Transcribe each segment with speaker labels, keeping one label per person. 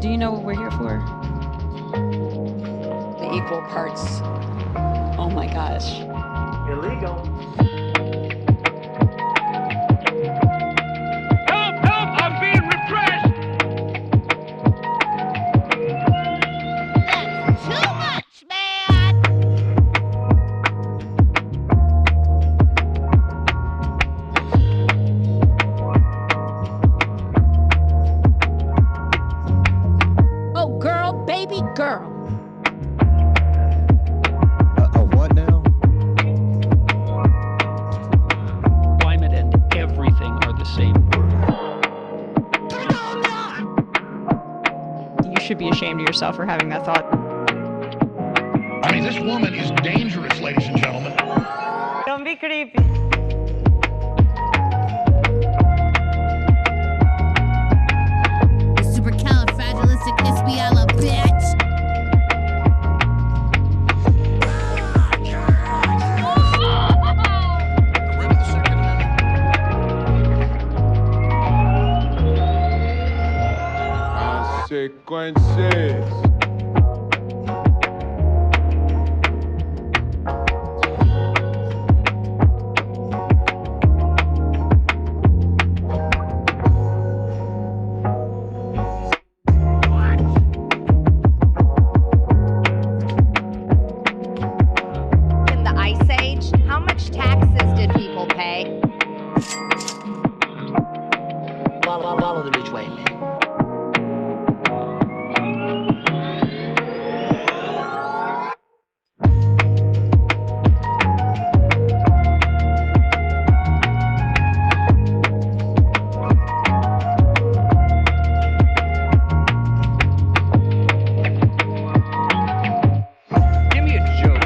Speaker 1: Do you know what we're here for?
Speaker 2: The equal parts. Oh my gosh.
Speaker 3: Illegal.
Speaker 4: Help! Help! I'm being repressed!
Speaker 5: That's too much, man!
Speaker 2: Oh, girl, baby girl.
Speaker 6: What now?
Speaker 4: Climate and everything are the same word.
Speaker 1: You should be ashamed of yourself for having that thought.
Speaker 7: I mean, this woman is dangerous, ladies and gentlemen.
Speaker 8: Don't be creepy.
Speaker 5: Supercalifragilisticexpialidocious, bitch.
Speaker 6: Consequences.
Speaker 9: In the Ice Age, how much taxes did people pay?
Speaker 3: Follow the rich way, man.
Speaker 4: Give me a joke.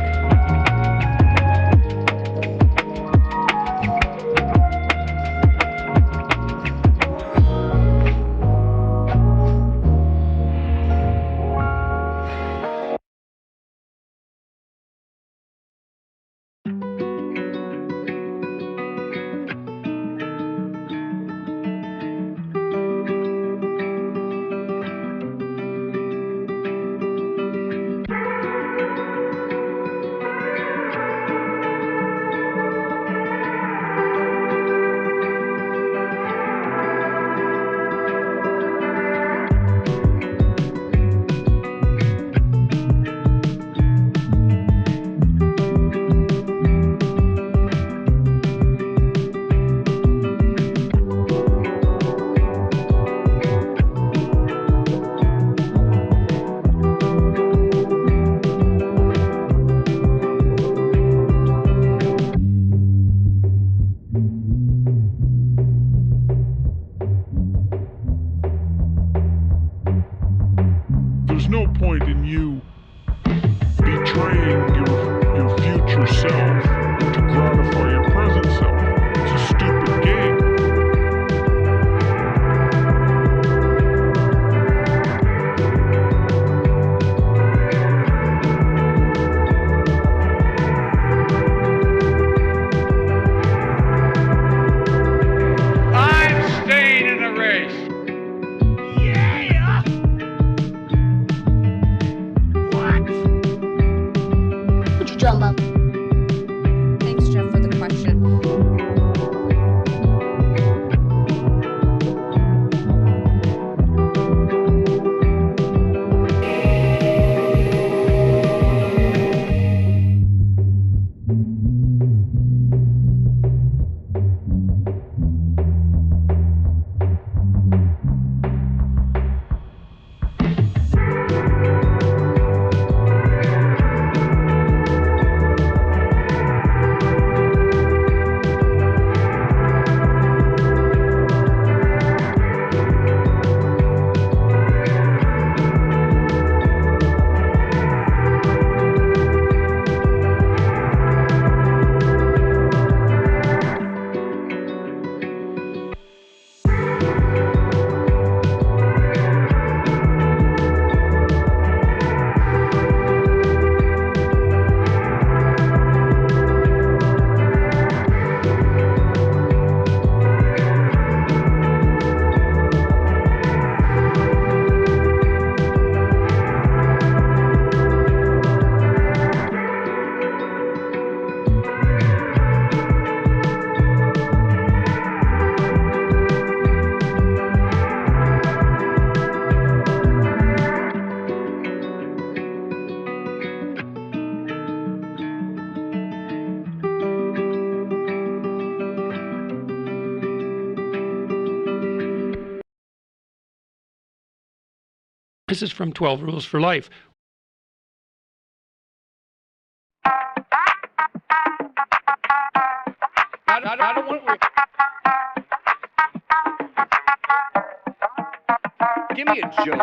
Speaker 4: This is from 12 Rules for Life.
Speaker 10: I don't want to... Give me a joke.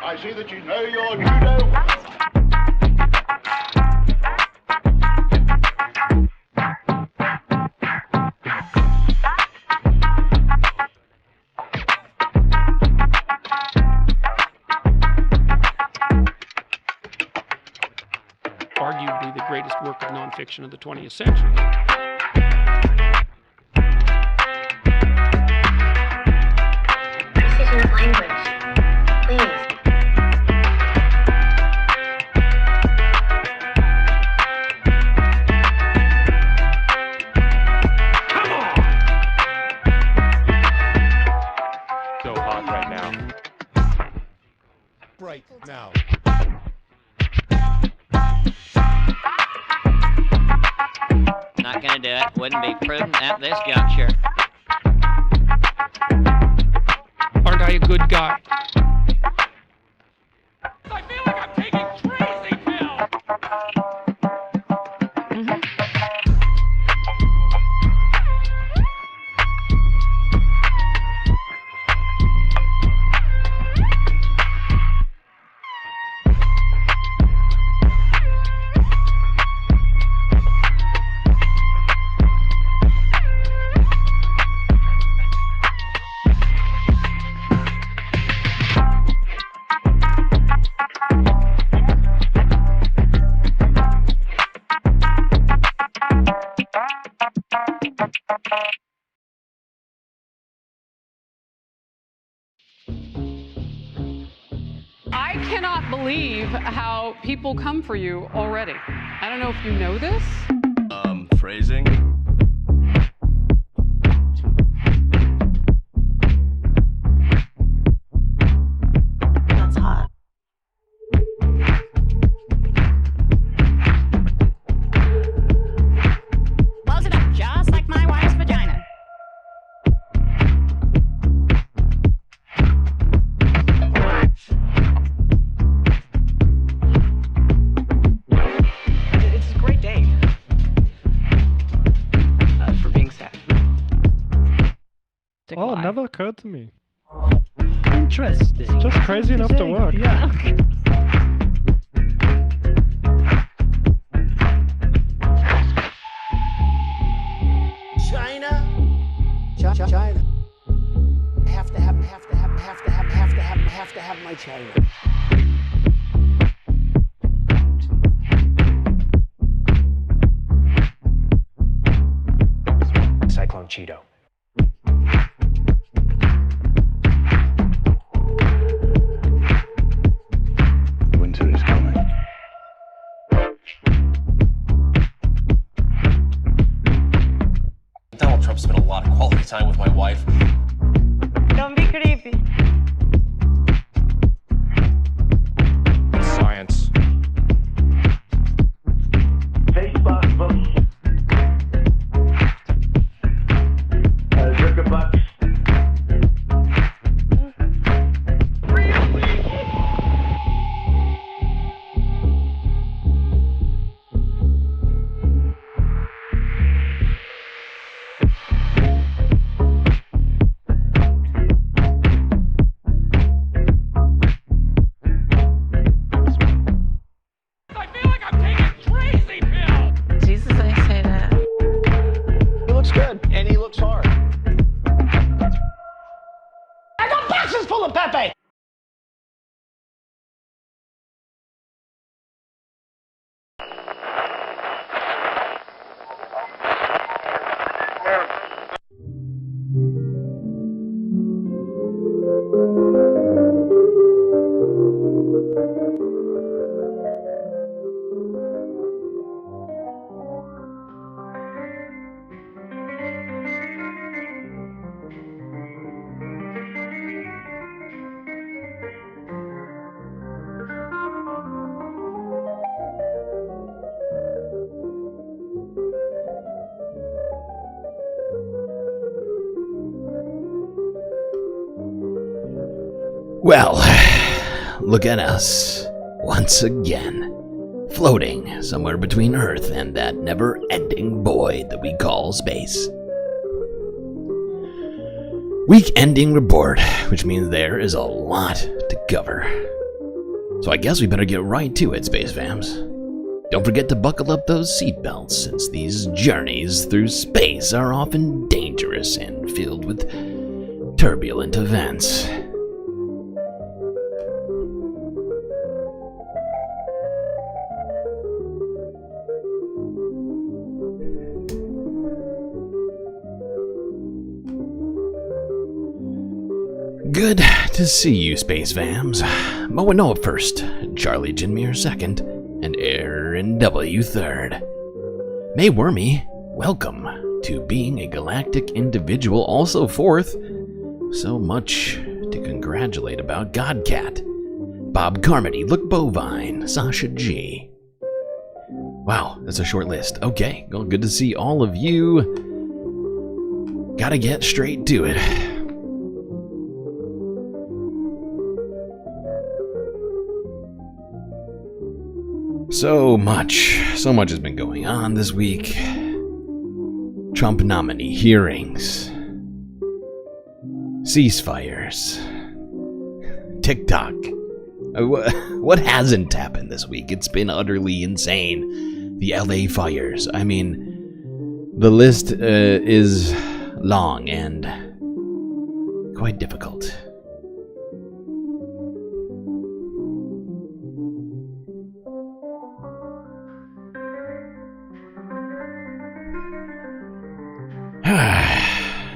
Speaker 7: I see that you know your judo.
Speaker 4: Arguably the greatest work of nonfiction of the 20th century.
Speaker 11: This isn't language. Please.
Speaker 10: Come on!
Speaker 12: So hot right now.
Speaker 6: Right now.
Speaker 3: Not gonna do it. Wouldn't be prudent at this juncture.
Speaker 4: Aren't I a good guy?
Speaker 10: I feel like I'm taking crazy pills!
Speaker 2: I cannot believe how people come for you already. I don't know if you know this.
Speaker 12: Phrasing?
Speaker 11: That's hot.
Speaker 5: Close it up just like my wife's vagina.
Speaker 8: It's a great day for being sad.
Speaker 13: Oh, it never occurred to me.
Speaker 14: Interesting.
Speaker 13: It's just crazy enough to work.
Speaker 14: Yeah.
Speaker 3: China. China. Have to have my China.
Speaker 12: Cyclone Cheeto.
Speaker 7: Winter is coming.
Speaker 12: Donald Trump spent a lot of quality time with my wife.
Speaker 8: Don't be creepy.
Speaker 12: Science.
Speaker 3: Facebook books. Zuckerbucks.
Speaker 10: I feel like I'm taking crazy pills!
Speaker 11: Jesus, I say that.
Speaker 3: He looks good, and he looks hard.
Speaker 10: I got boxes full of Pepe!
Speaker 15: Well, look at us, once again, floating somewhere between Earth and that never-ending void that we call space. Week-ending report, which means there is a lot to cover. So I guess we better get right to it, Space Fams. Don't forget to buckle up those seatbelts, since these journeys through space are often dangerous and filled with turbulent events. Good to see you, Space Fams. Moa Noah first, Charlie Jinmir second, and Aaron W third. May Wormy, welcome to being a galactic individual, also fourth. So much to congratulate about. Godcat, Bob Carmody, Look Bovine, Sasha G. Wow, that's a short list. Okay, well, good to see all of you. Gotta get straight to it. So much has been going on this week. Trump nominee hearings, ceasefires, TikTok. What hasn't happened this week? It's been utterly insane. The LA fires. I mean, the list is long and quite difficult.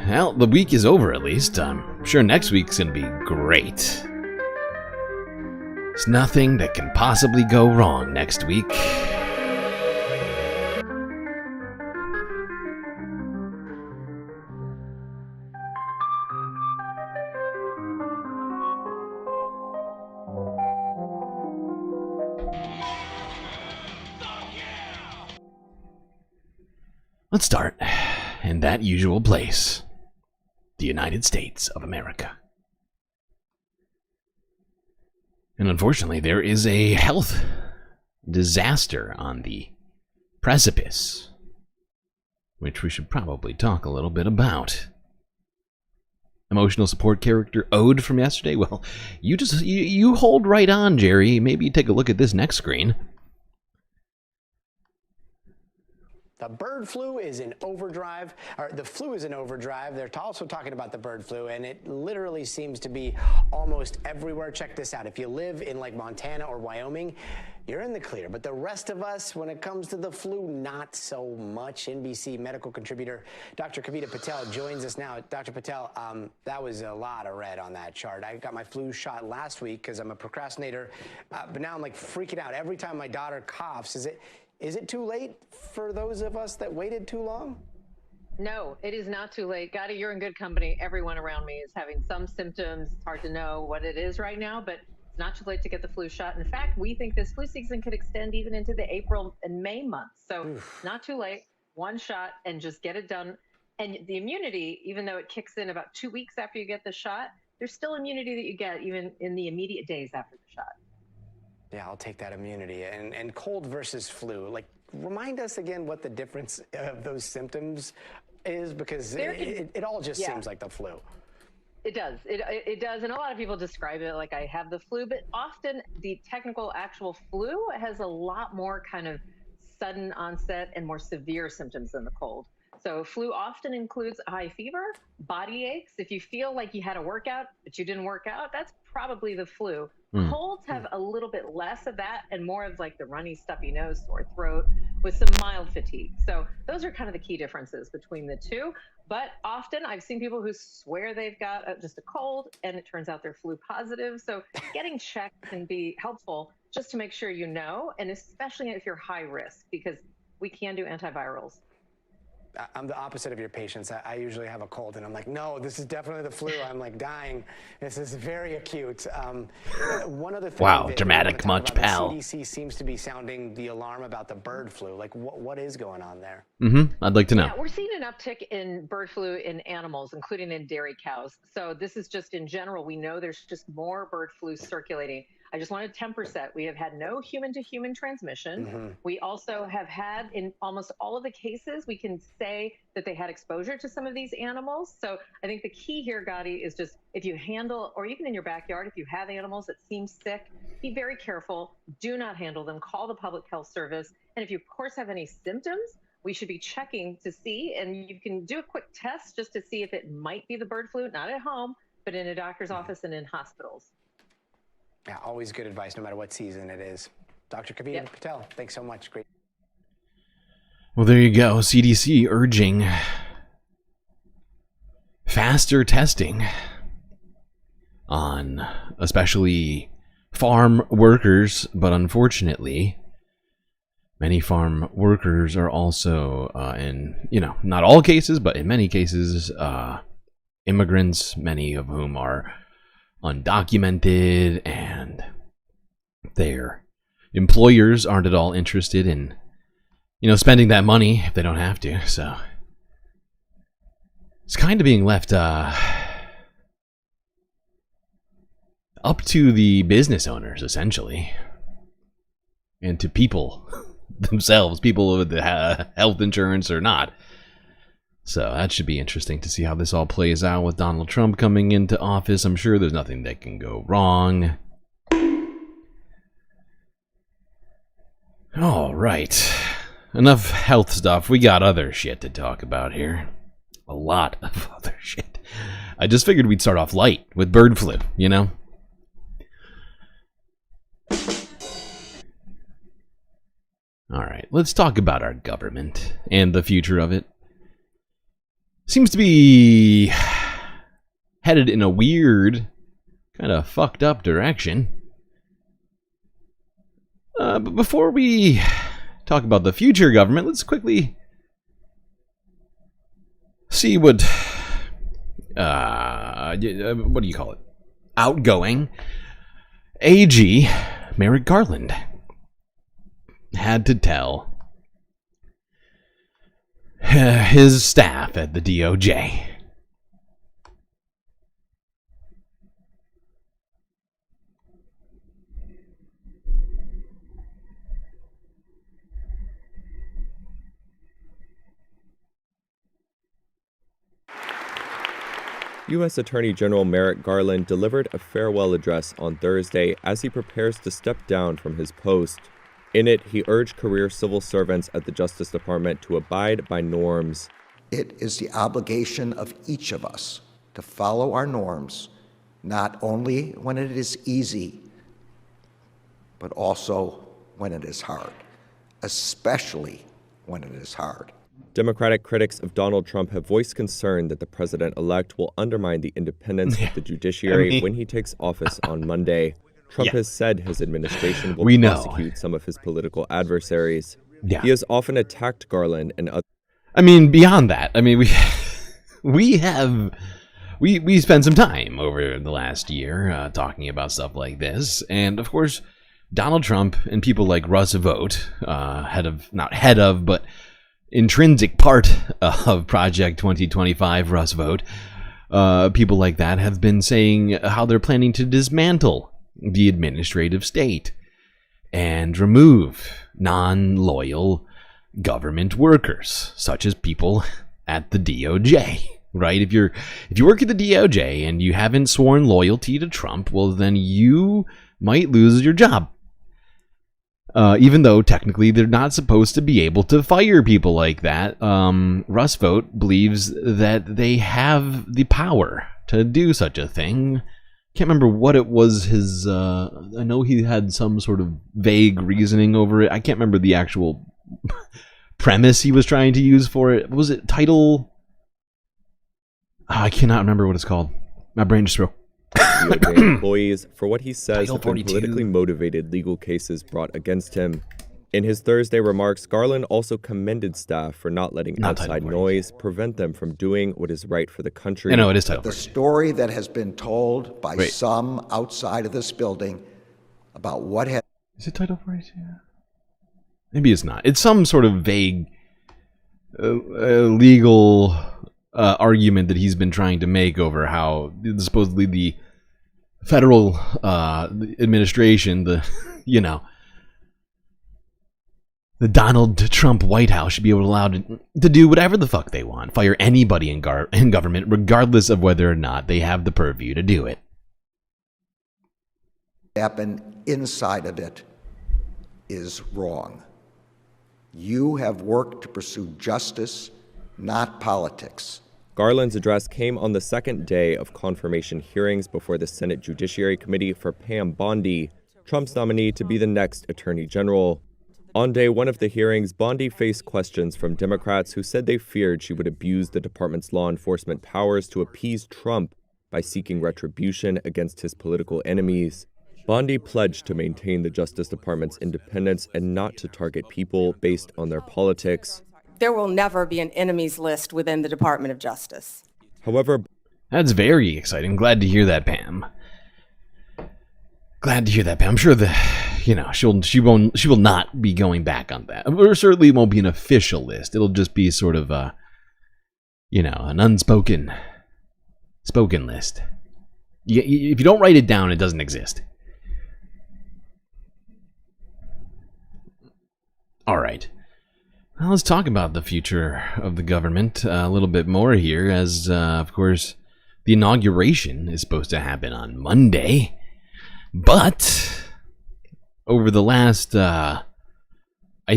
Speaker 15: Well, the week is over at least. I'm sure next week's gonna be great. There's nothing that can possibly go wrong next week. Let's start in that usual place. The United States of America. And unfortunately, there is a health disaster on the precipice, which we should probably talk a little bit about. Emotional support character Ode from yesterday? Well, you hold right on, Jerry. Maybe take a look at this next screen.
Speaker 16: The bird flu is in overdrive, or the flu is in overdrive. They're also talking about the bird flu, and it literally seems to be almost everywhere. Check this out. If you live in like Montana or Wyoming, you're in the clear. But the rest of us, when it comes to the flu, not so much. NBC medical contributor Dr. Kavita Patel joins us now. Dr. Patel, that was a lot of red on that chart. I got my flu shot last week because I'm a procrastinator, but now I'm like freaking out. Every time my daughter coughs, is it too late for those of us that waited too long?
Speaker 17: No, it is not too late. Gotti, you're in good company. Everyone around me is having some symptoms. It's hard to know what it is right now, but it's not too late to get the flu shot. In fact, we think this flu season could extend even into the April and May months. So not too late. One shot and just get it done. And the immunity, even though it kicks in about 2 weeks after you get the shot, there's still immunity that you get even in the immediate days after the shot.
Speaker 16: Yeah, I'll take that immunity. And cold versus flu, like, remind us again what the difference of those symptoms is, because it all just seems like the flu.
Speaker 17: It does. It does. And a lot of people describe it like I have the flu, but often the technical actual flu has a lot more kind of sudden onset and more severe symptoms than the cold. So flu often includes high fever, body aches. If you feel like you had a workout, but you didn't work out, that's probably the flu. Colds have a little bit less of that and more of like the runny, stuffy nose, sore throat with some mild fatigue. So those are kind of the key differences between the two. But often I've seen people who swear they've got just a cold and it turns out they're flu positive. So getting checked can be helpful just to make sure you know, and especially if you're high risk, because we can do antivirals.
Speaker 16: I'm the opposite of your patients. I usually have a cold, and I'm like, no, this is definitely the flu. I'm like dying. This is very acute. One other thing.
Speaker 15: Wow, dramatic much, pal.
Speaker 16: The CDC seems to be sounding the alarm about the bird flu. Like, what is going on there?
Speaker 15: I'd like to know.
Speaker 17: Yeah, we're seeing an uptick in bird flu in animals, including in dairy cows. So this is just in general. We know there's just more bird flu circulating. I just want to temper set. We have had no human-to-human transmission. We also have had, in almost all of the cases, we can say that they had exposure to some of these animals. So I think the key here, Gotti, is just if you handle, or even in your backyard, if you have animals that seem sick, be very careful. Do not handle them. Call the public health service. And if you, of course, have any symptoms, we should be checking to see, and you can do a quick test just to see if it might be the bird flu, not at home, but in a doctor's office and in hospitals.
Speaker 16: Yeah, always good advice, no matter what season it is. Dr. Kavita Patel, thanks so much. Great.
Speaker 15: Well, there you go. CDC urging faster testing on especially farm workers, but unfortunately, many farm workers are also, in, not all cases, but in many cases, immigrants, many of whom are undocumented, and their employers aren't at all interested in, spending that money if they don't have to. So it's kind of being left up to the business owners, essentially, and to people themselves, people with the health insurance or not. So that should be interesting to see how this all plays out with Donald Trump coming into office. I'm sure there's nothing that can go wrong. All right. Enough health stuff. We got other shit to talk about here. A lot of other shit. I just figured we'd start off light with bird flu, All right, let's talk about our government and the future of it. Seems to be headed in a weird, kind of fucked up direction. But before we talk about the future government, let's quickly see what do you call it? Outgoing AG Merrick Garland had to tell his staff at the DOJ.
Speaker 18: U.S. Attorney General Merrick Garland delivered a farewell address on Thursday as he prepares to step down from his post. In it, he urged career civil servants at the Justice Department to abide by norms.
Speaker 6: It is the obligation of each of us to follow our norms, not only when it is easy, but also when it is hard, especially when it is hard.
Speaker 18: Democratic critics of Donald Trump have voiced concern that the president-elect will undermine the independence of the judiciary when he takes office on Monday. Trump has said his administration will prosecute some of his political adversaries. He has often attacked Garland and others.
Speaker 15: I mean, beyond that, I mean, we spent some time over the last year talking about stuff like this, and of course, Donald Trump and people like Russ Vogt, but intrinsic part of Project 2025, Russ Vogt, people like that have been saying how they're planning to dismantle the administrative state and remove non-loyal government workers, such as people at the DOJ, right? If you work at the DOJ and you haven't sworn loyalty to Trump, well, then you might lose your job. Even though technically they're not supposed to be able to fire people like that, Russ Vogt believes that they have the power to do such a thing. Can't remember what it was I know he had some sort of vague reasoning over it. I can't remember the actual premise he was trying to use for it. Was it title? I cannot remember what it's called. My brain just broke.
Speaker 18: DOJ employees for what he says have been politically motivated legal cases brought against him. In his Thursday remarks, Garland also commended staff for not letting outside noise prevent them from doing what is right for the country.
Speaker 15: I know it is Title
Speaker 6: The
Speaker 15: 42.
Speaker 6: story that has been told by some outside of this building about what has...
Speaker 15: Is it Title 42? Maybe it's not. It's some sort of vague legal argument that he's been trying to make over how supposedly the federal administration, the Donald Trump White House should be able to allow to do whatever the fuck they want, fire anybody in government, regardless of whether or not they have the purview to do it.
Speaker 6: Happen inside of it is wrong. You have worked to pursue justice, not politics.
Speaker 18: Garland's address came on the second day of confirmation hearings before the Senate Judiciary Committee for Pam Bondi, Trump's nominee to be the next Attorney General. On day one of the hearings, Bondi faced questions from Democrats who said they feared she would abuse the department's law enforcement powers to appease Trump by seeking retribution against his political enemies. Bondi pledged to maintain the Justice Department's independence and not to target people based on their politics.
Speaker 19: There will never be an enemies list within the Department of Justice.
Speaker 18: However,
Speaker 15: that's very exciting. Glad to hear that, Pam. Glad to hear that, Pam. I'm sure that, she will not be going back on that. Or certainly won't be an official list. It'll just be sort of an unspoken list. If you don't write it down, it doesn't exist. All right. Well, let's talk about the future of the government a little bit more here, as, of course, the inauguration is supposed to happen on Monday. But over the last, I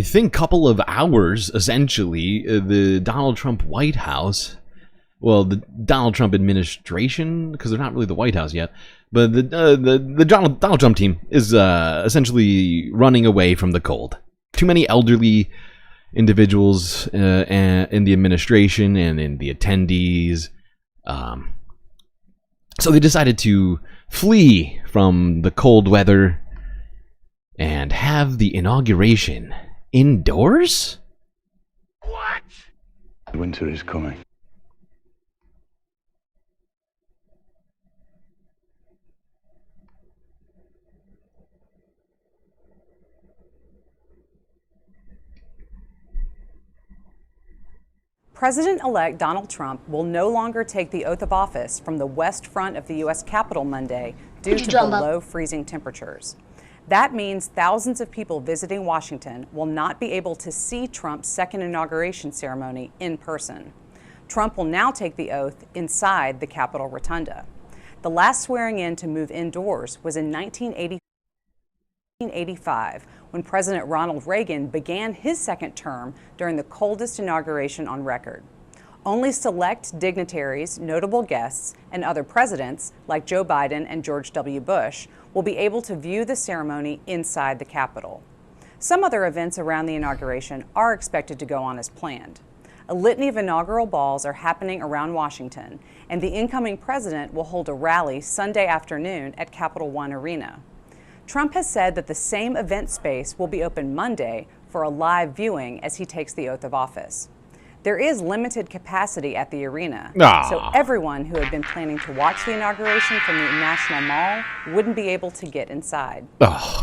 Speaker 15: think, couple of hours, essentially, the Donald Trump White House, well, the Donald Trump administration, because they're not really the White House yet, but the Donald Trump team is essentially running away from the cold. Too many elderly individuals in the administration and in the attendees. So they decided to flee from the cold weather and have the inauguration indoors?
Speaker 10: What?
Speaker 20: Winter is coming.
Speaker 21: President-elect Donald Trump will no longer take the oath of office from the west front of the U.S. Capitol Monday due to below freezing temperatures. That means thousands of people visiting Washington will not be able to see Trump's second inauguration ceremony in person. Trump will now take the oath inside the Capitol Rotunda. The last swearing in to move indoors was in 1985, when President Ronald Reagan began his second term during the coldest inauguration on record. Only select dignitaries, notable guests, and other presidents, like Joe Biden and George W. Bush, will be able to view the ceremony inside the Capitol. Some other events around the inauguration are expected to go on as planned. A litany of inaugural balls are happening around Washington, and the incoming president will hold a rally Sunday afternoon at Capital One Arena. Trump has said that the same event space will be open Monday for a live viewing as he takes the oath of office. There is limited capacity at the arena, so everyone who had been planning to watch the inauguration from the National Mall wouldn't be able to get inside.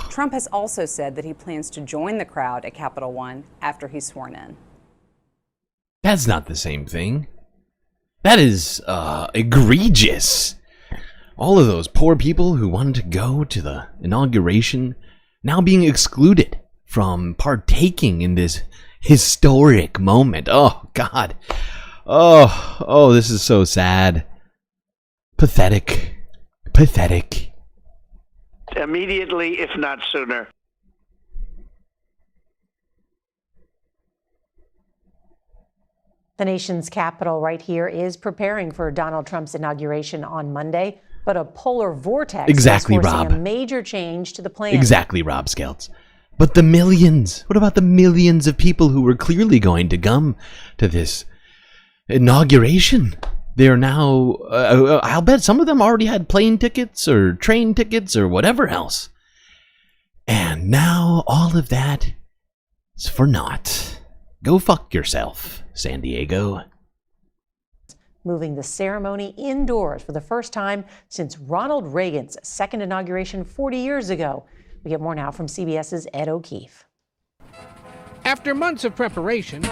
Speaker 21: Trump has also said that he plans to join the crowd at Capital One after he's sworn in.
Speaker 15: That's not the same thing. That is egregious. All of those poor people who wanted to go to the inauguration now being excluded from partaking in this historic moment. Oh, God. Oh, this is so sad. Pathetic. Pathetic.
Speaker 22: Immediately, if not sooner.
Speaker 23: The nation's capital right here is preparing for Donald Trump's inauguration on Monday, but a polar vortex is forcing a major change to the plan.
Speaker 15: Exactly, Rob Skelts. But the millions, what about the millions of people who were clearly going to come to this inauguration? They're now, I'll bet some of them already had plane tickets or train tickets or whatever else. And now all of that is for naught. Go fuck yourself, San Diego.
Speaker 23: Moving the ceremony indoors for the first time since Ronald Reagan's second inauguration 40 years ago. We get more now from CBS's Ed O'Keefe.
Speaker 1: After months of preparation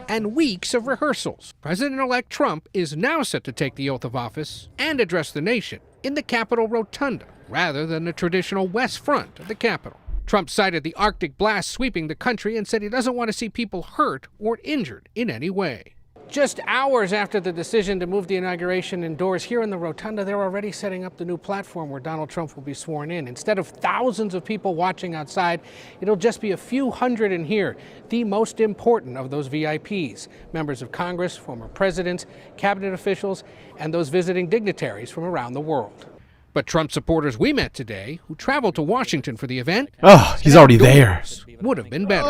Speaker 1: and weeks of rehearsals, President-elect Trump is now set to take the oath of office and address the nation in the Capitol Rotunda, rather than the traditional west front of the Capitol. Trump cited the Arctic blast sweeping the country and said he doesn't want to see people hurt or injured in any way. Just hours after the decision to move the inauguration indoors here in the Rotunda, they're already setting up the new platform where Donald Trump will be sworn in. Instead of thousands of people watching outside, it'll just be a few hundred in here, the most important of those VIPs, members of Congress, former presidents, cabinet officials, and those visiting dignitaries from around the world. But Trump supporters we met today, who traveled to Washington for the event,
Speaker 15: he's already there.
Speaker 1: Would have been better.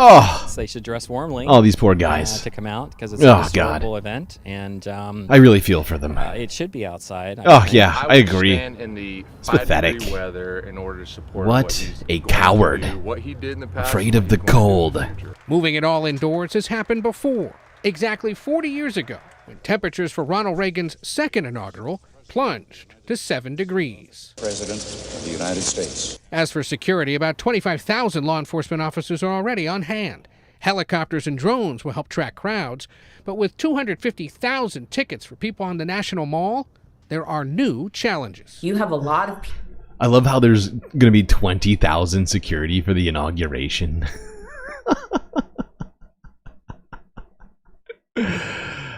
Speaker 9: They should dress warmly.
Speaker 15: Oh, these poor guys.
Speaker 9: To come out because it's a historical event, and
Speaker 15: I really feel for them.
Speaker 9: It should be outside.
Speaker 15: I agree.
Speaker 22: In the
Speaker 15: it's pathetic.
Speaker 22: Weather in order to support
Speaker 15: what a coward.
Speaker 22: What he did in the past,
Speaker 15: afraid of the cold.
Speaker 1: Moving it all indoors has happened before, exactly 40 years ago, when temperatures for Ronald Reagan's second inaugural plunged to 7 degrees.
Speaker 24: President of the United States.
Speaker 1: As for security, about 25,000 law enforcement officers are already on hand. Helicopters and drones will help track crowds, but with 250,000 tickets for people on the National Mall, there are new challenges.
Speaker 25: You have a lot of people.
Speaker 15: I love how there's going to be 20,000 security for the inauguration.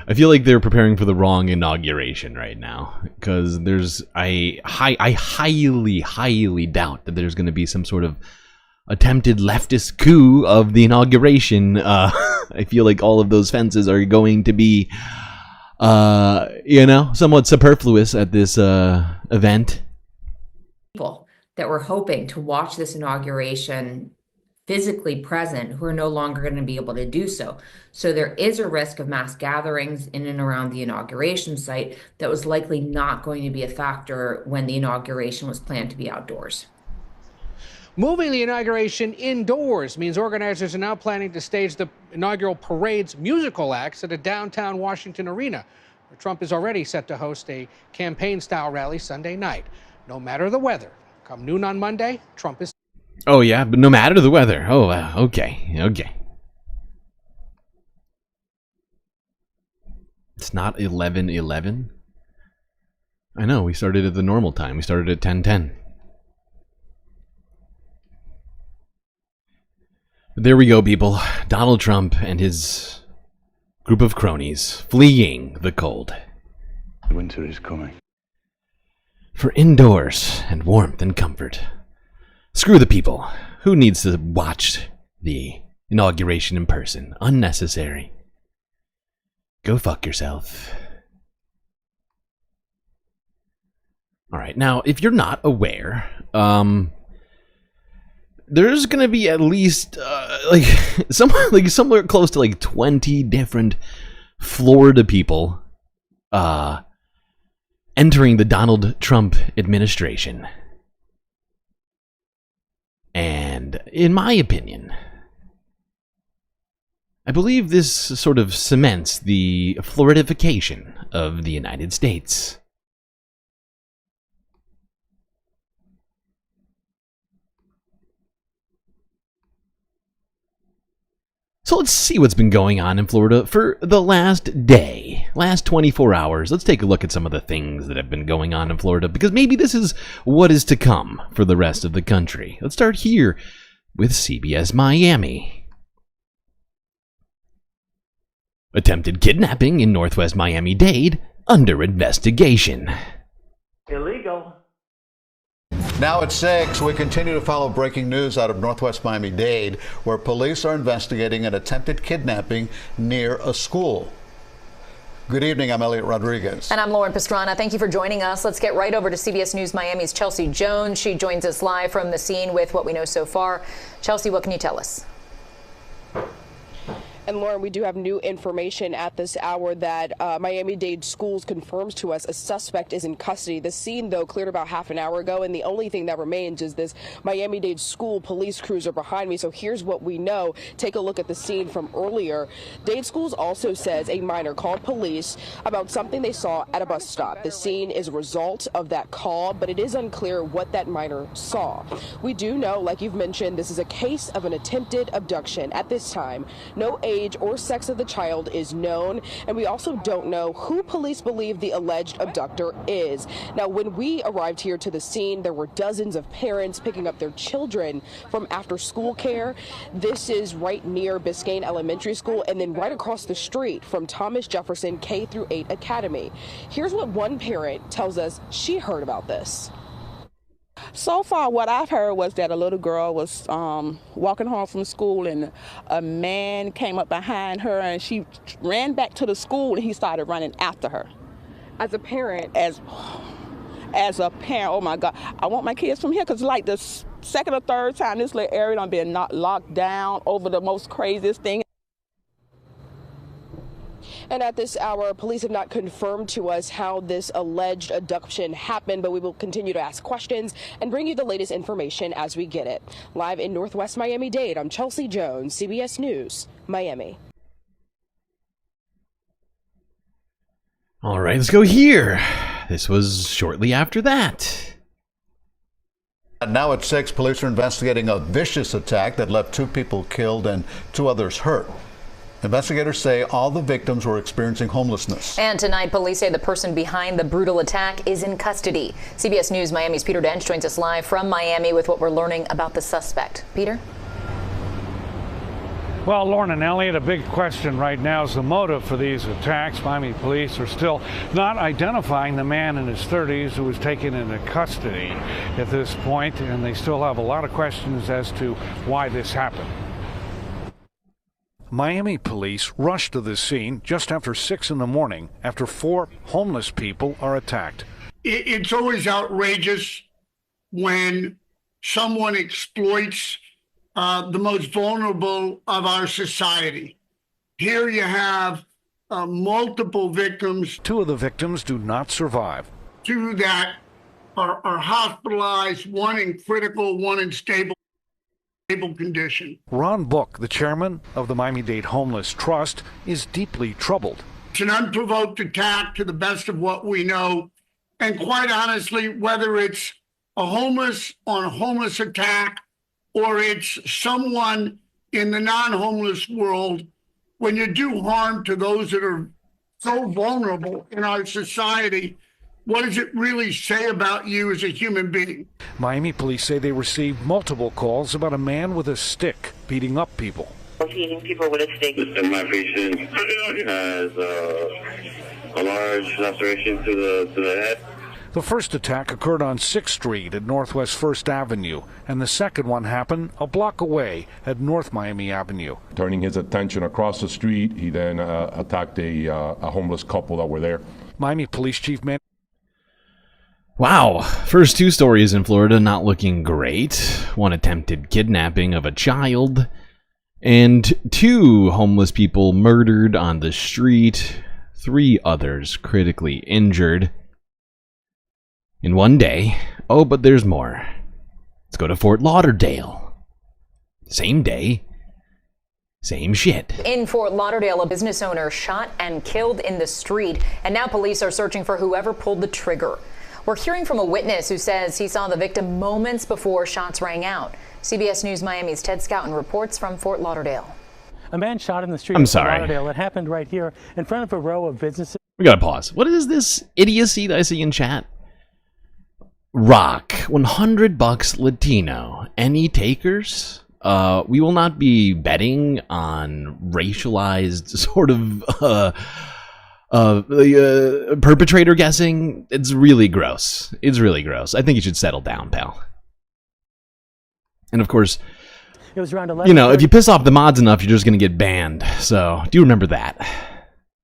Speaker 15: I feel like they're preparing for the wrong inauguration right now, because I highly doubt that there's going to be some sort of attempted leftist coup of the inauguration. I feel like all of those fences are going to be, somewhat superfluous at this event.
Speaker 25: People that were hoping to watch this inauguration physically present who are no longer going to be able to do so. So there is a risk of mass gatherings in and around the inauguration site that was likely not going to be a factor when the inauguration was planned to be outdoors.
Speaker 1: Moving the inauguration indoors means organizers are now planning to stage the inaugural parade's musical acts at a downtown Washington arena, where Trump is already set to host a campaign-style rally Sunday night. No matter the weather, come noon on Monday, Trump is...
Speaker 15: Oh, yeah, but no matter the weather. Oh, okay. It's not 11:11. I know, we started at the normal time. We started at 10:10. But there we go, people. Donald Trump and his group of cronies fleeing the cold.
Speaker 20: Winter is coming.
Speaker 15: For indoors and warmth and comfort. Screw the people. Who needs to watch the inauguration in person? Unnecessary. Go fuck yourself. Alright, now, if you're not aware, there's gonna be at least, somewhere close to, 20 different Florida people, entering the Donald Trump administration. And, in my opinion, I believe this sort of cements the Floridification of the United States. So let's see what's been going on in Florida for the last day, last 24 hours. Let's take a look at some of the things that have been going on in Florida, because maybe this is what is to come for the rest of the country. Let's start here with CBS Miami. Attempted kidnapping in Northwest Miami-Dade under investigation.
Speaker 26: Illegal.
Speaker 27: Now at 6, we continue to follow breaking news out of Northwest Miami-Dade, where police are investigating an attempted kidnapping near a school. Good evening, I'm Elliot Rodriguez.
Speaker 28: And I'm Lauren Pastrana. Thank you for joining us. Let's get right over to CBS News Miami's Chelsea Jones. She joins us live from the scene with what we know so far. Chelsea, what can you tell us?
Speaker 2: And Lauren, we do have new information at this hour that Miami-Dade Schools confirms to us a suspect is in custody. The scene, though, cleared about half an hour ago, and the only thing that remains is this Miami-Dade school police cruiser behind me. So here's what we know. Take a look at the scene from earlier. Dade Schools also says a minor called police about something they saw at a bus stop. The scene is a result of that call, but it is unclear what that minor saw. We do know, like you've mentioned, this is a case of an attempted abduction. At this time, no age or sex of the child is known, and we also don't know who police believe the alleged abductor is. Now, when we arrived here to the scene, there were dozens of parents picking up their children from after-school care. This is right near Biscayne Elementary School, and then right across the street from Thomas Jefferson K-8 Academy. Here's what one parent tells us she heard about this.
Speaker 4: So far, what I've heard was that a little girl was walking home from school, and a man came up behind her, and she ran back to the school, and he started running after her.
Speaker 2: As a parent,
Speaker 4: as a parent, oh my God, I want my kids from here, because like the second or third time this little area done been locked down over the most craziest thing.
Speaker 2: And at this hour, police have not confirmed to us how this alleged abduction happened, but we will continue to ask questions and bring you the latest information as we get it. Live in Northwest Miami-Dade, I'm Chelsea Jones, CBS News, Miami.
Speaker 15: All right, let's go here. This was shortly after that.
Speaker 27: And now at 6, police are investigating a vicious attack that left 2 people killed and 2 others hurt. Investigators say all the victims were experiencing homelessness.
Speaker 28: And tonight, police say the person behind the brutal attack is in custody. CBS News Miami's Peter Dench joins us live from Miami with what we're learning about the suspect. Peter?
Speaker 5: Well, Lauren and Elliot, a big question right now is the motive for these attacks. Miami police are still not identifying the man in his 30s who was taken into custody at this point, and they still have a lot of questions as to why this happened. Miami police rushed to the scene just after 6 in the morning after 4 homeless people are attacked.
Speaker 7: It's always outrageous when someone exploits the most vulnerable of our society. Here you have multiple victims.
Speaker 5: 2 of the victims do not survive.
Speaker 7: 2 that are hospitalized, 1 in critical, 1 in stable condition.
Speaker 5: Ron Book, the chairman of the Miami-Dade Homeless Trust, is deeply troubled.
Speaker 7: It's an unprovoked attack to the best of what we know. And quite honestly, whether it's a homeless on a homeless attack or it's someone in the non-homeless world, when you do harm to those that are so vulnerable in our society, what does it really say about you as a human being?
Speaker 5: Miami police say they received multiple calls about a man with a stick beating up people.
Speaker 8: Beating people with a stick. And my patient has a large laceration to the head.
Speaker 5: The first attack occurred on 6th Street at Northwest 1st Avenue, and the second one happened a block away at North Miami Avenue.
Speaker 12: Turning his attention across the street, he then attacked a homeless couple that were there.
Speaker 5: Miami Police Chief
Speaker 15: Wow, first 2 stories in Florida not looking great. 1 attempted kidnapping of a child, and 2 homeless people murdered on the street, 3 others critically injured in one day. Oh, but there's more. Let's go to Fort Lauderdale. Same day, same shit.
Speaker 28: In Fort Lauderdale, a business owner shot and killed in the street, and now police are searching for whoever pulled the trigger. We're hearing from a witness who says he saw the victim moments before shots rang out. CBS News Miami's Ted Scouten reports from Fort Lauderdale.
Speaker 13: A man shot in the street
Speaker 15: I'm
Speaker 13: of Fort
Speaker 15: sorry.
Speaker 13: Lauderdale. It happened right here in front of a row of businesses.
Speaker 15: We gotta pause. What is this idiocy that I see in chat? Rock, $100 Latino. Any takers? We will not be betting on racialized sort of perpetrator guessing. It's really gross. It's really gross. I think you should settle down, pal. And of course,
Speaker 13: it was around 11.
Speaker 15: You know, if you piss off the mods enough, you're just going to get banned. So do remember that.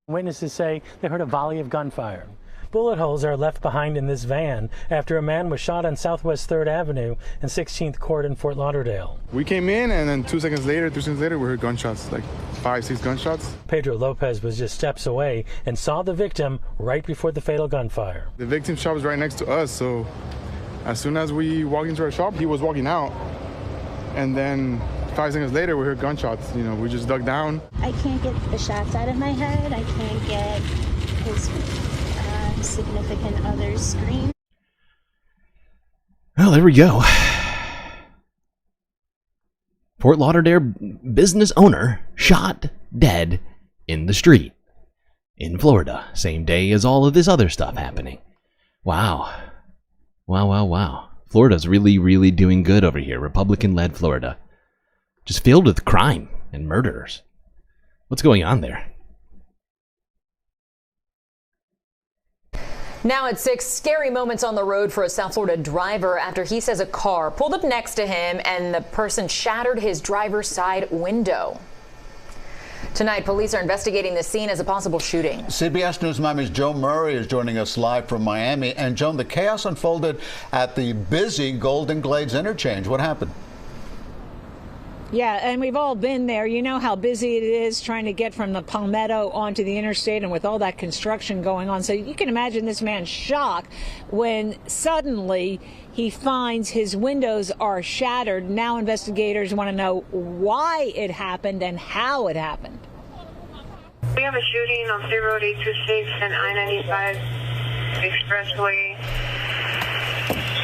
Speaker 13: Witnesses say they heard a volley of gunfire. Bullet holes are left behind in this van after a man was shot on Southwest 3rd Avenue and 16th Court in Fort Lauderdale.
Speaker 3: We came in, and then 3 seconds later, we heard gunshots, like 5, 6 gunshots.
Speaker 13: Pedro Lopez was just steps away and saw the victim right before the fatal gunfire.
Speaker 3: The victim's shop was right next to us, so as soon as we walked into our shop, he was walking out. And then 5 seconds later, we heard gunshots. You know, we just dug down.
Speaker 6: I can't get the shots out of my head. I can't get his significant other's scream.
Speaker 15: Well, there we go. Fort Lauderdale business owner shot dead in the street in Florida. Same day as all of this other stuff happening. Wow. Wow, wow, wow. Florida's really, really doing good over here. Republican-led Florida. Just filled with crime and murderers. What's going on there?
Speaker 28: Now at 6, scary moments on the road for a South Florida driver after he says a car pulled up next to him and the person shattered his driver's side window. Tonight, police are investigating the scene as a possible shooting.
Speaker 27: CBS News Miami's Joe Murray is joining us live from Miami. And Joan, the chaos unfolded at the busy Golden Glades interchange. What happened?
Speaker 11: Yeah, and we've all been there. You know how busy it is trying to get from the Palmetto onto the interstate and with all that construction going on. So you can imagine this man's shock when suddenly he finds his windows are shattered. Now investigators want to know why it happened and how it happened.
Speaker 14: We have a shooting on State Road 826 and I-95 Expressway.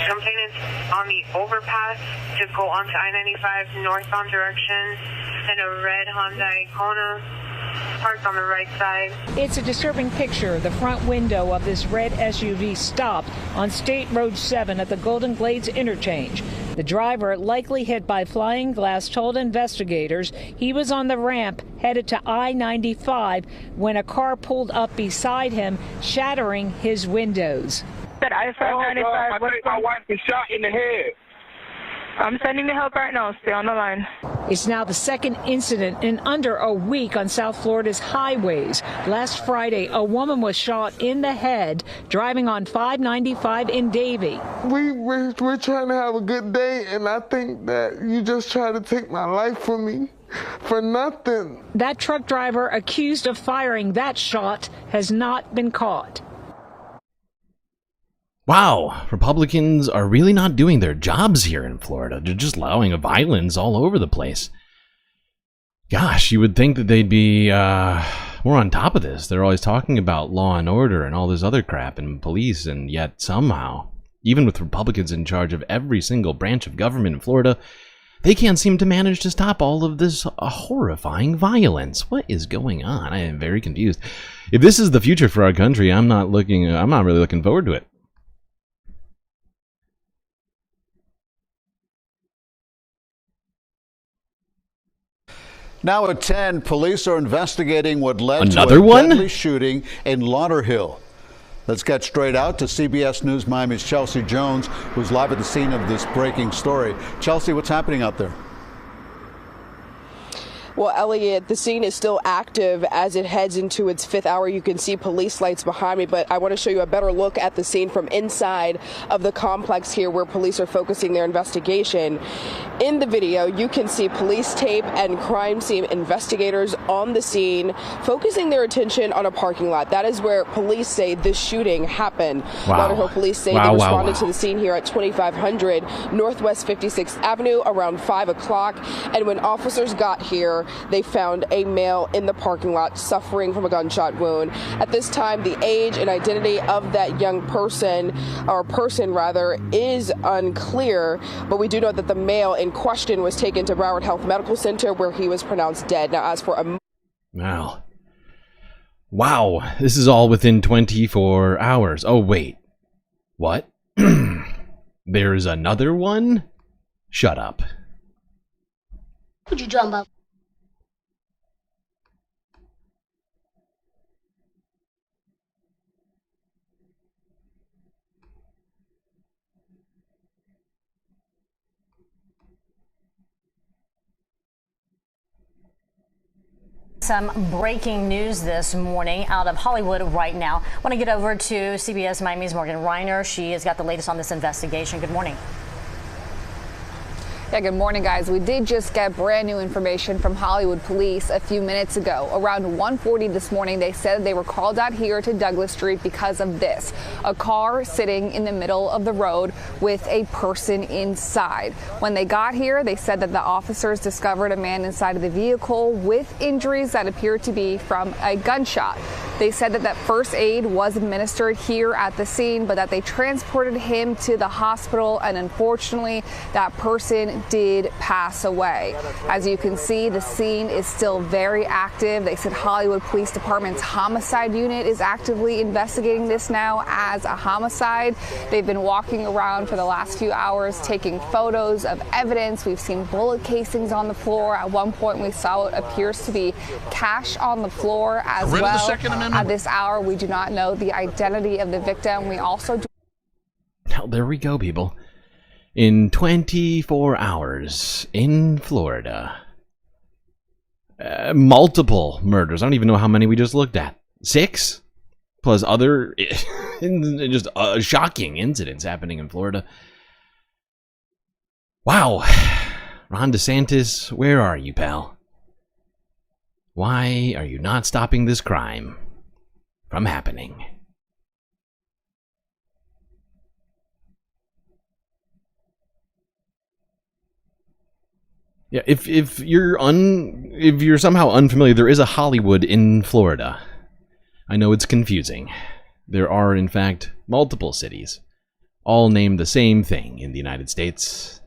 Speaker 14: Complainants on the overpass to go onto I-95 northbound direction, and a red Hyundai Kona parked on the right side.
Speaker 11: It's a disturbing picture. The front window of this red SUV stopped on State Road 7 at the Golden Glades interchange. The driver, likely hit by flying glass, told investigators he was on the ramp headed to I-95 when a car pulled up beside him, shattering his windows.
Speaker 14: I-95. My wife was shot in the head. I'm sending the help right now. Stay on the line.
Speaker 11: It's now the second incident in under a week on South Florida's highways. Last Friday, a woman was shot in the head driving on 595 in Davie.
Speaker 16: We're trying to have a good day, and I think that you just try to take my life from me for nothing.
Speaker 11: That truck driver accused of firing that shot has not been caught.
Speaker 15: Wow, Republicans are really not doing their jobs here in Florida. They're just allowing violence all over the place. Gosh, you would think that they'd be more on top of this. They're always talking about law and order and all this other crap and police, and yet somehow, even with Republicans in charge of every single branch of government in Florida, they can't seem to manage to stop all of this horrifying violence. What is going on? I am very confused. If this is the future for our country, I'm not really looking forward to it.
Speaker 27: Now at 10, police are investigating what led to a deadly shooting in Lauderhill. Let's get straight out to CBS News Miami's Chelsea Jones, who's live at the scene of this breaking story. Chelsea, what's happening out there?
Speaker 2: Well, Elliot, the scene is still active as it heads into its 5th hour. You can see police lights behind me, but I want to show you a better look at the scene from inside of the complex here where police are focusing their investigation. In the video, you can see police tape and crime scene investigators on the scene focusing their attention on a parking lot. That is where police say this shooting happened.
Speaker 15: Wow.
Speaker 2: Lauderhill police say they responded to the scene here at 2500 Northwest 56th Avenue around 5 o'clock. And when officers got here, they found a male in the parking lot suffering from a gunshot wound. At this time, the age and identity of that young person, or person rather, is unclear, but we do know that the male in question was taken to Broward Health Medical Center where he was pronounced dead. Now, as for a...
Speaker 15: Wow, this is all within 24 hours. Oh, wait. What? There's another one? Shut up.
Speaker 6: What you talking about?
Speaker 9: Some breaking news this morning out of Hollywood right now. I want to get over to CBS Miami's Morgan Reiner. She has got the latest on this investigation. Good morning.
Speaker 10: Yeah, good morning, guys. We did just get brand new information from Hollywood police a few minutes ago. Around 1:40 this morning, they said they were called out here to Douglas Street because of this. A car sitting in the middle of the road with a person inside. When they got here, they said that the officers discovered a man inside of the vehicle with injuries that appeared to be from a gunshot. They said that first aid was administered here at the scene, but that they transported him to the hospital, and unfortunately, that person did pass away. As you can see, the scene is still very active. They said Hollywood Police Department's homicide unit is actively investigating this now as a homicide. They've been walking around for the last few hours taking photos of evidence. We've seen bullet casings on the floor. At one point, we saw what appears to be cash on the floor as well. At this hour, we do not know the identity of the victim. We also do.
Speaker 15: Well, there we go, people. In 24 hours in Florida, multiple murders. I don't even know how many we just looked at. 6? Plus other just shocking incidents happening in Florida. Wow. Ron DeSantis, where are you, pal? Why are you not stopping this crime from happening? Yeah, if you're somehow unfamiliar, there is a Hollywood in Florida. I know it's confusing. There are, in fact, multiple cities, all named the same thing in the United States.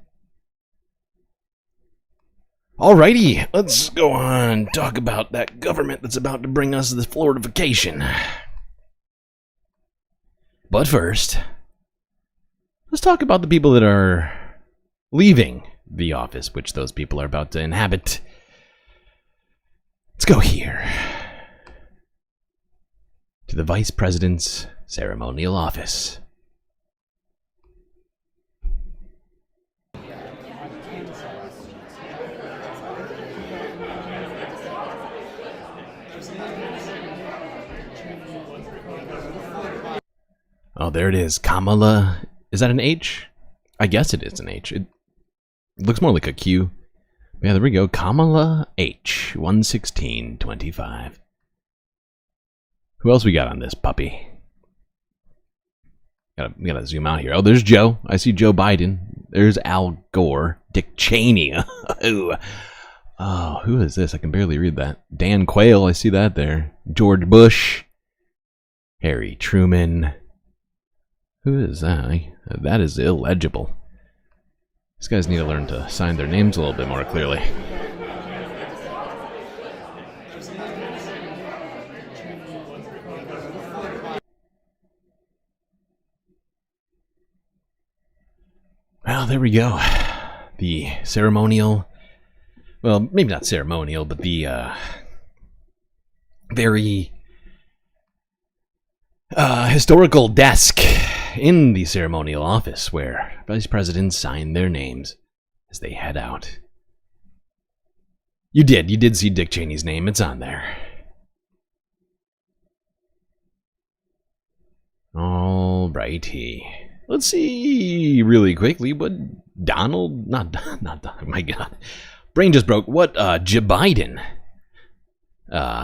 Speaker 15: Alrighty, let's go on and talk about that government that's about to bring us the Floridification. But first, let's talk about the people that are leaving the office which those people are about to inhabit. Let's go here to the Vice President's ceremonial office. Oh, there it is. Kamala. Is that an H? I guess it is an H. It looks more like a Q. Yeah, there we go. Kamala H. 11625. Who else we got on this puppy? Gotta zoom out here. Oh, there's Joe. I see Joe Biden. There's Al Gore. Dick Cheney. Oh, who is this? I can barely read that. Dan Quayle. I see that there. George Bush. Harry Truman. Who is that? That is illegible. These guys need to learn to sign their names a little bit more clearly. Well, there we go. The ceremonial, well, maybe not ceremonial, but the very historical desk in the ceremonial office where vice presidents sign their names as they head out. You did see Dick Cheney's name. It's on there. Alrighty. Let's see really quickly what Donald, not Donald, my God. Brain just broke. What Joe Biden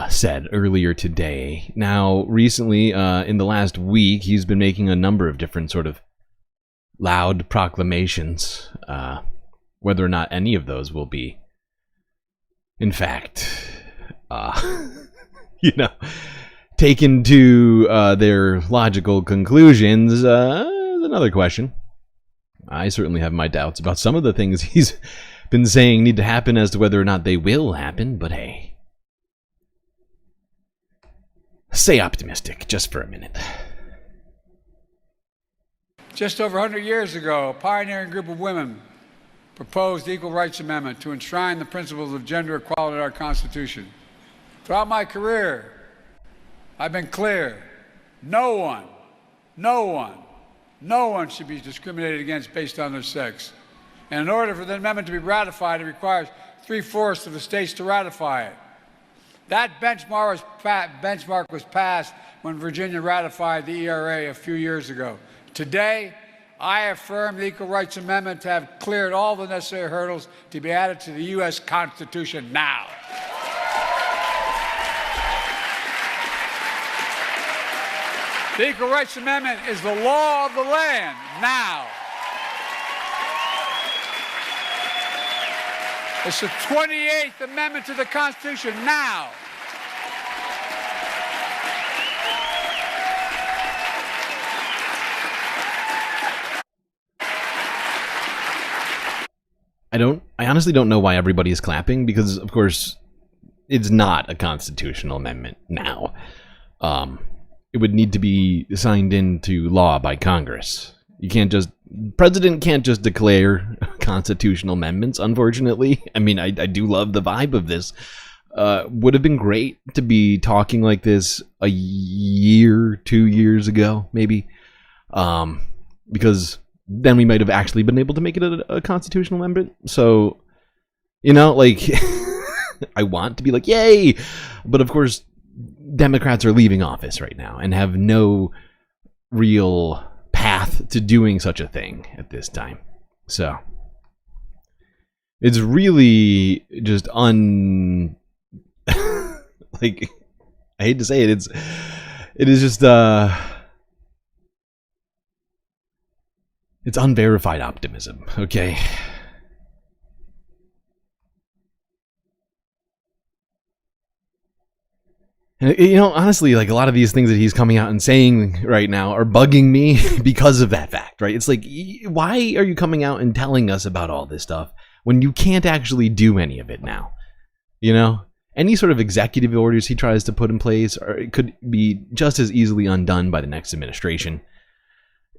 Speaker 15: said earlier today. Now, recently, in the last week, he's been making a number of different sort of loud proclamations. Whether or not any of those will be, in fact, taken to their logical conclusions, is another question. I certainly have my doubts about some of the things he's been saying need to happen as to whether or not they will happen, but hey. Stay optimistic, just for a minute.
Speaker 17: Just over 100 years ago, a pioneering group of women proposed the Equal Rights Amendment to enshrine the principles of gender equality in our Constitution. Throughout my career, I've been clear. No one should be discriminated against based on their sex. And in order for the amendment to be ratified, it requires 3/4 of the states to ratify it. That benchmark was passed when Virginia ratified the ERA a few years ago. Today, I affirm the Equal Rights Amendment to have cleared all the necessary hurdles to be added to the U.S. Constitution now. The Equal Rights Amendment is the law of the land now. It's the 28th Amendment to the Constitution now.
Speaker 15: I honestly don't know why everybody is clapping, because of course it's not a constitutional amendment now. It would need to be signed into law by Congress. President can't just declare constitutional amendments, unfortunately. I mean, I do love the vibe of this. Would have been great to be talking like this a year, 2 years ago, maybe. Because then we might have actually been able to make it a constitutional amendment. So, like, I want to be like, yay! But of course, Democrats are leaving office right now and have no real path to doing such a thing at this time. So it's really just like, I hate to say it, it is just it's unverified optimism, okay? And, honestly, like, a lot of these things that he's coming out and saying right now are bugging me because of that fact, right? It's like, why are you coming out and telling us about all this stuff when you can't actually do any of it now? Any sort of executive orders he tries to put in place could be just as easily undone by the next administration.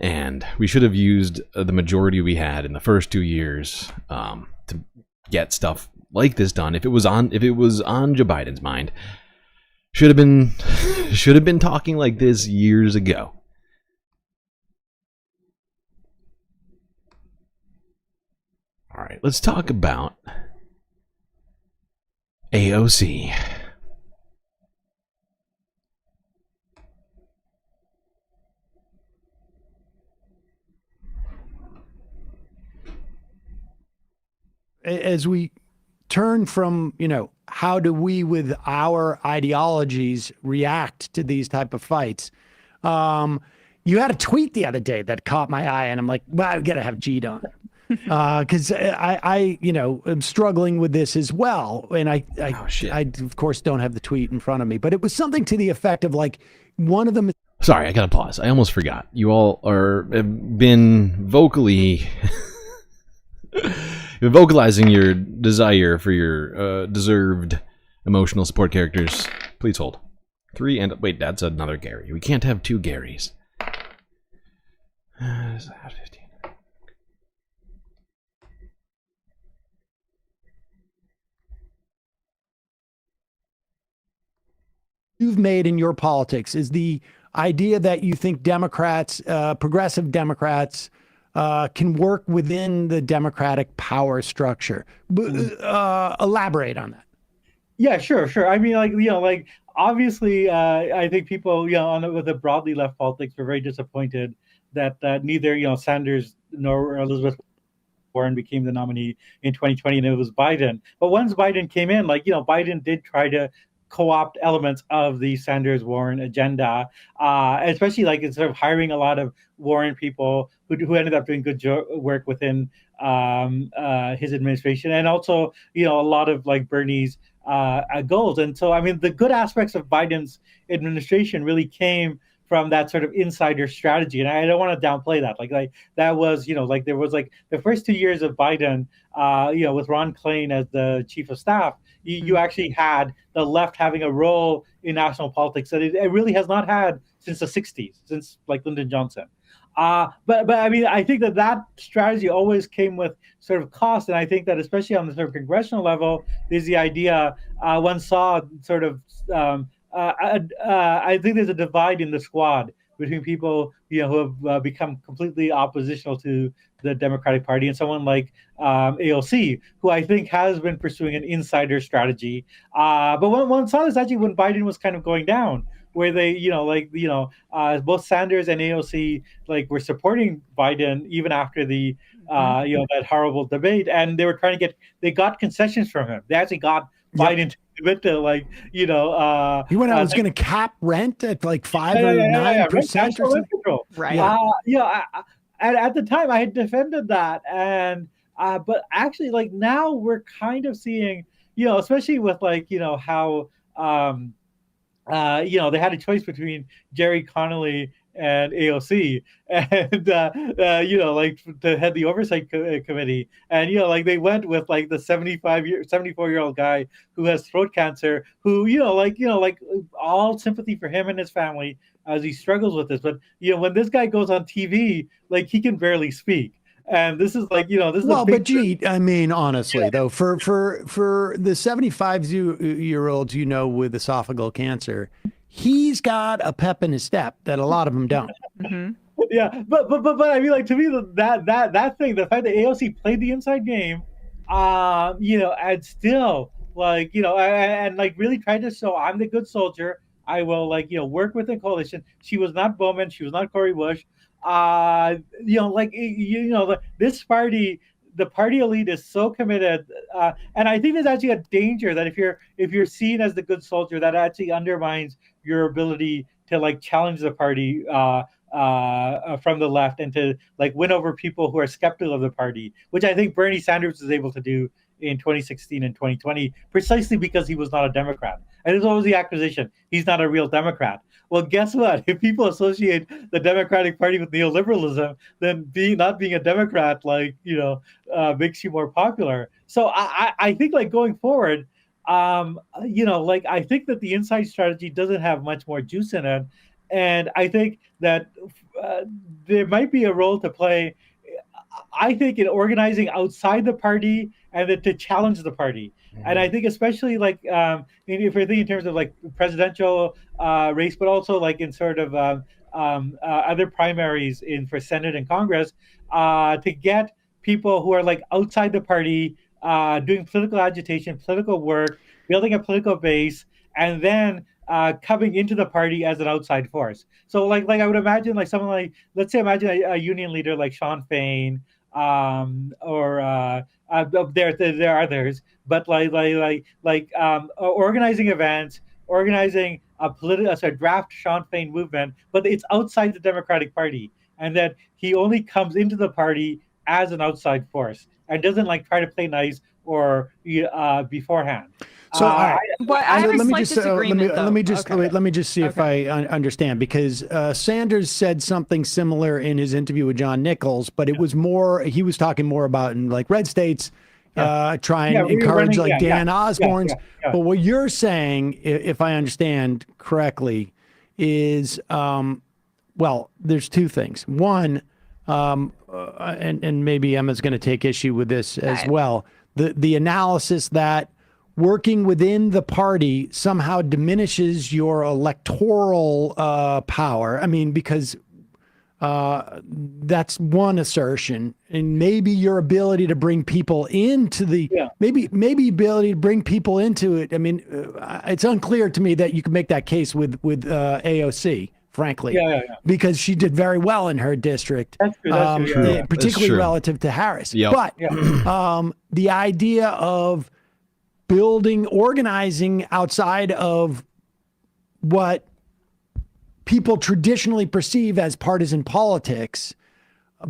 Speaker 15: And we should have used the majority we had in the first 2 years to get stuff like this done. If it was on Joe Biden's mind, should have been talking like this years ago. All right, let's talk about AOC.
Speaker 1: As we turn from, how do we with our ideologies react to these type of fights? You had a tweet the other day that caught my eye, and I'm like, well, I got to have Jeet on. Because I am struggling with this as well. And I of course don't have the tweet in front of me, but it was something to the effect of, like, one of them.
Speaker 15: Sorry, I got to pause. I almost forgot. You all have been vocalizing your desire for your deserved emotional support characters. Please hold. 3 and wait, that's another Gary. We can't have 2 Garys. 15.
Speaker 1: You've made in your politics is the idea that you think Democrats, progressive Democrats, can work within the Democratic power structure. Elaborate on that.
Speaker 18: Yeah, sure. I mean, obviously, I think people, with the broadly left politics were very disappointed that neither, Sanders nor Elizabeth Warren became the nominee in 2020, and it was Biden. But once Biden came in, Biden did try to co-opt elements of the Sanders-Warren agenda, especially instead of hiring a lot of Warren people who ended up doing good work within his administration, and also a lot of Bernie's goals. And so, I mean, the good aspects of Biden's administration really came from that sort of insider strategy, and I don't want to downplay that. That was, there was the first 2 years of Biden, with Ron Klain as the chief of staff, you actually had the left having a role in national politics that it really has not had since the 60s, since Lyndon Johnson. But I mean, I think that strategy always came with sort of cost, and I think that especially on the sort of congressional level, there's the idea one saw sort of. I think there's a divide in the squad between people who have become completely oppositional to the Democratic Party and someone like AOC, who I think has been pursuing an insider strategy. But one saw this actually when Biden was kind of going down, where they, both Sanders and AOC were supporting Biden even after the that horrible debate, and they were trying to they got concessions from him. They actually got Biden to admit to
Speaker 1: he went out was going to cap rent at 5 or 9% or something.
Speaker 11: Right.
Speaker 18: At the time I had defended that, and but actually now we're kind of seeing, especially with how they had a choice between Jerry Connolly and AOC, and to head the oversight committee, and they went with the 74-year-old guy who has throat cancer, who all sympathy for him and his family as he struggles with this. But when this guy goes on TV, he can barely speak. And this is this is
Speaker 1: but gee, I mean, honestly though, for the 75-year-olds with esophageal cancer, he's got a pep in his step that a lot of them don't.
Speaker 18: Yeah, but I mean, to me, that thing, the fact that AOC played the inside game, and still and really tried to show I'm the good soldier. I will work with the coalition. She was not Bowman. She was not Cori Bush. This party, the party elite is so committed, and I think there's actually a danger that if you're seen as the good soldier, that actually undermines your ability to challenge the party from the left and to win over people who are skeptical of the party, which I think Bernie Sanders was able to do in 2016 and 2020, precisely because he was not a Democrat. And this was the accusation: he's not a real Democrat. Well, guess what? If people associate the Democratic Party with neoliberalism, then not being a Democrat, makes you more popular. So I think going forward, I think that the inside strategy doesn't have much more juice in it. And I think that there might be a role to play, I think, in organizing outside the party and then to challenge the party. And I think especially if you're thinking in terms of presidential race, but also in sort of other primaries for Senate and Congress, to get people who are outside the party, doing political agitation, political work, building a political base, and then coming into the party as an outside force. So I would imagine someone imagine a union leader like Sean Fain, or there are others, but organizing events, organizing a draft Sean Fain movement, but it's outside the Democratic Party, and that he only comes into the party as an outside force and doesn't try to play nice or beforehand.
Speaker 1: So
Speaker 19: let
Speaker 1: me just see if I understand, because Sanders said something similar in his interview with John Nichols, but it was he was talking more about in red states, try and encourage Dan Osborne's. But what you're saying, if I understand correctly, is there's two things. One, and maybe Emma's going to take issue with this as well. The analysis that working within the party somehow diminishes your electoral power. I mean, because that's one assertion, and maybe your ability to bring people into maybe ability to bring people into it. I mean, it's unclear to me that you can make that case with AOC. Frankly, because she did very well in her district, particularly relative to Harris. But the idea of organizing outside of what people traditionally perceive as partisan politics,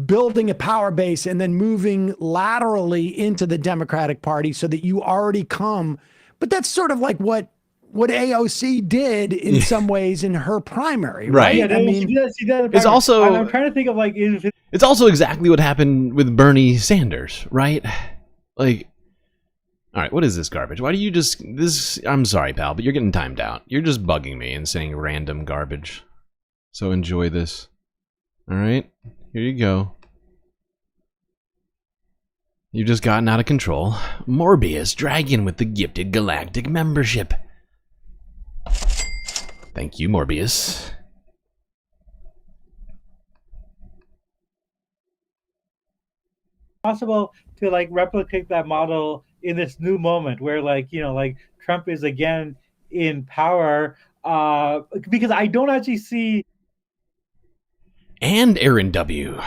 Speaker 1: building a power base and then moving laterally into the Democratic Party so that you already come. But that's sort of like what AOC did in some ways in her primary, right?
Speaker 15: Yeah,
Speaker 18: I mean, she did
Speaker 15: it's also.
Speaker 18: I'm trying to think of
Speaker 15: it's also exactly what happened with Bernie Sanders, right? All right, what is this garbage? Why do you I'm sorry, pal, but you're getting timed out. You're just bugging me and saying random garbage. So enjoy this. All right, here you go. You've just gotten out of control. Morbius Dragon with the gifted galactic membership. Thank you, Morbius.
Speaker 18: possible to like replicate that model in this new moment where like Trump is again in power, because I don't actually see.
Speaker 15: And Aaron W.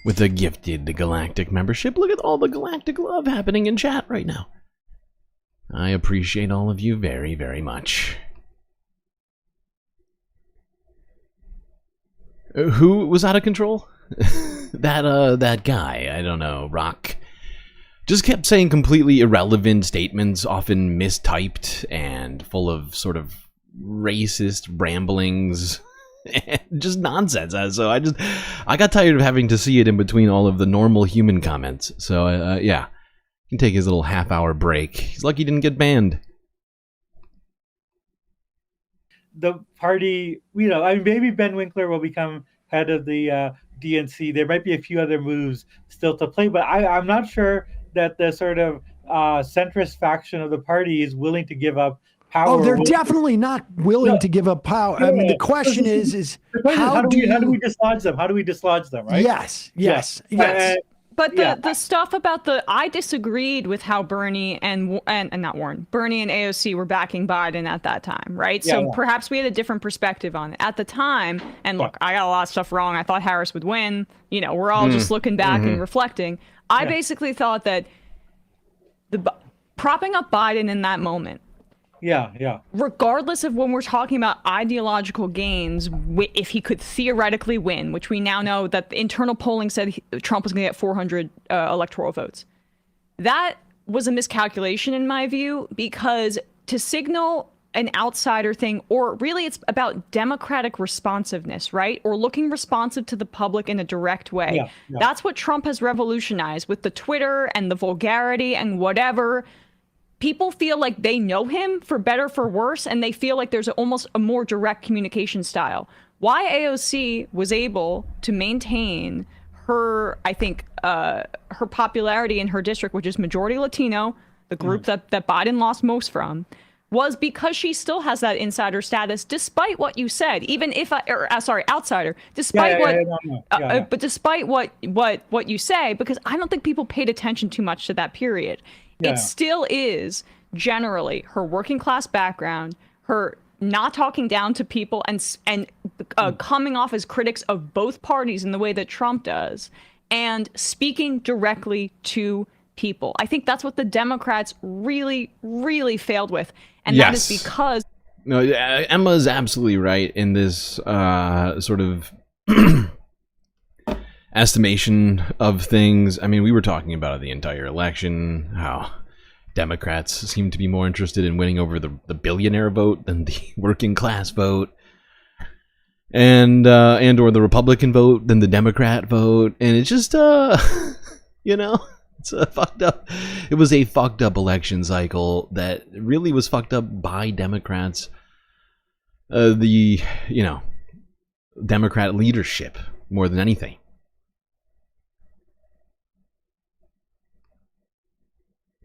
Speaker 15: with a gifted Galactic membership. Look at all the Galactic love happening in chat right now. I appreciate all of you very, very much. Who was out of control? that guy, I don't know, Rock. Just kept saying completely irrelevant statements, often mistyped and full of sort of racist ramblings. Just nonsense. So I got tired of having to see it in between all of the normal human comments. So yeah, he can take his little half-hour break. He's lucky he didn't get banned.
Speaker 18: The party, I mean, maybe Ben Winkler will become head of the DNC. There might be a few other moves still to play, but I'm not sure that the sort of centrist faction of the party is willing to give up power.
Speaker 1: Oh, they're definitely not willing to give up power. I mean, the question is
Speaker 18: how do we dislodge them? How do we dislodge them, right?
Speaker 1: Yes.
Speaker 19: But the stuff about I disagreed with how Bernie and not Warren, Bernie and AOC were backing Biden at that time, right? So perhaps we had a different perspective on it at the time. And look, I got a lot of stuff wrong. I thought Harris would win. We're all just looking back and reflecting. I basically thought that propping up Biden in that moment, regardless of when we're talking about ideological gains, if he could theoretically win, which we now know that the internal polling said Trump was going to get 400 electoral votes. That was a miscalculation in my view, because to signal an outsider thing, or really it's about democratic responsiveness, right? Or looking responsive to the public in a direct way. That's what Trump has revolutionized with the Twitter and the vulgarity and whatever. People feel like they know him for better, for worse, and they feel like there's almost a more direct communication style. Why AOC was able to maintain her, I think, her popularity in her district, which is majority Latino, the group that Biden lost most from, was because she still has that insider status, despite what you said. Even if outsider, despite but despite what you say, because I don't think people paid attention too much to that period. It still is generally her working class background, her not talking down to people and coming off as critics of both parties in the way that Trump does, and speaking directly to people. I think that's what the Democrats really, really failed with. And that is because...
Speaker 15: No, Emma's absolutely right in this sort of estimation of things. I mean, we were talking about it the entire election, how Democrats seem to be more interested in winning over the billionaire vote than the working class vote, and or the Republican vote than the Democrat vote. And it's just, it's a fucked up. It was a fucked up election cycle that really was fucked up by Democrats. Democrat leadership more than anything.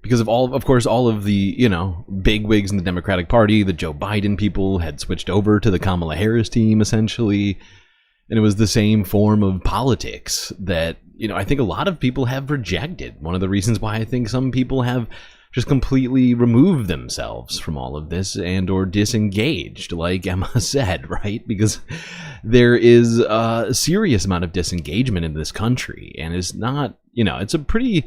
Speaker 15: Because of all of the, big wigs in the Democratic Party, the Joe Biden people had switched over to the Kamala Harris team, essentially. And it was the same form of politics that, I think a lot of people have rejected. One of the reasons why I think some people have just completely removed themselves from all of this and or disengaged, like Emma said, right? Because there is a serious amount of disengagement in this country. And it's not, it's a pretty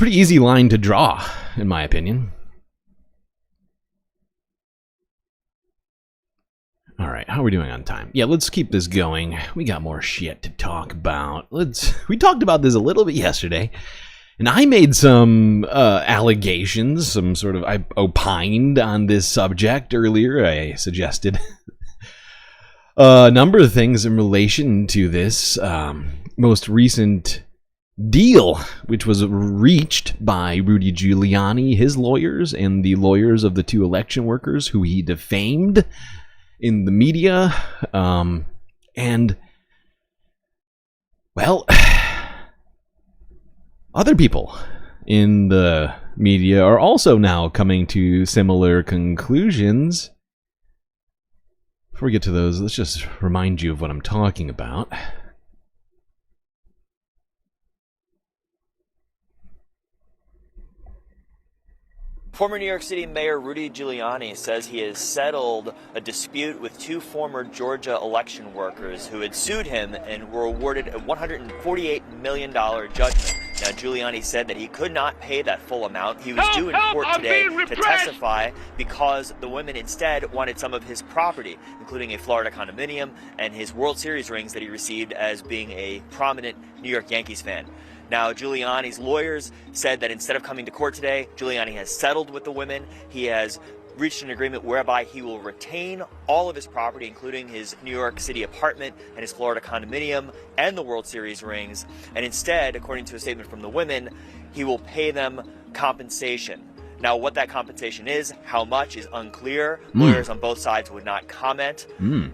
Speaker 15: easy line to draw, in my opinion. All right, how are we doing on time? Yeah, let's keep this going. We got more shit to talk about. We talked about this a little bit yesterday, and I made some allegations, I opined on this subject earlier. I suggested a number of things in relation to this most recent deal, which was reached by Rudy Giuliani, his lawyers, and the lawyers of the two election workers who he defamed in the media. And, well, other people in the media are also now coming to similar conclusions. Before we get to those, let's just remind you of what I'm talking about.
Speaker 4: Former New York City Mayor Rudy Giuliani says he has settled a dispute with two former Georgia election workers who had sued him and were awarded a $148 million judgment. Now, Giuliani said that he could not pay that full amount. He was due in court today to testify because the women instead wanted some of his property, including a Florida condominium and his World Series rings that he received as being a prominent New York Yankees fan. Now, Giuliani's lawyers said that instead of coming to court today, Giuliani has settled with the women. He has reached an agreement whereby he will retain all of his property, including his New York City apartment and his Florida condominium and the World Series rings. And instead, according to a statement from the women, he will pay them compensation. Now, what that compensation is, how much, is unclear. Lawyers on both sides would not comment.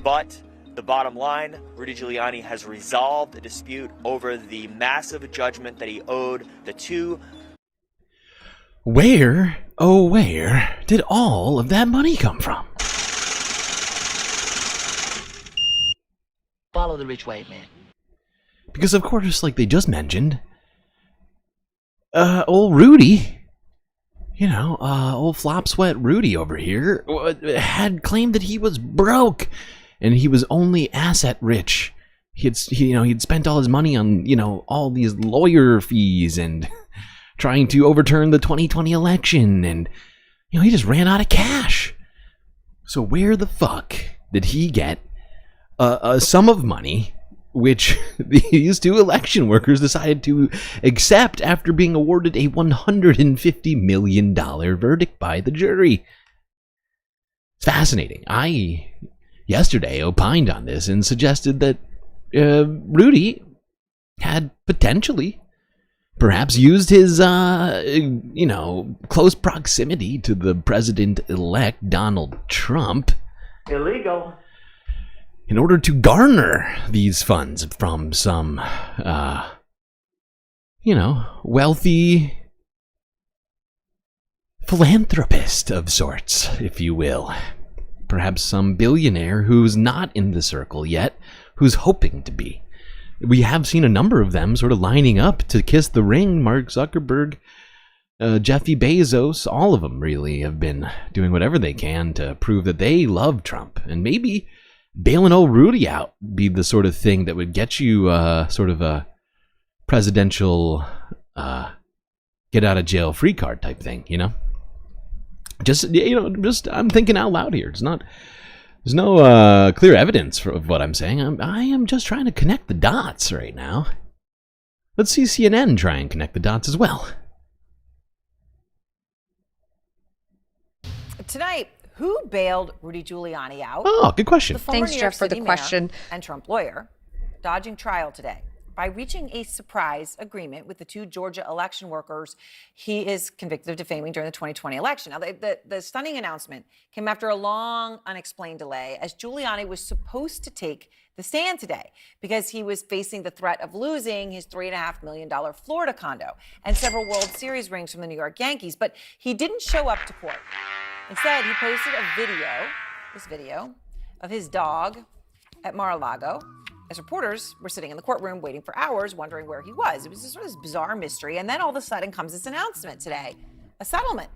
Speaker 4: But the bottom line, Rudy Giuliani has resolved a dispute over the massive judgment that he owed the two.
Speaker 15: Where, oh where, did all of that money come from?
Speaker 20: Follow the rich white man.
Speaker 15: Because of course, like they just mentioned, old Rudy, old flop sweat Rudy over here, had claimed that he was broke. And he was only asset rich. He'd spent all his money on, all these lawyer fees and trying to overturn the 2020 election. And, he just ran out of cash. So where the fuck did he get a sum of money which these two election workers decided to accept after being awarded a $150 million verdict by the jury? It's fascinating. I yesterday opined on this and suggested that Rudy had potentially perhaps used his, close proximity to the president-elect Donald Trump
Speaker 20: Illegal.
Speaker 15: in order to garner these funds from some, wealthy philanthropist of sorts, if you will. Perhaps some billionaire who's not in the circle yet, who's hoping to be. We have seen a number of them sort of lining up to kiss the ring. Mark Zuckerberg, Jeffy Bezos, all of them really have been doing whatever they can to prove that they love Trump. And maybe bailing old Rudy out be the sort of thing that would get you sort of a presidential get out of jail free card type thing, Just I'm thinking out loud here. There's no clear evidence of what I'm saying. I am just trying to connect the dots right now. Let's see CNN try and connect the dots as well.
Speaker 21: Tonight, who bailed Rudy Giuliani out?
Speaker 15: Oh, good question.
Speaker 21: The former
Speaker 10: Thanks,
Speaker 21: New York
Speaker 10: Jeff, for the
Speaker 21: City
Speaker 10: question.
Speaker 21: mayor and Trump lawyer, dodging trial today. By reaching a surprise agreement with the two Georgia election workers he is convicted of defaming during the 2020 election. Now, the stunning announcement came after a long, unexplained delay, as Giuliani was supposed to take the stand today because he was facing the threat of losing his $3.5 million Florida condo and several World Series rings from the New York Yankees. But he didn't show up to court. Instead, he posted this video of his dog at Mar-a-Lago, as reporters were sitting in the courtroom waiting for hours, wondering where he was. It was this sort of bizarre mystery. And then all of a sudden comes this announcement today, a settlement.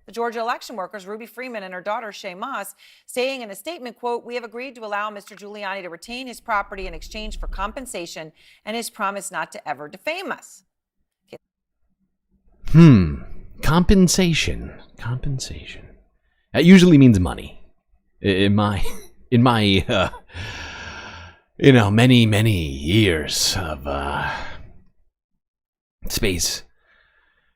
Speaker 21: The Georgia election workers, Ruby Freeman and her daughter, Shay Moss, saying in a statement, quote, "We have agreed to allow Mr. Giuliani to retain his property in exchange for compensation and his promise not to ever defame us."
Speaker 15: Compensation. That usually means money. In my many years of space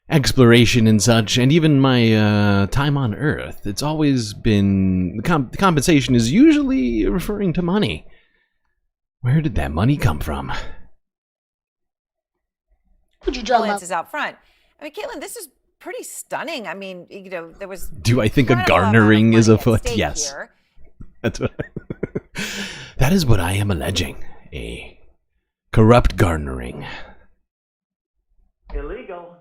Speaker 15: exploration and such, and even my time on Earth, it's always been, the compensation is usually referring to money. Where did that money come from?
Speaker 21: Would you draw is out front. I mean, Caitlin, this is pretty stunning. I mean, there was.
Speaker 15: Do I think a garnering is afoot? Yes. Here. That's what. That is what I am alleging. A corrupt garnering.
Speaker 20: Illegal.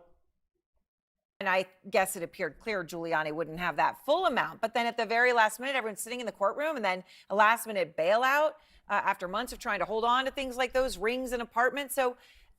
Speaker 21: And I guess it appeared clear Giuliani wouldn't have that full amount. But then at the very last minute, everyone's sitting in the courtroom, and then a last minute bailout after months of trying to hold on to things like those rings and apartments. So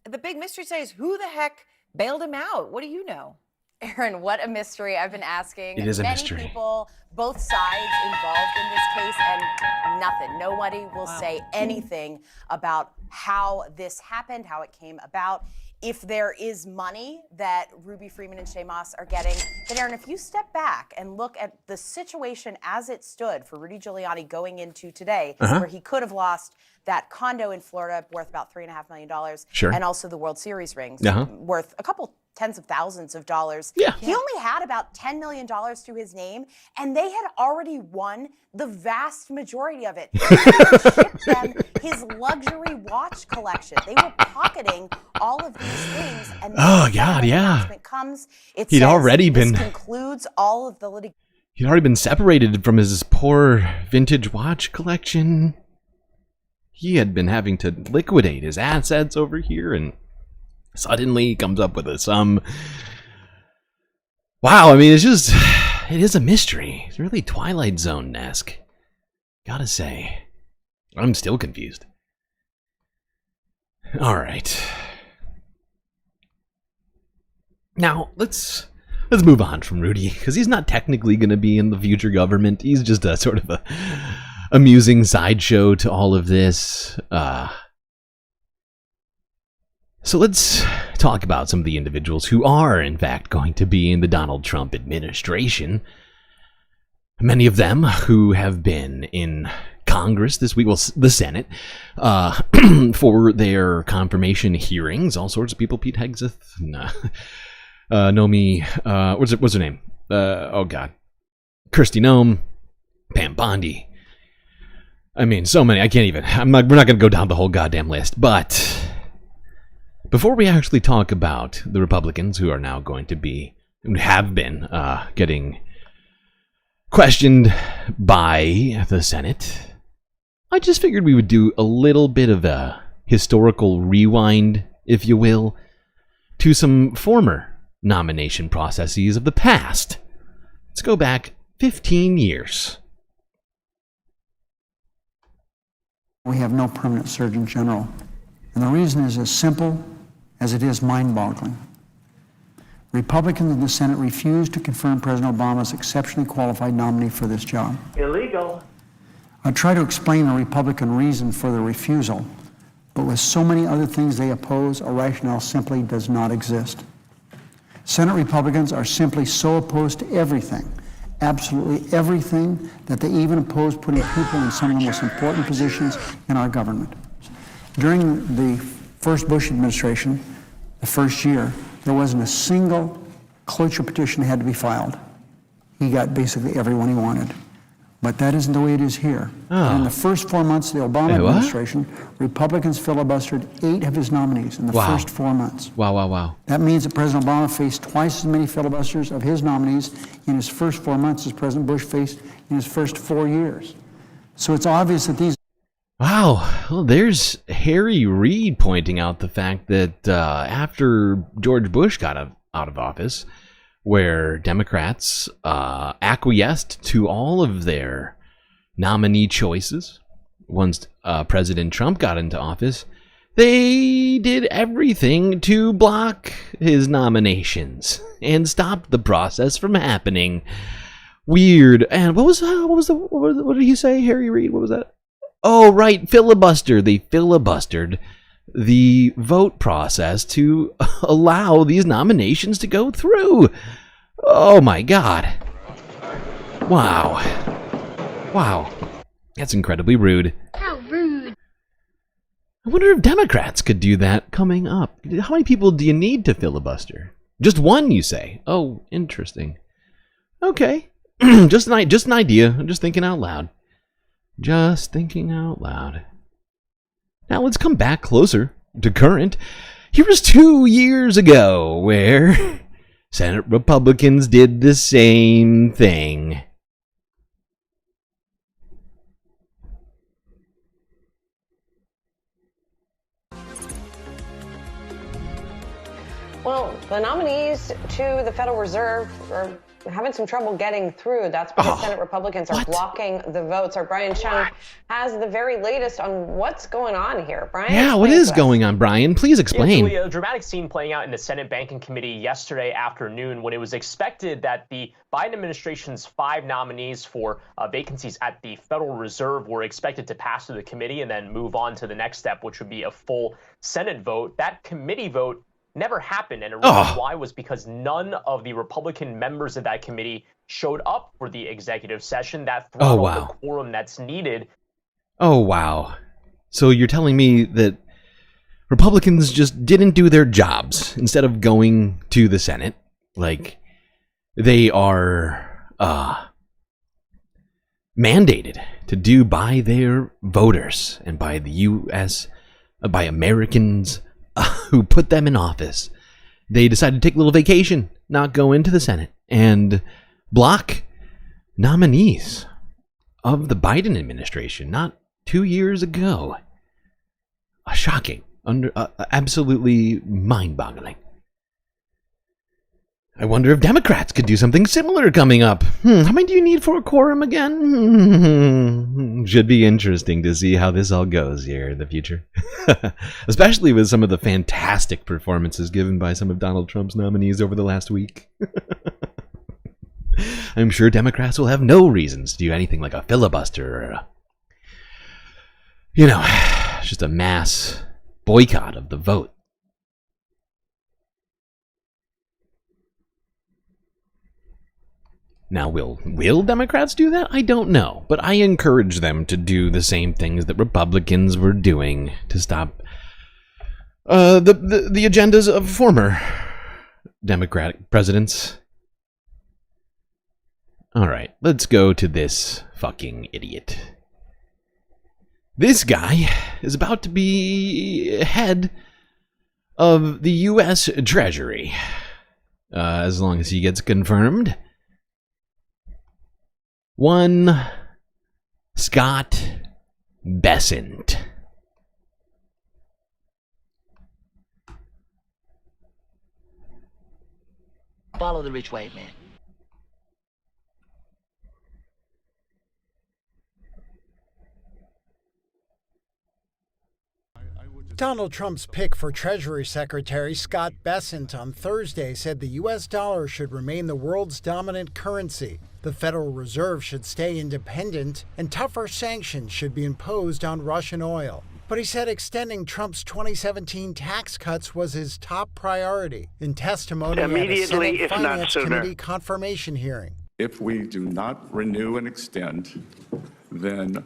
Speaker 21: the big mystery today is who the heck bailed him out? What do you know? Aaron, what a mystery. I've been asking
Speaker 15: It is a
Speaker 21: many
Speaker 15: mystery.
Speaker 21: people, both sides involved in this case, and nothing. Nobody will say anything about how this happened, how it came about, if there is money that Ruby Freeman and Shay Moss are getting. But Aaron, if you step back and look at the situation as it stood for Rudy Giuliani going into today, where he could have lost that condo in Florida worth about $3.5 million,
Speaker 15: Sure.
Speaker 21: and also the World Series rings worth a couple tens of thousands of dollars. He only had about $10 million to his name, and they had already won the vast majority of it. He shipped them his luxury watch collection. They were pocketing all of these things. And
Speaker 15: Oh, God, yeah.
Speaker 21: announcement comes, it
Speaker 15: He'd
Speaker 21: says
Speaker 15: already
Speaker 21: this
Speaker 15: been-
Speaker 21: concludes all of the litigation.
Speaker 15: He'd already been separated from his poor vintage watch collection. He had been having to liquidate his assets over here, and suddenly he comes up with a sum. Wow, I mean, it is a mystery. It's really Twilight Zone-esque. Gotta say. I'm still confused. Alright. Now, let's move on from Rudy, because he's not technically going to be in the future government. He's just a sort of a amusing sideshow to all of this. So let's talk about some of the individuals who are, in fact, going to be in the Donald Trump administration. Many of them who have been in Congress this week, well, the Senate, for their confirmation hearings. All sorts of people. Pete Hegseth, Nomi, what's her name? Oh God, Christi Noem, Pam Bondi. I mean, so many. I can't even. We're not going to go down the whole goddamn list. But before we actually talk about the Republicans who are now going to be, who have been getting questioned by the Senate, I just figured we would do a little bit of a historical rewind, if you will, to some former nomination processes of the past. Let's go back 15 years.
Speaker 7: We have no permanent Surgeon General. And the reason is as simple as it is mind-boggling. Republicans in the Senate refused to confirm President Obama's exceptionally qualified nominee for this job.
Speaker 20: Illegal.
Speaker 7: I'll try to explain the Republican reason for the refusal, but with so many other things they oppose, a rationale simply does not exist. Senate Republicans are simply so opposed to everything, absolutely everything, that they even oppose putting people in some of the most important positions in our government. During the first Bush administration, the first year, there wasn't a single cloture petition that had to be filed. He got basically everyone he wanted. But that isn't the way it is here. In the first 4 months of the Obama administration, Republicans filibustered 8 of his nominees in the first 4 months.
Speaker 15: Wow.
Speaker 7: That means that President Obama faced twice as many filibusters of his nominees in his first 4 months as President Bush faced in his first 4 years. So it's obvious that these...
Speaker 15: Wow, well, there's Harry Reid pointing out the fact that after George Bush got out of office, where Democrats acquiesced to all of their nominee choices once President Trump got into office, they did everything to block his nominations and stop the process from happening. Weird. And what did he say, Harry Reid? What was that? Oh, right, filibuster. They filibustered the vote process to allow these nominations to go through. Oh my God. Wow. That's incredibly rude.
Speaker 6: How rude.
Speaker 15: I wonder if Democrats could do that coming up. How many people do you need to filibuster? Just one, you say? Oh, interesting. Okay. just an idea. I'm just thinking out loud. Now let's come back closer to current. Here was 2 years ago where Senate Republicans did the same thing.
Speaker 8: Well, the nominees to the Federal Reserve are
Speaker 5: having some trouble getting through. That's because Senate Republicans are blocking the votes. Our Brian Chung has the very latest on what's going on here. Brian?
Speaker 15: Yeah, what is going on, Brian? Please explain.
Speaker 8: Yeah, a dramatic scene playing out in the Senate Banking Committee yesterday afternoon when it was expected that the Biden administration's 5 nominees for vacancies at the Federal Reserve were expected to pass through the committee and then move on to the next step, which would be a full Senate vote. That committee vote never happened, and the reason why was because none of the Republican members of that committee showed up for the executive session. That throttled the quorum that's needed.
Speaker 15: Oh, wow. So you're telling me that Republicans just didn't do their jobs instead of going to the Senate? Like, they are mandated to do by their voters and by the U.S., by Americans who put them in office. They decided to take a little vacation, not go into the Senate, and block nominees of the Biden administration not 2 years ago. Shocking. Absolutely mind-boggling. I wonder if Democrats could do something similar coming up. How many do you need for a quorum again? Should be interesting to see how this all goes here in the future. Especially with some of the fantastic performances given by some of Donald Trump's nominees over the last week. I'm sure Democrats will have no reasons to do anything like a filibuster or just a mass boycott of the vote. Now, will Democrats do that? I don't know. But I encourage them to do the same things that Republicans were doing to stop the agendas of former Democratic presidents. All right, let's go to this fucking idiot. This guy is about to be head of the U.S. Treasury. As long as he gets confirmed. One Scott Bessent.
Speaker 20: Follow the rich white man.
Speaker 12: Donald Trump's pick for Treasury Secretary Scott Bessent on Thursday said the U.S. dollar should remain the world's dominant currency. The Federal Reserve should stay independent, and tougher sanctions should be imposed on Russian oil. But he said extending Trump's 2017 tax cuts was his top priority in testimony at a Senate Finance Committee confirmation hearing.
Speaker 22: If we do not renew and extend, then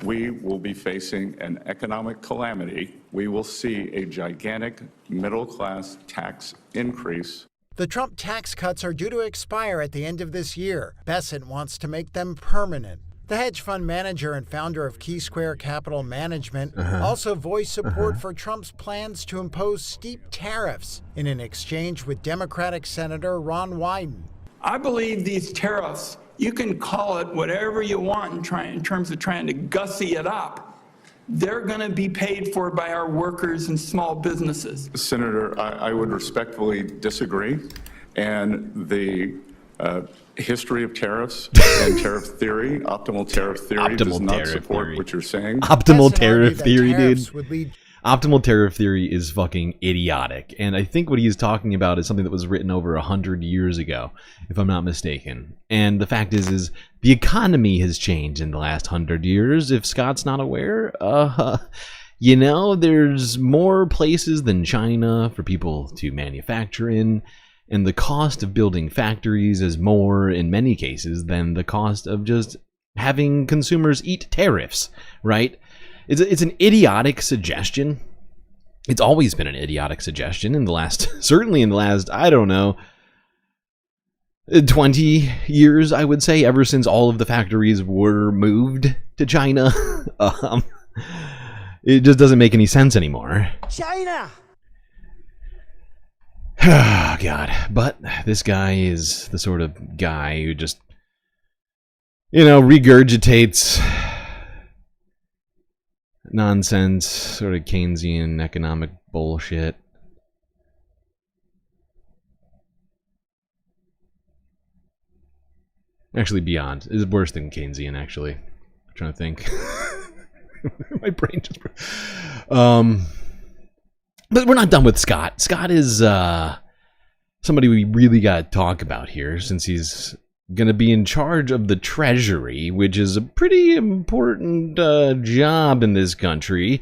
Speaker 22: we will be facing an economic calamity. We will see a gigantic middle-class tax increase.
Speaker 12: The Trump tax cuts are due to expire at the end of this year. Bessent wants to make them permanent. The hedge fund manager and founder of Key Square Capital Management also voiced support for Trump's plans to impose steep tariffs in an exchange with Democratic Senator Ron Wyden.
Speaker 23: I believe these tariffs, you can call it whatever you want in terms of trying to gussy it up. They're going to be paid for by our workers and small businesses.
Speaker 22: Senator, I would respectfully disagree. And the history of tariffs and tariff theory, optimal tariff theory, does not support what you're saying.
Speaker 15: Optimal tariff theory, dude. Optimal tariff theory is fucking idiotic. And I think what he's talking about is something that was written over 100 years ago, if I'm not mistaken. And the fact is the economy has changed in the last 100 years. If Scott's not aware, there's more places than China for people to manufacture in. And the cost of building factories is more, in many cases, than the cost of just having consumers eat tariffs, right? It's an idiotic suggestion. It's always been an idiotic suggestion certainly in the last, I don't know, 20 years, I would say, ever since all of the factories were moved to China. It just doesn't make any sense anymore.
Speaker 12: China!
Speaker 15: Oh, God. But this guy is the sort of guy who just, regurgitates nonsense, sort of Keynesian economic bullshit. Actually, beyond. It's worse than Keynesian, actually. I'm trying to think. My brain just... But we're not done with Scott. Scott is somebody we really got to talk about here, since he's going to be in charge of the Treasury, which is a pretty important job in this country,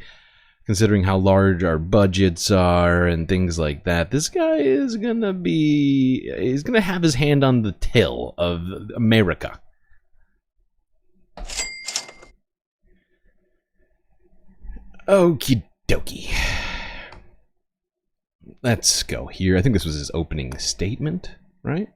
Speaker 15: considering how large our budgets are and things like that. This guy is going to be... He's going to have his hand on the till of America. Okie dokie. Let's go here. I think this was his opening statement, right?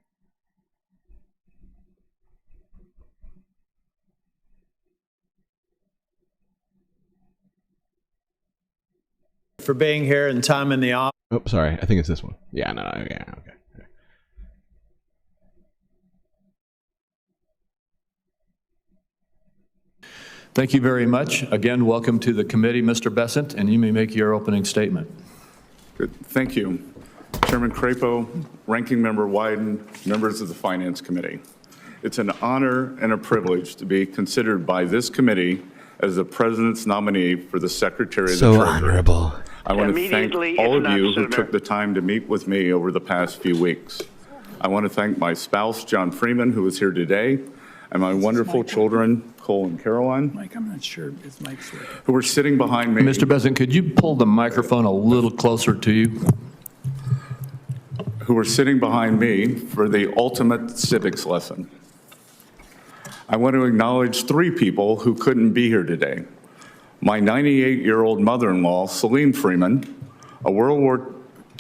Speaker 3: For being here and time in the office.
Speaker 15: Oh, sorry. I think it's this one. Yeah, no, yeah, okay.
Speaker 3: Thank you very much. Again, welcome to the committee, Mr. Bessent, and you may make your opening statement.
Speaker 22: Good. Thank you. Chairman Crapo, Ranking Member Wyden, members of the Finance Committee. It's an honor and a privilege to be considered by this committee as the President's nominee for the Secretary of the Treasury.
Speaker 15: So honorable.
Speaker 22: I want to thank all of you who took the time to meet with me over the past few weeks. I want to thank my spouse, John Freeman, who is here today, and my wonderful children, Cole and Caroline,
Speaker 3: Mike, I'm not sure if Mike's there.
Speaker 22: who are sitting behind me.
Speaker 3: Mr. Bessent, could you pull the microphone a little closer to you?
Speaker 22: Who are sitting behind me for the ultimate civics lesson. I want to acknowledge 3 people who couldn't be here today. My 98-year-old mother-in-law, Celine Freeman, a World War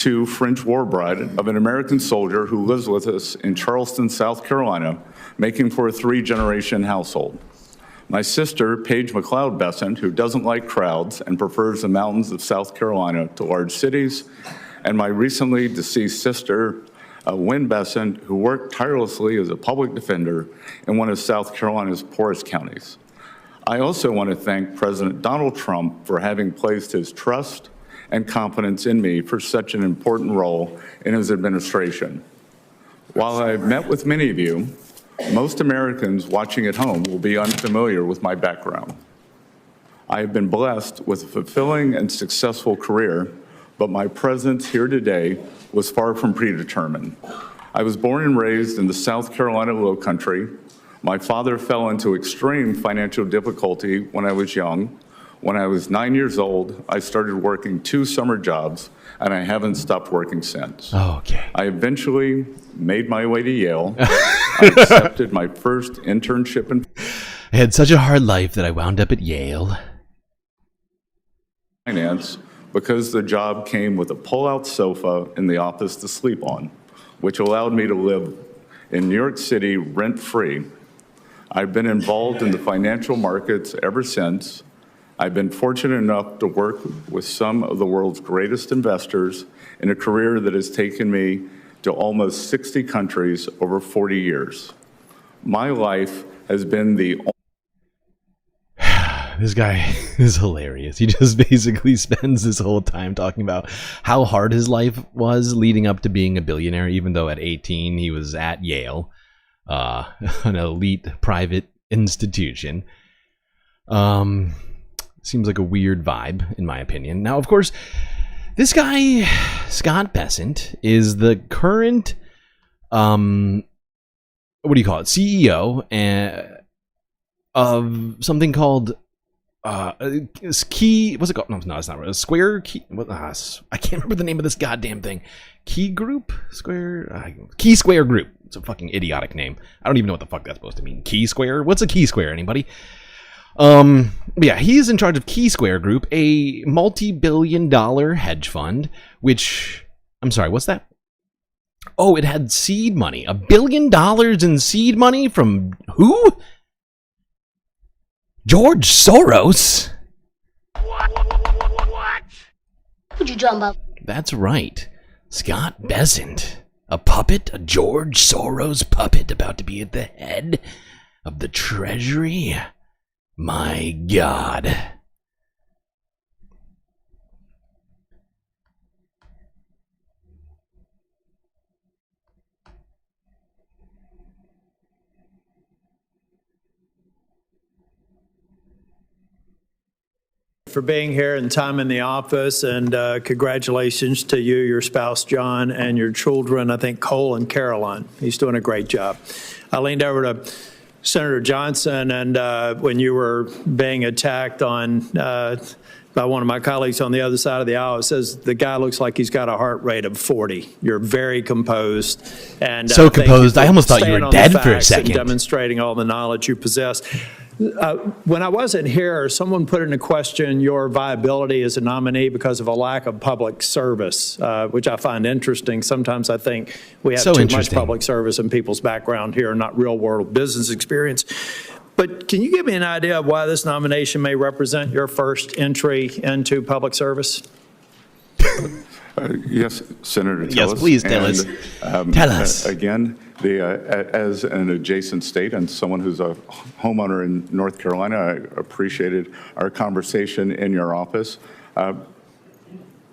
Speaker 22: II French war bride of an American soldier who lives with us in Charleston, South Carolina, making for a 3-generation household. My sister, Paige McLeod Bessent, who doesn't like crowds and prefers the mountains of South Carolina to large cities, and my recently deceased sister, Wynn Bessent, who worked tirelessly as a public defender in one of South Carolina's poorest counties. I also want to thank President Donald Trump for having placed his trust and confidence in me for such an important role in his administration. While I've met with many of you, most Americans watching at home will be unfamiliar with my background. I have been blessed with a fulfilling and successful career, but my presence here today was far from predetermined. I was born and raised in the South Carolina Lowcountry. My father fell into extreme financial difficulty when I was young. When I was 9 years old, I started working 2 summer jobs, and I haven't stopped working since.
Speaker 15: Oh, okay.
Speaker 22: I eventually made my way to Yale. I accepted my first internship in
Speaker 15: I had such a hard life that I wound up at Yale.
Speaker 22: Finance because the job came with a pull-out sofa in the office to sleep on, which allowed me to live in New York City rent-free. I've been involved in the financial markets ever since. I've been fortunate enough to work with some of the world's greatest investors in a career that has taken me to almost 60 countries over 40 years. My life has been the
Speaker 15: This guy is hilarious. He just basically spends this whole time talking about how hard his life was leading up to being a billionaire, even though at 18 he was at Yale, an elite private institution. Seems like a weird vibe, in my opinion. Now, of course, this guy, Scott Bessent, is the current, what do you call it, CEO of something called Key, what's it called? No, it's not right. Square Key. What? I can't remember the name of this goddamn thing. Key Group? Key Square Group. It's a fucking idiotic name. I don't even know what the fuck that's supposed to mean. Key Square? What's a Key Square? Anybody? Yeah, he is in charge of Key Square Group, a multi-billion-dollar hedge fund, which, I'm sorry, what's that? Oh, it had seed money. $1 billion in seed money from who? George Soros?
Speaker 13: What? What you talking about?
Speaker 15: That's right. Scott Bessent. A puppet, a George Soros puppet about to be at the head of the Treasury. My God.
Speaker 2: For being here and time in the office, and congratulations to you, your spouse, John, and your children, I think Cole and Caroline. He's doing a great job. I leaned over to Senator Johnson, and when you were being attacked on by one of my colleagues on the other side of the aisle, it says the guy looks like he's got a heart rate of 40. You're very composed. And
Speaker 15: so composed, I almost thought you were dead for a second.
Speaker 2: Demonstrating all the knowledge you possess. When I wasn't here, someone put into question your viability as a nominee because of a lack of public service, which I find interesting. Sometimes I think we have too much public service in people's background here, not real-world business experience. But can you give me an idea of why this nomination may represent your first entry into public service?
Speaker 22: Yes, Senator.
Speaker 15: Yes, please tell us. Tell us.
Speaker 22: Again, as an adjacent state and someone who's a homeowner in North Carolina, I appreciated our conversation in your office.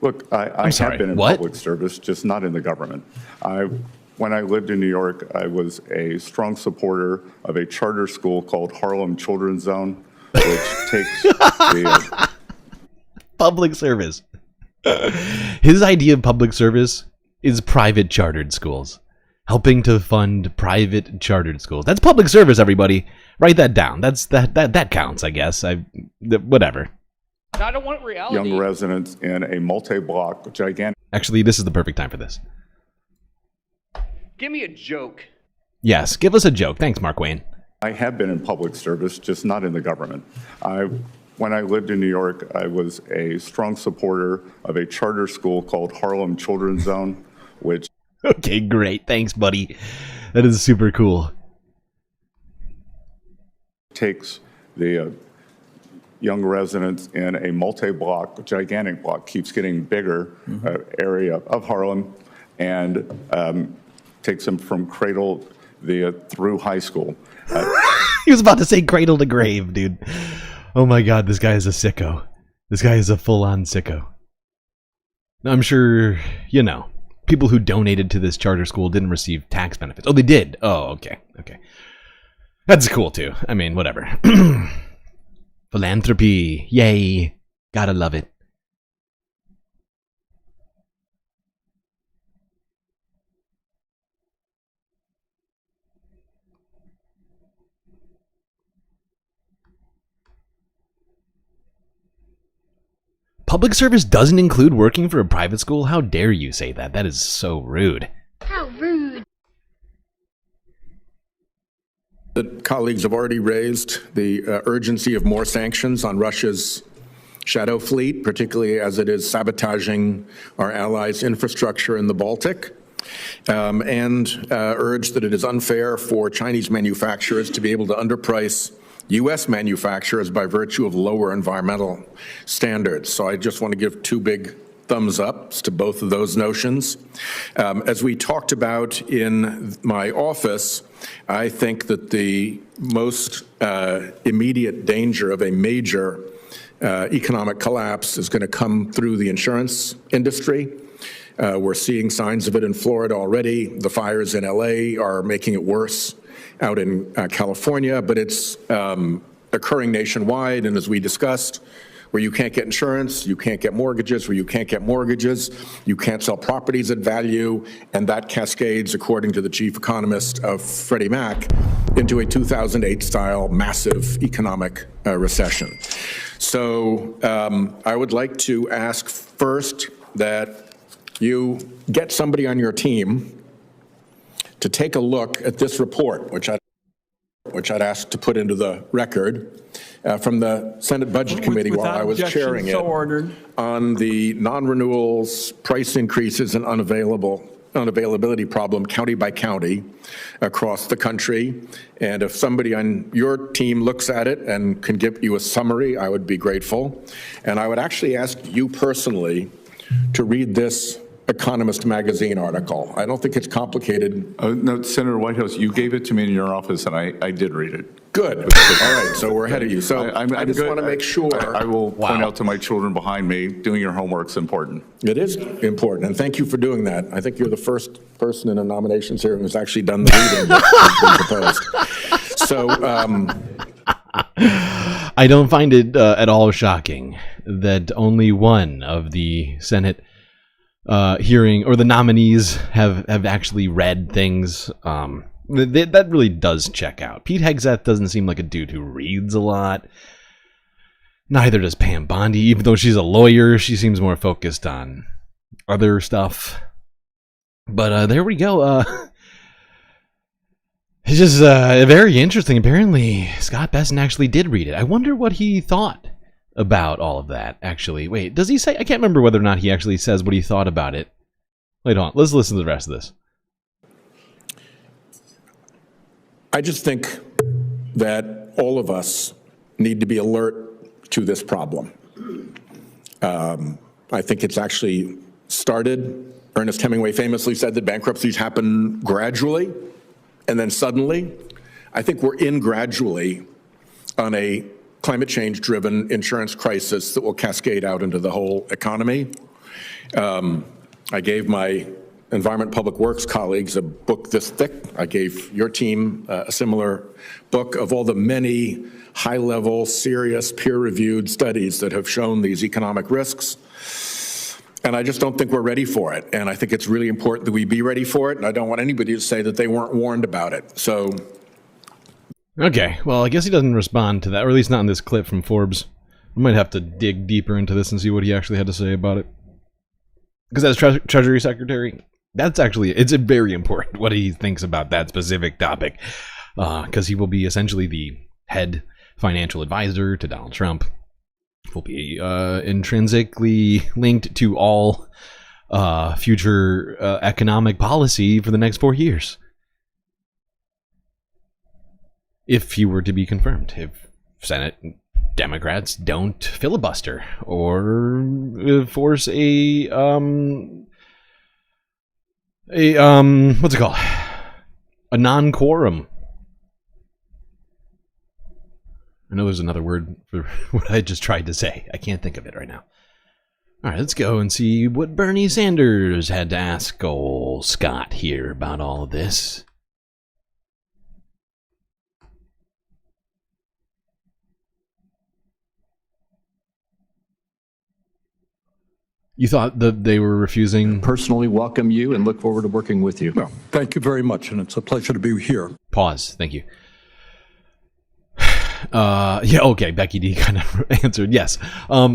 Speaker 22: Look, I have been in public service, just not in the government. When I lived in New York, I was a strong supporter of a charter school called Harlem Children's Zone, which takes the
Speaker 15: public service. His idea of public service is private chartered schools, helping to fund private chartered schools. That's public service, everybody. Write that down. That counts, I guess. Whatever.
Speaker 14: I don't want reality.
Speaker 22: Young residents in a multi-block, gigantic.
Speaker 15: Actually, this is the perfect time for this.
Speaker 14: Give me a joke.
Speaker 15: Yes, give us a joke. Thanks, Mark Wayne.
Speaker 22: I have been in public service, just not in the government. When I lived in New York, I was a strong supporter of a charter school called Harlem Children's Zone, which...
Speaker 15: Okay, great. Thanks, buddy. That is super cool.
Speaker 22: Takes the young residents in a multi-block, gigantic block, keeps getting bigger area of Harlem, and takes them from cradle through high school.
Speaker 15: He was about to say cradle to grave, dude. Oh my God, this guy is a sicko. This guy is a full-on sicko. I'm sure, you know, people who donated to this charter school didn't receive tax benefits. Oh, they did? Oh, okay. Okay. That's cool, too. I mean, whatever. Philanthropy. Yay. Gotta love it. Public service doesn't include working for a private school? How dare you say that? That is so rude.
Speaker 13: How rude.
Speaker 16: The colleagues have already raised the urgency of more sanctions on Russia's shadow fleet, particularly as it is sabotaging our allies' infrastructure in the Baltic, and urged that it is unfair for Chinese manufacturers to be able to underprice U.S. manufacturers by virtue of lower environmental standards. So I just want to give two big thumbs ups to both of those notions. As we talked about in my office, I think that the most immediate danger of a major economic collapse is going to come through the insurance industry. We're seeing signs of it in Florida already. The fires in LA are making it worse out in California, but it's occurring nationwide. And as we discussed, where you can't get insurance, you can't get mortgages, where you can't get mortgages, you can't sell properties at value, and that cascades, according to the chief economist of Freddie Mac, into a 2008-style massive economic recession. So I would like to ask first that you get somebody on your team to take a look at this report, which I'd ask to put into the record from the Senate Budget Committee while I was chairing it, on the non-renewals, price increases, and unavailability problem county by county across the country. And if somebody on your team looks at it and can give you a summary, I would be grateful. And I would actually ask you personally to read this Economist magazine article. I don't think it's complicated.
Speaker 22: No, Senator Whitehouse, you gave it to me in your office, and I did read it.
Speaker 16: Good. All right, so we're ahead of you. So I just want to make sure.
Speaker 22: I will point out to my children behind me, doing your homework's important.
Speaker 16: It is important, and thank you for doing that. I think you're the first person in a nominations hearing who's actually done the reading that's been proposed. So,
Speaker 15: I don't find it at all shocking that only one of the Senate hearing or the nominees have actually read things. That really does check out. Pete Hegseth doesn't seem like a dude who reads a lot. Neither does Pam Bondi. Even though she's a lawyer, she seems more focused on other stuff. But there we go. It's just very interesting. Apparently, Scott Bessent actually did read it. I wonder what he thought about all of that, actually. Wait, does he say? I can't remember whether or not he actually says what he thought about it. Wait on. Let's listen to the rest of this.
Speaker 16: I just think that all of us need to be alert to this problem. I think it's actually started. Ernest Hemingway famously said that bankruptcies happen gradually and then suddenly. I think we're in gradually on a climate change-driven insurance crisis that will cascade out into the whole economy. I gave my Environment Public Works colleagues a book this thick. I gave your team a similar book of all the many high-level, serious, peer-reviewed studies that have shown these economic risks. And I just don't think we're ready for it. And I think it's really important that we be ready for it. And I don't want anybody to say that they weren't warned about it. So.
Speaker 15: Okay, well, I guess he doesn't respond to that, or at least not in this clip from Forbes. I might have to dig deeper into this and see what he actually had to say about it. Because as Treasury Secretary, that's actually, it's very important what he thinks about that specific topic. Because he will be essentially the head financial advisor to Donald Trump. Will be intrinsically linked to all future economic policy for the next 4 years. If he were to be confirmed, if Senate Democrats don't filibuster or force a what's it called? A non-quorum. I know there's another word for what I just tried to say. I can't think of it right now. All right, let's go and see what Bernie Sanders had to ask old Scott here about all of this. You thought that they were refusing?
Speaker 3: Personally welcome you and look forward to working with you.
Speaker 9: Well, thank you very much, and it's a pleasure to be here.
Speaker 15: Pause. Thank you. Yeah, okay, Becky D kind of answered yes.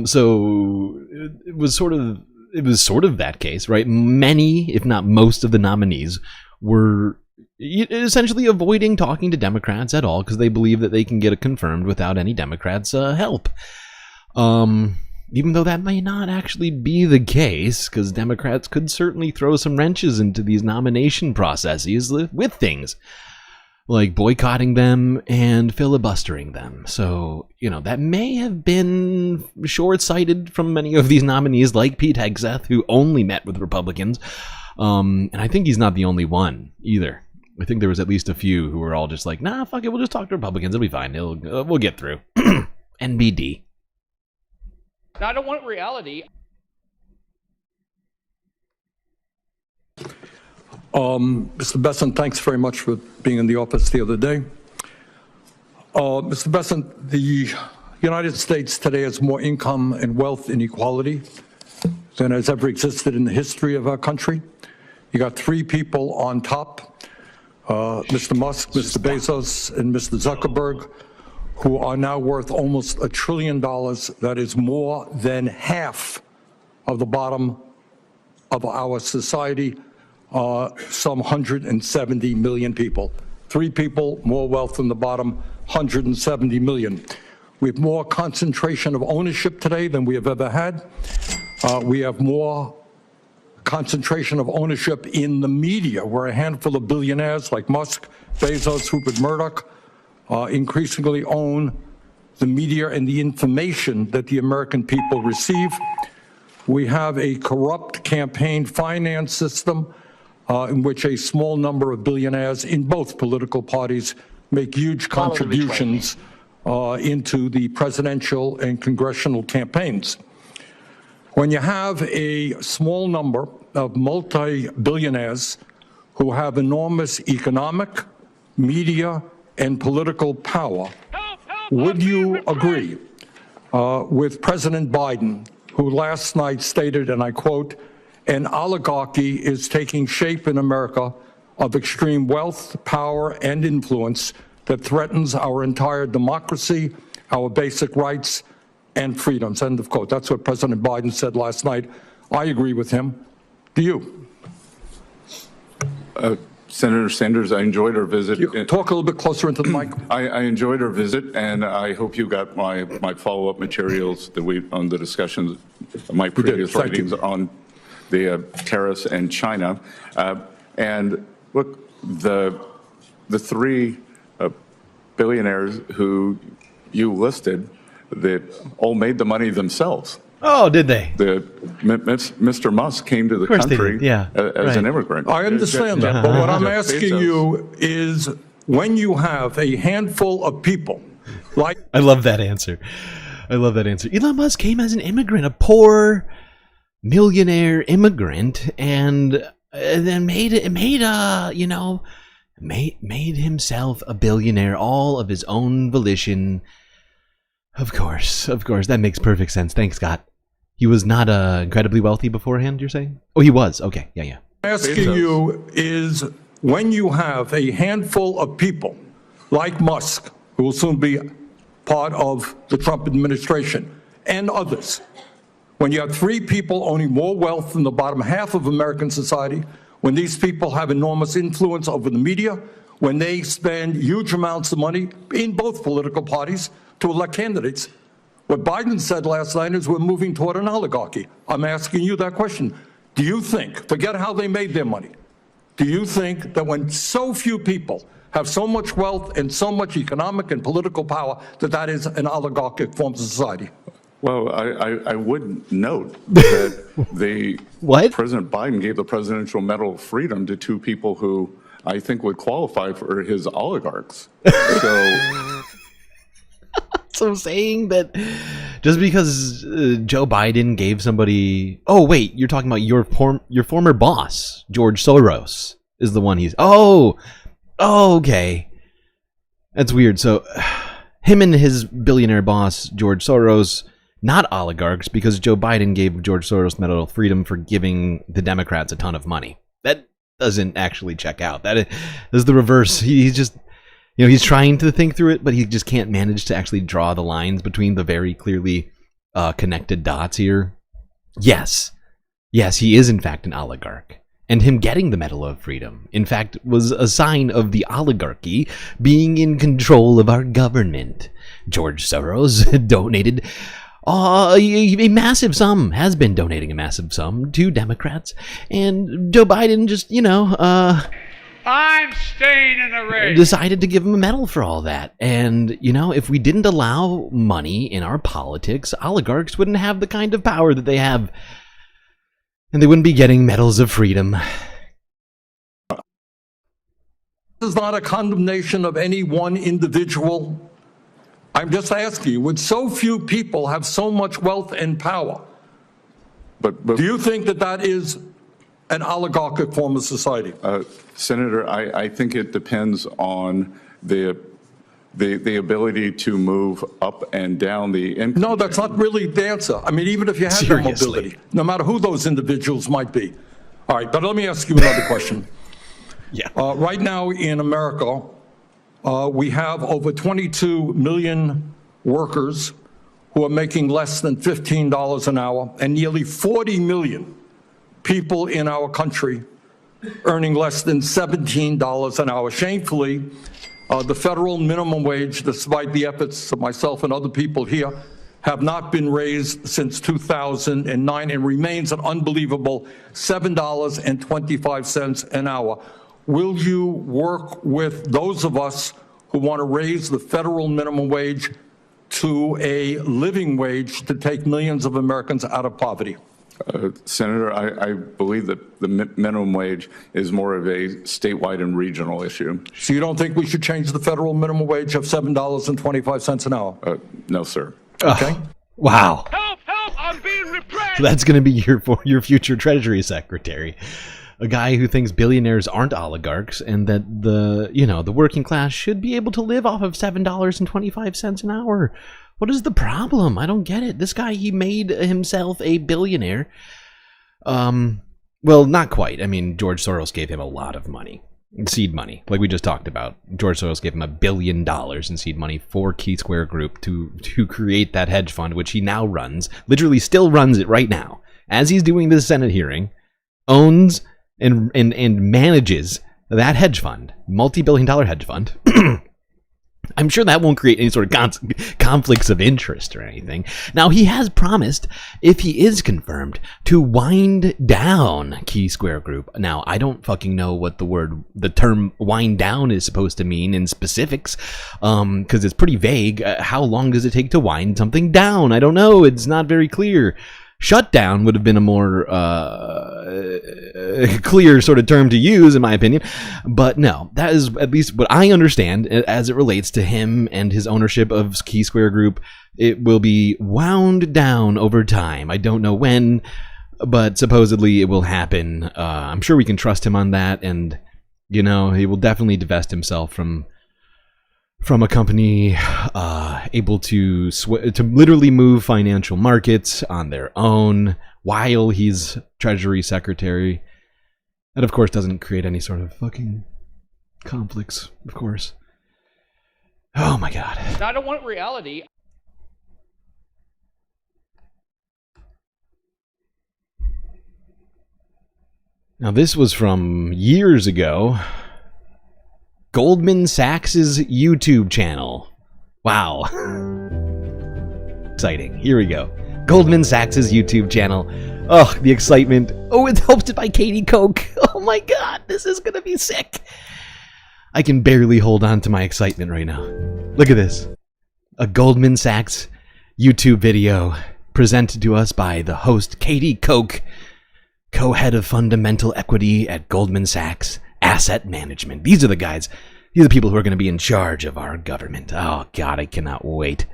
Speaker 15: So it was sort of that case, right? Many, if not most of the nominees were essentially avoiding talking to Democrats at all because they believe that they can get it confirmed without any Democrats' help. Even though that may not actually be the case, because Democrats could certainly throw some wrenches into these nomination processes with things like boycotting them and filibustering them. So, that may have been short-sighted from many of these nominees, like Pete Hegseth, who only met with Republicans. And I think he's not the only one either. I think there was at least a few who were all just like, nah, fuck it, we'll just talk to Republicans, it'll be fine, we'll get through. NBD.
Speaker 14: I don't want reality.
Speaker 9: Mr. Bessent, thanks very much for being in the office the other day. Mr. Bessent, the United States today has more income and wealth inequality than has ever existed in the history of our country. You got three people on top, Mr. Musk, Mr. Bezos, and Mr. Zuckerberg, who are now worth almost $1 trillion. That is more than half of the bottom of our society, some 170 million people. Three people, more wealth than the bottom, 170 million. We have more concentration of ownership today than we have ever had. We have more concentration of ownership in the media, where a handful of billionaires like Musk, Bezos, Rupert Murdoch, increasingly own the media and the information that the American people receive. We have a corrupt campaign finance system in which a small number of billionaires in both political parties make huge contributions into the presidential and congressional campaigns. When you have a small number of multi-billionaires who have enormous economic, media, and political power, would you agree with President Biden, who last night stated, and I quote, "An oligarchy is taking shape in America of extreme wealth, power, and influence that threatens our entire democracy, our basic rights, and freedoms," end of quote. That's what President Biden said last night. I agree with him. Do you?
Speaker 22: Senator Sanders, I enjoyed our visit.
Speaker 9: Talk a little bit closer into the mic.
Speaker 22: I enjoyed our visit, and I hope you got my follow-up materials that on the discussions, my previous writings on the tariffs and China. And look, the three billionaires who you listed that all made the money themselves.
Speaker 15: Oh, did they?
Speaker 22: Mr. Musk came to the country as an immigrant.
Speaker 9: I understand that, but what I'm asking you is, when you have a handful of people like...
Speaker 15: I love that answer. I love that answer. Elon Musk came as an immigrant, a poor millionaire immigrant, and then made himself a billionaire, all of his own volition. Of course, that makes perfect sense. Thanks, Scott. He was not incredibly wealthy beforehand, you're saying? Oh, he was. Okay, yeah.
Speaker 9: Asking you is, when you have a handful of people like Musk, who will soon be part of the Trump administration, and others, when you have three people owning more wealth than the bottom half of American society, when these people have enormous influence over the media, when they spend huge amounts of money in both political parties to elect candidates, what Biden said last night is we're moving toward an oligarchy. I'm asking you that question. Do you think, forget how they made their money, do you think that when so few people have so much wealth and so much economic and political power, that is an oligarchic form of society?
Speaker 22: Well, I would note that President Biden gave the Presidential Medal of Freedom to two people who I think would qualify for his oligarchs.
Speaker 15: So saying that just because Joe Biden gave somebody... Oh, wait, you're talking about your former boss, George Soros, is the one he's... Oh, okay. That's weird. So him and his billionaire boss, George Soros, not oligarchs, because Joe Biden gave George Soros Medal of Freedom for giving the Democrats a ton of money. That doesn't actually check out. That is the reverse. He's just... he's trying to think through it, but he just can't manage to actually draw the lines between the very clearly connected dots here. Yes, he is in fact an oligarch. And him getting the Medal of Freedom, in fact, was a sign of the oligarchy being in control of our government. George Soros donated a massive sum, has been donating a massive sum to Democrats. And Joe Biden just, I'm staying in the race. Decided to give him a medal for all that. And, if we didn't allow money in our politics, oligarchs wouldn't have the kind of power that they have. And they wouldn't be getting medals of freedom.
Speaker 9: This is not a condemnation of any one individual. I'm just asking you, would so few people have so much wealth and power? But do you think that is an oligarchic form of society?
Speaker 22: Senator, I think it depends on the ability to move up and down the income.
Speaker 9: No, that's not really the answer. I mean, even if you had that mobility, no matter who those individuals might be. All right, but let me ask you another question. Right now in America, we have over 22 million workers who are making less than $15 an hour, and nearly 40 million people in our country earning less than $17 an hour. Shamefully, the federal minimum wage, despite the efforts of myself and other people here, have not been raised since 2009 and remains an unbelievable $7.25 an hour. Will you work with those of us who want to raise the federal minimum wage to a living wage to take millions of Americans out of poverty?
Speaker 22: Senator, I believe that the minimum wage is more of a statewide and regional issue.
Speaker 9: So you don't think we should change the federal minimum wage of $7.25 an hour?
Speaker 22: No, sir.
Speaker 9: Okay.
Speaker 15: Wow. Help! I'm being repressed. So that's going to be your future Treasury Secretary. a guy who thinks billionaires aren't oligarchs and that the working class should be able to live off of $7.25 an hour. What is the problem? I don't get it. This guy, he made himself a billionaire. Well, not quite. I mean, George Soros gave him a lot of money. Seed money, like we just talked about. George Soros gave him $1 billion in seed money for Key Square Group to create that hedge fund, which he now runs, literally still runs it right now, as he's doing this Senate hearing, owns and manages that hedge fund, multi-billion-dollar hedge fund. I'm sure that won't create any sort of conflicts of interest or anything. Now, he has promised, if he is confirmed, to wind down Key Square Group. Now, I don't fucking know what the term wind down is supposed to mean in specifics, because it's pretty vague. How long does it take to wind something down? I don't know. It's not very clear. Shutdown would have been a more clear sort of term to use, in my opinion. But no, that is at least what I understand as it relates to him and his ownership of Key Square Group. It will be wound down over time. I don't know when, but supposedly it will happen. I'm sure we can trust him on that, and he will definitely divest himself from a company able to literally move financial markets on their own while he's Treasury Secretary. That, of course, doesn't create any sort of fucking conflicts, of course. Oh, my God.
Speaker 14: I don't want reality.
Speaker 15: Now, this was from years ago. Goldman Sachs' YouTube channel. Wow. Exciting. Here we go. Goldman Sachs' YouTube channel. Oh, the excitement. Oh, it's hosted by Katie Koch. Oh my God, this is gonna be sick. I can barely hold on to my excitement right now. Look at this. A Goldman Sachs YouTube video presented to us by the host Katie Koch, co-head of fundamental equity at Goldman Sachs Asset Management. These are the guys. These are the people who are going to be in charge of our government. Oh, God, I cannot wait.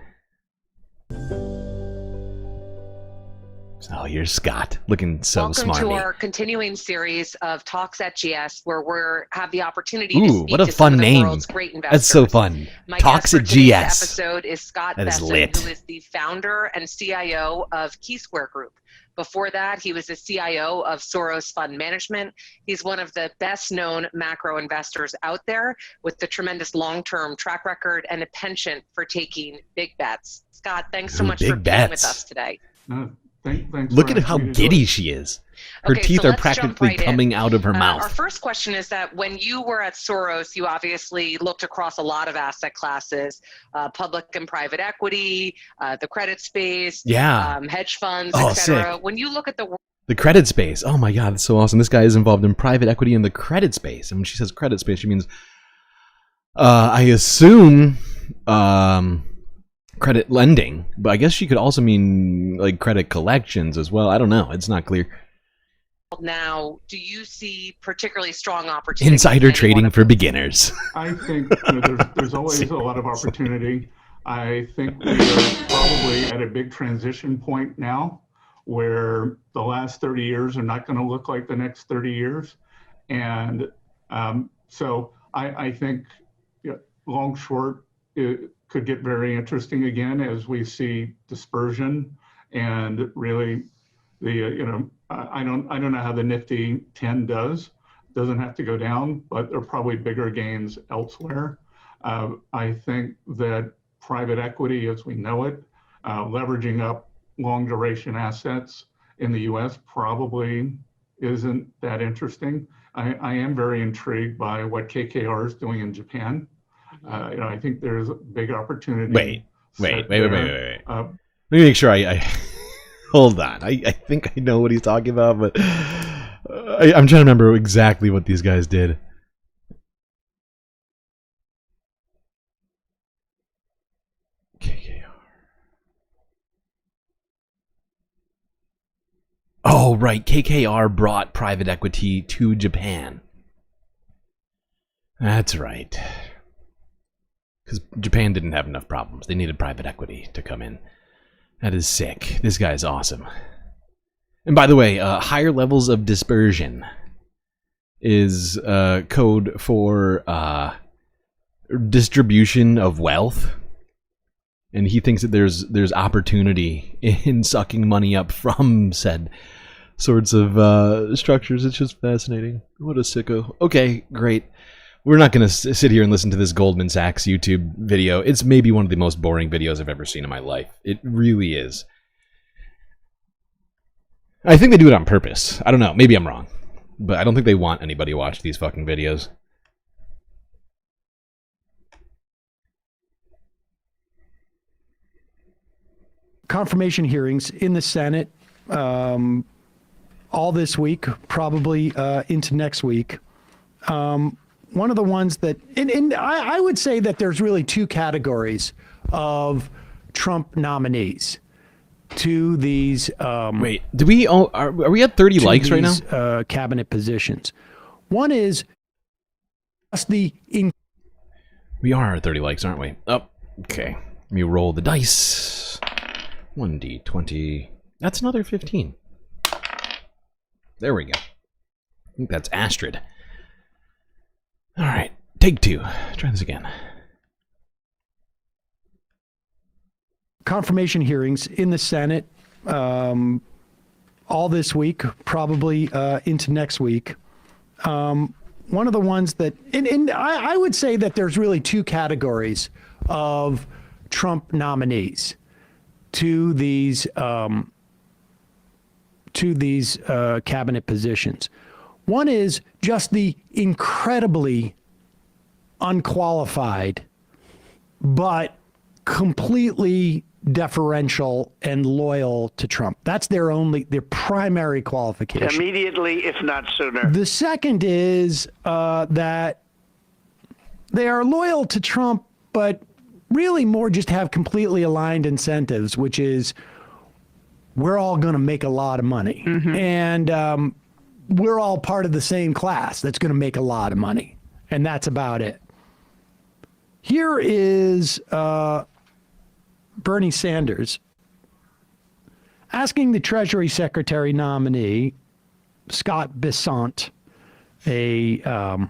Speaker 15: Oh, here's Scott, looking so smarmy.
Speaker 11: Welcome to our continuing series of Talks at GS, where we have the opportunity to speak
Speaker 15: what a
Speaker 11: to
Speaker 15: fun
Speaker 11: some of the
Speaker 15: name.
Speaker 11: world's great investors.
Speaker 15: That's so fun.
Speaker 11: My
Speaker 15: Talks
Speaker 11: guest
Speaker 15: at
Speaker 11: for today's
Speaker 15: GS.
Speaker 11: episode is Scott
Speaker 15: That is
Speaker 11: Bessent,
Speaker 15: lit.
Speaker 11: who is the founder and CIO of Key Square Group. Before that, he was the CIO of Soros Fund Management. He's one of the best-known macro investors out there with the tremendous long-term track record and a penchant for taking big bets. Scott, thanks so much for being with us today.
Speaker 23: Thanks
Speaker 15: Look at how giddy she is. Her
Speaker 11: Okay,
Speaker 15: teeth
Speaker 11: so
Speaker 15: are
Speaker 11: let's jump
Speaker 15: practically
Speaker 11: right in.
Speaker 15: coming out of her mouth.
Speaker 11: Our first question is that when you were at Soros, you obviously looked across a lot of asset classes, public and private equity, the credit space, hedge funds,
Speaker 15: Oh,
Speaker 11: etc.
Speaker 15: sick.
Speaker 11: When you look at
Speaker 15: The credit space. Oh my God, that's so awesome. This guy is involved in private equity in the credit space. And when she says credit space, she means, I assume, credit lending. But I guess she could also mean like credit collections as well. I don't know. It's not clear.
Speaker 11: now, do you see particularly strong opportunities?
Speaker 15: Insider trading for beginners.
Speaker 23: I think there's always a lot of opportunity. I think we are probably at a big transition point now where the last 30 years are not going to look like the next 30 years. And so I think long, short, it could get very interesting again as we see dispersion and really the, I don't know how the Nifty 10 does. Doesn't have to go down, but there are probably bigger gains elsewhere. I think that private equity as we know it, leveraging up long duration assets in the US probably isn't that interesting. I am very intrigued by what KKR is doing in Japan. I think there's a big opportunity.
Speaker 15: Wait. Let me make sure I hold on. I think I know what he's talking about, but I'm trying to remember exactly what these guys did. KKR. Oh, right. KKR brought private equity to Japan. That's right. Because Japan didn't have enough problems. They needed private equity to come in. That is sick. This guy's awesome. And by the way, higher levels of dispersion. is code for distribution of wealth. And he thinks that there's opportunity in sucking money up from said sorts of structures. It's just fascinating. What a sicko. Okay, great. We're not going to sit here and listen to this Goldman Sachs YouTube video. It's maybe one of the most boring videos I've ever seen in my life. It really is. I think they do it on purpose. I don't know. Maybe I'm wrong. But I don't think they want anybody to watch these fucking videos.
Speaker 1: Confirmation hearings in the Senate all this week, probably into next week. One of the ones that, and I would say that there's really two categories of Trump nominees to these.
Speaker 15: Wait, do we? Are we at 30 likes right now?
Speaker 1: Cabinet positions. One is just the.
Speaker 15: We are at 30 likes, aren't we? Oh, okay. Let me roll the dice. 1d20. That's another 15. There we go. I think that's Astrid. All right, take two. Try this again.
Speaker 1: Confirmation hearings in the Senate all this week, probably into next week. One of the ones that, and I would say that there's really two categories of Trump nominees to these cabinet positions. One is just the incredibly unqualified, but completely deferential and loyal to Trump. That's their primary qualification.
Speaker 17: Immediately, if not sooner.
Speaker 1: The second is that they are loyal to Trump, but really more just have completely aligned incentives, which is we're all going to make a lot of money. And we're all part of the same class that's going to make a lot of money. And that's about it. Here is Bernie Sanders asking the Treasury Secretary nominee, Scott Bessent,
Speaker 15: I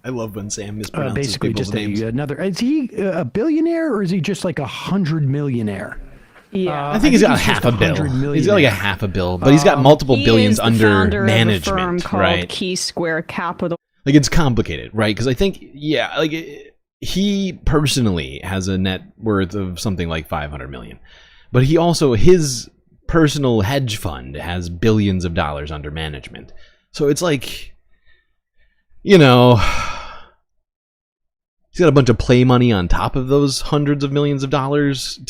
Speaker 15: love when Sam mispronounces
Speaker 1: basically
Speaker 15: people's
Speaker 1: just
Speaker 15: names.
Speaker 1: another. Is he a billionaire or is he just like 100 millionaire?
Speaker 19: Yeah,
Speaker 15: I think he's got half a bill. He's got like a half a bill, but he's got multiple billions under management,
Speaker 19: of a firm called
Speaker 15: right?
Speaker 19: Key Square Capital.
Speaker 15: Like it's complicated, right? Because I think, yeah, like he personally has a net worth of something like 500 million, but he also, his personal hedge fund has billions of dollars under management. So it's like, you know, he's got a bunch of play money on top of those hundreds of millions of dollars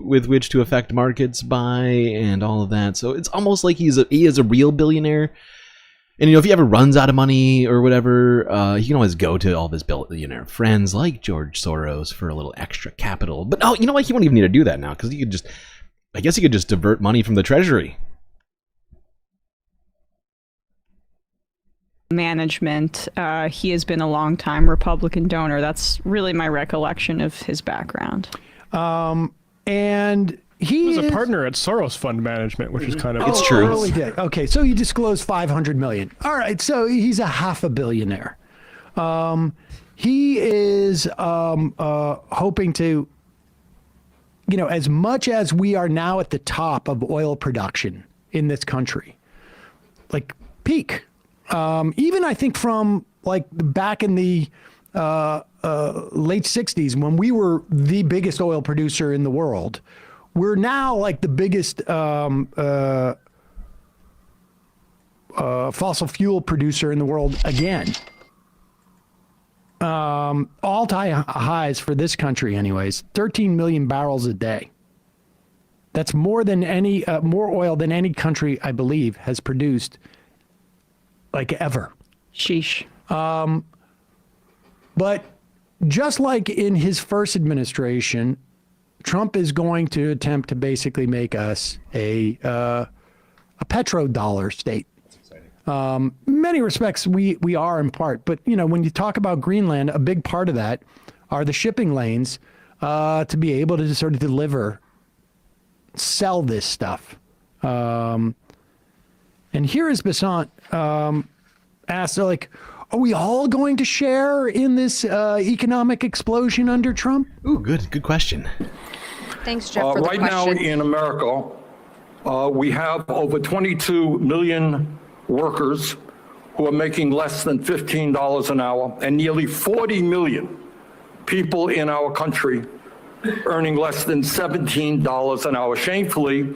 Speaker 15: with which to affect markets by and all of that. So it's almost like he is a real billionaire. And, you know, if he ever runs out of money or whatever, he can always go to all of his billionaire friends like George Soros for a little extra capital. But no, you know what? He won't even need to do that now because he could just, I guess he could just divert money from the Treasury.
Speaker 19: Management. He has been a longtime Republican donor. That's really my recollection of his background.
Speaker 1: And he
Speaker 18: was a partner at Soros Fund Management, which is kind of...
Speaker 1: It's true. Really did. Okay, so he disclosed 500 million. All right, so he's a half a billionaire. He is hoping to, you know, as much as we are now at the top of oil production in this country, like peak. Even I think from like back in the late 60s when we were the biggest oil producer in the world, we're now like the biggest fossil fuel producer in the world again. All-time highs for this country anyways, 13 million barrels a day. That's more than any, more oil than any country, I believe, has produced like ever.
Speaker 19: Sheesh.
Speaker 1: But just like in his first administration, Trump is going to attempt to basically make us a petrodollar state. Many respects, we are in part. But, you know, when you talk about Greenland, a big part of that are the shipping lanes to be able to sort of sell this stuff. And here is Bessent asked, like, are we all going to share in this economic explosion under Trump?
Speaker 15: Ooh, good question.
Speaker 4: Thanks, Jeff, for the
Speaker 9: right
Speaker 4: question.
Speaker 9: now in America, we have over 22 million workers who are making less than $15 an hour, and nearly 40 million people in our country earning less than $17 an hour. Shamefully,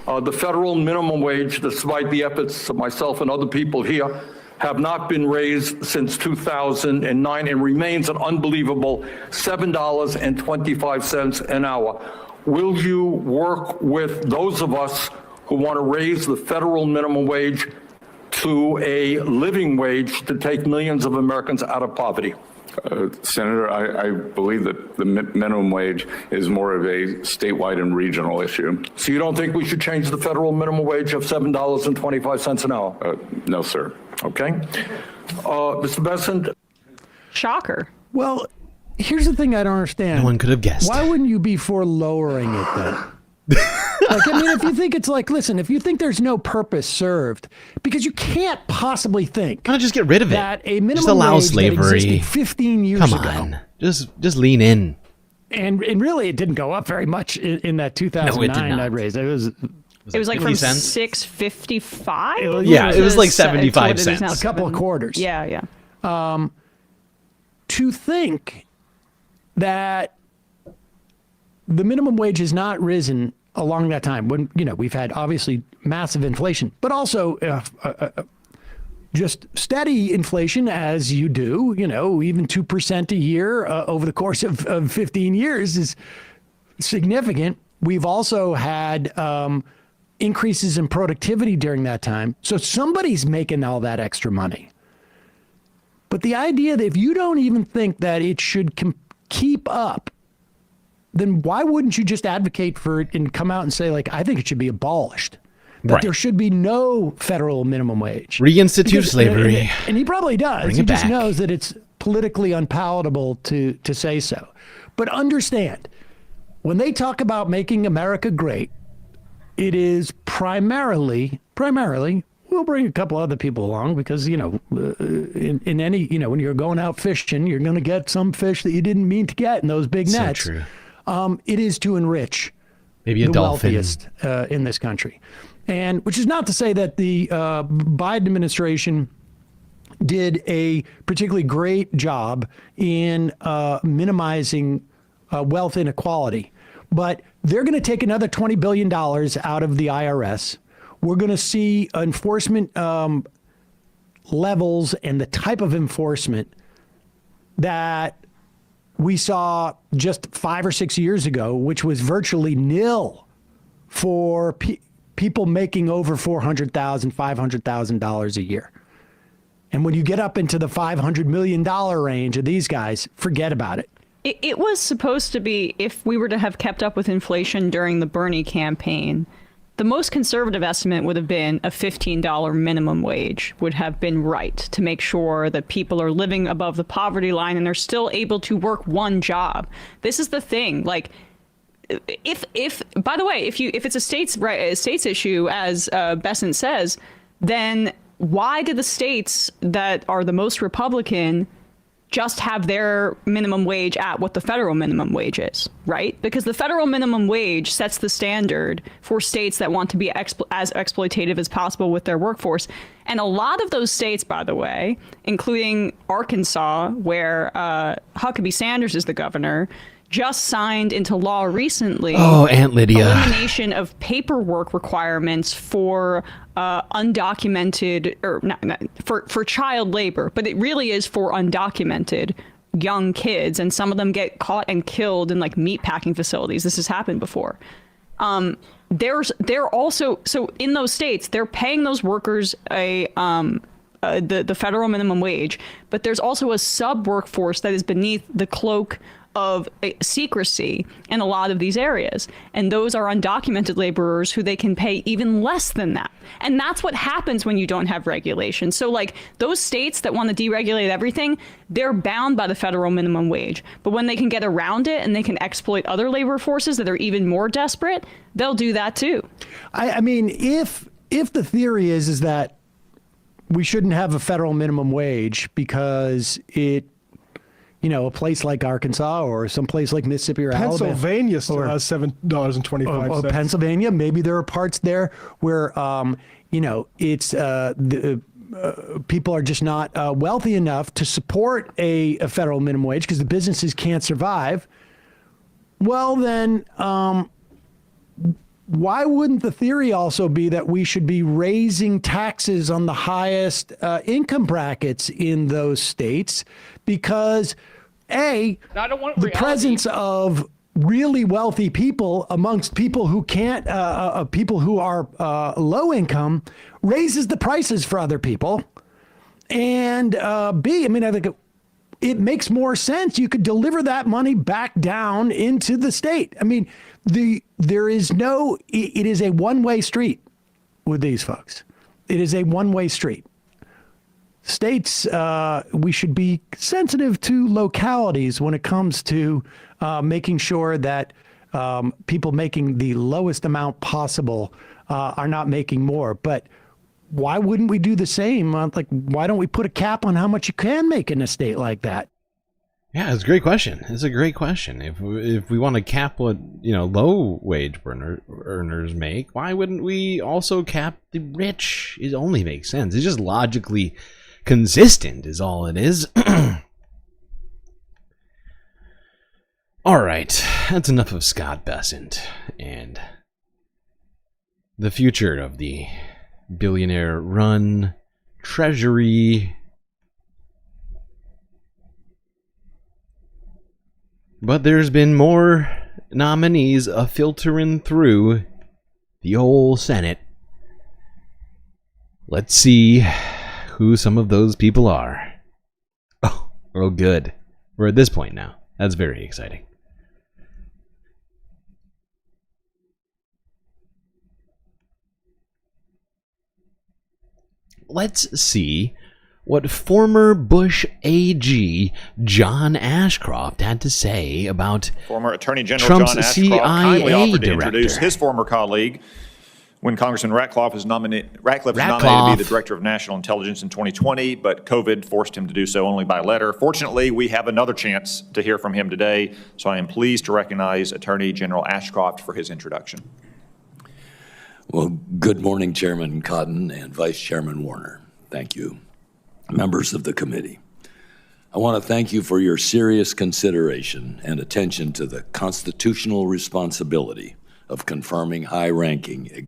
Speaker 9: the federal minimum wage, despite the efforts of myself and other people here, have not been raised since 2009 and remains an unbelievable $7.25 an hour. Will you work with those of us who want to raise the federal minimum wage to a living wage to take millions of Americans out of poverty?
Speaker 22: Senator, I believe that the minimum wage is more of a statewide and regional issue.
Speaker 9: So you don't think we should change the federal minimum wage of $7.25 an hour?
Speaker 22: No, sir.
Speaker 9: Okay. Mr. Bessent?
Speaker 19: Shocker.
Speaker 1: Well, here's the thing I don't understand.
Speaker 15: No one could have guessed.
Speaker 1: Why wouldn't you be for lowering it then? Like, I mean, if you think it's like, listen, if you think there's no purpose served, because you can't possibly think.
Speaker 15: Why not just get rid of it?
Speaker 1: That a minimum
Speaker 15: just allow
Speaker 1: wage
Speaker 15: slavery.
Speaker 1: that existed 15 years
Speaker 15: Come
Speaker 1: ago.
Speaker 15: on. Just lean in.
Speaker 1: And really, it didn't go up very much in that 2009 I raised. It was
Speaker 19: like from
Speaker 15: 50 cents?
Speaker 19: $6.55.
Speaker 15: Yeah, it was like 75 cents.
Speaker 1: A couple of quarters.
Speaker 19: Yeah.
Speaker 1: To think that the minimum wage has not risen along that time, when we've had obviously massive inflation, but also just steady inflation as you do, even 2% a year over the course of 15 years is significant. We've also had increases in productivity during that time. So somebody's making all that extra money. But the idea that if you don't even think that it should keep up, then why wouldn't you just advocate for it and come out and say, like, I think it should be abolished? That there should be no federal minimum wage.
Speaker 15: Reinstitute slavery.
Speaker 1: And he probably does.
Speaker 15: Bring
Speaker 1: He
Speaker 15: it
Speaker 1: just
Speaker 15: back.
Speaker 1: knows that it's politically unpalatable to say so. But understand, when they talk about making America great, it is primarily, we'll bring a couple other people along because, in any, when you're going out fishing, you're going to get some fish that you didn't mean to get in those big nets.
Speaker 15: So true.
Speaker 1: It is to enrich
Speaker 15: maybe a
Speaker 1: the
Speaker 15: dolphin.
Speaker 1: wealthiest in this country. And which is not to say that the Biden administration did a particularly great job in minimizing wealth inequality. But they're going to take another $20 billion out of the IRS. We're going to see enforcement levels and the type of enforcement that we saw just 5 or 6 years ago, which was virtually nil for people making over $400,000, $500,000 a year. And when you get up into the $500 million range of these guys, forget about it.
Speaker 19: It was supposed to be, if we were to have kept up with inflation during the Bernie campaign, the most conservative estimate would have been a $15 minimum wage would have been right to make sure that people are living above the poverty line and they're still able to work one job. This is the thing. Like, if by the way, if it's a states issue, as Bessent says, then why do the states that are the most Republican just have their minimum wage at what the federal minimum wage is, right? Because the federal minimum wage sets the standard for states that want to be as exploitative as possible with their workforce. And a lot of those states, by the way, including Arkansas, where Huckabee Sanders is the governor, just signed into law recently
Speaker 15: Aunt Lydia.
Speaker 19: elimination of paperwork requirements for undocumented, or not for child labor, but it really is for undocumented young kids, and some of them get caught and killed in like meatpacking facilities. This has happened before. They're also, so in those states, they're paying those workers the federal minimum wage, but there's also a sub workforce that is beneath the cloak of secrecy in a lot of these areas. And those are undocumented laborers who they can pay even less than that. And that's what happens when you don't have regulation. So like those states that want to deregulate everything, they're bound by the federal minimum wage. But when they can get around it and they can exploit other labor forces that are even more desperate, they'll do that too.
Speaker 1: I mean, if the theory is that we shouldn't have a federal minimum wage because it, a place like Arkansas or some place like Mississippi or
Speaker 18: Pennsylvania still
Speaker 1: Alabama,
Speaker 18: has $7.25.
Speaker 1: Pennsylvania, maybe there are parts there where, it's people are just not wealthy enough to support a federal minimum wage because the businesses can't survive. Well, then, why wouldn't the theory also be that we should be raising taxes on the highest income brackets in those states? Because, the presence of really wealthy people amongst people who can't, people who are low income, raises the prices for other people. And B, I think it makes more sense. You could deliver that money back down into the state. It is a one-way street with these folks. It is a one-way street. States, we should be sensitive to localities when it comes to making sure that people making the lowest amount possible are not making more. But why wouldn't we do the same? Why don't we put a cap on how much you can make in a state like that?
Speaker 15: Yeah, it's a great question. It's a great question. If we want to cap what low wage earners make, why wouldn't we also cap the rich? It only makes sense. It's just logically consistent, is all it is. All right, that's enough of Scott Bessent and the future of the billionaire-run Treasury. But there's been more nominees filtering through the whole Senate. Let's see who some of those people are. Oh, good. We're at this point now. That's very exciting. Let's see what former Bush AG John Ashcroft had to say about
Speaker 7: former Attorney General
Speaker 15: Trump's
Speaker 7: John Ashcroft
Speaker 15: CIA
Speaker 7: kindly offered to
Speaker 15: director.
Speaker 7: introduce his former colleague when Congressman Ratcliffe was nominated to be the Director of National Intelligence in 2020, but COVID forced him to do so only by letter. Fortunately, we have another chance to hear from him today, so I am pleased to recognize Attorney General Ashcroft for his introduction.
Speaker 10: Well, good morning, Chairman Cotton and Vice Chairman Warner. Thank you. Members of the committee, I want to thank you for your serious consideration and attention to the constitutional responsibility of confirming high-ranking.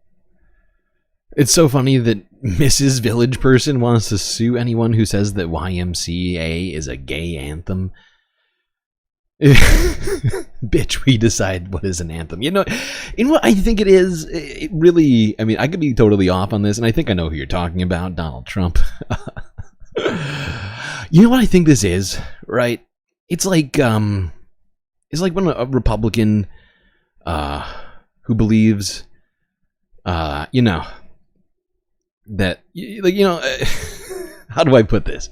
Speaker 15: It's so funny that Mrs. Village Person wants to sue anyone who says that YMCA is a gay anthem. Bitch, we decide what is an anthem. In what I think it is, it really, I could be totally off on this, and I think I know who you're talking about, Donald Trump. You know what I think this is, right? It's like when a Republican who believes that how do I put this?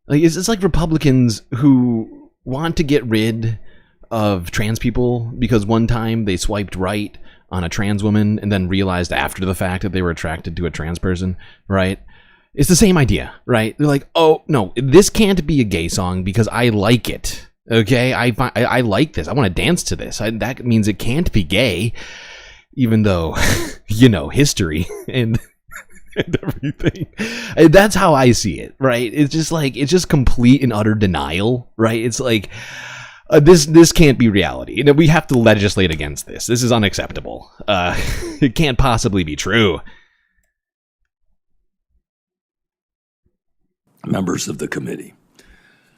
Speaker 15: It's like Republicans who want to get rid of trans people because one time they swiped right on a trans woman and then realized after the fact that they were attracted to a trans person, right? It's the same idea, right? They're like, oh, no, this can't be a gay song because I like it, okay? I like this. I want to dance to this. That means it can't be gay, even though, history and everything. That's how I see it, right? It's just complete and utter denial, right? It's like, this can't be reality. We have to legislate against this. This is unacceptable. It can't possibly be true.
Speaker 10: Members of the committee,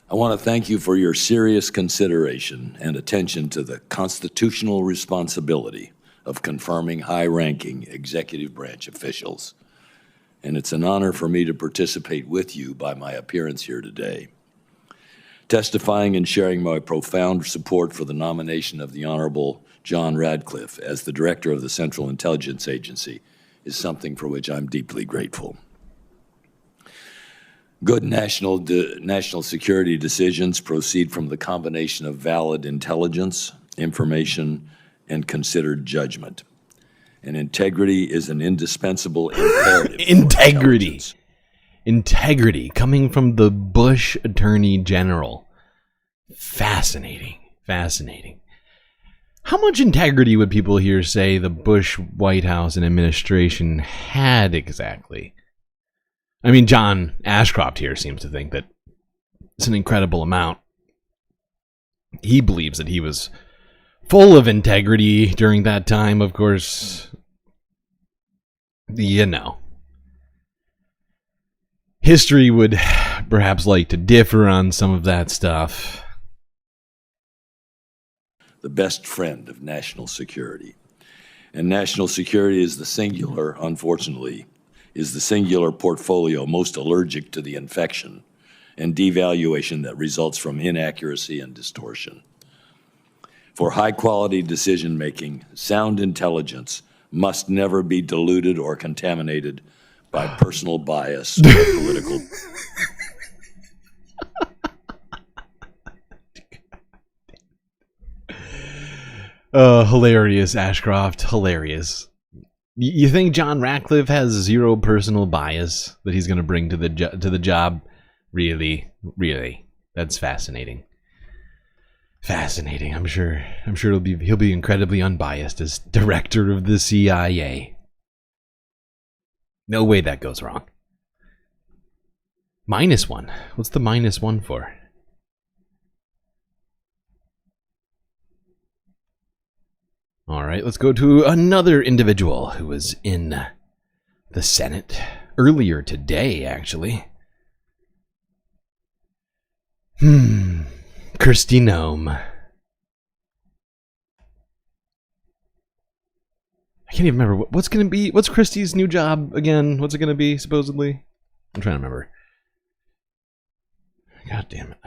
Speaker 10: I want to thank you for your serious consideration and attention to the constitutional responsibility of confirming high-ranking executive branch officials. And it's an honor for me to participate with you by my appearance here today. Testifying and sharing my profound support for the nomination of the Honorable John Radcliffe as the Director of the Central Intelligence Agency is something for which I'm deeply grateful. Good national security decisions proceed from the combination of valid intelligence, information, and considered judgment. and integrity is an indispensable imperative.
Speaker 15: Integrity coming from the Bush Attorney General. Fascinating. How much integrity would people here say the Bush White House and administration had exactly? I mean, John Ashcroft here seems to think that it's an incredible amount. He believes that he was full of integrity during that time, of course. You know. History would perhaps like to differ on some of that stuff.
Speaker 10: The best friend of national security. And national security is the singular, unfortunately, is the singular portfolio most allergic to the infection and devaluation that results from inaccuracy and distortion. For high-quality decision-making, sound intelligence must never be diluted or contaminated by personal bias or political.
Speaker 15: Hilarious, Ashcroft. Hilarious. You think John Ratcliffe has zero personal bias that he's going to bring to the job? Really? That's fascinating. Fascinating. I'm sure he'll be incredibly unbiased as director of the CIA. No way that goes wrong. -1. What's the -1 for? All right, let's go to another individual who was in the Senate earlier today, actually. Christi Noem. I can't even remember what's Christie's new job again? What's it gonna be, supposedly? I'm trying to remember. God damn it.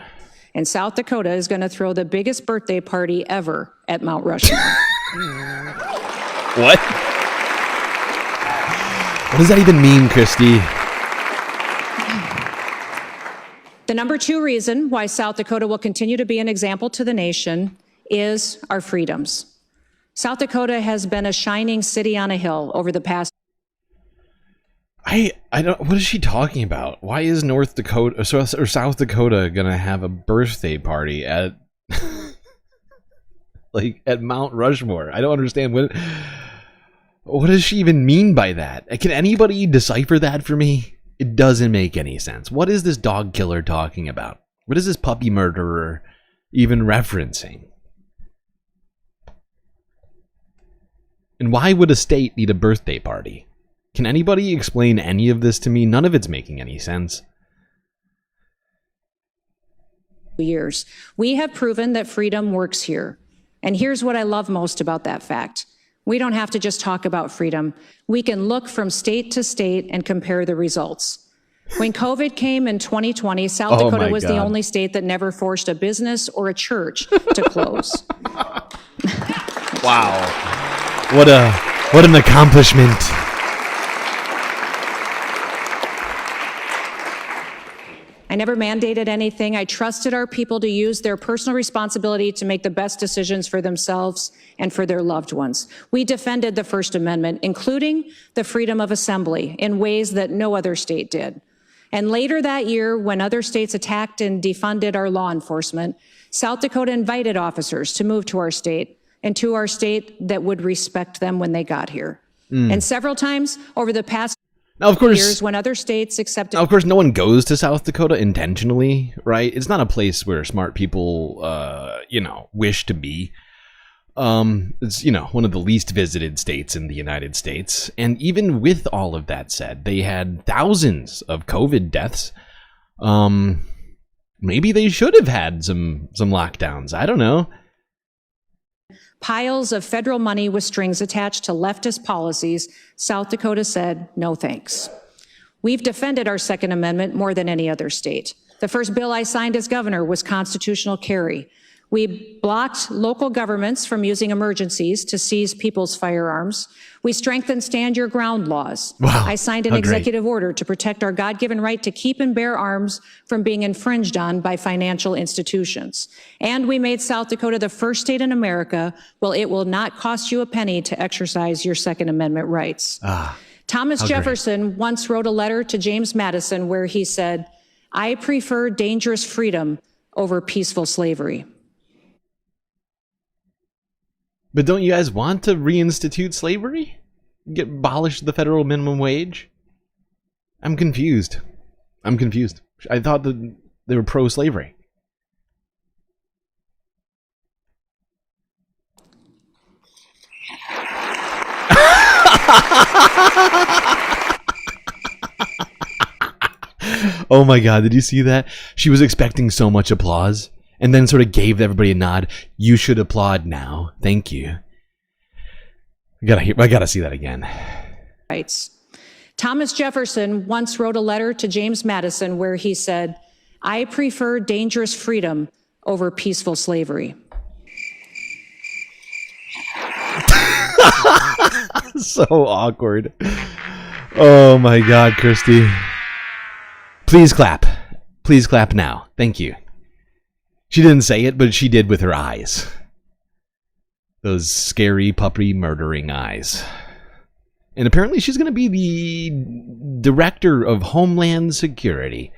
Speaker 5: And South Dakota is going to throw the biggest birthday party ever at Mount Rushmore.
Speaker 15: What? What does that even mean, Christy?
Speaker 5: The number 2 reason why South Dakota will continue to be an example to the nation is our freedoms. South Dakota has been a shining city on a hill over the past.
Speaker 15: I don't. What is she talking about? Why is North Dakota or South Dakota gonna have a birthday party at like at Mount Rushmore? I don't understand what does she even mean by that? Can anybody decipher that for me? It doesn't make any sense. What is this dog killer talking about? What is this puppy murderer even referencing? And why would a state need a birthday party? Can anybody explain any of this to me? None of it's making any sense.
Speaker 5: Years. We have proven that freedom works here. And here's what I love most about that fact. We don't have to just talk about freedom. We can look from state to state and compare the results. When COVID came in 2020, South Dakota was the only state that never forced a business or a church to close.
Speaker 15: Wow. What an accomplishment.
Speaker 5: I never mandated anything. I trusted our people to use their personal responsibility to make the best decisions for themselves and for their loved ones. We defended the First Amendment, including the freedom of assembly, in ways that no other state did. And later that year, when other states attacked and defunded our law enforcement, South Dakota invited officers to move to our state and to our state that would respect them when they got here. And several times over the past
Speaker 15: now, of course,
Speaker 5: years when other states accepted.
Speaker 15: Now, of course, no one goes to South Dakota intentionally, right? It's not a place where smart people, wish to be. It's, one of the least visited states in the United States. And even with all of that said, they had thousands of COVID deaths. Maybe they should have had some lockdowns. I don't know.
Speaker 5: Piles of federal money with strings attached to leftist policies, South Dakota said, no thanks. We've defended our Second Amendment more than any other state. The first bill I signed as governor was constitutional carry. We blocked local governments from using emergencies to seize people's firearms. We strengthened stand your ground laws.
Speaker 15: Wow,
Speaker 5: I signed an
Speaker 15: how great.
Speaker 5: executive order to protect our God-given right to keep and bear arms from being infringed on by financial institutions. And we made South Dakota the first state in America where it will not cost you a penny to exercise your Second Amendment rights. Thomas
Speaker 15: how great.
Speaker 5: Jefferson once wrote a letter to James Madison where he said, "I prefer dangerous freedom over peaceful slavery."
Speaker 15: But don't you guys want to reinstitute slavery? Abolish the federal minimum wage? I'm confused. I thought that they were pro-slavery. Oh my god, did you see that? She was expecting so much applause and then sort of gave everybody a nod. You should applaud now. Thank you. I gotta see that again.
Speaker 5: Rights. Thomas Jefferson once wrote a letter to James Madison where he said, "I prefer dangerous freedom over peaceful slavery."
Speaker 15: So awkward. Oh my god, Christy. Please clap. Please clap now. Thank you. She didn't say it, but she did with her eyes. Those scary, puppy murdering eyes. And apparently she's going to be the Director of Homeland Security.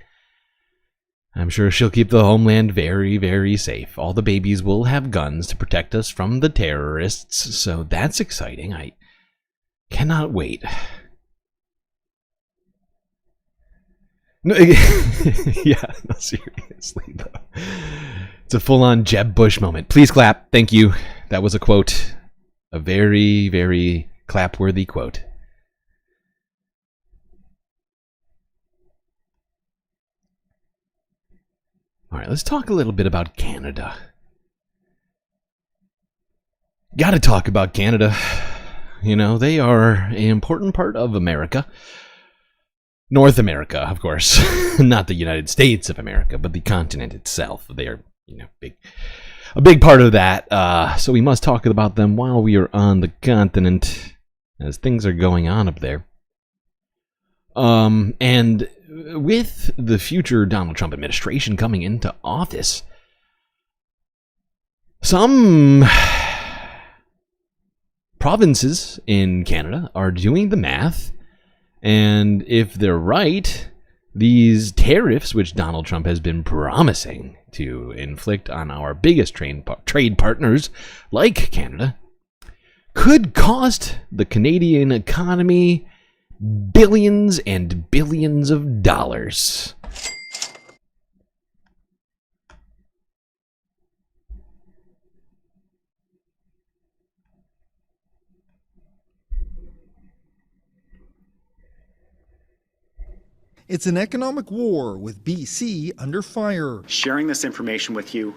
Speaker 15: I'm sure she'll keep the homeland very, very safe. All the babies will have guns to protect us from the terrorists, so that's exciting. I cannot wait. No, yeah, no, seriously though. It's a full-on Jeb Bush moment. Please clap. Thank you. That was a quote. A very, very clap-worthy quote. All right, let's talk a little bit about Canada. Got to talk about Canada. You know, they are an important part of America. North America, of course. Not the United States of America, but the continent itself. They are, you know, a big part of that. So we must talk about them while we are on the continent, as things are going on up there. And with the future Donald Trump administration coming into office, some provinces in Canada are doing the math, and if they're right, these tariffs which Donald Trump has been promising to inflict on our biggest trade partners like Canada could cost the Canadian economy billions and billions of dollars.
Speaker 6: It's an economic war with BC under fire.
Speaker 8: Sharing this information with you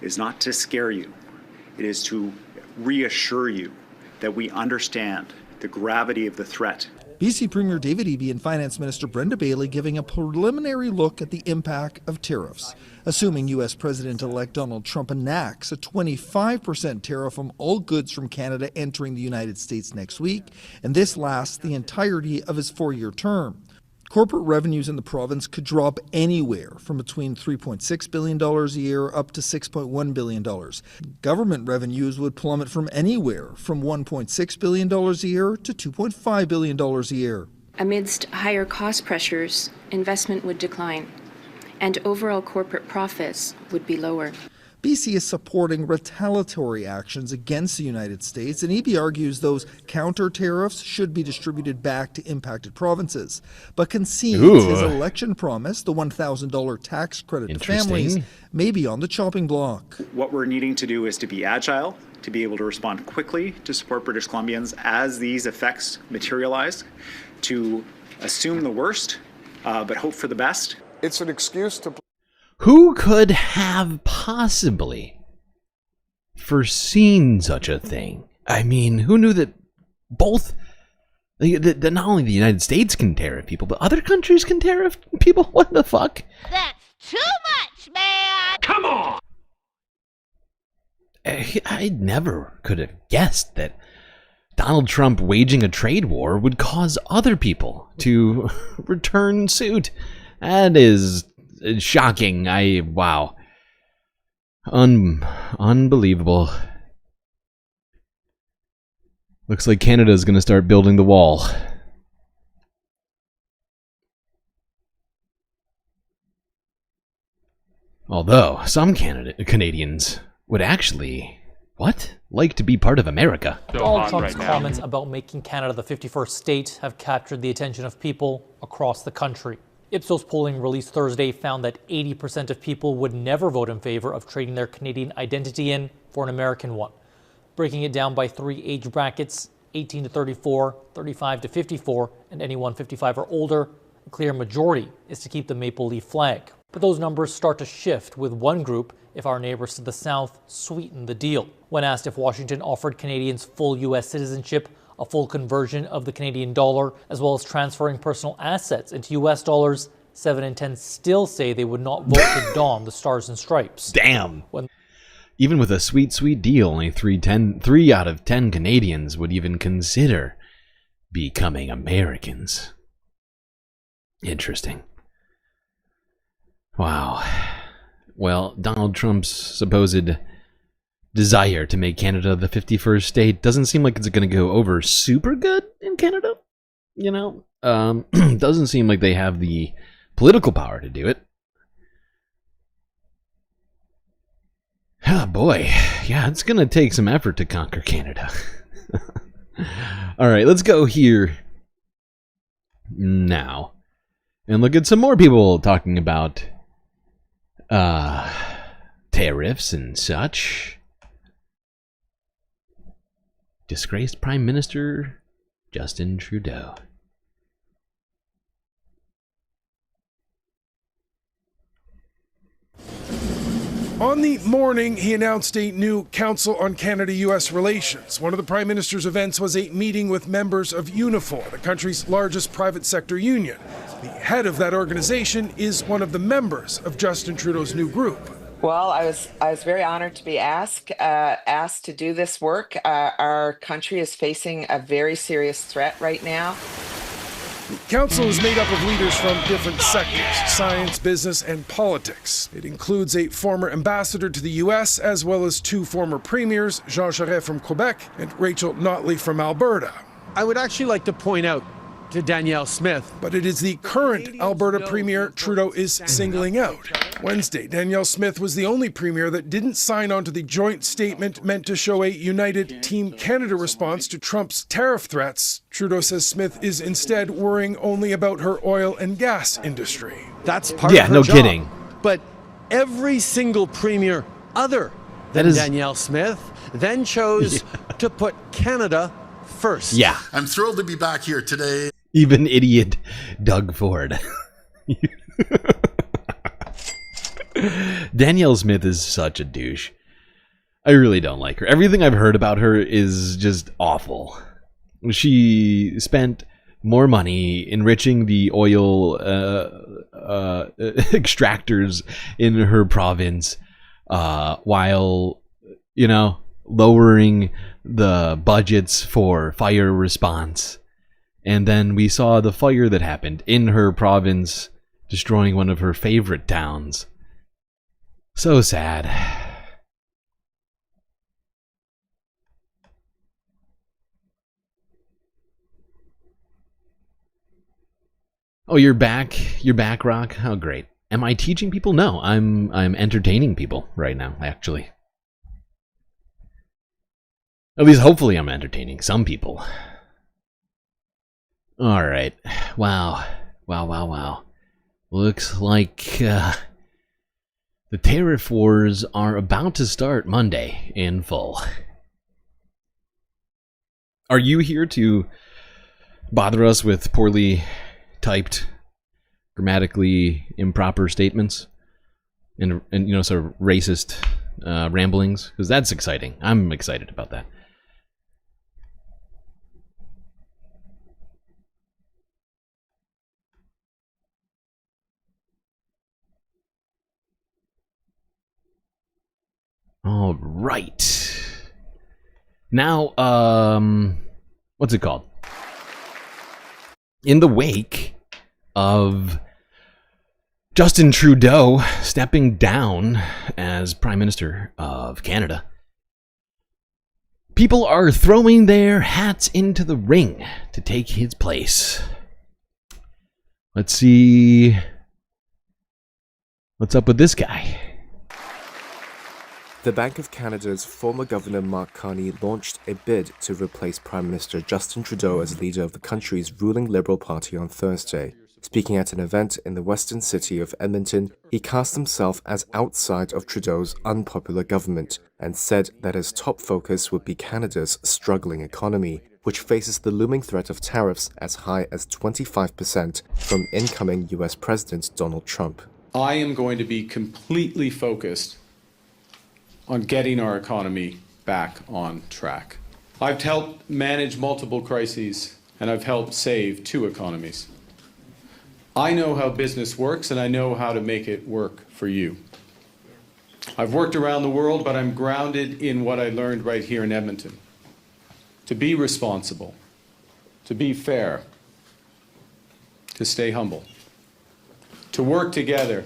Speaker 8: is not to scare you. It is to reassure you that we understand the gravity of the threat.
Speaker 6: BC Premier David Eby and Finance Minister Brenda Bailey giving a preliminary look at the impact of tariffs, assuming U.S. President-elect Donald Trump enacts a 25% tariff on all goods from Canada entering the United States next week, and this lasts the entirety of his 4-year term. Corporate revenues in the province could drop anywhere from between $3.6 billion a year up to $6.1 billion. Government revenues would plummet from anywhere from $1.6 billion a year to $2.5 billion a year.
Speaker 21: Amidst higher cost pressures, investment would decline, and overall corporate profits would be lower.
Speaker 6: BC is supporting retaliatory actions against the United States, and Eby argues those counter tariffs should be distributed back to impacted provinces, but concedes his election promise, the $1,000 tax credit to families, may be on the chopping block.
Speaker 8: What we're needing to do is to be agile, to be able to respond quickly to support British Columbians as these effects materialize, to assume the worst, but hope for the best.
Speaker 24: It's an excuse to...
Speaker 15: Who could have possibly foreseen such a thing? I mean, who knew that both, that not only the United States can tariff people, but other countries can tariff people? What the fuck?
Speaker 25: That's too much, man! Come on!
Speaker 15: I never could have guessed that Donald Trump waging a trade war would cause other people to return suit. That is shocking. Wow. Unbelievable. Looks like Canada's going to start building the wall. Although, some Canadians would actually, like to be part of America.
Speaker 2: Donald Trump's comments about making Canada the 51st state have captured the attention of people across the country. Ipsos polling released Thursday found that 80% of people would never vote in favor of trading their Canadian identity in for an American one. Breaking it down by 3 age brackets, 18 to 34, 35 to 54, and anyone 55 or older, a clear majority is to keep the maple leaf flag. But those numbers start to shift with one group if our neighbors to the south sweeten the deal. When asked if Washington offered Canadians full U.S. citizenship, a full conversion of the Canadian dollar, as well as transferring personal assets into U.S. dollars, 7 in 10 still say they would not vote to don the Stars and Stripes.
Speaker 15: Damn. Even with a sweet, sweet deal, only 3 out of 10 Canadians would even consider becoming Americans. Interesting. Wow. Well, Donald Trump's supposed desire to make Canada the 51st state doesn't seem like it's going to go over super good in Canada. You know, doesn't seem like they have the political power to do it. Oh boy, yeah, it's going to take some effort to conquer Canada. All right, let's go here now and look at some more people talking about tariffs and such. Disgraced Prime Minister Justin Trudeau.
Speaker 12: On the morning, he announced a new Council on Canada-U.S. Relations. One of the Prime Minister's events was a meeting with members of Unifor, the country's largest private sector union. The head of that organization is one of the members of Justin Trudeau's new group.
Speaker 20: Well, I was very honored to be asked to do this work. Our country is facing a very serious threat right now.
Speaker 12: The council is made up of leaders from different sectors, science, business, and politics. It includes a former ambassador to the U.S., as well as 2 former premiers, Jean Charest from Quebec and Rachel Notley from Alberta.
Speaker 24: I would actually like to point out to Danielle Smith.
Speaker 12: But it is the current Alberta Premier Trudeau is singling out. Wednesday, Danielle Smith was the only premier that didn't sign on to the joint statement meant to show a united Team Canada response to Trump's tariff threats. Trudeau says Smith is instead worrying only about her oil and gas industry.
Speaker 24: That's part of her
Speaker 15: no
Speaker 24: job.
Speaker 15: kidding.
Speaker 24: But every single premier other than Danielle Smith then chose to put Canada first.
Speaker 15: Yeah.
Speaker 25: I'm thrilled to be back here today.
Speaker 15: Even idiot Doug Ford. Danielle Smith is such a douche. I really don't like her. Everything I've heard about her is just awful. She spent more money enriching the oil extractors in her province while, lowering the budgets for fire response. And then we saw the fire that happened in her province, destroying one of her favorite towns. So sad. Oh, you're back? You're back, Rock? How great. Am I teaching people? No, I'm entertaining people right now, actually. At least hopefully I'm entertaining some people. All right. Wow. Looks like the tariff wars are about to start Monday in full. Are you here to bother us with poorly typed, grammatically improper statements and sort of racist ramblings? Because that's exciting. I'm excited about that. All right. Now, what's it called? In the wake of Justin Trudeau stepping down as Prime Minister of Canada, people are throwing their hats into the ring to take his place. Let's see what's up with this guy.
Speaker 3: The Bank of Canada's former Governor Mark Carney launched a bid to replace Prime Minister Justin Trudeau as leader of the country's ruling Liberal Party on Thursday. Speaking at an event in the western city of Edmonton, he cast himself as outside of Trudeau's unpopular government and said that his top focus would be Canada's struggling economy, which faces the looming threat of tariffs as high as 25% from incoming US President Donald Trump.
Speaker 11: I am going to be completely focused on getting our economy back on track. I've helped manage multiple crises, and I've helped save 2 economies. I know how business works, and I know how to make it work for you. I've worked around the world, but I'm grounded in what I learned right here in Edmonton. To be responsible, to be fair, to stay humble, to work together,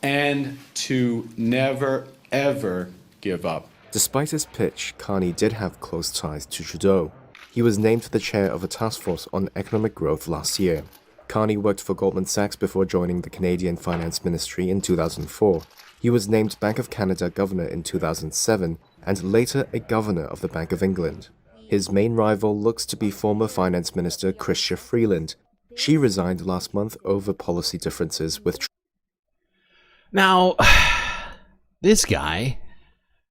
Speaker 11: and to never, ever give up.
Speaker 3: Despite his pitch, Carney did have close ties to Trudeau. He was named the chair of a task force on economic growth last year. Carney worked for Goldman Sachs before joining the Canadian Finance Ministry in 2004. He was named Bank of Canada Governor in 2007 and later a Governor of the Bank of England. His main rival looks to be former Finance Minister Chrystia Freeland. She resigned last month over policy differences with
Speaker 15: Now, this guy,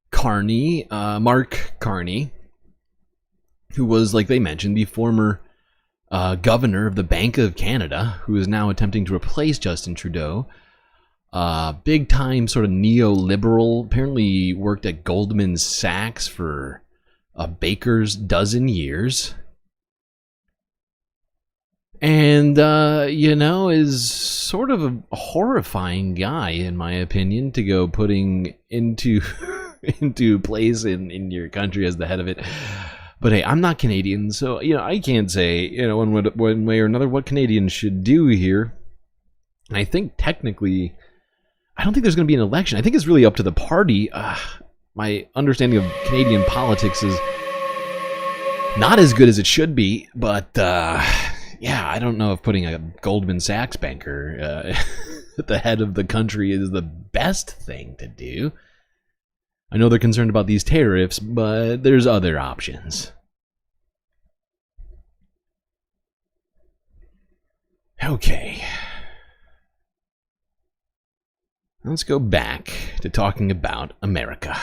Speaker 15: Carney, Mark Carney, who was, like they mentioned, the former governor of the Bank of Canada, who is now attempting to replace Justin Trudeau, big time sort of neoliberal, apparently worked at Goldman Sachs for a baker's dozen years. And, you know, is sort of a horrifying guy, in my opinion, to go putting into into place in your country as the head of it. But hey, I'm not Canadian, so, you know, I can't say, you know, one way or another what Canadians should do here. I think technically, I don't think there's going to be an election. I think it's really up to the party. My understanding of Canadian politics is not as good as it should be, but yeah, I don't know if putting a Goldman Sachs banker at the head of the country is the best thing to do. I know they're concerned about these tariffs, but there's other options. Okay. Let's go back to talking about America,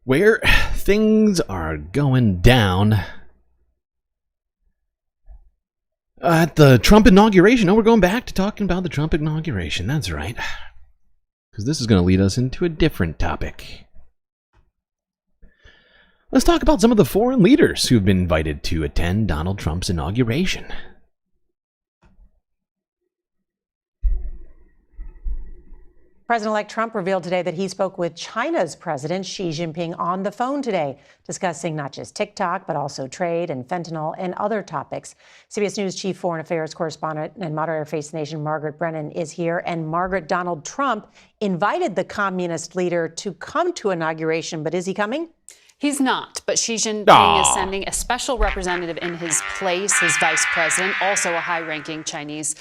Speaker 15: where things are going down at the Trump inauguration. Oh, we're going back to talking about the Trump inauguration. That's right. Because this is going to lead us into a different topic. Let's talk about some of the foreign leaders who've been invited to attend Donald Trump's inauguration.
Speaker 13: President-elect Trump revealed today that he spoke with China's President Xi Jinping on the phone today, discussing not just TikTok, but also trade and fentanyl and other topics. CBS News Chief Foreign Affairs Correspondent and moderator of Face the Nation, Margaret Brennan, is here. And Margaret, Donald Trump invited the communist leader to come to inauguration, but is he coming?
Speaker 14: He's not, but Xi Jinping is sending a special representative in his place, his vice president, also a high-ranking Chinese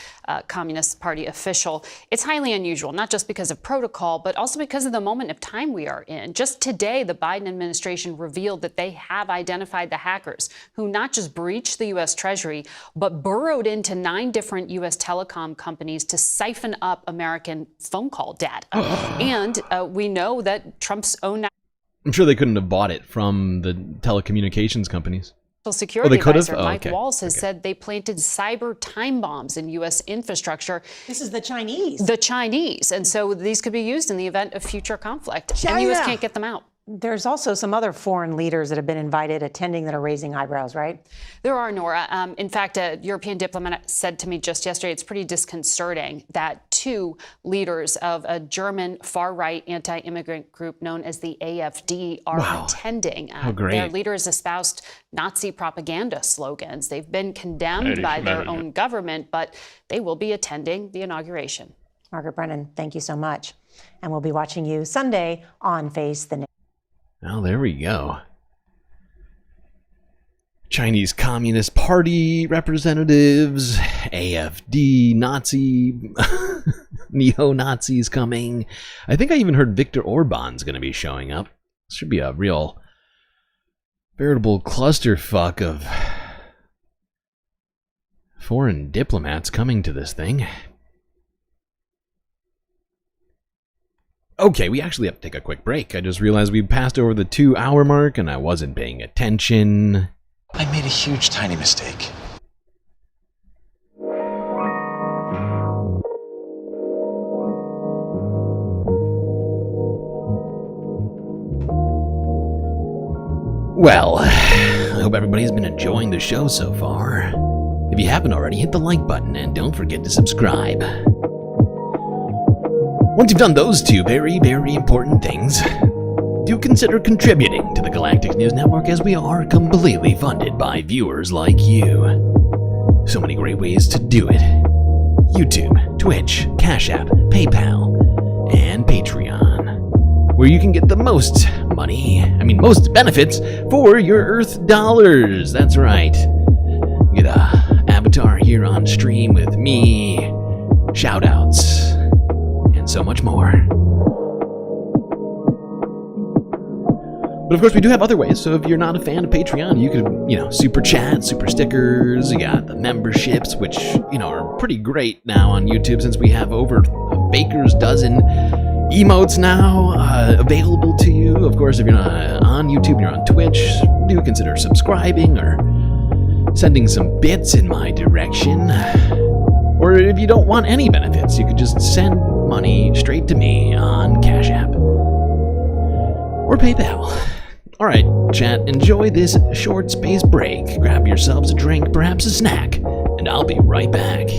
Speaker 14: Communist Party official. It's highly unusual, not just because of protocol, but also because of the moment of time we are in. Just today, the Biden administration revealed that they have identified the hackers who not just breached the U.S. Treasury, but burrowed into 9 different U.S. telecom companies to siphon up American phone call data. And we know that Trump's own
Speaker 15: I'm sure they couldn't have bought it from the telecommunications companies.
Speaker 14: National Security Advisor Mike
Speaker 15: okay.
Speaker 14: Waltz has said they planted cyber time bombs in U.S. infrastructure.
Speaker 13: This is the Chinese.
Speaker 14: The Chinese. And so these could be used in the event of future conflict.
Speaker 13: China.
Speaker 14: And the U.S. can't get them out.
Speaker 13: There's also some other foreign leaders that have been invited attending that are raising eyebrows, right?
Speaker 14: There are, Nora. In fact, a European diplomat said to me just yesterday, it's pretty disconcerting that two leaders of a German far-right anti-immigrant group known as the AfD are attending.
Speaker 15: How great.
Speaker 14: Their leaders espoused Nazi propaganda slogans. They've been condemned by their own government, but they will be attending the inauguration.
Speaker 13: Margaret Brennan, thank you so much. And we'll be watching you Sunday on Face the Nation.
Speaker 15: Well, there we go. Chinese Communist Party representatives, AfD, Nazi, neo-Nazis coming. I think I even heard Viktor Orban's going to be showing up. This should be a real, veritable clusterfuck of foreign diplomats coming to this thing. Okay, we actually have to take a quick break. I just realized we passed over the 2-hour mark and I wasn't paying attention.
Speaker 4: I made a huge, tiny mistake.
Speaker 15: Well, I hope everybody's been enjoying the show so far. If you haven't already, hit the like button and don't forget to subscribe. Once you've done those two very, very important things, do consider contributing to the Galactic News Network, as we are completely funded by viewers like you. So many great ways to do it. YouTube, Twitch, Cash App, PayPal, and Patreon, where you can get the most most benefits for your Earth dollars. That's right. Get a avatar here on stream with me, shoutouts, and so much more. But of course, we do have other ways, so if you're not a fan of Patreon, you could, super chat, super stickers, you got the memberships, which, are pretty great now on YouTube, since we have over a baker's dozen emotes now available to you. Of course, if you're not on YouTube, you're on Twitch, do consider subscribing or sending some bits in my direction. Or if you don't want any benefits, you could just send money straight to me on Cash App or PayPal. Alright, chat, enjoy this short space break. Grab yourselves a drink, perhaps a snack, and I'll be right back.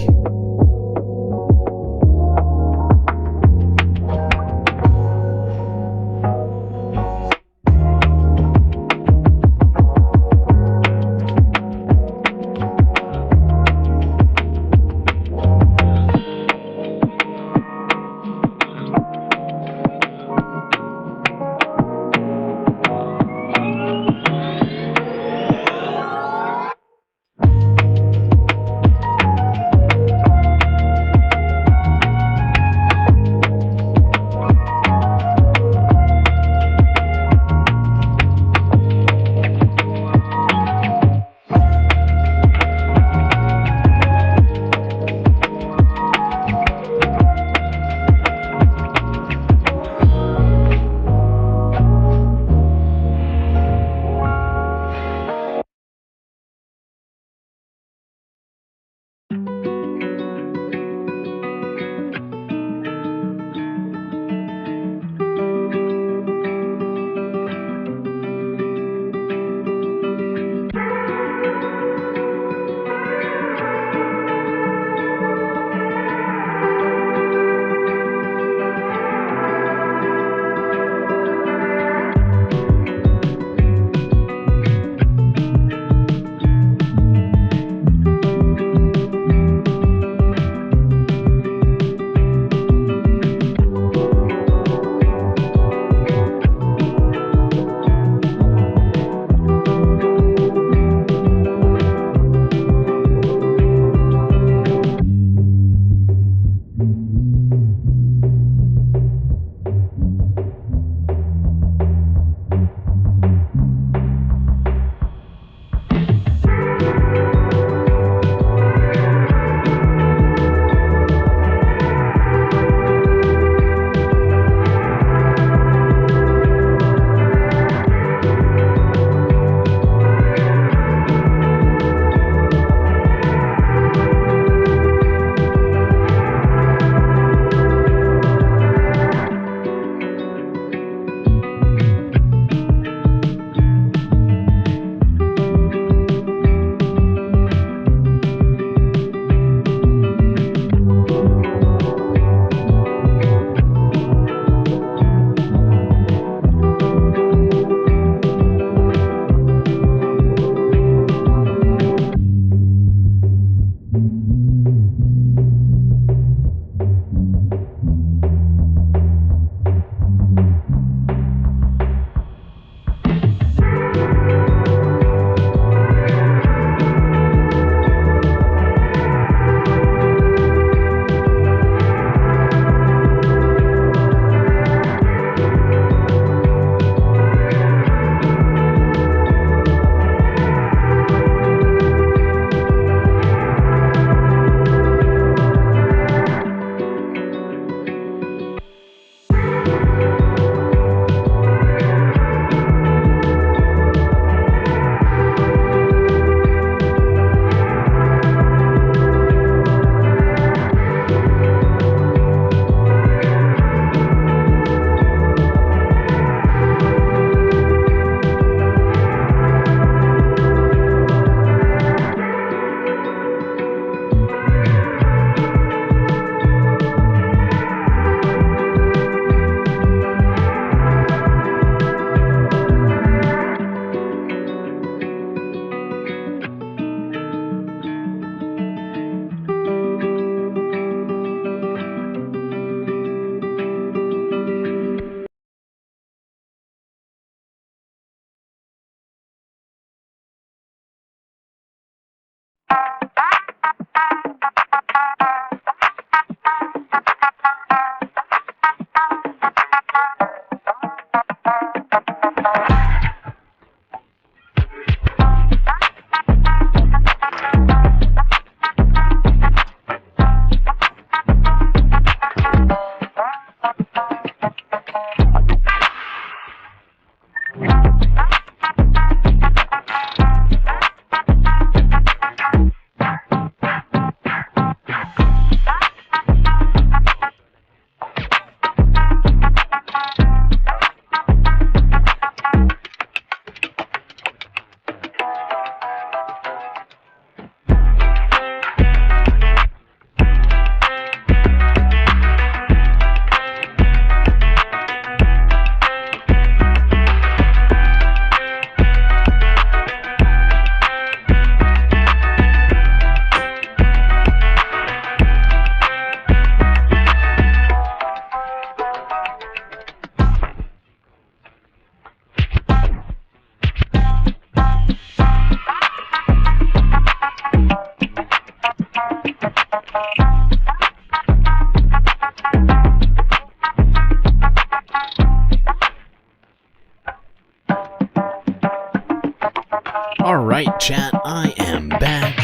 Speaker 15: I am back.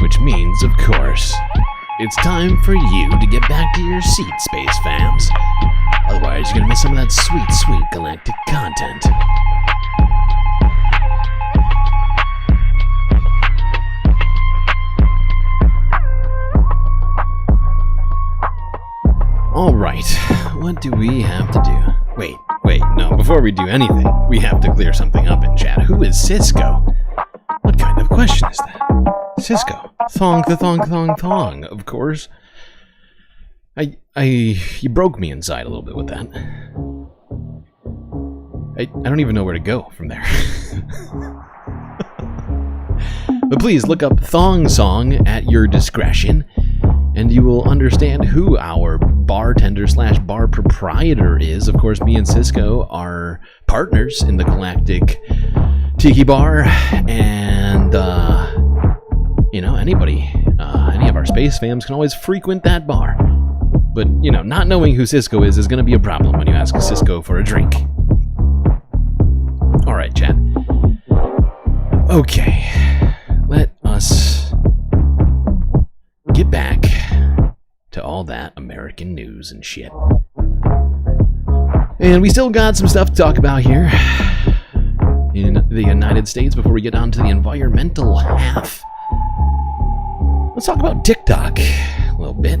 Speaker 15: Which means, of course, it's time for you to get back to your seat, Space Fams. Otherwise, you're gonna miss some of that sweet, sweet galactic content. Alright, what do we have to do? Wait, no, before we do anything, we have to clear something up in chat. Who is Cisco? What kind of question is that? Cisco. Thong, of course. You broke me inside a little bit with that. I don't even know where to go from there. But please look up Thong Song at your discretion, and you will understand who our bartender / bar proprietor is. Of course, me and Cisco are partners in the Galactic Tiki Bar, and you know, anybody, any of our space fams can always frequent that bar. But, you know, not knowing who Cisco is going to be a problem when you ask Cisco for a drink. Alright, chat. Okay. Let us get back to all that American news and shit. And we still got some stuff to talk about here in the United States before we get on to the environmental half. Let's talk about TikTok a little bit.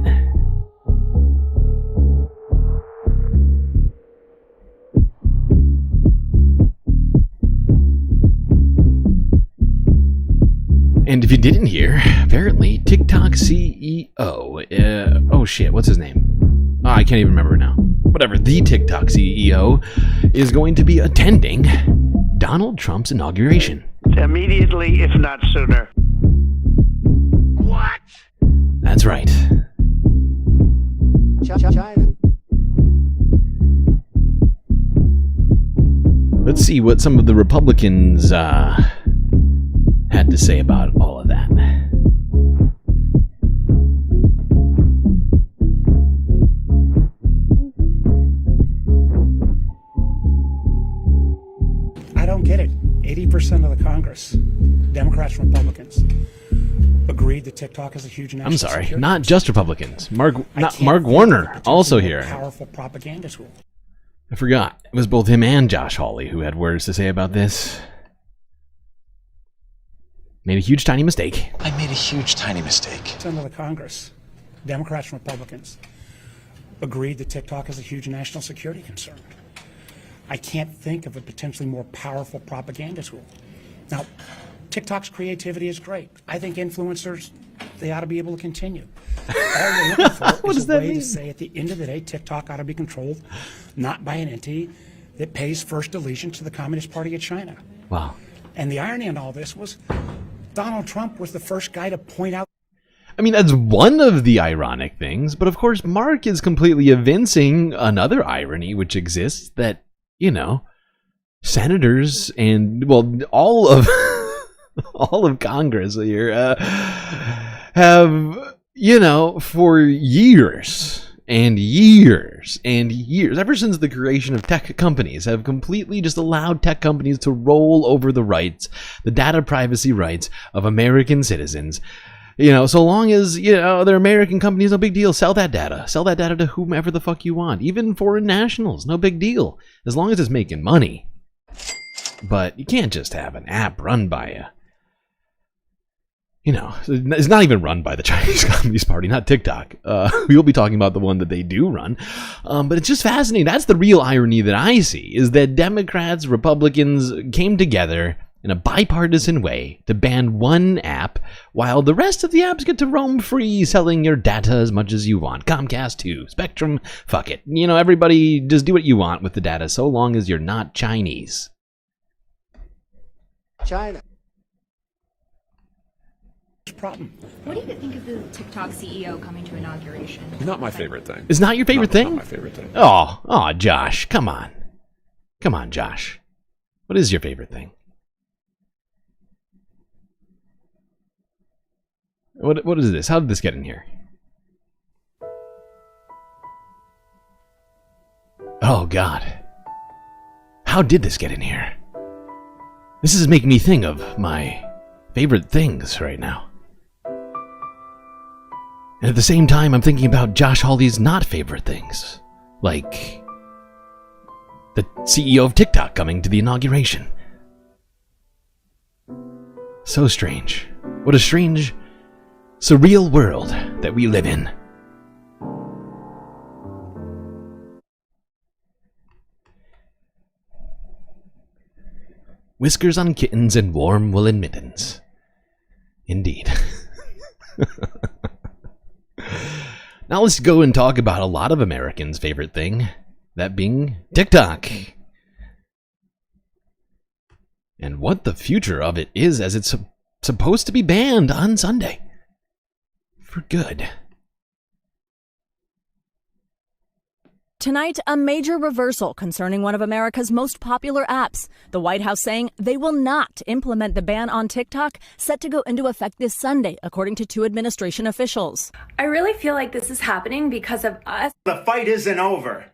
Speaker 15: And if you didn't hear, apparently TikTok CEO, oh shit, what's his name? Oh, I can't even remember now. Whatever, the TikTok CEO is going to be attending Donald Trump's inauguration.
Speaker 9: Immediately, if not sooner. What?
Speaker 15: That's right.
Speaker 9: China.
Speaker 15: Let's see what some of the Republicans had to say about all of that.
Speaker 16: I don't get it. 80% of the Congress, Democrats and Republicans, agreed that TikTok is a huge national
Speaker 15: I'm sorry,
Speaker 16: security
Speaker 15: not just Republicans. Mark
Speaker 16: concern.
Speaker 15: Warner also here.
Speaker 16: Powerful propaganda tool.
Speaker 15: I forgot. It was both him and Josh Hawley who had words to say about this. Made a huge tiny mistake.
Speaker 4: I made a huge tiny mistake.
Speaker 16: Some of the Congress, Democrats and Republicans, agreed that TikTok is a huge national security concern. I can't think of a potentially more powerful propaganda tool. Now, TikTok's creativity is great. I think influencers, they ought to be able to continue. All we're looking for is a way to say at the end of the day, TikTok ought to be controlled not by an entity that pays first allegiance to the Communist Party of China.
Speaker 15: Wow.
Speaker 16: And the irony in all this was Donald Trump was the first guy to point out.
Speaker 15: I mean, that's one of the ironic things, but of course Mark is completely evincing another irony which exists, that, you know, senators and, well, all of all of Congress here have, you know, for years and years and years, ever since the creation of tech companies, have completely just allowed tech companies to roll over the rights, the data privacy rights of American citizens. You know, so long as, you know, they're American companies, no big deal. Sell that data. Sell that data to whomever the fuck you want. Even foreign nationals, no big deal. As long as it's making money. But you can't just have an app run by a, you know, it's not even run by the Chinese Communist Party, not TikTok. We'll be talking about the one that they do run. But it's just fascinating. That's the real irony that I see, is that Democrats, Republicans came together in a bipartisan way to ban one app, while the rest of the apps get to roam free, selling your data as much as you want. Comcast too, Spectrum, fuck it. You know, everybody just do what you want with the data, so long as you're not Chinese.
Speaker 9: China.
Speaker 16: Problem.
Speaker 17: What do you think of the TikTok CEO coming to inauguration?
Speaker 22: Not my favorite thing.
Speaker 15: It's not your favorite thing?
Speaker 22: Not my favorite thing.
Speaker 15: Oh, Josh, come on. Come on, Josh. What is your favorite thing? What is this? How did this get in here? Oh, God. How did this get in here? This is making me think of my favorite things right now. And at the same time, I'm thinking about Josh Hawley's not favorite things. Like the CEO of TikTok coming to the inauguration. So strange. What a strange, surreal world that we live in. Whiskers on kittens and warm woolen mittens. Indeed. Now let's go and talk about a lot of Americans' favorite thing, that being TikTok. And what the future of it is, as it's supposed to be banned on Sunday. For good.
Speaker 1: Tonight, a major reversal concerning one of America's most popular apps. The White House saying they will not implement the ban on TikTok, set to go into effect this Sunday, according to 2 administration officials.
Speaker 18: I really feel like this is happening because of us.
Speaker 19: The fight isn't over.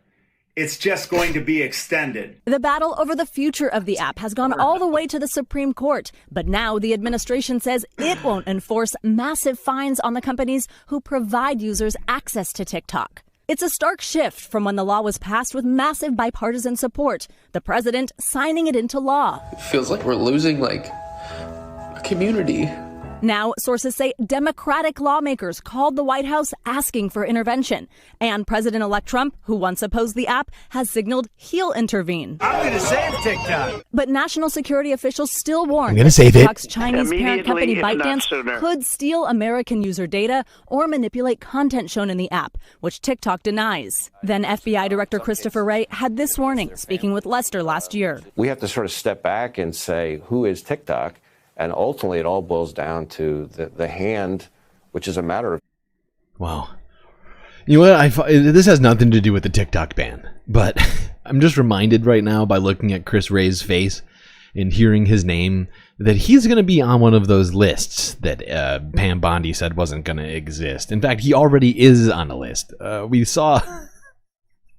Speaker 19: It's just going to be extended.
Speaker 1: The battle over the future of the app has gone all the way to the Supreme Court, but now the administration says it won't enforce massive fines on the companies who provide users access to TikTok. It's a stark shift from when the law was passed with massive bipartisan support, the president signing it into law.
Speaker 22: It feels like we're losing, a community.
Speaker 1: Now, sources say Democratic lawmakers called the White House asking for intervention. And President-elect Trump, who once opposed the app, has signaled he'll intervene.
Speaker 19: I'm going to save TikTok.
Speaker 1: But national security officials still warn
Speaker 15: I'm gonna save
Speaker 1: TikTok's
Speaker 15: it.
Speaker 1: Chinese parent company
Speaker 9: Immediately, if not
Speaker 1: ByteDance
Speaker 9: sooner.
Speaker 1: could steal American user data or manipulate content shown in the app, which TikTok denies. Then FBI Director Christopher Wray had this warning, speaking with Lester last year.
Speaker 23: We have to sort of step back and say, who is TikTok? And ultimately, it all boils down to the hand, which is a matter of...
Speaker 15: Wow. You know what? This has nothing to do with the TikTok ban, but I'm just reminded right now by looking at Chris Wray's face and hearing his name that he's going to be on one of those lists that Pam Bondi said wasn't going to exist. In fact, he already is on a list. We saw...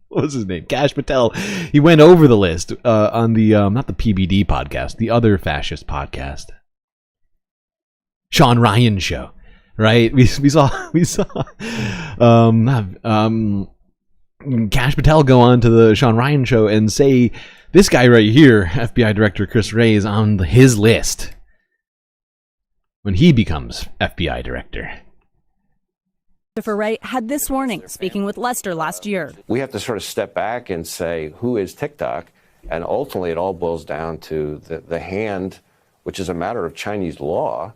Speaker 15: What was his name? Kash Patel. He went over the list on the, not the PBD podcast, the other fascist podcast. Sean Ryan show, right? We saw Kash Patel go on to the Sean Ryan show and say this guy right here, FBI Director Chris Wray, is on his list when he becomes FBI Director.
Speaker 1: Christopher Wray had this warning, speaking with Lester last year.
Speaker 23: We have to sort of step back and say, who is TikTok? And ultimately, it all boils down to the hand, which is a matter of Chinese law,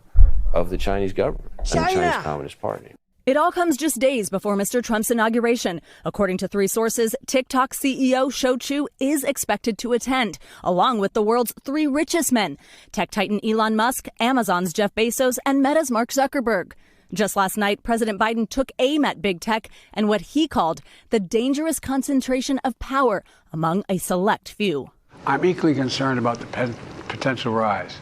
Speaker 23: of the Chinese government and the Chinese Communist Party.
Speaker 1: It all comes just days before Mr. Trump's inauguration. According to 3 sources, TikTok CEO Shou Chew is expected to attend, along with the world's 3 richest men, tech titan Elon Musk, Amazon's Jeff Bezos, and Meta's Mark Zuckerberg. Just last night, President Biden took aim at big tech and what he called the dangerous concentration of power among a select few.
Speaker 26: I'm equally concerned about the potential rise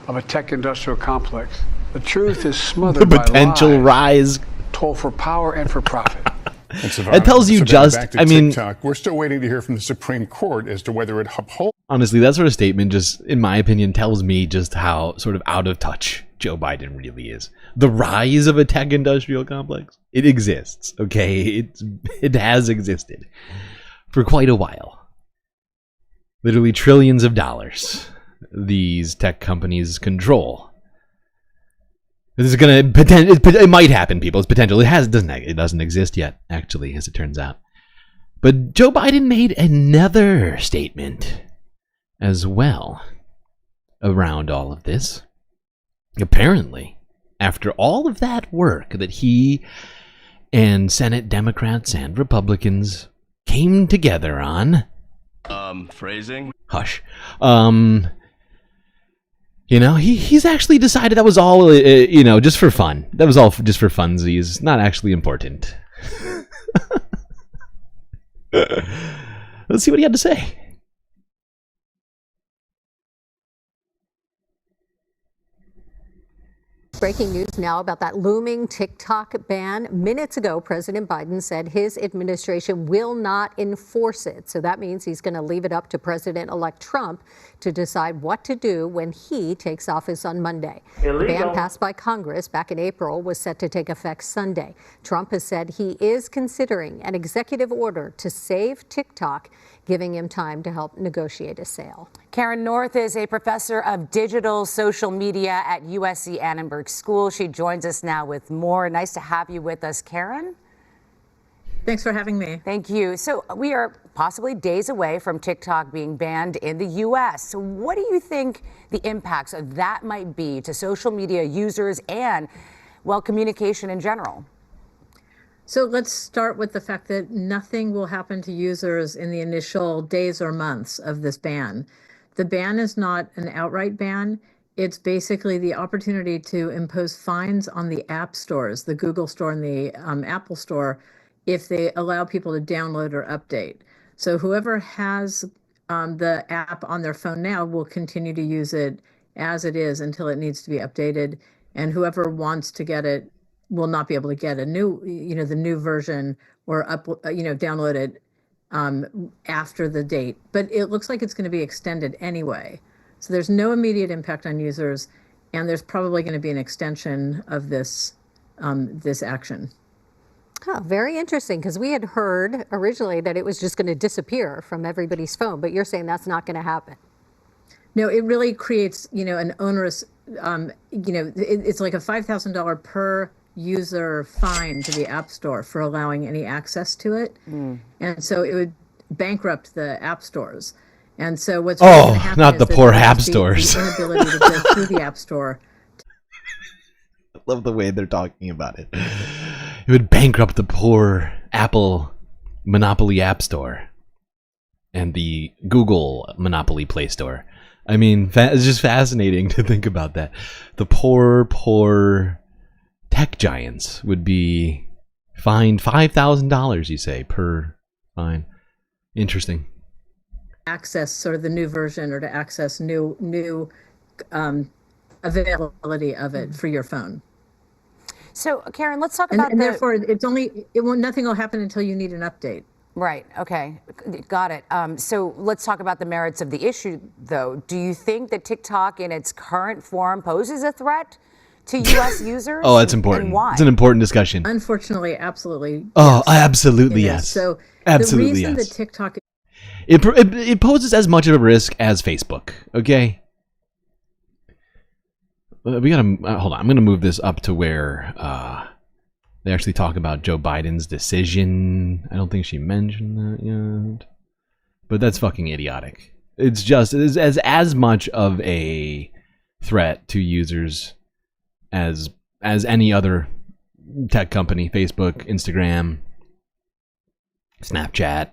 Speaker 26: of a tech industrial complex. The truth is smothered
Speaker 15: The potential rise.
Speaker 26: Told for power and for profit.
Speaker 15: It tells you
Speaker 27: TikTok. We're still waiting to hear from the Supreme Court as to whether it upholds.
Speaker 15: Honestly, that sort of statement just, in my opinion, tells me just how sort of out of touch Joe Biden really is. The rise of a tech industrial complex, it exists, okay? It has existed for quite a while. Literally trillions of dollars these tech companies control. This is gonna it might happen, people. It's potential. It doesn't exist yet, actually, as it turns out. But Joe Biden made another statement as well around all of this. Apparently, after all of that work that he and Senate Democrats and Republicans came together on,
Speaker 28: phrasing.
Speaker 15: Hush. You know, he's actually decided that was all, just for fun. That was all just for funsies, not actually important. Let's see what he had to say.
Speaker 2: Breaking news now about that looming TikTok ban. Minutes ago, President Biden said his administration will not enforce it. So that means he's going to leave it up to President-elect Trump to decide what to do when he takes office on Monday. The ban passed by Congress back in April was set to take effect Sunday. Trump has said he is considering an executive order to save TikTok, giving him time to help negotiate a sale.
Speaker 5: Karen North is a professor of digital social media at USC Annenberg School. She joins us now with more. Nice to have you with us, Karen.
Speaker 6: Thanks for having me.
Speaker 5: Thank you. So we are possibly days away from TikTok being banned in the U.S. So what do you think the impacts of that might be to social media users and, well, communication in general?
Speaker 6: So let's start with the fact that nothing will happen to users in the initial days or months of this ban. The ban is not an outright ban. It's basically the opportunity to impose fines on the app stores, the Google Store and the Apple Store, if they allow people to download or update. So whoever has the app on their phone now will continue to use it as it is until it needs to be updated. And whoever wants to get it will not be able to get a new, the new version or download it after the date. But it looks like it's going to be extended anyway. So there's no immediate impact on users, and there's probably going to be an extension of this action.
Speaker 2: Oh, very interesting, because we had heard originally that it was just going to disappear from everybody's phone, but you're saying that's not going to happen.
Speaker 6: No, it really creates, an onerous, it's like a $5,000 per user fine to the App Store for allowing any access to it. And so it would bankrupt the app stores. And so what's really going to happen
Speaker 15: not
Speaker 6: is
Speaker 15: the
Speaker 6: that
Speaker 15: poor
Speaker 6: there's
Speaker 15: app
Speaker 6: the
Speaker 15: stores.
Speaker 6: inability to go through the App Store.
Speaker 15: I love the way they're talking about it. It would bankrupt the poor Apple Monopoly App Store and the Google Monopoly Play Store. I mean, it's just fascinating to think about that. The poor tech giants would be fined $5,000, you say, per fine. Interesting.
Speaker 6: Access sort of the new version or to access new availability of it for your phone.
Speaker 5: So, Karen, let's talk about
Speaker 6: and therefore nothing will happen until you need an update.
Speaker 5: Right. Okay. Got it. So let's talk about the merits of the issue, though. Do you think that TikTok in its current form poses a threat to U.S. users?
Speaker 15: Oh, that's important.
Speaker 5: And why?
Speaker 15: It's an important discussion.
Speaker 6: Unfortunately, absolutely.
Speaker 15: Oh, yes. Absolutely, yes.
Speaker 6: So
Speaker 15: absolutely,
Speaker 6: the reason
Speaker 15: yes.
Speaker 6: that TikTok
Speaker 15: it poses as much of a risk as Facebook. Okay. We gotta hold on. I'm gonna move this up to where they actually talk about Joe Biden's decision. I don't think she mentioned that yet, but that's fucking idiotic. It's just as much of a threat to users as any other tech company. Facebook, Instagram, Snapchat.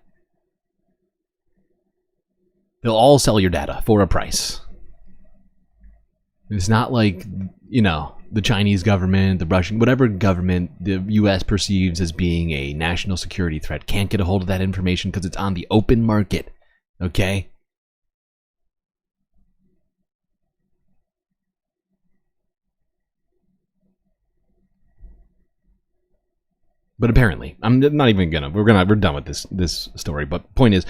Speaker 15: They'll all sell your data for a price. It's not like, the Chinese government, the Russian, whatever government the U.S. perceives as being a national security threat can't get a hold of that information because it's on the open market. Okay? But apparently, I'm not even we're done with this story. But point is,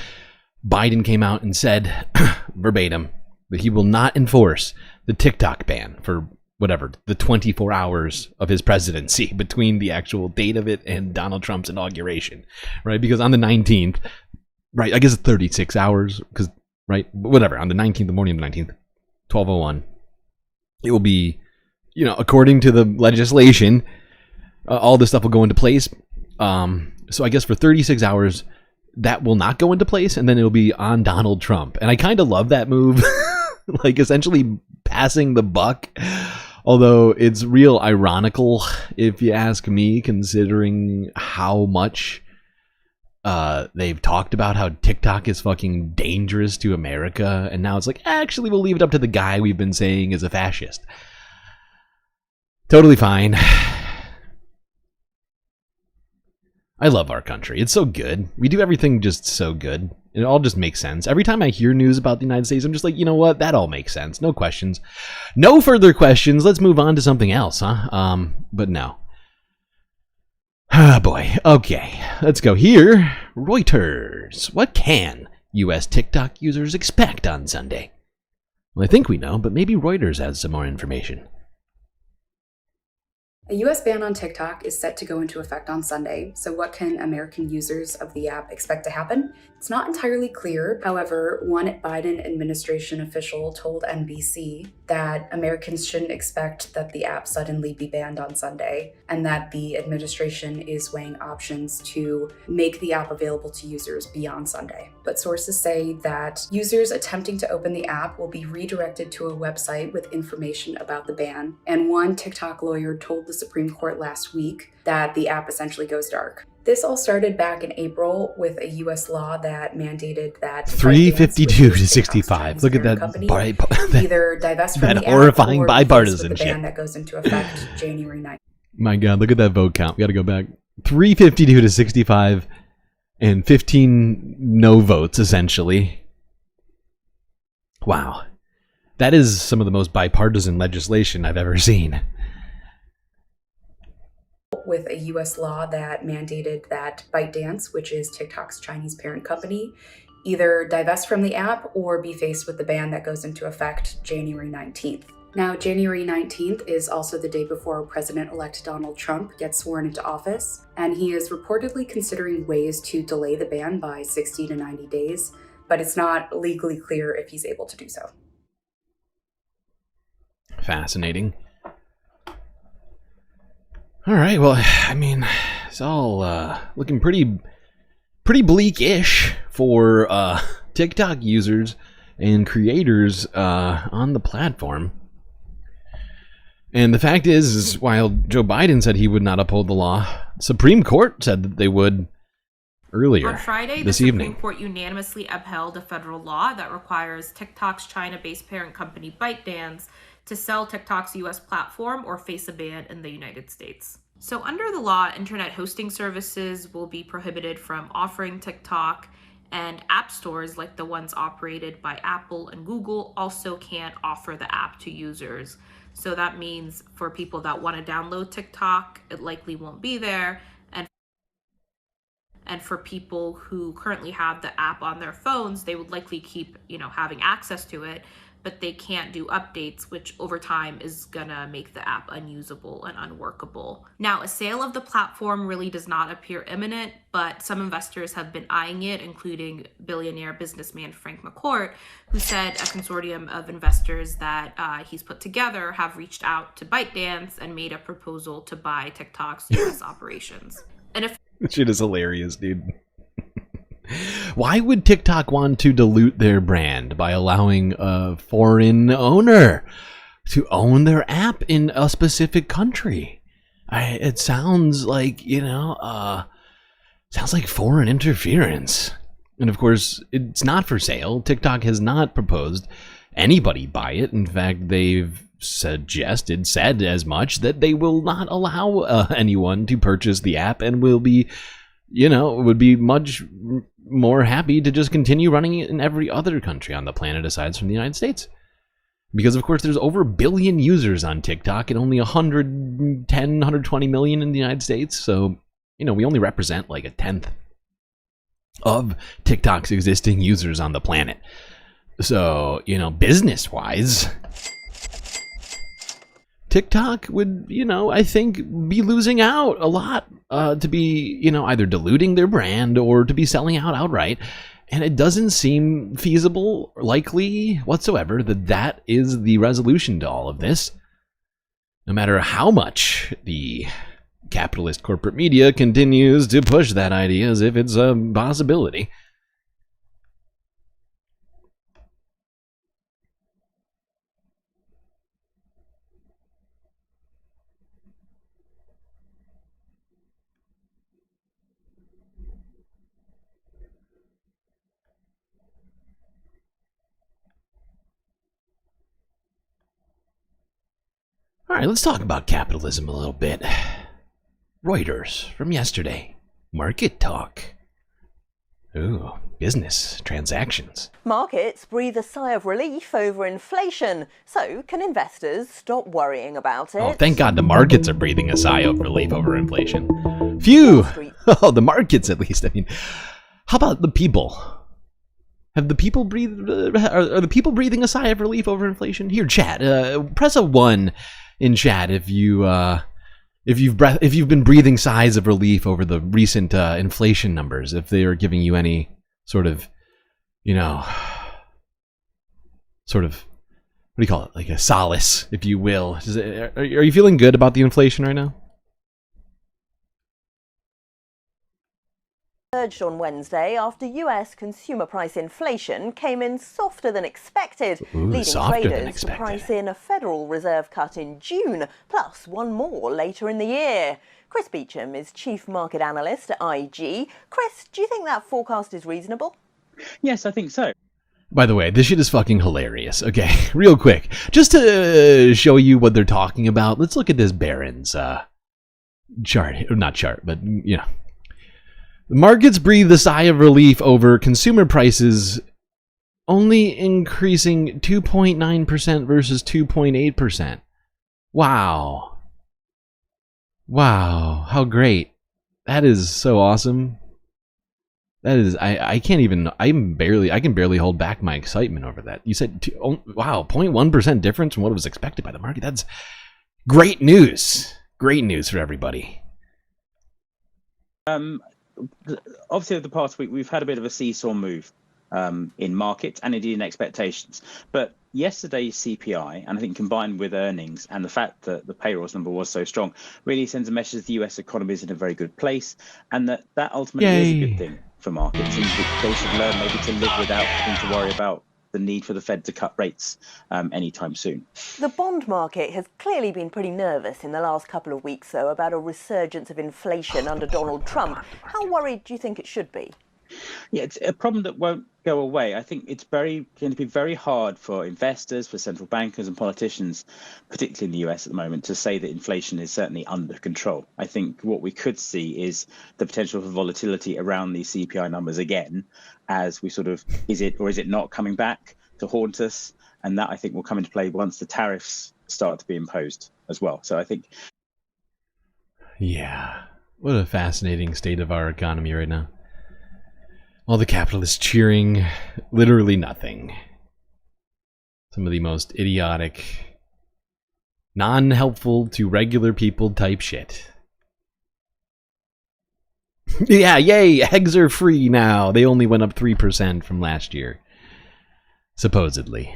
Speaker 15: Biden came out and said verbatim that he will not enforce the TikTok ban for whatever, the 24 hours of his presidency between the actual date of it and Donald Trump's inauguration, right? Because on the 19th, right, I guess it's 36 hours, because, right, whatever, on the 19th, the morning of the 19th, 12:01, it will be, according to the legislation, all this stuff will go into place. So I guess for 36 hours, that will not go into place, and then it'll be on Donald Trump. And I kind of love that move. Like, essentially passing the buck, although it's real ironical, if you ask me, considering how much they've talked about how TikTok is fucking dangerous to America, and now it's like, actually, we'll leave it up to the guy we've been saying is a fascist. Totally fine. I love our country. It's so good. We do everything just so good. It all just makes sense. Every time I hear news about the United States, I'm just like, you know what? That all makes sense. No questions. No further questions. Let's move on to something else, huh? But no. Ah, boy. Okay. Let's go here. Reuters. What can U.S. TikTok users expect on Sunday? Well, I think we know, but maybe Reuters has some more information.
Speaker 7: A U.S. ban on TikTok is set to go into effect on Sunday, so what can American users of the app expect to happen? It's not entirely clear. However, one Biden administration official told NBC that Americans shouldn't expect that the app suddenly be banned on Sunday, and that the administration is weighing options to make the app available to users beyond Sunday. But sources say that users attempting to open the app will be redirected to a website with information about the ban, and one TikTok lawyer told the Supreme Court last week that the app essentially goes dark. This all started back in April with a U.S. law that mandated that
Speaker 15: 352 to 65. Look at that.
Speaker 7: Either divest from
Speaker 15: that
Speaker 7: the
Speaker 15: horrifying
Speaker 7: app or
Speaker 15: bipartisan
Speaker 7: the
Speaker 15: shit.
Speaker 7: ban that goes into effect January 9th.
Speaker 15: My God, look at that vote count. We got to go back. 352 to 65 and 15 no votes, essentially. Wow. That is some of the most bipartisan legislation I've ever seen.
Speaker 7: With a U.S. law that mandated that ByteDance, which is TikTok's Chinese parent company, either divest from the app or be faced with the ban that goes into effect January 19th. Now, January 19th is also the day before President-elect Donald Trump gets sworn into office, and he is reportedly considering ways to delay the ban by 60 to 90 days, but it's not legally clear if he's able to do so.
Speaker 15: Fascinating. All right, well, I mean, it's all looking pretty bleak-ish for TikTok users and creators on the platform. And the fact is while Joe Biden said he would not uphold the law, Supreme Court said that they would earlier
Speaker 8: on Friday,
Speaker 15: this
Speaker 8: the
Speaker 15: evening.
Speaker 8: Supreme Court unanimously upheld a federal law that requires TikTok's China-based parent company ByteDance to sell TikTok's U.S. platform or face a ban in the United States. So under the law, internet hosting services will be prohibited from offering TikTok, and app stores like the ones operated by Apple and Google also can't offer the app to users. So that means for people that want to download TikTok, it likely won't be there. And for people who currently have the app on their phones, they would likely keep, having access to it, but they can't do updates, which over time is gonna make the app unusable and unworkable. Now, a sale of the platform really does not appear imminent, but some investors have been eyeing it, including billionaire businessman Frank McCourt, who said a consortium of investors that he's put together have reached out to ByteDance and made a proposal to buy TikTok's US operations. And if
Speaker 15: Shit is hilarious, dude. Why would TikTok want to dilute their brand by allowing a foreign owner to own their app in a specific country? It sounds like, sounds like foreign interference. And of course, it's not for sale. TikTok has not proposed anybody buy it. In fact, they've said as much, that they will not allow anyone to purchase the app and will be, would be much more happy to just continue running it in every other country on the planet aside from the United States. Because, of course, there's over 1 billion users on TikTok and only 120 million in the United States. So, we only represent like a tenth of TikTok's existing users on the planet. So, business-wise, TikTok would, I think, be losing out a lot to be, either diluting their brand or to be selling out outright. And it doesn't seem feasible, likely whatsoever, that is the resolution to all of this. No matter how much the capitalist corporate media continues to push that idea as if it's a possibility. All right, let's talk about capitalism a little bit. Reuters from yesterday. Market talk. Ooh, business transactions.
Speaker 3: Markets breathe a sigh of relief over inflation. So, can investors stop worrying about it?
Speaker 15: Oh, thank God the markets are breathing a sigh of relief over inflation. Phew! Oh, the markets at least. I mean, how about the people? Have the people breathed? Are the people breathing a sigh of relief over inflation? Here, chat. Press a 1 in chat if you've been breathing sighs of relief over the recent inflation numbers. If they are giving you any sort of, what do you call it? Like a solace, if you will. Are you feeling good about the inflation right now?
Speaker 3: Surged on Wednesday after US consumer price inflation came in softer than expected, leading traders to price in a Federal Reserve cut in June, plus one more later in the year. Chris Beecham is Chief Market Analyst at IG. Chris, do you think that forecast is reasonable?
Speaker 10: Yes, I think so.
Speaker 15: By the way, this shit is fucking hilarious. Okay, real quick. Just to show you what they're talking about, let's look at this Barron's chart. Not chart, but, The markets breathe a sigh of relief over consumer prices only increasing 2.9% versus 2.8%. Wow. Wow, how great. That is so awesome. That is, I can barely hold back my excitement over that. You said, wow, 0.1% difference from what was expected by the market. That's great news. Great news for everybody.
Speaker 10: Obviously, over the past week, we've had a bit of a seesaw move in markets and indeed in expectations. But yesterday's CPI, and I think combined with earnings and the fact that the payrolls number was so strong, really sends a message the US economy is in a very good place, and that ultimately is a good thing for markets. And they should learn maybe to live without having to worry about the need for the Fed to cut rates anytime soon.
Speaker 3: The bond market has clearly been pretty nervous in the last couple of weeks, though, about a resurgence of inflation under Donald Trump. How worried do you think it should be?
Speaker 10: Yeah, it's a problem that won't go away. I think it's going to be very hard for investors, for central bankers and politicians, particularly in the US at the moment, to say that inflation is certainly under control. I think what we could see is the potential for volatility around these CPI numbers again, as we sort of, is it or is it not coming back to haunt us? And that, I think, will come into play once the tariffs start to be imposed as well. So I think...
Speaker 15: Yeah, what a fascinating state of our economy right now. All the capitalists cheering literally nothing. Some of the most idiotic, non-helpful to regular people type shit. Yeah, yay, eggs are free now. They only went up 3% from last year. Supposedly.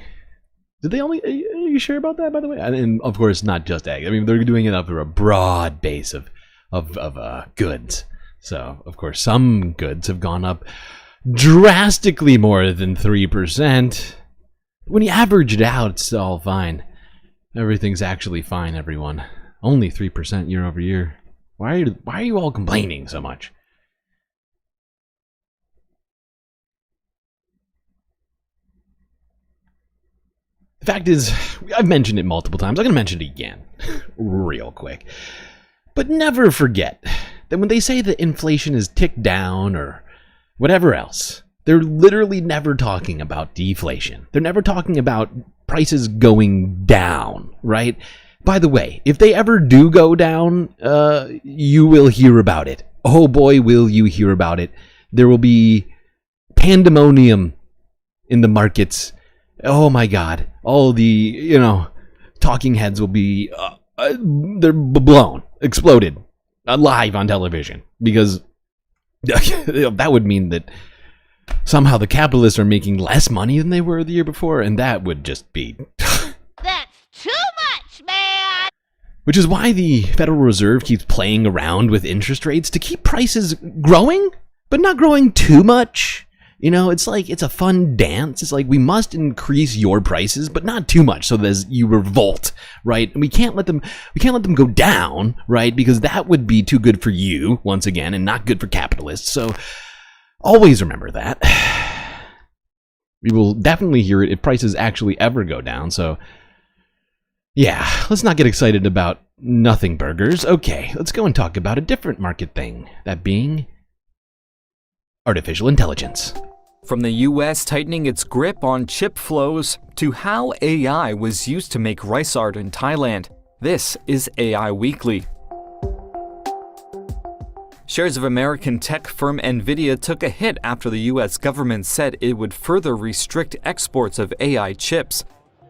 Speaker 15: Did they only... Are you sure about that, by the way? And of course, not just eggs. I mean, they're doing it over a broad base of goods. So, of course, some goods have gone up drastically more than 3%. When you average it out, it's all fine. Everything's actually fine, everyone. Only 3% year over year. Why are you all complaining so much? The fact is, I've mentioned it multiple times. I'm going to mention it again, real quick. But never forget that when they say that inflation is ticked down or whatever else, they're literally never talking about deflation. They're never talking about prices going down, right? By the way, if they ever do go down, you will hear about it. Oh boy, will you hear about it. There will be pandemonium in the markets. Oh my God. All the, talking heads will be, they're blown, exploded, live on television. Because that would mean that somehow the capitalists are making less money than they were the year before, and that would just be...
Speaker 11: That's too much, man!
Speaker 15: Which is why the Federal Reserve keeps playing around with interest rates to keep prices growing, but not growing too much. It's like, it's a fun dance. It's like, we must increase your prices, but not too much so that you revolt, right? And we can't let them go down, right? Because that would be too good for you, once again, and not good for capitalists. So always remember that. We will definitely hear it if prices actually ever go down. So yeah, let's not get excited about nothing burgers. Okay, let's go and talk about a different market thing. That being artificial intelligence.
Speaker 4: From the U.S. tightening its grip on chip flows to how AI was used to make rice art in Thailand, this is AI Weekly. Shares of American tech firm Nvidia took a hit after the U.S. government said it would further restrict exports of AI chips.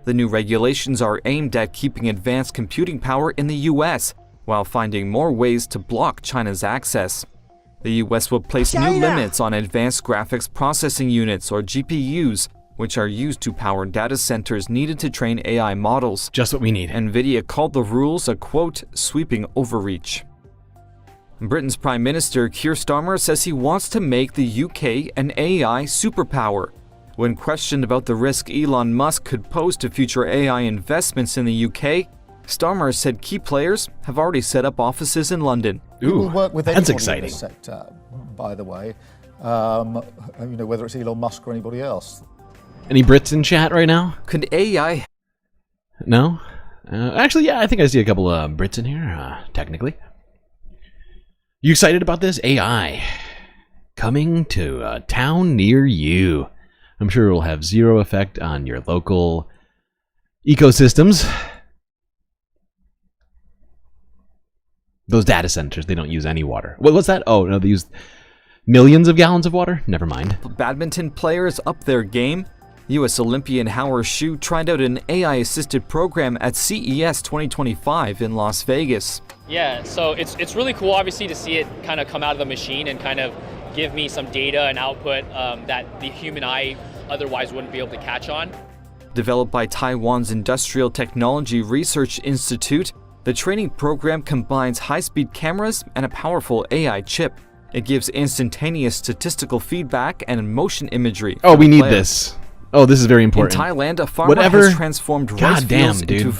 Speaker 4: The new regulations are aimed at keeping advanced computing power in the U.S., while finding more ways to block China's access. The U.S. will place new limits on advanced graphics processing units, or GPUs, which are used to power data centers needed to train AI models.
Speaker 15: Just what we need.
Speaker 4: Nvidia called the rules a, quote, sweeping overreach. Britain's Prime Minister Keir Starmer says he wants to make the UK an AI superpower. When questioned about the risk Elon Musk could pose to future AI investments in the UK, Starmer said key players have already set up offices in London.
Speaker 12: Ooh, we'll work with
Speaker 15: that's
Speaker 12: anybody
Speaker 15: exciting.
Speaker 12: in this sector, by the way. Whether it's Elon Musk or anybody else.
Speaker 15: Any Brits in chat right now?
Speaker 4: Could AI...
Speaker 15: No? Actually, yeah, I think I see a couple of Brits in here, technically. You excited about this? AI coming to a town near you. I'm sure it will have zero effect on your local ecosystems. Those data centers, they don't use any water. What's that? Oh, no, they use millions of gallons of water? Never mind.
Speaker 4: Badminton players up their game. U.S. Olympian Howard Hsu tried out an AI-assisted program at CES 2025 in Las Vegas.
Speaker 13: Yeah, so it's really cool, obviously, to see it kind of come out of the machine and kind of give me some data and output that the human eye otherwise wouldn't be able to catch on.
Speaker 4: Developed by Taiwan's Industrial Technology Research Institute, the training program combines high-speed cameras and a powerful AI chip. It gives instantaneous statistical feedback and motion imagery.
Speaker 15: Oh, we need this. Oh, this is very important.
Speaker 4: In Thailand, a farmer has transformed rice fields into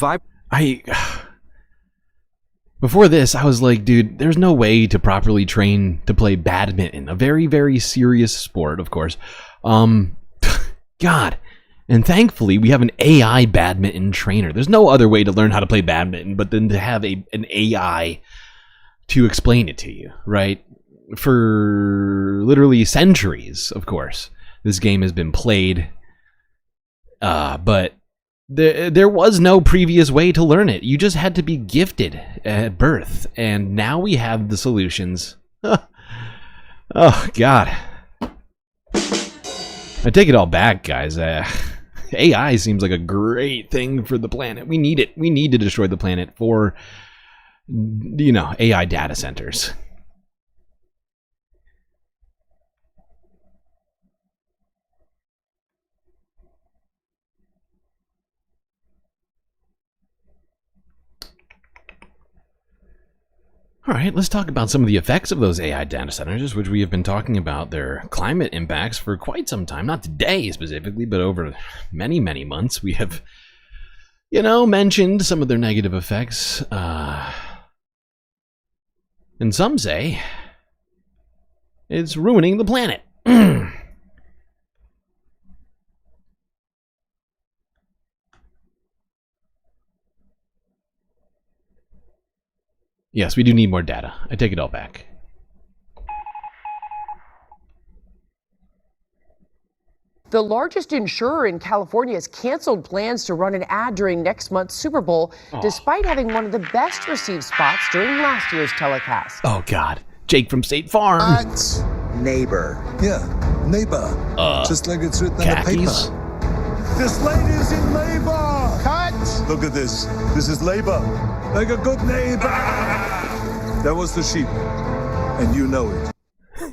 Speaker 15: Before this, I was like, dude, there's no way to properly train to play badminton. A very, very serious sport, of course. God. And thankfully, we have an AI badminton trainer. There's no other way to learn how to play badminton but then to have an AI to explain it to you, right? For literally centuries, of course, this game has been played. But there was no previous way to learn it. You just had to be gifted at birth. And now we have the solutions. Oh, God. I take it all back, guys. AI seems like a great thing for the planet. We need it. We need to destroy the planet for, AI data centers. All right, let's talk about some of the effects of those AI data centers, which we have been talking about their climate impacts for quite some time. Not today specifically, but over many, many months. We have, mentioned some of their negative effects. And some say it's ruining the planet. Yes, we do need more data. I take it all back.
Speaker 14: The largest insurer in California has canceled plans to run an ad during next month's Super Bowl, despite having one of the best received spots during last year's telecast.
Speaker 15: Oh, God. Jake from State Farm.
Speaker 20: Neighbor. Yeah, neighbor. Just like it's written
Speaker 15: khakis?
Speaker 20: on the paper. This lady's in labor. Cut! Look at this. This is labor. Like a good neighbor. That was the sheep. And you know it.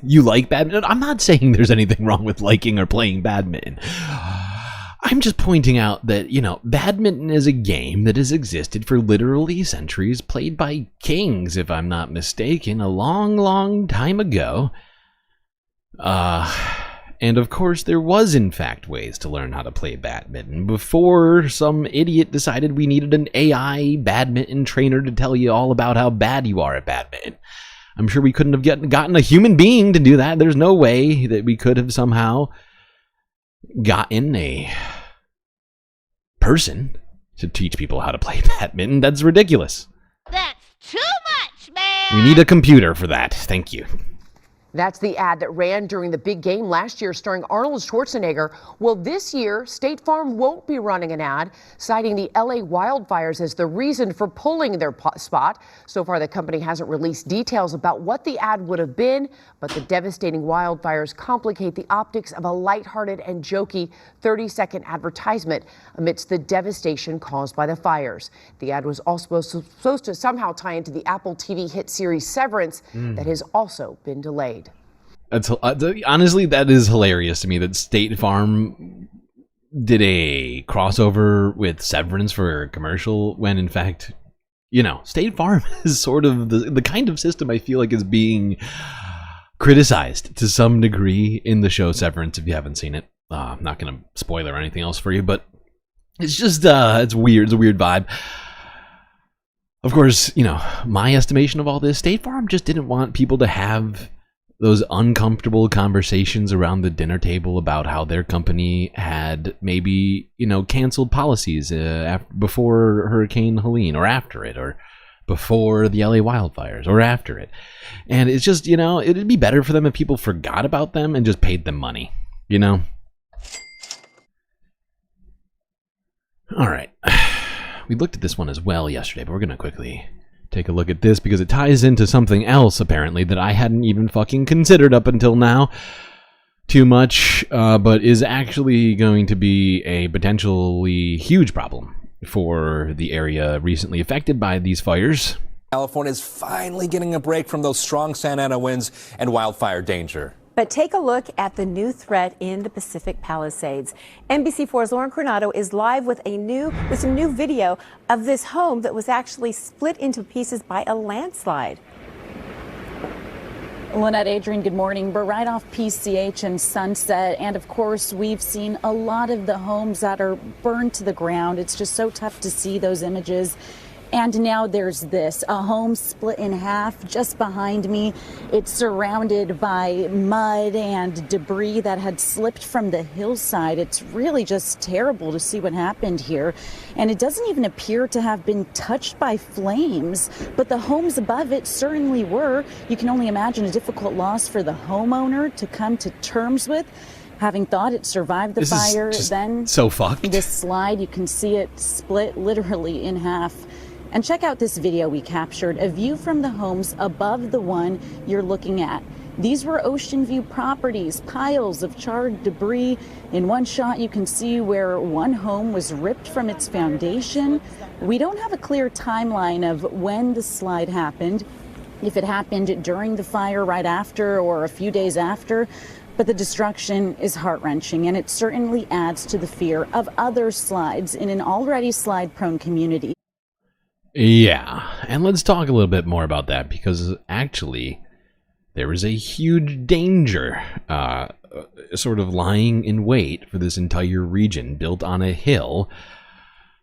Speaker 15: You like badminton? I'm not saying there's anything wrong with liking or playing badminton. I'm just pointing out that, badminton is a game that has existed for literally centuries, played by kings, if I'm not mistaken, a long, long time ago. And of course, there was in fact ways to learn how to play badminton before some idiot decided we needed an AI badminton trainer to tell you all about how bad you are at badminton. I'm sure we couldn't have gotten a human being to do that. There's no way that we could have somehow gotten a person to teach people how to play badminton. That's ridiculous.
Speaker 11: That's too much, man!
Speaker 15: We need a computer for that. Thank you.
Speaker 14: That's the ad that ran during the big game last year starring Arnold Schwarzenegger. Well, this year, State Farm won't be running an ad, citing the LA wildfires as the reason for pulling their spot. So far, the company hasn't released details about what the ad would have been, but the devastating wildfires complicate the optics of a lighthearted and jokey 30-second advertisement amidst the devastation caused by the fires. The ad was also supposed to somehow tie into the Apple TV hit series Severance that has also been delayed.
Speaker 15: Honestly, that is hilarious to me that State Farm did a crossover with Severance for a commercial when, in fact, you know, State Farm is sort of the kind of system I feel like is being criticized to some degree in the show Severance. If you haven't seen it, I'm not going to spoil or anything else for you, but it's just, it's weird. It's a weird vibe. Of course, you know, my estimation of all this, State Farm just didn't want people to have those uncomfortable conversations around the dinner table about how their company had maybe, you know, canceled policies before Hurricane Helene or after it, or before the LA wildfires or after it. And it's just, you know, it'd be better for them if people forgot about them and just paid them money, you know? All right. We looked at this one as well yesterday, but we're going to quickly take a look at this because it ties into something else, apparently, that I hadn't even fucking considered up until now too much, but is actually going to be a potentially huge problem for the area recently affected by these fires.
Speaker 16: California is finally getting a break from those strong Santa Ana winds and wildfire danger.
Speaker 17: But take a look at the new threat in the Pacific Palisades. NBC4's Lauren Coronado is live with some new video of this home that was actually split into pieces by a landslide.
Speaker 18: Lynette, Adrian, good morning. We're right off PCH and Sunset, and of course we've seen a lot of the homes that are burned to the ground. It's just so tough to see those images. And now there's this, a home split in half just behind me. It's surrounded by mud and debris that had slipped from the hillside. It's really just terrible to see what happened here. And it doesn't even appear to have been touched by flames, but the homes above it certainly were. You can only imagine a difficult loss for the homeowner to come to terms with. Having thought it survived the fire, then
Speaker 15: so fucked.
Speaker 18: This slide, you can see it split literally in half. And check out this video we captured, a view from the homes above the one you're looking at. These were ocean view properties, piles of charred debris. In one shot, you can see where one home was ripped from its foundation. We don't have a clear timeline of when the slide happened, if it happened during the fire, right after, or a few days after. But the destruction is heart-wrenching, and it certainly adds to the fear of other slides in an already slide-prone community.
Speaker 15: Yeah, and let's talk a little bit more about that, because actually there is a huge danger sort of lying in wait for this entire region built on a hill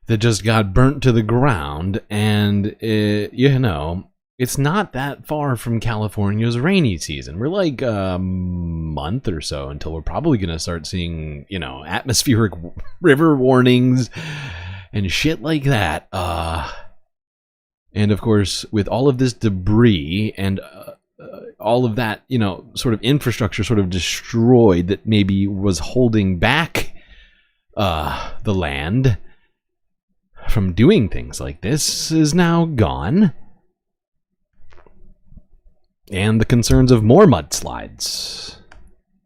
Speaker 15: that just got burnt to the ground. And, you know, it's not that far from California's rainy season. We're like a month or so until we're probably going to start seeing, you know, atmospheric river warnings and shit like that. And of course, with all of this debris and all of that, you know, sort of infrastructure sort of destroyed that maybe was holding back the land from doing things like this is now gone. And the concerns of more mudslides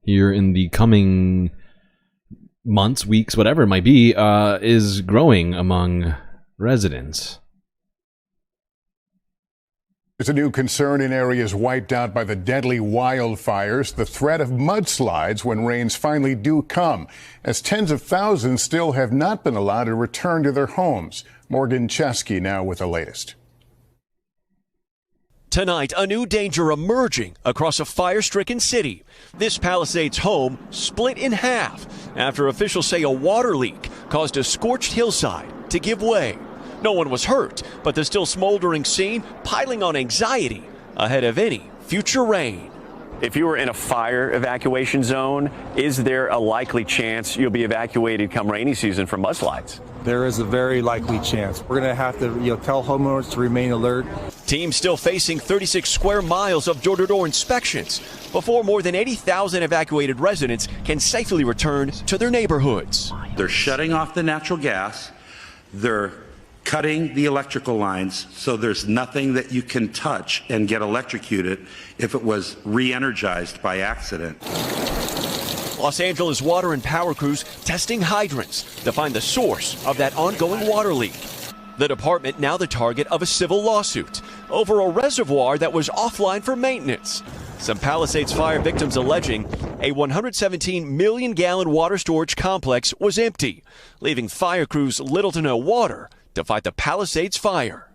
Speaker 15: here in the coming months, weeks, whatever it might be, is growing among residents.
Speaker 27: There's a new concern in areas wiped out by the deadly wildfires, the threat of mudslides when rains finally do come, as tens of thousands still have not been allowed to return to their homes. Morgan Chesky now with the latest.
Speaker 19: Tonight, a new danger emerging across a fire-stricken city. This Palisades home split in half after officials say a water leak caused a scorched hillside to give way. No one was hurt, but the still smoldering scene piling on anxiety ahead of any future rain.
Speaker 1: If you were in a fire evacuation zone, is there a likely chance you'll be evacuated come rainy season from mudslides?
Speaker 9: There is a very likely chance. We're going to have to tell homeowners to remain alert.
Speaker 19: Teams still facing 36 square miles of door-to-door inspections before more than 80,000 evacuated residents can safely return to their neighborhoods.
Speaker 21: They're shutting off the natural gas. They're cutting the electrical lines, so there's nothing that you can touch and get electrocuted if it was re-energized by accident.
Speaker 19: Los Angeles water and power crews testing hydrants to find the source of that ongoing water leak. The department now the target of a civil lawsuit over a reservoir that was offline for maintenance. Some Palisades fire victims alleging a 117 million gallon water storage complex was empty, leaving fire crews little to no water to fight the Palisades fire.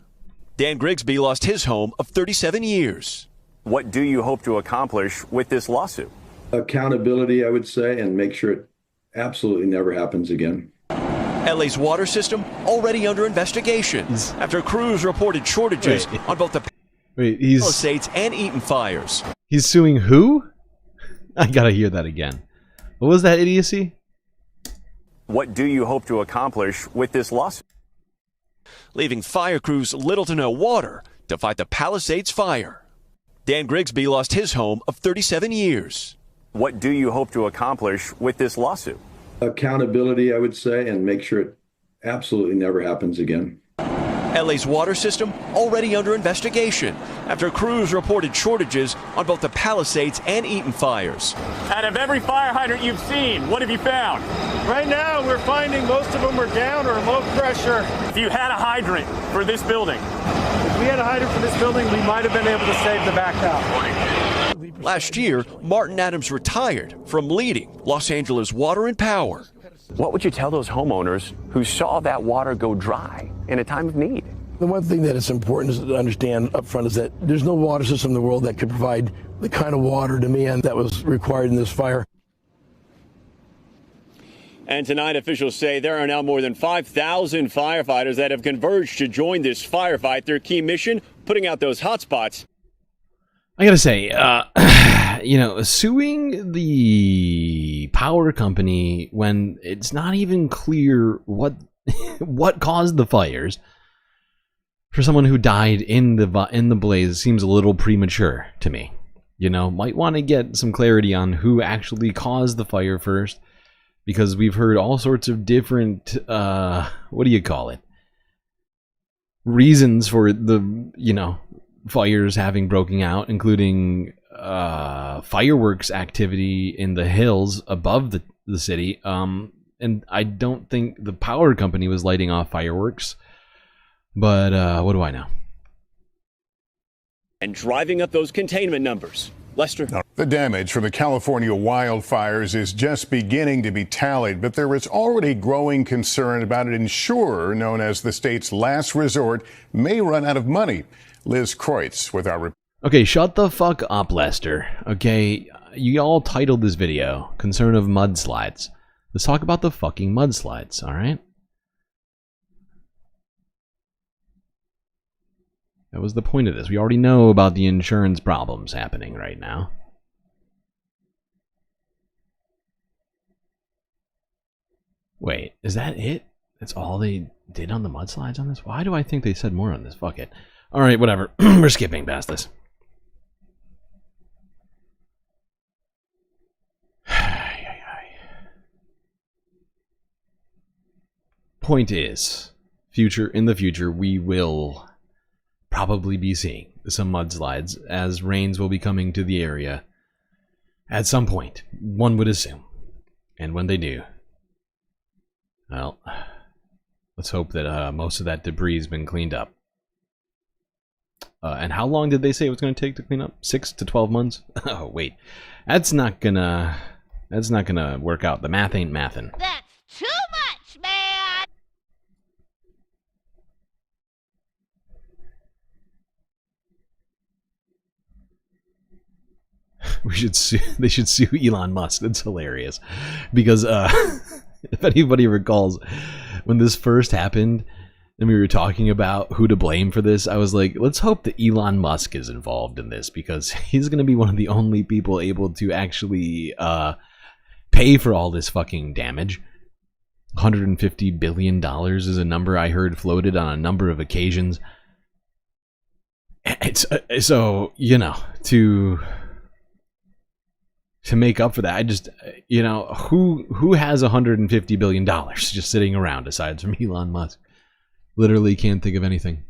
Speaker 19: Dan Grigsby lost his home of 37 years.
Speaker 1: What do you hope to accomplish with this lawsuit?
Speaker 22: Accountability, I would say, and make sure it absolutely never happens again.
Speaker 19: LA's water system already under investigation after crews reported shortages on both the Palisades and Eaton fires.
Speaker 15: He's suing who? I gotta hear that again. What was that idiocy?
Speaker 1: What do you hope to accomplish with this lawsuit?
Speaker 19: Leaving fire crews little to no water to fight the Palisades fire. Dan Grigsby lost his home of 37 years.
Speaker 1: What do you hope to accomplish with this lawsuit?
Speaker 22: Accountability, I would say, and make sure it absolutely never happens again.
Speaker 19: LA's water system already under investigation after crews reported shortages on both the Palisades and Eaton fires.
Speaker 1: Out of every fire hydrant you've seen, what have you found?
Speaker 23: Right now, we're finding most of them are down or low pressure.
Speaker 1: If you had a hydrant for this building,
Speaker 23: if we had a hydrant for this building, we might have been able to save the back out.
Speaker 19: Last year, Martin Adams retired from leading Los Angeles Water and Power.
Speaker 1: what would you tell those homeowners who saw that water go dry in a time of need?
Speaker 24: The one thing that is important to understand up front is that there's no water system in the world that could provide the kind of water demand that was required in this fire.
Speaker 1: And tonight, officials say there are now more than 5,000 firefighters that have converged to join this firefight. Their key mission, putting out those hotspots.
Speaker 15: I gotta say, you know, suing the power company when it's not even clear what what caused the fires for someone who died in the blaze seems a little premature to me. You know, might want to get some clarity on who actually caused the fire first, because we've heard all sorts of different what do you call it, reasons for the, you know, fires having broken out, including fireworks activity in the hills above the city, and I don't think the power company was lighting off fireworks, but what do I know?
Speaker 1: And driving up those containment numbers. Lester.
Speaker 27: The damage from the California wildfires is just beginning to be tallied, but there is already growing concern about an insurer known as the state's last resort may run out of money. Liz Kreutz with our report.
Speaker 15: Okay, shut the fuck up, Lester. Okay, you all titled this video Concern of Mudslides. Let's talk about the fucking mudslides, alright? That was the point of this. We already know about the insurance problems happening right now. Wait, is that it? That's all they did on the mudslides on this? Why do I think they said more on this? Fuck it. Alright, whatever. We're skipping past this. Point is, in the future, we will probably be seeing some mudslides, as rains will be coming to the area at some point, one would assume. And when they do, well, let's hope that most of that debris has been cleaned up. And how long did they say it was going to take to clean up? 6 to 12 months? Oh, wait. That's not gonna work out. The math ain't mathin'.
Speaker 11: That's too much, man!
Speaker 15: They should sue Elon Musk. That's hilarious. Because if anybody recalls, when this first happened, and we were talking about who to blame for this, I was like, let's hope that Elon Musk is involved in this, because he's going to be one of the only people able to actually pay for all this fucking damage. $150 billion is a number I heard floated on a number of occasions. It's so, you know, to make up for that, I just, you know, who has $150 billion just sitting around aside from Elon Musk? Literally can't think of anything.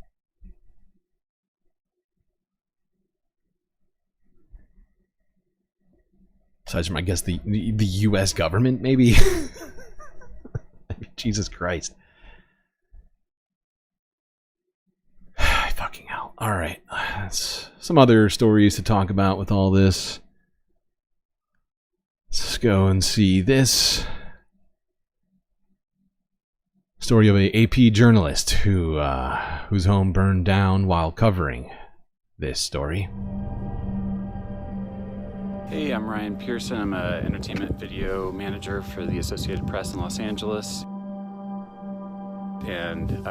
Speaker 15: Aside from, I guess, the U.S. government, maybe? Jesus Christ. Fucking hell. Alright. Some other stories to talk about with all this. Let's go and see this. Story of a AP journalist whose home burned down while covering this story.
Speaker 2: Hey, I'm Ryan Pearson. I'm an entertainment video manager for the Associated Press in Los Angeles. And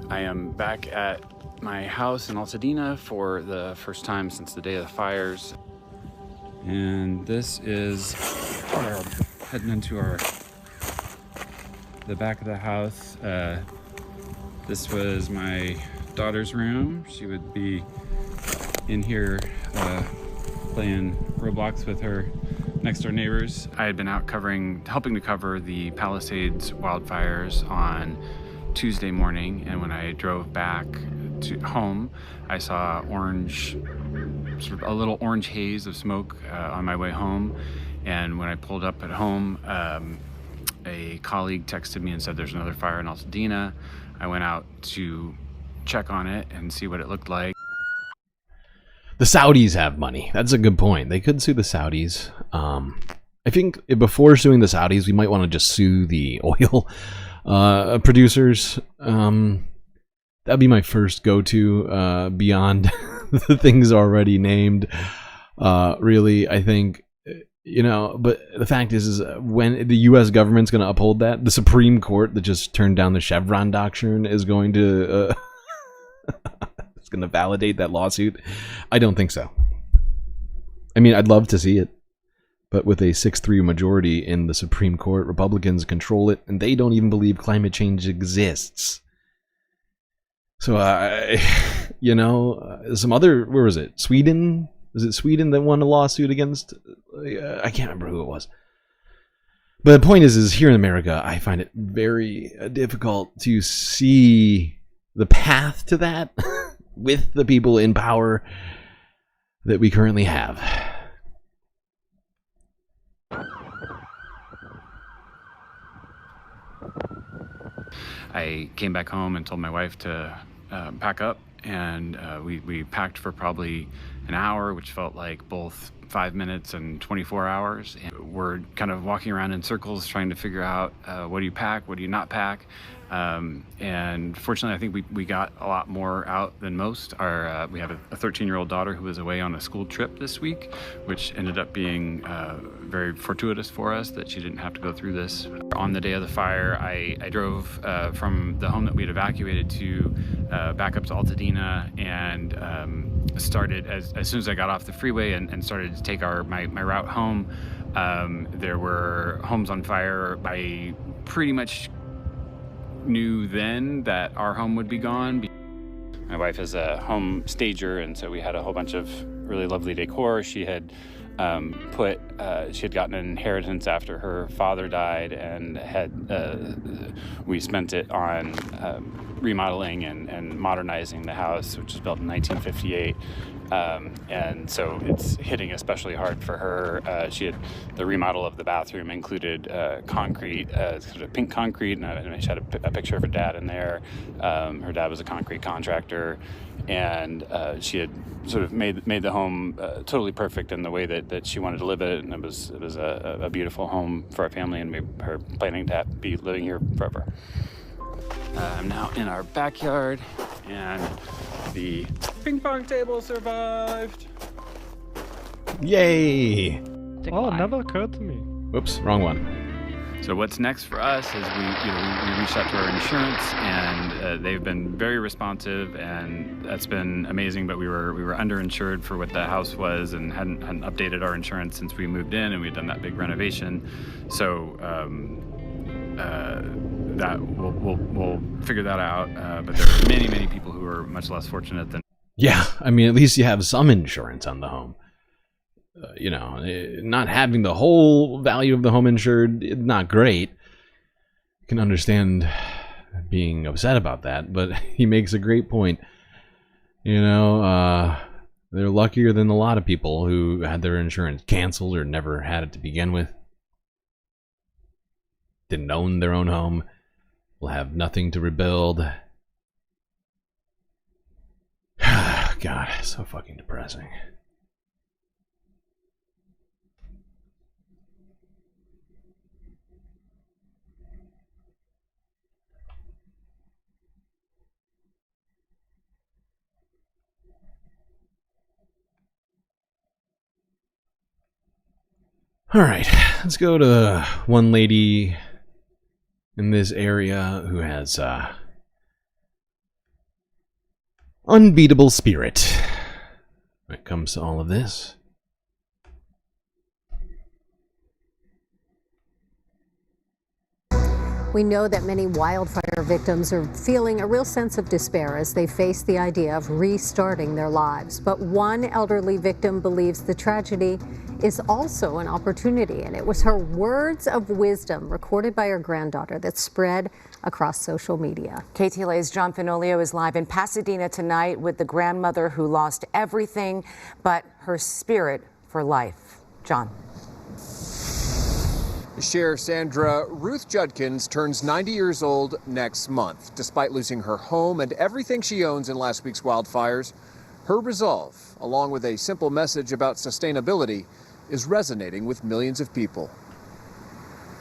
Speaker 2: I am back at my house in Altadena for the first time since the day of the fires. And this is heading into the back of the house. This was my daughter's room. She would be in here playing Roblox with her next door neighbors. I had been out helping to cover the Palisades wildfires on Tuesday morning, and when I drove back to home, I saw a little orange haze of smoke on my way home. And when I pulled up at home, a colleague texted me and said there's another fire in Altadena. I went out to check on it and see what it looked like.
Speaker 15: The Saudis have money. That's a good point. They could sue the Saudis. I think before suing the Saudis, we might want to just sue the oil producers. That'd be my first go-to beyond the things already named. Really, I think, you know, but the fact is when the U.S. government's going to uphold that, the Supreme Court that just turned down the Chevron doctrine is going to it's going to validate that lawsuit. I don't think so. I mean, I'd love to see it, but with a 6-3 majority in the Supreme Court, Republicans control it, and they don't even believe climate change exists. So, you know, some other, where was it? Sweden? Was it Sweden that won a lawsuit against? I can't remember who it was. But the point is here in America, I find it very difficult to see the path to that with the people in power that we currently have.
Speaker 2: I came back home and told my wife to pack up, and we packed for probably an hour, which felt like both 5 minutes and 24 hours. And we're kind of walking around in circles trying to figure out what do you pack, what do you not pack. And fortunately, I think we got a lot more out than most. We have a 13-year-old daughter who was away on a school trip this week, which ended up being very fortuitous for us that she didn't have to go through this. On the day of the fire, I drove from the home that we had evacuated to back up to Altadena, and started as soon as I got off the freeway and started to take my route home. There were homes on fire. I pretty much knew then that our home would be gone. My wife is a home stager, and so we had a whole bunch of really lovely decor. She had she had gotten an inheritance after her father died, and we spent it on remodeling and modernizing the house, which was built in 1958. And so it's hitting especially hard for her. The remodel of the bathroom included concrete, sort of pink concrete, and she had a picture of her dad in there. Her dad was a concrete contractor, and she had sort of made the home totally perfect in the way that she wanted to live it, and it was a beautiful home for our family, and we're planning to be living here forever. I'm now in our backyard, and the ping pong table survived.
Speaker 15: Yay!
Speaker 5: Oh, it never occurred to me.
Speaker 15: Whoops, wrong one.
Speaker 2: So what's next for us is we reached out to our insurance, and they've been very responsive, and that's been amazing. But we were underinsured for what the house was, and hadn't updated our insurance since we moved in, and we'd done that big renovation. So that we'll figure that out. But there are many people who are much less fortunate than.
Speaker 15: Yeah, I mean, at least you have some insurance on the home. Not having the whole value of the home insured, not great. I can understand being upset about that, but he makes a great point. They're luckier than a lot of people who had their insurance canceled or never had it to begin with. Didn't own their own home. Will have nothing to rebuild. God, so fucking depressing. All right, let's go to one lady in this area who has unbeatable spirit when it comes to all of this.
Speaker 3: We know that many wildfire victims are feeling a real sense of despair as they face the idea of restarting their lives. But one elderly victim believes the tragedy is also an opportunity, and it was her words of wisdom recorded by her granddaughter that spread across social media.
Speaker 5: KTLA's John Fenolio is live in Pasadena tonight with the grandmother who lost everything but her spirit for life. John.
Speaker 6: Sheriff Sandra, Ruth Judkins turns 90 years old next month. Despite losing her home and everything she owns in last week's wildfires, her resolve, along with a simple message about sustainability, is resonating with millions of people.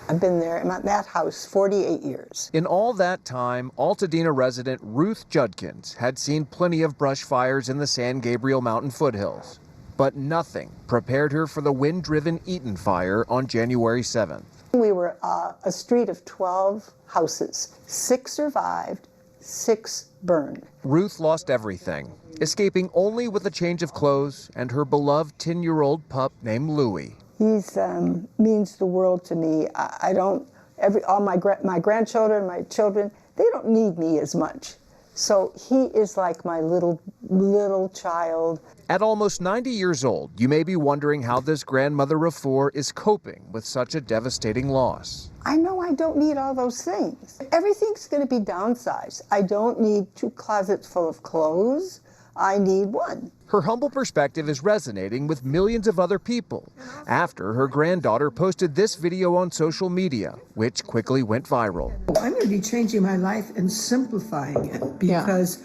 Speaker 7: I've been there in that house 48 years.
Speaker 6: In all that time, Altadena resident Ruth Judkins had seen plenty of brush fires in the San Gabriel Mountain foothills. But nothing prepared her for the wind-driven Eaton fire on January 7th.
Speaker 7: We were a street of 12 houses. 6 survived, 6 burned.
Speaker 6: Ruth lost everything, escaping only with a change of clothes and her beloved 10-year-old pup named Louie.
Speaker 7: He's means the world to me. All my grandchildren, my children, they don't need me as much. So he is like my little child.
Speaker 6: At almost 90 years old, you may be wondering how this grandmother of 4 is coping with such a devastating loss.
Speaker 7: I know I don't need all those things. Everything's going to be downsized. I don't need 2 closets full of clothes. I need 1.
Speaker 6: Her humble perspective is resonating with millions of other people after her granddaughter posted this video on social media, which quickly went viral.
Speaker 8: I'm going to be changing my life and simplifying it because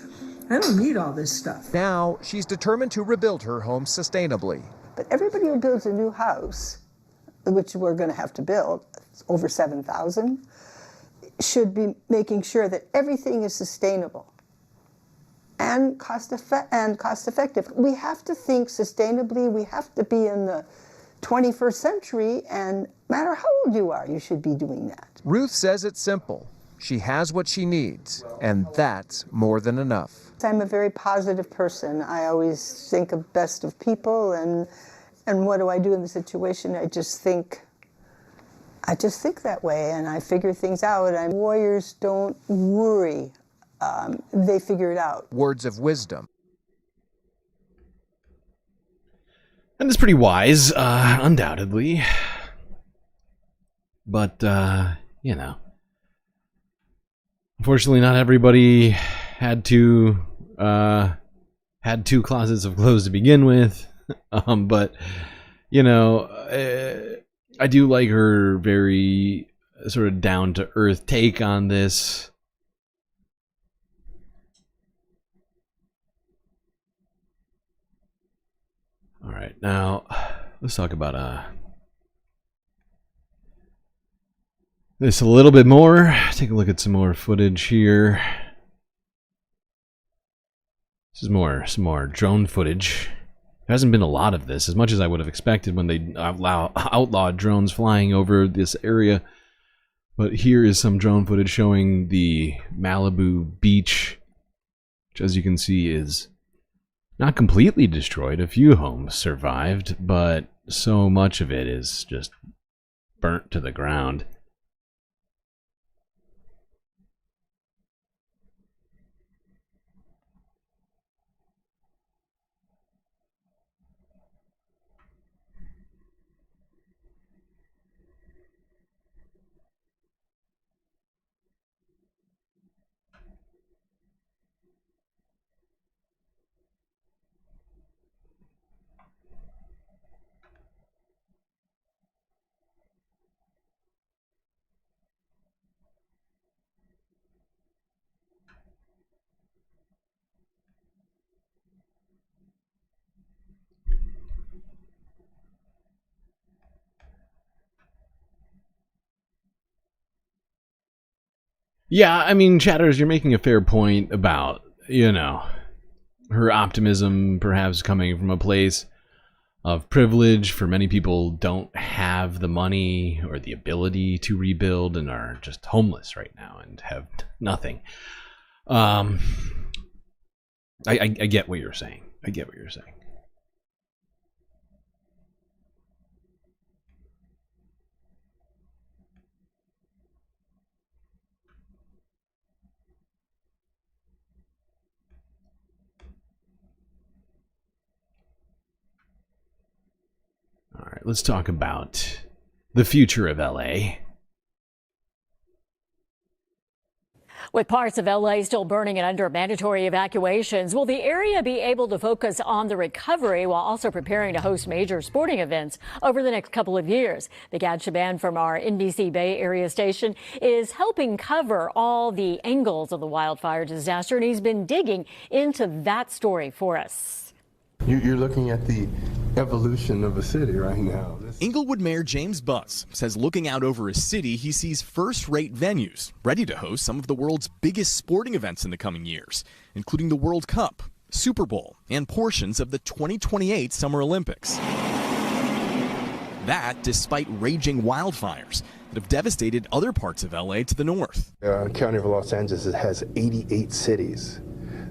Speaker 8: I don't need all this stuff.
Speaker 6: Now she's determined to rebuild her home sustainably.
Speaker 7: But everybody who builds a new house, which we're going to have to build, over 7,000, should be making sure that everything is sustainable and cost effective. We have to think sustainably. We have to be in the 21st century, and no matter how old you are, you should be doing that.
Speaker 6: Ruth says it's simple. She has what she needs, and that's more than enough.
Speaker 7: I'm a very positive person. I always think of best of people, and what do I do in the situation? I just think that way, and I figure things out. And warriors don't worry. They figure it out.
Speaker 6: Words of wisdom.
Speaker 15: And it's pretty wise, undoubtedly. But, unfortunately not everybody had 2 closets of clothes to begin with. But, I do like her very sort of down-to-earth take on this. All right, now let's talk about this a little bit more. Take a look at some more footage here. This is some more drone footage. There hasn't been a lot of this, as much as I would have expected when they outlawed drones flying over this area. But here is some drone footage showing the Malibu beach, which as you can see is not completely destroyed. A few homes survived, but so much of it is just burnt to the ground. Yeah, I mean, Chatters, you're making a fair point about, you know, her optimism perhaps coming from a place of privilege. For many people don't have the money or the ability to rebuild and are just homeless right now and have nothing. I get what you're saying. I get what you're saying. All right, let's talk about the future of LA.
Speaker 4: With parts of LA still burning and under mandatory evacuations, will the area be able to focus on the recovery while also preparing to host major sporting events over the next couple of years? The Gad Shaban from our NBC Bay Area station is helping cover all the angles of the wildfire disaster, and he's been digging into that story for us.
Speaker 24: You're looking at the evolution of a city right now.
Speaker 10: Inglewood Mayor James Butts says looking out over a city, he sees first-rate venues ready to host some of the world's biggest sporting events in the coming years, including the World Cup, Super Bowl, and portions of the 2028 Summer Olympics. That despite raging wildfires that have devastated other parts of LA to the north.
Speaker 24: County of Los Angeles has 88 cities.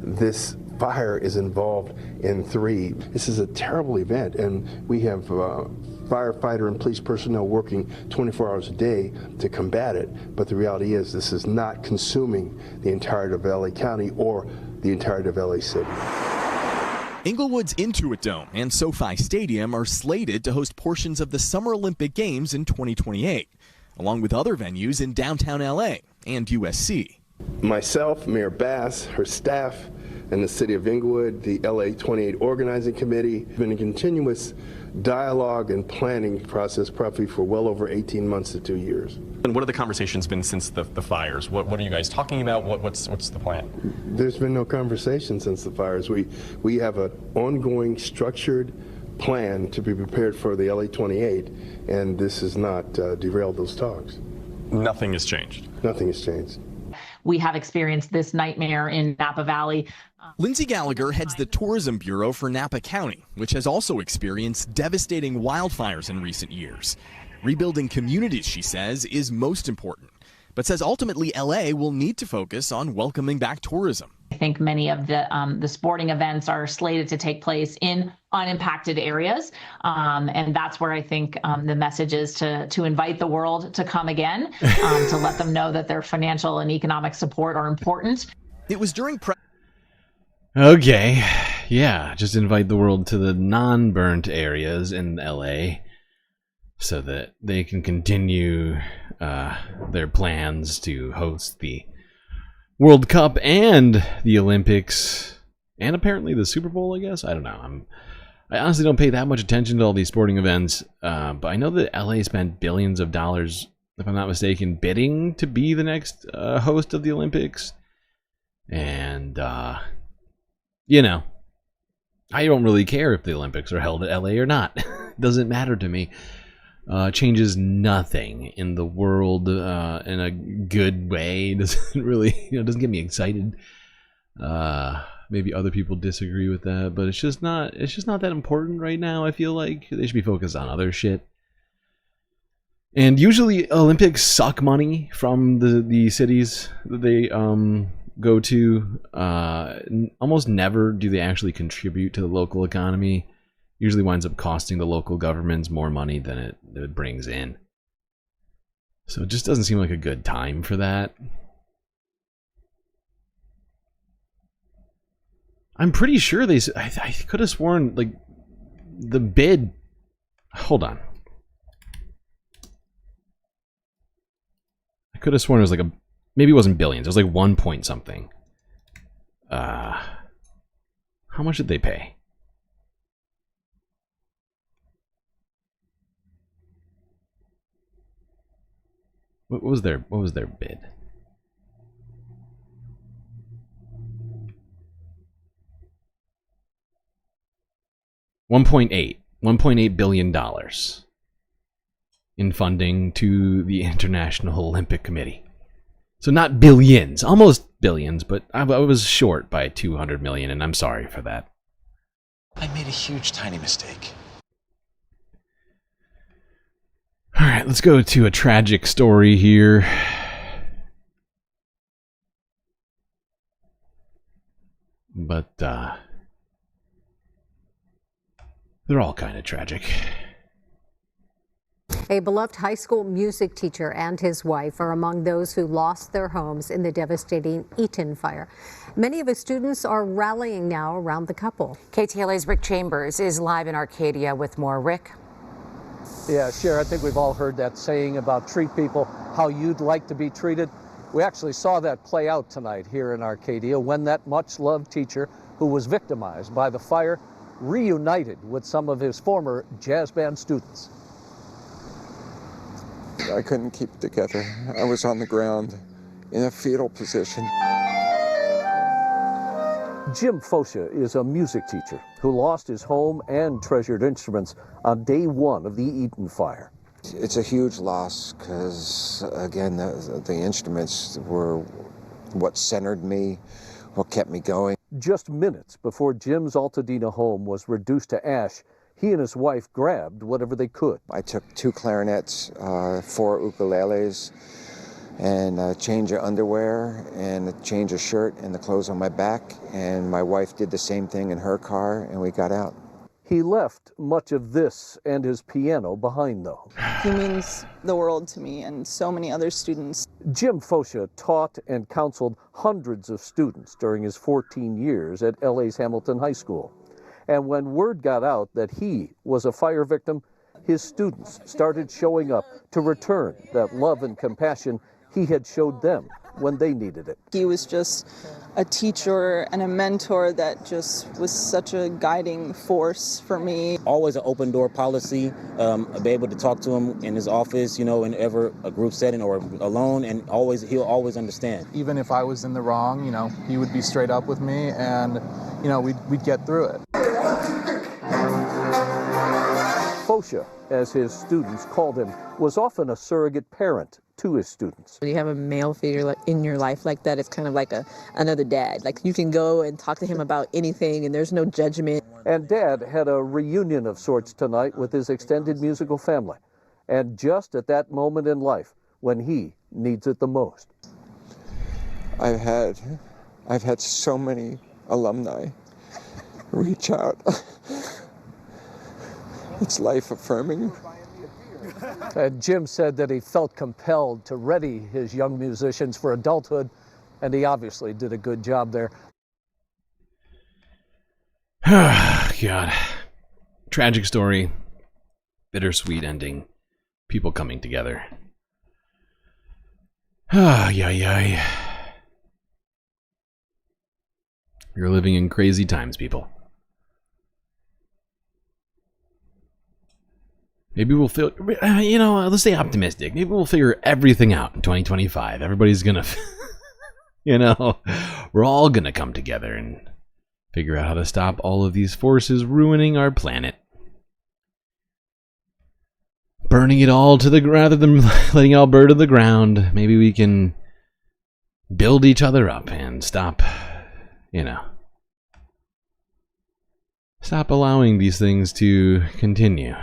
Speaker 24: This fire is involved in 3. This is a terrible event, and we have firefighter and police personnel working 24 hours a day to combat it. But the reality is this is not consuming the entirety of LA County or the entirety of LA City.
Speaker 10: Inglewood's Intuit Dome and SoFi Stadium are slated to host portions of the Summer Olympic Games in 2028, along with other venues in downtown LA and USC.
Speaker 24: Myself, Mayor Bass, her staff, and the City of Inglewood, the LA 28 Organizing Committee, have been in continuous dialogue and planning process probably for well over 18 months to 2 years.
Speaker 12: And what have the conversations been since the fires? What are you guys talking about? What's the plan?
Speaker 24: There's been no conversation since the fires. We have an ongoing structured plan to be prepared for the LA 28, and this has not derailed those talks.
Speaker 12: Nothing has changed?
Speaker 24: Nothing has changed.
Speaker 13: We have experienced this nightmare in Napa Valley.
Speaker 10: Lindsay Gallagher heads the Tourism Bureau for Napa County, which has also experienced devastating wildfires in recent years. Rebuilding communities, she says, is most important, but says ultimately LA will need to focus on welcoming back tourism.
Speaker 13: I think many of the sporting events are slated to take place in unimpacted areas, and that's where I think the message is to invite the world to come again, to let them know that their financial and economic support are important.
Speaker 10: It was during
Speaker 15: Okay, yeah, just invite the world to the non-burnt areas in LA so that they can continue their plans to host the World Cup and the Olympics and apparently the Super Bowl, I guess. I don't know. I honestly don't pay that much attention to all these sporting events, but I know that LA spent billions of dollars, if I'm not mistaken, bidding to be the next host of the Olympics. And, you know, I don't really care if the Olympics are held at LA or not. It doesn't matter to me. Changes nothing in the world in a good way. Doesn't really, doesn't get me excited. Maybe other people disagree with that, but it's just not that important right now. I feel like they should be focused on other shit. And usually Olympics suck money from the cities that they go to. Almost never do they actually contribute to the local economy. Usually winds up costing the local governments more money than it brings in. So it just doesn't seem like a good time for that. I'm pretty sure I could have sworn, like, the bid... Hold on. I could have sworn it was like maybe it wasn't billions. It was like 1 point something. How much did they pay? What was their bid? $1.8 billion in funding to the International Olympic Committee. So not billions, almost billions, but I was short by 200 million, and I'm sorry for that.
Speaker 14: I made a huge, tiny mistake.
Speaker 15: All right, let's go to a tragic story here. But they're all kind of tragic.
Speaker 3: A beloved high school music teacher and his wife are among those who lost their homes in the devastating Eaton fire. Many of his students are rallying now around the couple.
Speaker 5: KTLA's Rick Chambers is live in Arcadia with more. Rick?
Speaker 16: Yeah, Cher, I think we've all heard that saying about treat people how you'd like to be treated. We actually saw that play out tonight here in Arcadia when that much-loved teacher who was victimized by the fire reunited with some of his former jazz band students.
Speaker 17: I couldn't keep it together. I was on the ground in a fetal position.
Speaker 16: Jim Fosha is a music teacher who lost his home and treasured instruments on day one of the Eaton fire.
Speaker 17: It's a huge loss because, again, the instruments were what centered me, what kept me going.
Speaker 16: Just minutes before Jim's Altadena home was reduced to ash, he and his wife grabbed whatever they could.
Speaker 17: I took 2 clarinets, 4 ukuleles, and a change of underwear, and a change of shirt, and the clothes on my back. And my wife did the same thing in her car, and we got out.
Speaker 16: He left much of this and his piano behind, though.
Speaker 18: He means the world to me and so many other students.
Speaker 16: Jim Fosha taught and counseled hundreds of students during his 14 years at LA's Hamilton High School. And when word got out that he was a fire victim, his students started showing up to return that love and compassion he had showed them when they needed it.
Speaker 18: He was just a teacher and a mentor that just was such a guiding force for me.
Speaker 20: Always an open door policy, be able to talk to him in his office, you know, in ever a group setting or alone, and he'll always understand.
Speaker 25: Even if I was in the wrong, you know, he would be straight up with me, and, you know, we'd get through it.
Speaker 16: Fosha, as his students called him, was often a surrogate parent to his students.
Speaker 26: When you have a male figure in your life like that, it's kind of like another dad. Like, you can go and talk to him about anything and there's no judgment.
Speaker 16: And Dad had a reunion of sorts tonight with his extended musical family. And just at that moment in life when he needs it the most.
Speaker 17: I've had so many alumni reach out. It's life affirming.
Speaker 16: And Jim said that he felt compelled to ready his young musicians for adulthood, and he obviously did a good job there.
Speaker 15: God. Tragic story. Bittersweet ending. People coming together. You're living in crazy times, people. Maybe we'll feel, you know, let's stay optimistic. Maybe we'll figure everything out in 2025. Everybody's gonna, you know, we're all gonna come together and figure out how to stop all of these forces ruining our planet. Burning it all to the, rather than letting it all burn to the ground. Maybe we can build each other up and stop, you know, stop allowing these things to continue.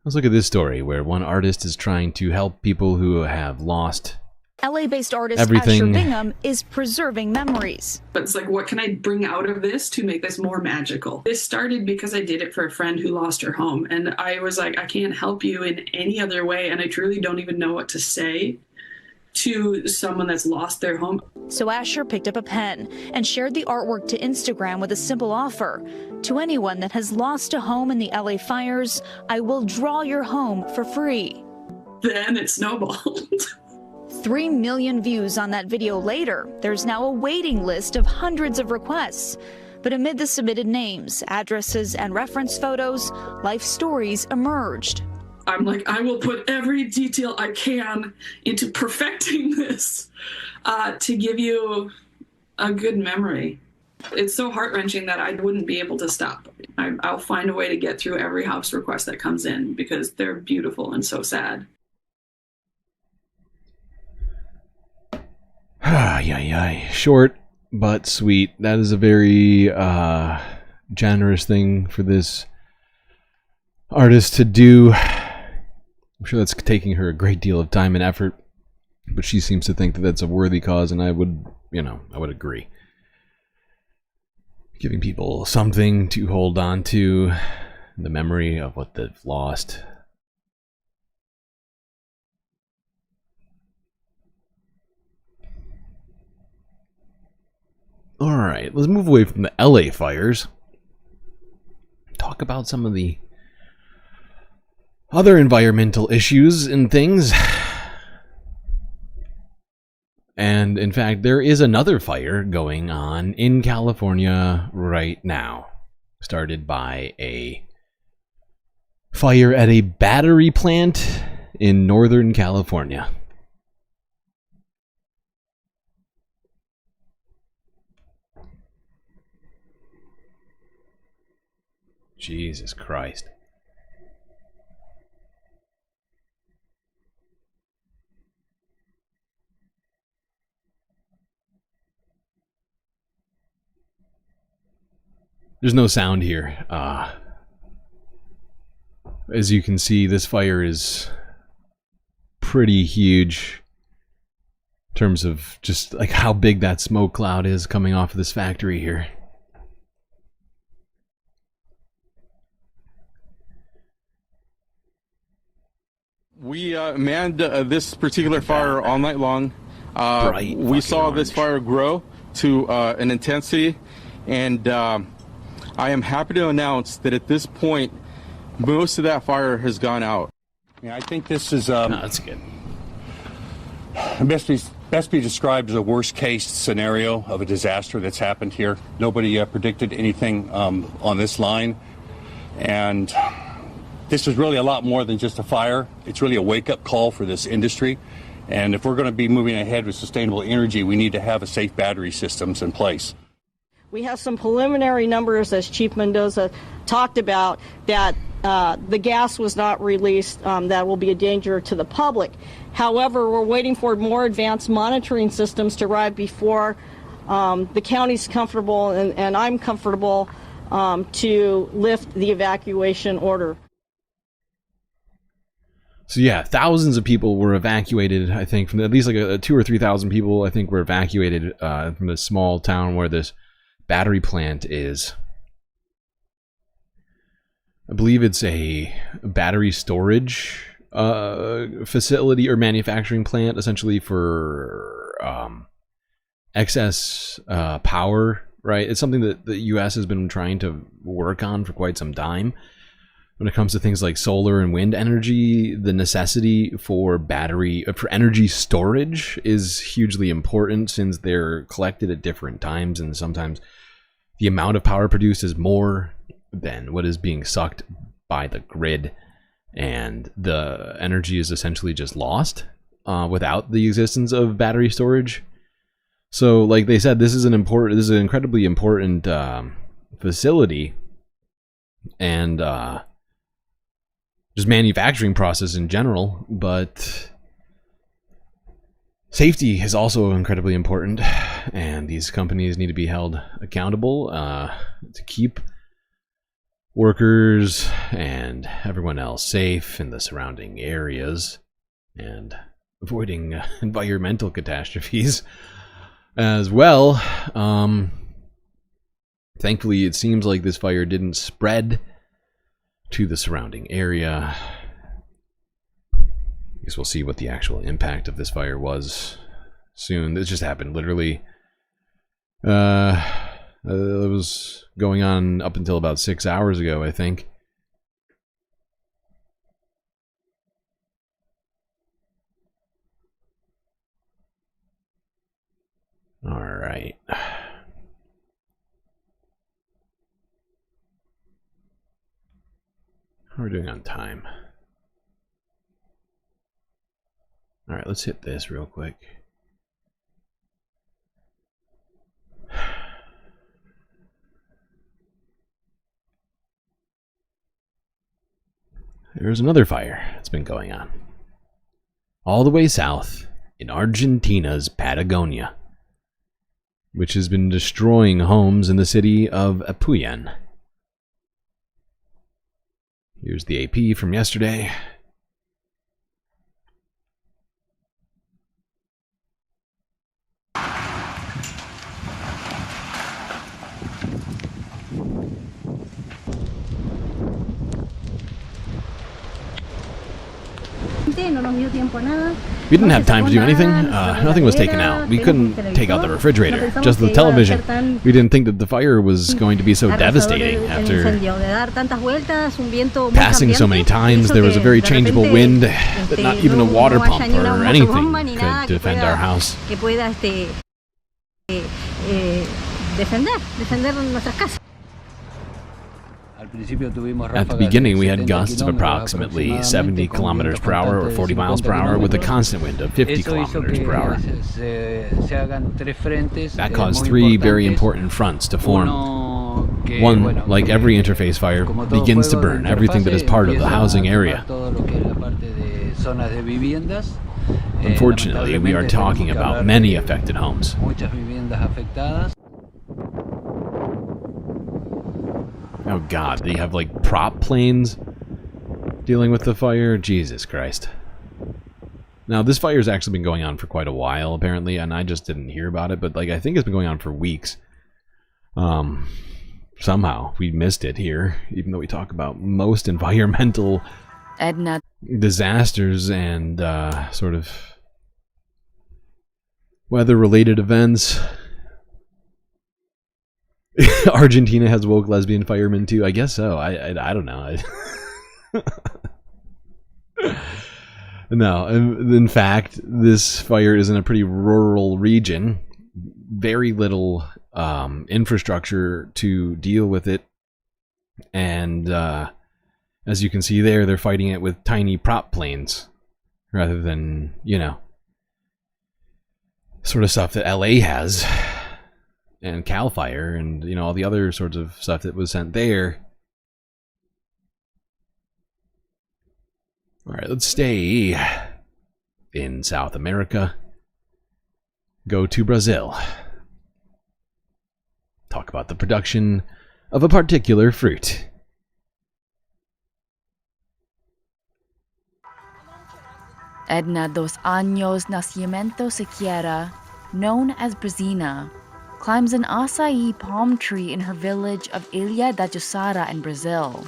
Speaker 15: Let's look at this story where one artist is trying to help people who have lost
Speaker 1: LA-based artist
Speaker 15: everything.
Speaker 1: Asher Bingham is preserving memories.
Speaker 9: But it's like, what can I bring out of this to make this more magical? This started because I did it for a friend who lost her home. And I was like, I can't help you in any other way. And I truly don't even know what to say to someone that's lost their home.
Speaker 1: So Asher picked up a pen and shared the artwork to Instagram with a simple offer. To anyone that has lost a home in the LA fires, I will draw your home for free.
Speaker 9: Then it snowballed.
Speaker 1: 3 million views on that video later, there's now a waiting list of hundreds of requests. But amid the submitted names, addresses, and reference photos, life stories emerged.
Speaker 9: I'm like, I will put every detail I can into perfecting this to give you a good memory. It's so heart-wrenching that I wouldn't be able to stop. I'll find a way to get through every house request that comes in because they're beautiful and so sad.
Speaker 15: Short but sweet. That is a very generous thing for this artist to do. I'm sure that's taking her a great deal of time and effort, but she seems to think that that's a worthy cause, and I would, I would agree. Giving people something to hold on to, the memory of what they've lost. Alright, let's move away from the LA fires. Talk about some of the other environmental issues and things. And in fact, there is another fire going on in California right now. Started by a fire at a battery plant in Northern California. Jesus Christ. There's no sound here. As you can see, this fire is pretty huge in terms of just like how big that smoke cloud is coming off of this factory here.
Speaker 19: We manned this particular fire all night long. We saw this fire grow to an intensity, and I am happy to announce that at this point, most of that fire has gone out.
Speaker 21: Yeah, I think this is
Speaker 15: that's good.
Speaker 21: Best be described as a worst-case scenario of a disaster that's happened here. Nobody predicted anything on this line, and this is really a lot more than just a fire. It's really a wake-up call for this industry, and if we're going to be moving ahead with sustainable energy, we need to have a safe battery systems in place.
Speaker 22: We have some preliminary numbers, as Chief Mendoza talked about, that the gas was not released. That will be a danger to the public. However, we're waiting for more advanced monitoring systems to arrive before the county's comfortable and I'm comfortable to lift the evacuation order.
Speaker 15: So yeah, thousands of people were evacuated, I think, from at least like 2,000 or 3,000 people, I think, were evacuated from this small town where this battery plant is. I believe it's a battery storage facility or manufacturing plant, essentially for excess power, right? It's something that the U.S. has been trying to work on for quite some time. When it comes to things like solar and wind energy, the necessity for energy storage is hugely important, since they're collected at different times, and sometimes the amount of power produced is more than what is being sucked by the grid, and the energy is essentially just lost without the existence of battery storage. So, like they said, this is an incredibly important facility, and just manufacturing process in general, but safety is also incredibly important, and these companies need to be held accountable to keep workers and everyone else safe in the surrounding areas and avoiding environmental catastrophes as well. Thankfully, it seems like this fire didn't spread to the surrounding area. I guess we'll see what the actual impact of this fire was soon. This just happened literally. It was going on up until about 6 hours ago, I think. All right. How are we doing on time? All right, let's hit this real quick. There's another fire that's been going on. All the way south in Argentina's Patagonia, which has been destroying homes in the city of Apuyan. Here's the AP from yesterday. We didn't have time to do anything. Nothing was taken out. We couldn't take out the refrigerator, just the television. We didn't think that the fire was going to be so devastating after passing so many times. There was a very changeable wind that not even a water pump or anything could defend our house. At the beginning, we had gusts of approximately 70 kilometers per hour or 40 miles per hour with a constant wind of 50 kilometers per hour. That caused three very important fronts to form. One, like every interface fire, begins to burn everything that is part of the housing area. Unfortunately, we are talking about many affected homes. Oh god, they have like prop planes dealing with the fire? Jesus Christ. Now, this fire's actually been going on for quite a while, apparently, and I just didn't hear about it, but like I think it's been going on for weeks. Somehow, we missed it here, even though we talk about most environmental disasters and sort of weather-related events. Argentina has woke lesbian firemen too. I guess so. I don't know. No, in fact, this fire is in a pretty rural region. Very little infrastructure to deal with it, and as you can see there, they're fighting it with tiny prop planes rather than, you know, sort of stuff that LA has. And Cal Fire, and you know, all the other sorts of stuff that was sent there. All right, let's stay in South America. Go to Brazil. Talk about the production of a particular fruit.
Speaker 2: Edna dos Años Nacimiento Siquiera, known as Brazina, climbs an acai palm tree in her village of Ilha da Jussara in Brazil.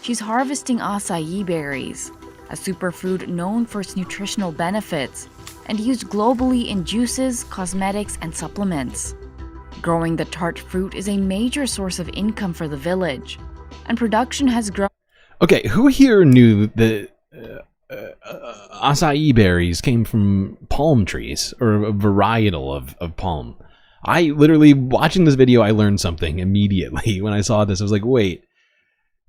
Speaker 2: She's harvesting acai berries, a superfood known for its nutritional benefits and used globally in juices, cosmetics, and supplements. Growing the tart fruit is a major source of income for the village, and production has grown.
Speaker 15: Okay, who here knew that acai berries came from palm trees, or a varietal of palm? I literally, watching this video, I learned something immediately when I saw this. I was like, wait,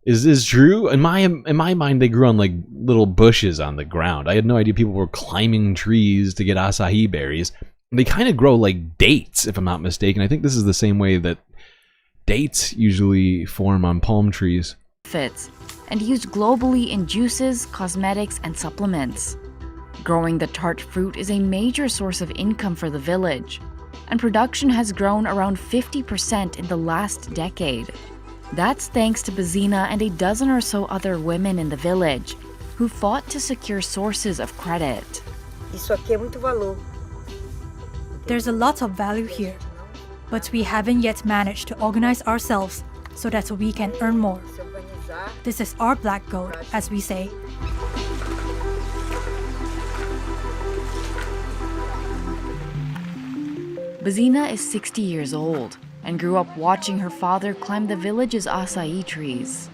Speaker 15: is this true? In my mind, they grew on like little bushes on the ground. I had no idea people were climbing trees to get acai berries. They kind of grow like dates, if I'm not mistaken. I think this is the same way that dates usually form on palm trees.
Speaker 2: And used globally in juices, cosmetics, and supplements. Growing the tart fruit is a major source of income for the village, and production has grown around 50% in the last decade. That's thanks to Bessent and a dozen or so other women in the village who fought to secure sources of credit.
Speaker 4: There's a lot of value here, but we haven't yet managed to organize ourselves so that we can earn more. This is our black gold, as we say.
Speaker 2: Bessent is 60 years old and grew up watching her father climb the village's acai trees.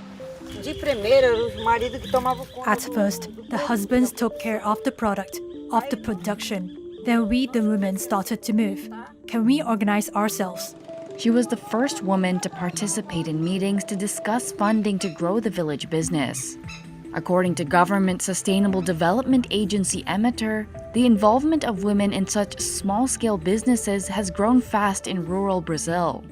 Speaker 4: At first, the husbands took care of the product, of the production. Then we, the women, started to move. Can we organize ourselves?
Speaker 2: She was the first woman to participate in meetings to discuss funding to grow the village business. According to Government Sustainable Development Agency Emitter, the involvement of women in such small-scale businesses has grown fast in rural Brazil.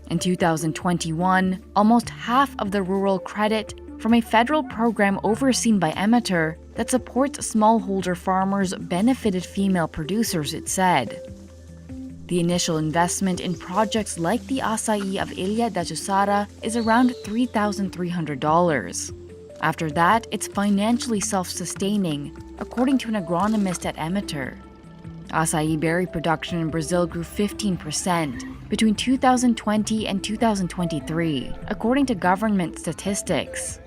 Speaker 2: In 2021, almost half of the rural credit from a federal program overseen by Emitter that supports smallholder farmers benefited female producers, it said. The initial investment in projects like the acai of Ilha da Jussara is around $3,300. After that, it's financially self-sustaining, according to an agronomist at Emitter. Acai berry production in Brazil grew 15% between 2020 and 2023, according to government statistics.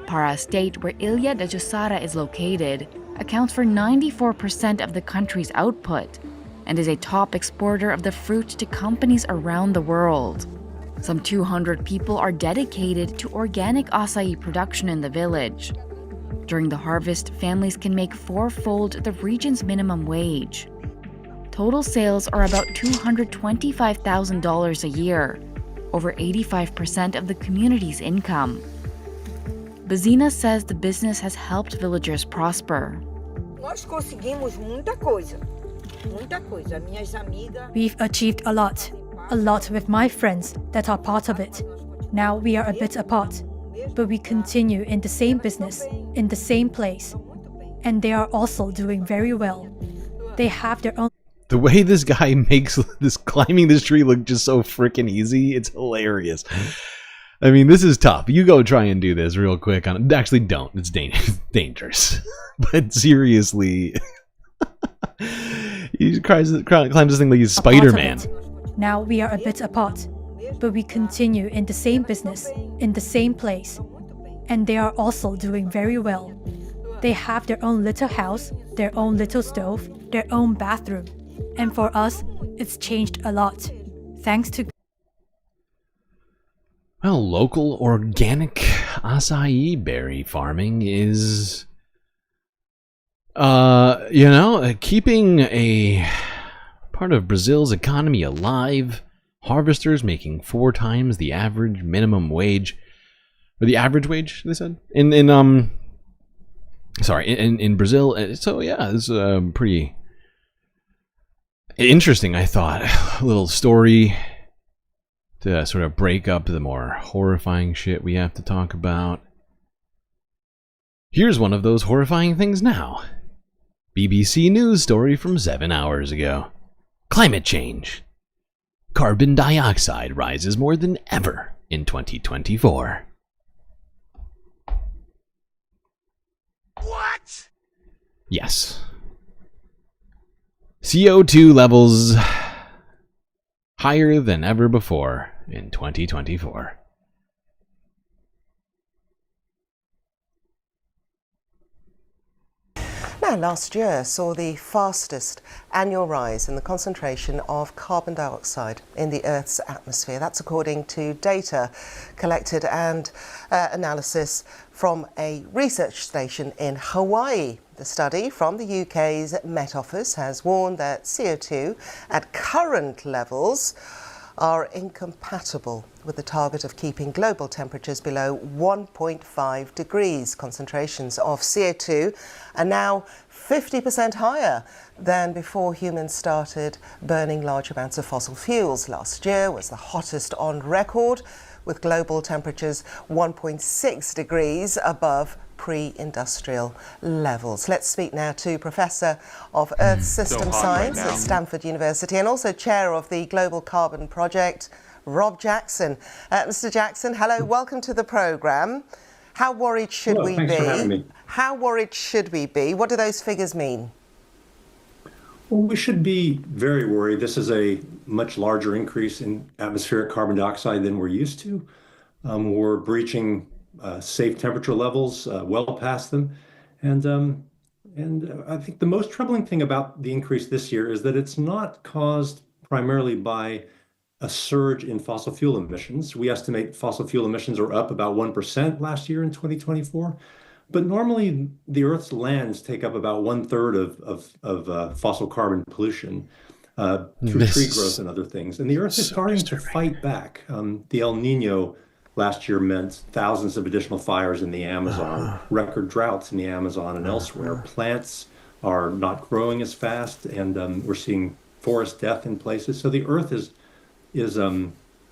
Speaker 2: Para State, where Ilha da Jussara is located, accounts for 94% of the country's output and is a top exporter of the fruit to companies around the world. Some 200 people are dedicated to organic acai production in the village. During the harvest, families can make fourfold the region's minimum wage. Total sales are about $225,000 a year, over 85% of the community's income. Bessent says the business has helped villagers prosper.
Speaker 4: We've achieved a lot with my friends that are part of it. Now we are a bit apart, but we continue in the same business, in the same place. And they are also doing very well. They have their own...
Speaker 15: The way this guy makes this climbing this tree look just so freaking easy, it's hilarious. I mean, this is tough. You go try and do this real quick. Actually, don't. It's dangerous. But seriously, he climbs this thing like he's Spider-Man.
Speaker 4: Now we are a bit apart, but we continue in the same business, in the same place. And they are also doing very well. They have their own little house, their own little stove, their own bathroom. And for us, it's changed a lot. Thanks to...
Speaker 15: Well, local organic acai berry farming is, keeping a part of Brazil's economy alive. Harvesters making 4 times the average minimum wage, or the average wage, they said, in Brazil. So yeah, it's pretty interesting, I thought. A little story to sort of break up the more horrifying shit we have to talk about. Here's one of those horrifying things now. BBC News story from 7 hours ago. Climate change. Carbon dioxide rises more than ever in 2024.
Speaker 6: What?
Speaker 15: Yes. CO2 levels higher than ever before in 2024.
Speaker 7: Now, last year saw the fastest annual rise in the concentration of carbon dioxide in the Earth's atmosphere. That's according to data collected and analysis from a research station in Hawaii. The study from the UK's Met Office has warned that CO2 at current levels are incompatible with the target of keeping global temperatures below 1.5 degrees. Concentrations of CO2 are now 50% higher than before humans started burning large amounts of fossil fuels. Last year was the hottest on record, with global temperatures 1.6 degrees above pre-industrial levels. Let's speak now to Professor of Earth System Science at Stanford University and also Chair of the Global Carbon Project, Rob Jackson. Mr. Jackson, hello, welcome to the programme. How worried should we
Speaker 6: thanks
Speaker 7: be?
Speaker 6: for having me.
Speaker 7: How worried should we be? What do those figures mean?
Speaker 6: Well, we should be very worried. This is a much larger increase in atmospheric carbon dioxide than we're used to. We're breaching safe temperature levels well past them. And I think the most troubling thing about the increase this year is that it's not caused primarily by a surge in fossil fuel emissions. We estimate fossil fuel emissions are up about 1% last year in 2024. But normally the Earth's lands take up about 1/3 of fossil carbon pollution through tree growth and other things. And the Earth is starting to fight back. The El Nino last year meant thousands of additional fires in the Amazon, record droughts in the Amazon and elsewhere. Plants are not growing as fast, and we're seeing forest death in places. So the Earth is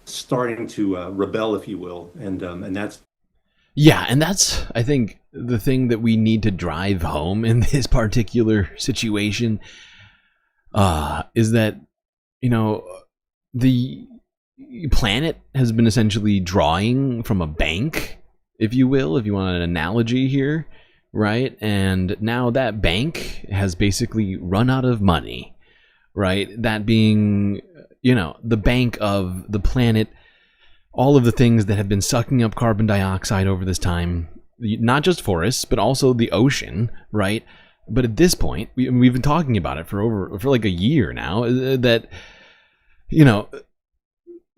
Speaker 6: starting to rebel, if you will, and that's.
Speaker 15: Yeah, and that's, I think, the thing that we need to drive home in this particular situation is that, you know, the planet has been essentially drawing from a bank, if you will, if you want an analogy here, right? And now that bank has basically run out of money, right? That being, you know, the bank of the planet, all of the things that have been sucking up carbon dioxide over this time, not just forests, but also the ocean, right? But at this point, we've been talking about it for like a year now, that, you know,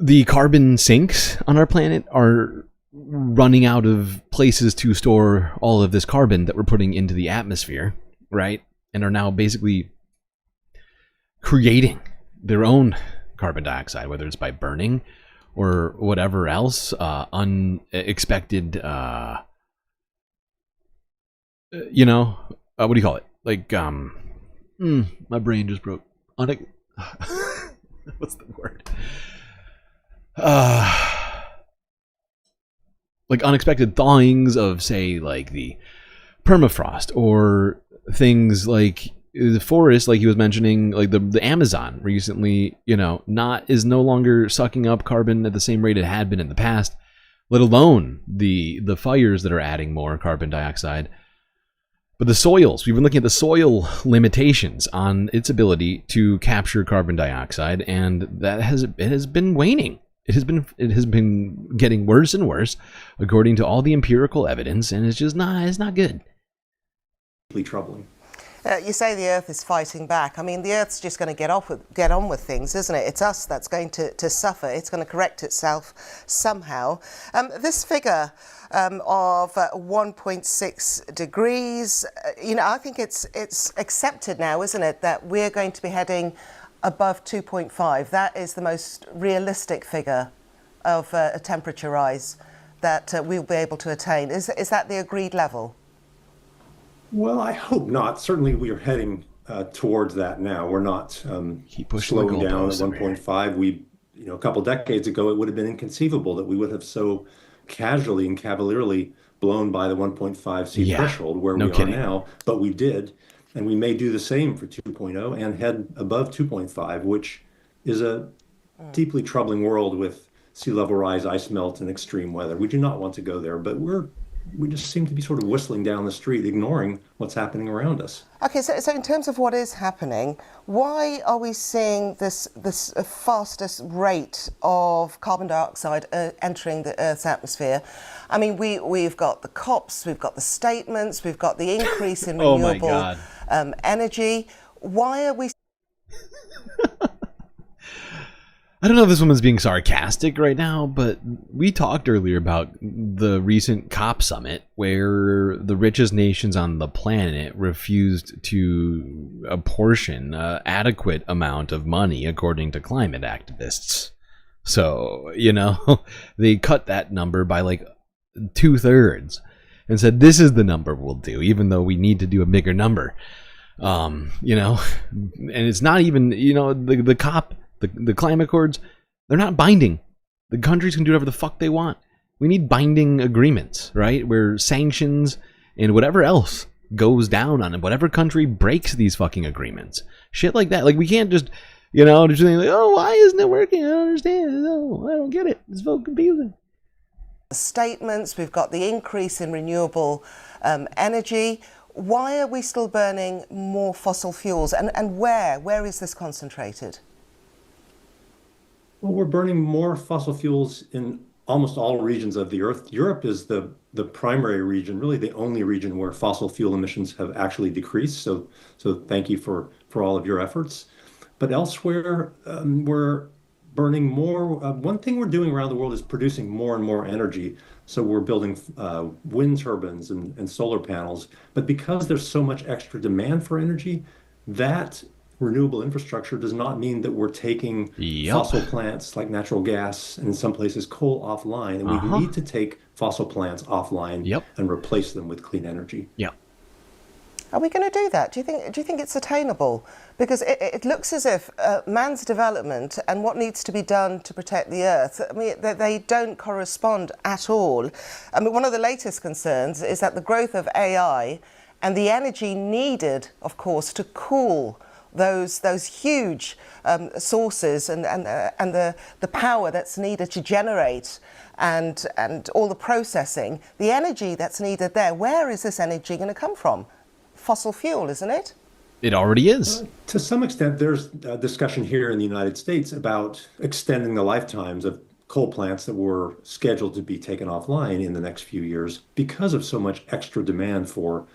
Speaker 15: the carbon sinks on our planet are running out of places to store all of this carbon that we're putting into the atmosphere, right? And are now basically creating their own carbon dioxide, whether it's by burning or whatever else, unexpected, you know, what do you call it? Like, my brain just broke. What's the word? Like unexpected thawings of, say, like the permafrost, or things like the forest, like he was mentioning, like the Amazon recently, you know, is no longer sucking up carbon at the same rate it had been in the past, let alone the fires that are adding more carbon dioxide. But the soils, we've been looking at the soil limitations on its ability to capture carbon dioxide, and it has been waning. It has been getting worse and worse, according to all the empirical evidence, and it's not good.
Speaker 6: Troubling.
Speaker 7: You say the Earth is fighting back. I mean, the Earth's just going to get on with things, isn't it? It's us that's going to suffer. It's going to correct itself somehow. This figure of 1.6 degrees, you know, I think it's accepted now, isn't it, that we're going to be heading above 2.5. That is the most realistic figure of a temperature rise that we'll be able to attain. Is that the agreed level?
Speaker 6: Well, I hope not. Certainly we are heading towards that now. We're not slowing down at 1.5. A couple decades ago, it would have been inconceivable that we would have so casually and cavalierly blown by the 1.5 C threshold where we are now, but we did. And we may do the same for 2.0 and head above 2.5, which is a deeply troubling world with sea level rise, ice melt, and extreme weather. We do not want to go there, but we just seem to be sort of whistling down the street, ignoring what's happening around us.
Speaker 7: Okay, so in terms of what is happening, why are we seeing this fastest rate of carbon dioxide entering the Earth's atmosphere? I mean, we've got the COPs, we've got the statements, we've got the increase in renewable energy. Why are we...
Speaker 15: I don't know if this woman's being sarcastic right now, but we talked earlier about the recent COP summit where the richest nations on the planet refused to apportion an adequate amount of money according to climate activists. So, you know, they cut that number by like 2/3 and said, this is the number we'll do, even though we need to do a bigger number. You know, and it's not even, you know, the COP, the climate accords, they're not binding. The countries can do whatever the fuck they want. We need binding agreements, right? Where sanctions and whatever else goes down on it. Whatever country breaks these fucking agreements. Shit like that. Like, we can't just You know, just thinking like, oh, why isn't it working? I don't understand. No, I don't get it. It's so confusing.
Speaker 7: Statements, we've got the increase in renewable energy. Why are we still burning more fossil fuels? And where is this concentrated?
Speaker 6: Well, we're burning more fossil fuels in almost all regions of the Earth. Europe is the primary region, really the only region where fossil fuel emissions have actually decreased. So thank you for all of your efforts. But elsewhere, we're burning more. One thing we're doing around the world is producing more and more energy. So we're building wind turbines and solar panels. But because there's so much extra demand for energy, that renewable infrastructure does not mean that we're taking fossil plants like natural gas and in some places coal offline. And we need to take fossil plants offline and replace them with clean energy.
Speaker 7: Are we going to do that? Do you think it's attainable? Because it looks as if man's development and what needs to be done to protect the Earth, I mean, they don't correspond at all. I mean, one of the latest concerns is that the growth of AI and the energy needed, of course, to cool those huge sources and the power that's needed to generate and all the processing, the energy that's needed there, where is this energy going to come from? Fossil fuel, isn't it?
Speaker 15: It already is.
Speaker 6: To some extent, there's a discussion here in the United States about extending the lifetimes of coal plants that were scheduled to be taken offline in the next few years because of so much extra demand for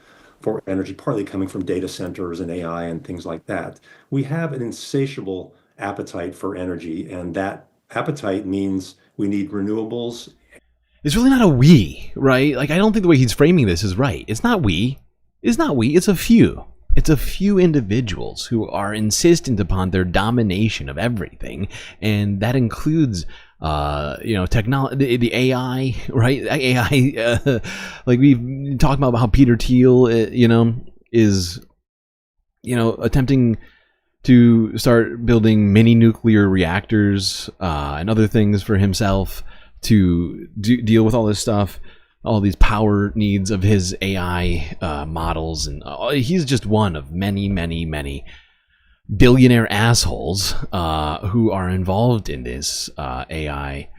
Speaker 6: energy, partly coming from data centers and AI and things like that. We have an insatiable appetite for energy, and that appetite means we need renewables.
Speaker 15: It's really not a we, right? Like, I don't think the way he's framing this is right. It's not we. It's not we. It's a few. It's a few individuals who are insistent upon their domination of everything, and that includes, technology, the AI, right? AI, like we've talked about how Peter Thiel, is, attempting to start building mini nuclear reactors and other things for himself to deal with all this stuff. All these power needs of his AI models, and he's just one of many, many, many billionaire assholes who are involved in this AI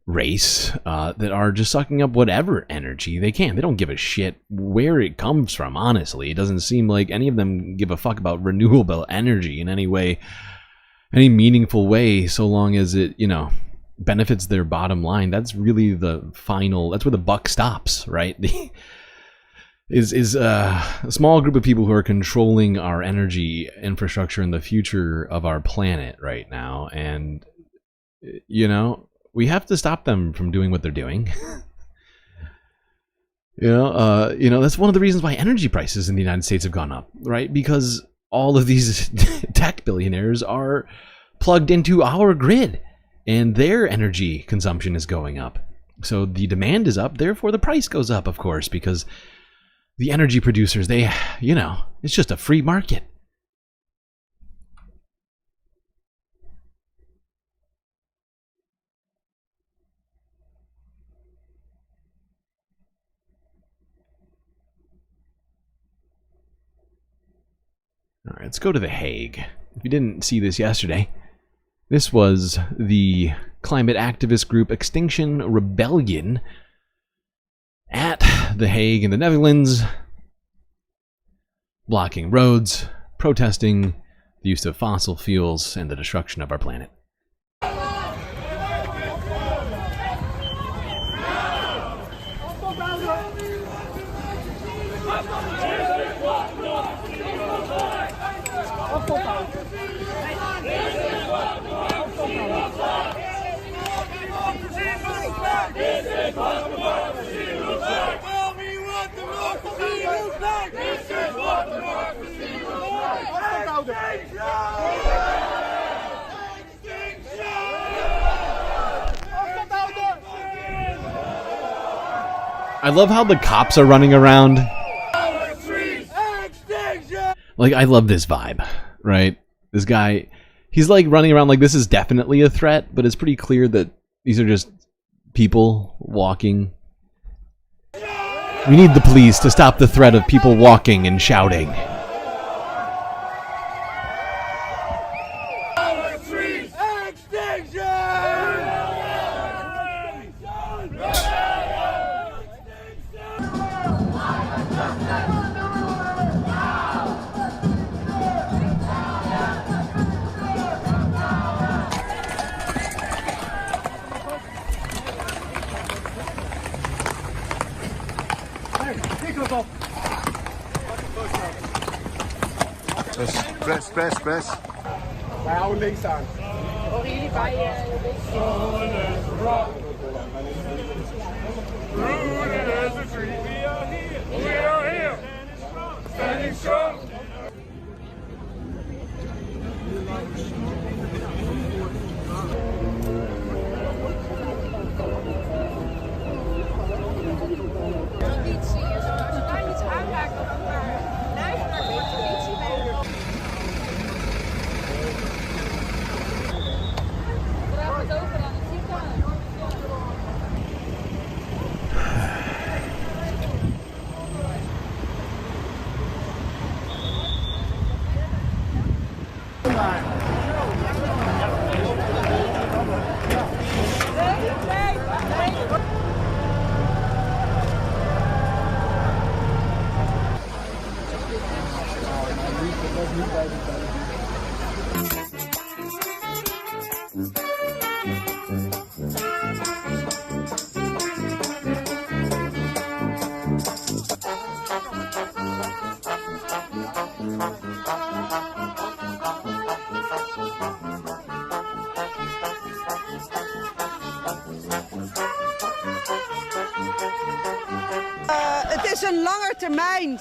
Speaker 15: race that are just sucking up whatever energy they can. They don't give a shit where it comes from, honestly. It doesn't seem like any of them give a fuck about renewable energy in any way, any meaningful way, so long as it, benefits their bottom line. That's really that's where the buck stops, right? Is a small group of people who are controlling our energy infrastructure and the future of our planet right now. And, we have to stop them from doing what they're doing. That's one of the reasons why energy prices in the United States have gone up, right? Because all of these tech billionaires are plugged into our grid, and their energy consumption is going up. So the demand is up, therefore the price goes up, of course, because the energy producers, it's just a free market. All right, let's go to The Hague. If you didn't see this yesterday, this was the climate activist group Extinction Rebellion at The Hague in the Netherlands, blocking roads, protesting the use of fossil fuels and the destruction of our planet. I love how the cops are running around. Like, I love this vibe, right? This guy, he's like running around like this is definitely a threat, but it's pretty clear that these are just people walking. We need the police to stop the threat of people walking and shouting.
Speaker 8: Press. Wij houden links aan. Horen jullie bij We are here. Standing strong.
Speaker 11: Het is een langetermijn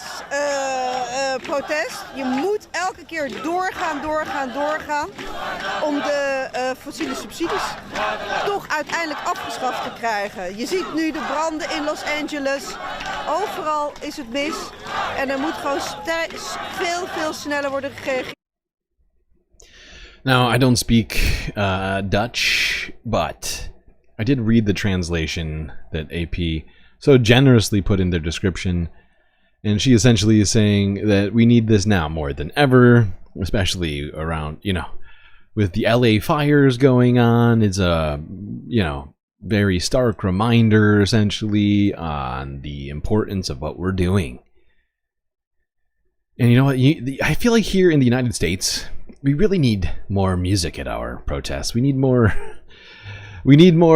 Speaker 11: protest. Je moet elke keer doorgaan om de fossiele subsidies toch uiteindelijk afgeschaft te krijgen. Je ziet nu de branden in Los Angeles. Overal is het mis en er moet gewoon veel sneller worden gereageerd.
Speaker 15: Now, I don't speak Dutch, but I did read the translation that AP so generously put in their description, and she essentially is saying that we need this now more than ever, especially around, you know, with the LA fires going on. It's a, you know, very stark reminder essentially on the importance of what we're doing. And you know what, I feel like here in the United States, we really need more music at our protests. We need more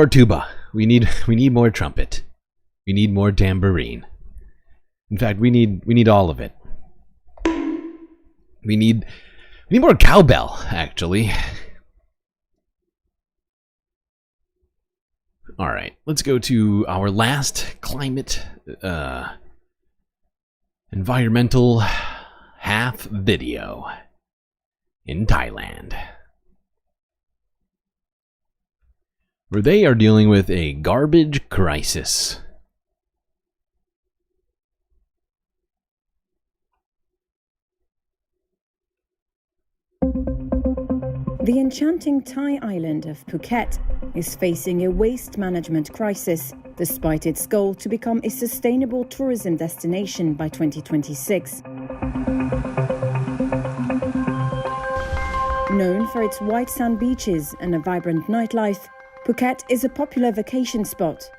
Speaker 15: tuba. We need more trumpet. We need more tambourine. In fact, we need all of it. We need more cowbell, actually. All right, let's go to our last climate environmental half video in Thailand, where they are dealing with a garbage crisis.
Speaker 12: The enchanting Thai island of Phuket is facing a waste management crisis, despite its goal to become a sustainable tourism destination by 2026. Known for its white sand beaches and a vibrant nightlife, Phuket is a popular vacation spot.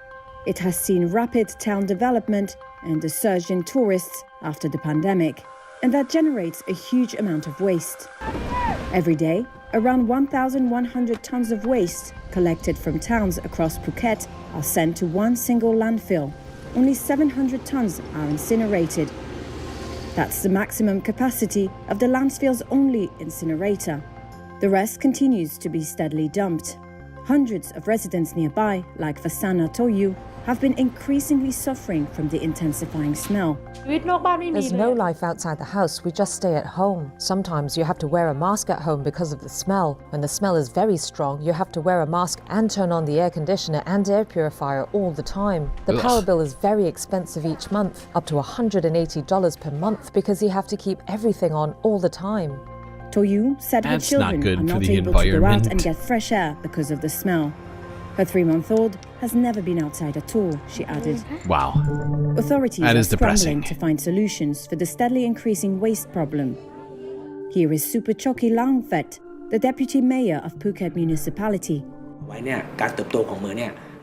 Speaker 12: It has seen rapid town development and a surge in tourists after the pandemic, and that generates a huge amount of waste. Every day, around 1,100 tons of waste collected from towns across Phuket are sent to one single landfill. Only 700 tons are incinerated. That's the maximum capacity of the landfill's only incinerator. The rest continues to be steadily dumped. Hundreds of residents nearby, like Vasana Toyu, have been increasingly suffering from the intensifying smell.
Speaker 13: There's no life outside the house, we just stay at home. Sometimes you have to wear a mask at home because of the smell. When the smell is very strong, you have to wear a mask and turn on the air conditioner and air purifier all the time. The power bill is very expensive each month, up to $180 per month, because you have to keep everything on all the time.
Speaker 12: Toyu said her children are not able to go out and get fresh air because of the smell. Her 3-month-old has never been outside at all, she added.
Speaker 15: Wow.
Speaker 12: Authorities are scrambling to find solutions for the steadily increasing waste problem. Here is Supachoki Langfet, the deputy mayor of Phuket municipality.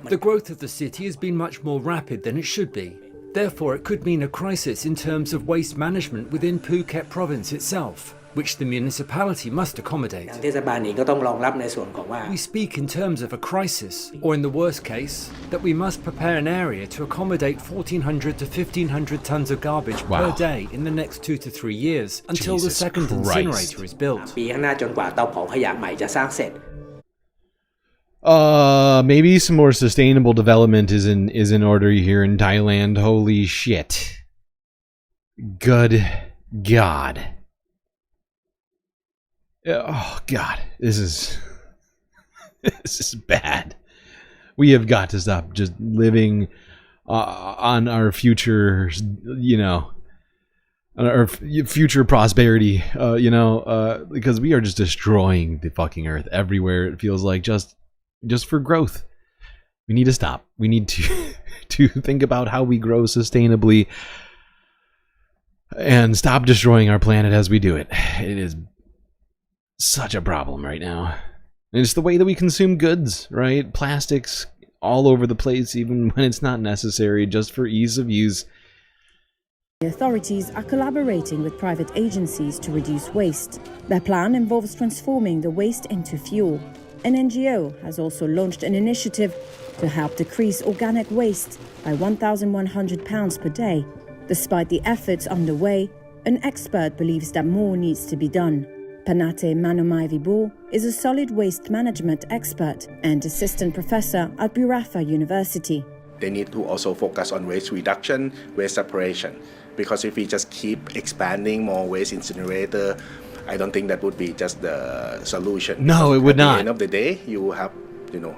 Speaker 23: The growth of the city has been much more rapid than it should be. Therefore, it could mean a crisis in terms of waste management within Phuket province itself. which the municipality must accommodate.
Speaker 3: เทศบาลเองก็ต้องรองรับในส่วนของว่า
Speaker 23: We speak in terms of a crisis, or in the worst case, that we must prepare an area to accommodate 1,400 to 1,500 tons of garbage per day in the next 2 to 3 years until the second incinerator is built.
Speaker 3: ปีข้างหน้าจนกว่าเตาเผาขยะใหม่จะสร้างเสร็จ
Speaker 15: Maybe some more sustainable development is in order here in Thailand. Holy shit. Good God. Oh God, this is bad. We have got to stop just living on our future, on our future prosperity, because we are just destroying the fucking earth everywhere. It feels like just for growth. We need to stop. We need to think about how we grow sustainably and stop destroying our planet as we do it. It is such a problem right now. And it's the way that we consume goods, right? Plastics all over the place, even when it's not necessary, just for ease of use.
Speaker 12: The authorities are collaborating with private agencies to reduce waste. Their plan involves transforming the waste into fuel. An NGO has also launched an initiative to help decrease organic waste by £1,100 per day. Despite the efforts underway, an expert believes that more needs to be done. Panate Manomaivibo is a solid waste management expert and assistant professor at Burafa University.
Speaker 5: They need to also focus on waste reduction, waste separation, because if we just keep expanding more waste incinerator, I don't think that would be just the solution.
Speaker 15: No, it would not.
Speaker 5: At the end of the day, you have,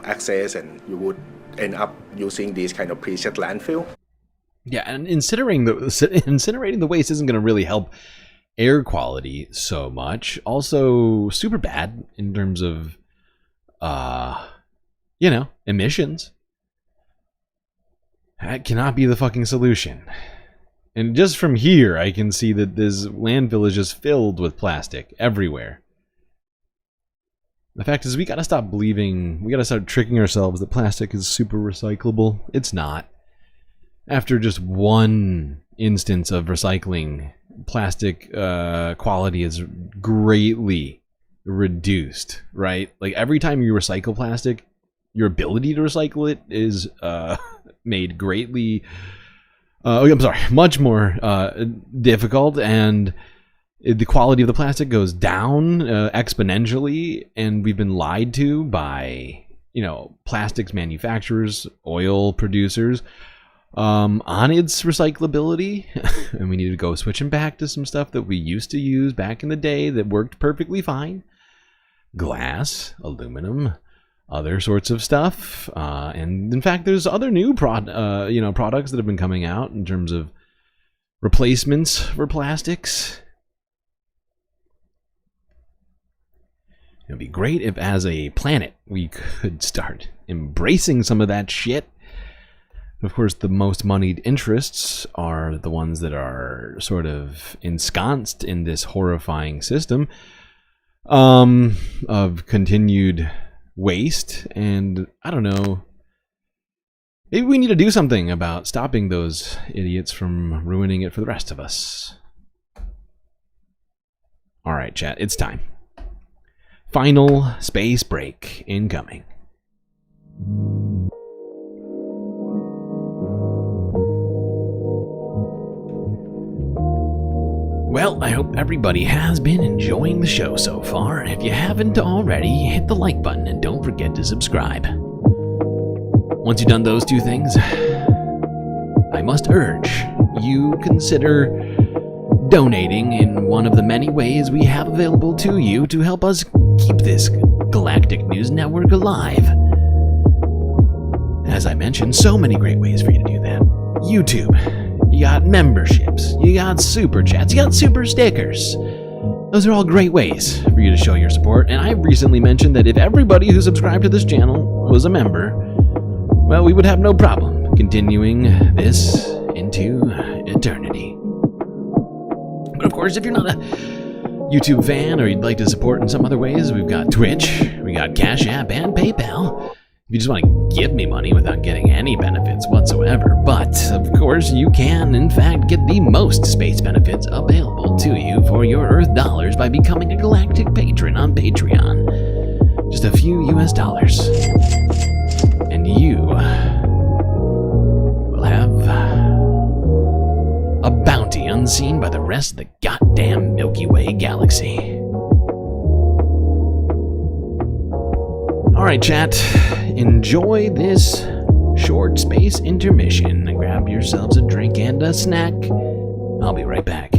Speaker 5: access, and you would end up using these kind of preset landfill.
Speaker 15: Yeah, and incinerating the waste isn't going to really help air quality so much. Also, super bad in terms of, emissions. That cannot be the fucking solution. And just from here, I can see that this landfill is just filled with plastic everywhere. The fact is, we gotta stop believing, we gotta start tricking ourselves that plastic is super recyclable. It's not. After just one instance of recycling, plastic quality is greatly reduced, right? Like every time you recycle plastic, your ability to recycle it is made greatly much more difficult, and the quality of the plastic goes down exponentially, and we've been lied to by, plastics manufacturers, oil producers, on its recyclability, and we need to go switching back to some stuff that we used to use back in the day that worked perfectly fine. Glass, aluminum, other sorts of stuff, and in fact, there's other new products that have been coming out in terms of replacements for plastics. It would be great if, as a planet, we could start embracing some of that shit. Of course, the most moneyed interests are the ones that are sort of ensconced in this horrifying system of continued waste, and I don't know, maybe we need to do something about stopping those idiots from ruining it for the rest of us. Alright, chat, it's time. Final space break incoming. Well, I hope everybody has been enjoying the show so far. If you haven't already, hit the like button and don't forget to subscribe. Once you've done those two things, I must urge you consider donating in one of the many ways we have available to you to help us keep this galactic news network alive. As I mentioned, so many great ways for you to do that. YouTube. You got memberships, you got super chats, you got super stickers. Those are all great ways for you to show your support, and I recently mentioned that if everybody who subscribed to this channel was a member, well, we would have no problem continuing this into eternity. But of course, if you're not a YouTube fan or you'd like to support in some other ways, we've got Twitch, we got Cash App, and PayPal. If you just want to give me money without getting any benefits whatsoever, whatsoever, but of course you can in fact get the most space benefits available to you for your Earth dollars by becoming a galactic patron on Patreon. Just a few US dollars. And you will have a bounty unseen by the rest of the goddamn Milky Way galaxy. Alright, chat, enjoy this short space intermission. Grab yourselves a drink and a snack. I'll be right back.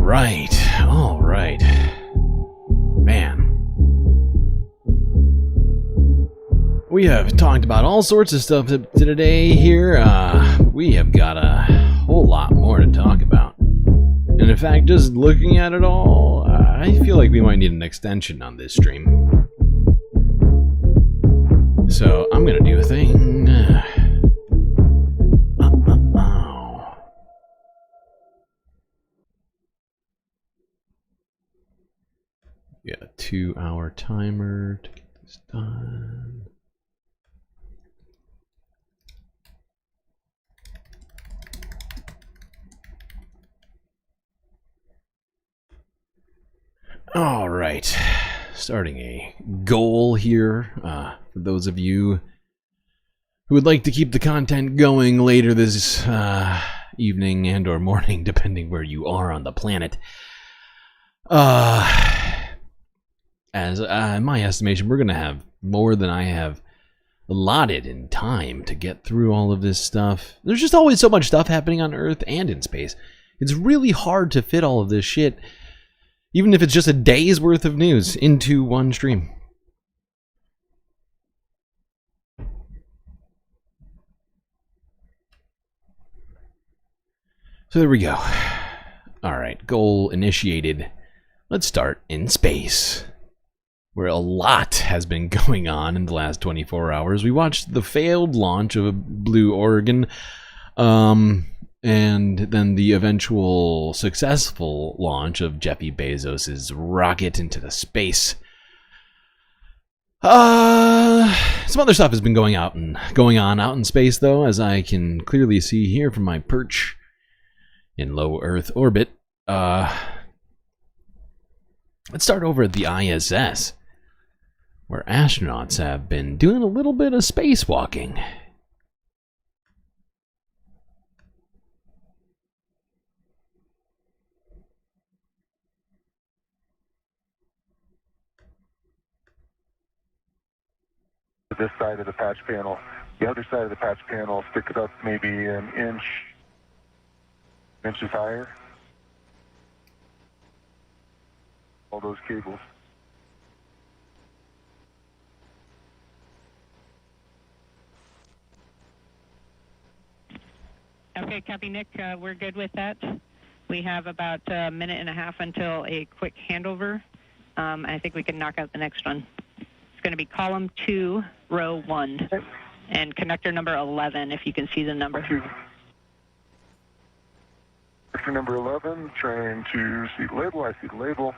Speaker 15: right. All right. Man. We have talked about all sorts of stuff today here. We have got a whole lot more to talk about. And in fact, just looking at it all, I feel like we might need an extension on this stream. So I'm going to do a thing. Yeah, a 2-hour timer to get this done. All right, starting a goal here for those of you who would like to keep the content going later this evening and or morning, depending where you are on the planet. As in my estimation, we're going to have more than I have allotted in time to get through all of this stuff. There's just always so much stuff happening on Earth and in space. It's really hard to fit all of this shit, even if it's just a day's worth of news, into one stream. So there we go. Alright, goal initiated. Let's start in space, where a lot has been going on in the last 24 hours. We watched the failed launch of Blue Origin, and then the eventual successful launch of Jeffy Bezos' rocket into the space. Some other stuff has been going on out in space, though, as I can clearly see here from my perch in low Earth orbit. Let's start over at the ISS, where astronauts have been doing a little bit of spacewalking.
Speaker 10: This side of the patch panel. The other side of the patch panel, stick it up maybe an inches higher. All those cables.
Speaker 14: Okay, copy, Nick. We're good with that. We have about a minute and a half until a quick handover. I think we can knock out the next one. It's going to be column 2, row 1, and connector number 11, if you can see the number.
Speaker 10: Connector number 11, trying to see the label. I see the label.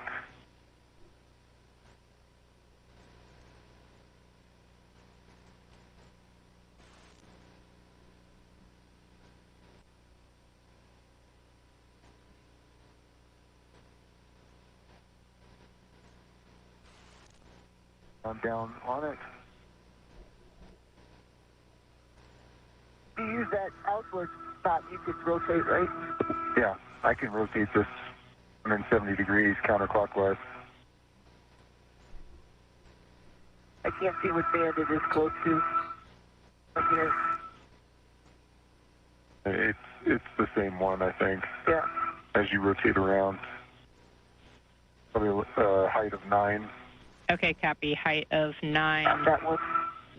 Speaker 10: I'm down on it.
Speaker 18: You use that outward spot, you could rotate, right?
Speaker 10: Yeah, I can rotate this 170 degrees counterclockwise.
Speaker 18: I can't see what band it is close to. Okay.
Speaker 10: It's the same one, I think.
Speaker 18: Yeah.
Speaker 10: As you rotate around. Probably a height of 9.
Speaker 14: Okay, copy. Height of 9.
Speaker 18: That one.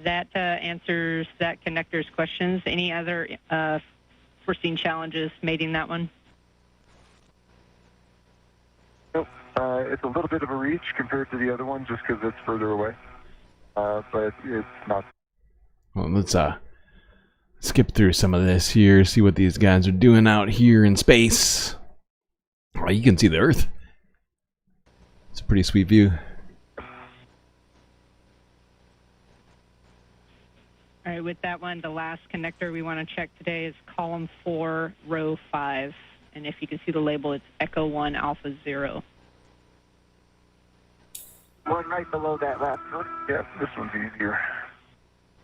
Speaker 14: That answers that connector's questions. Any other foreseen challenges mating that one?
Speaker 10: Nope. It's a little bit of a reach compared to the other one just because it's further away. But it's not.
Speaker 15: Well, let's skip through some of this here, see what these guys are doing out here in space. Oh, you can see the Earth. It's a pretty sweet view.
Speaker 14: All right, with that one, the last connector we want to check today is column 4, row 5. And if you can see the label, it's Echo 1 Alpha 0.
Speaker 18: One right below that last one.
Speaker 10: Yeah, this one's easier.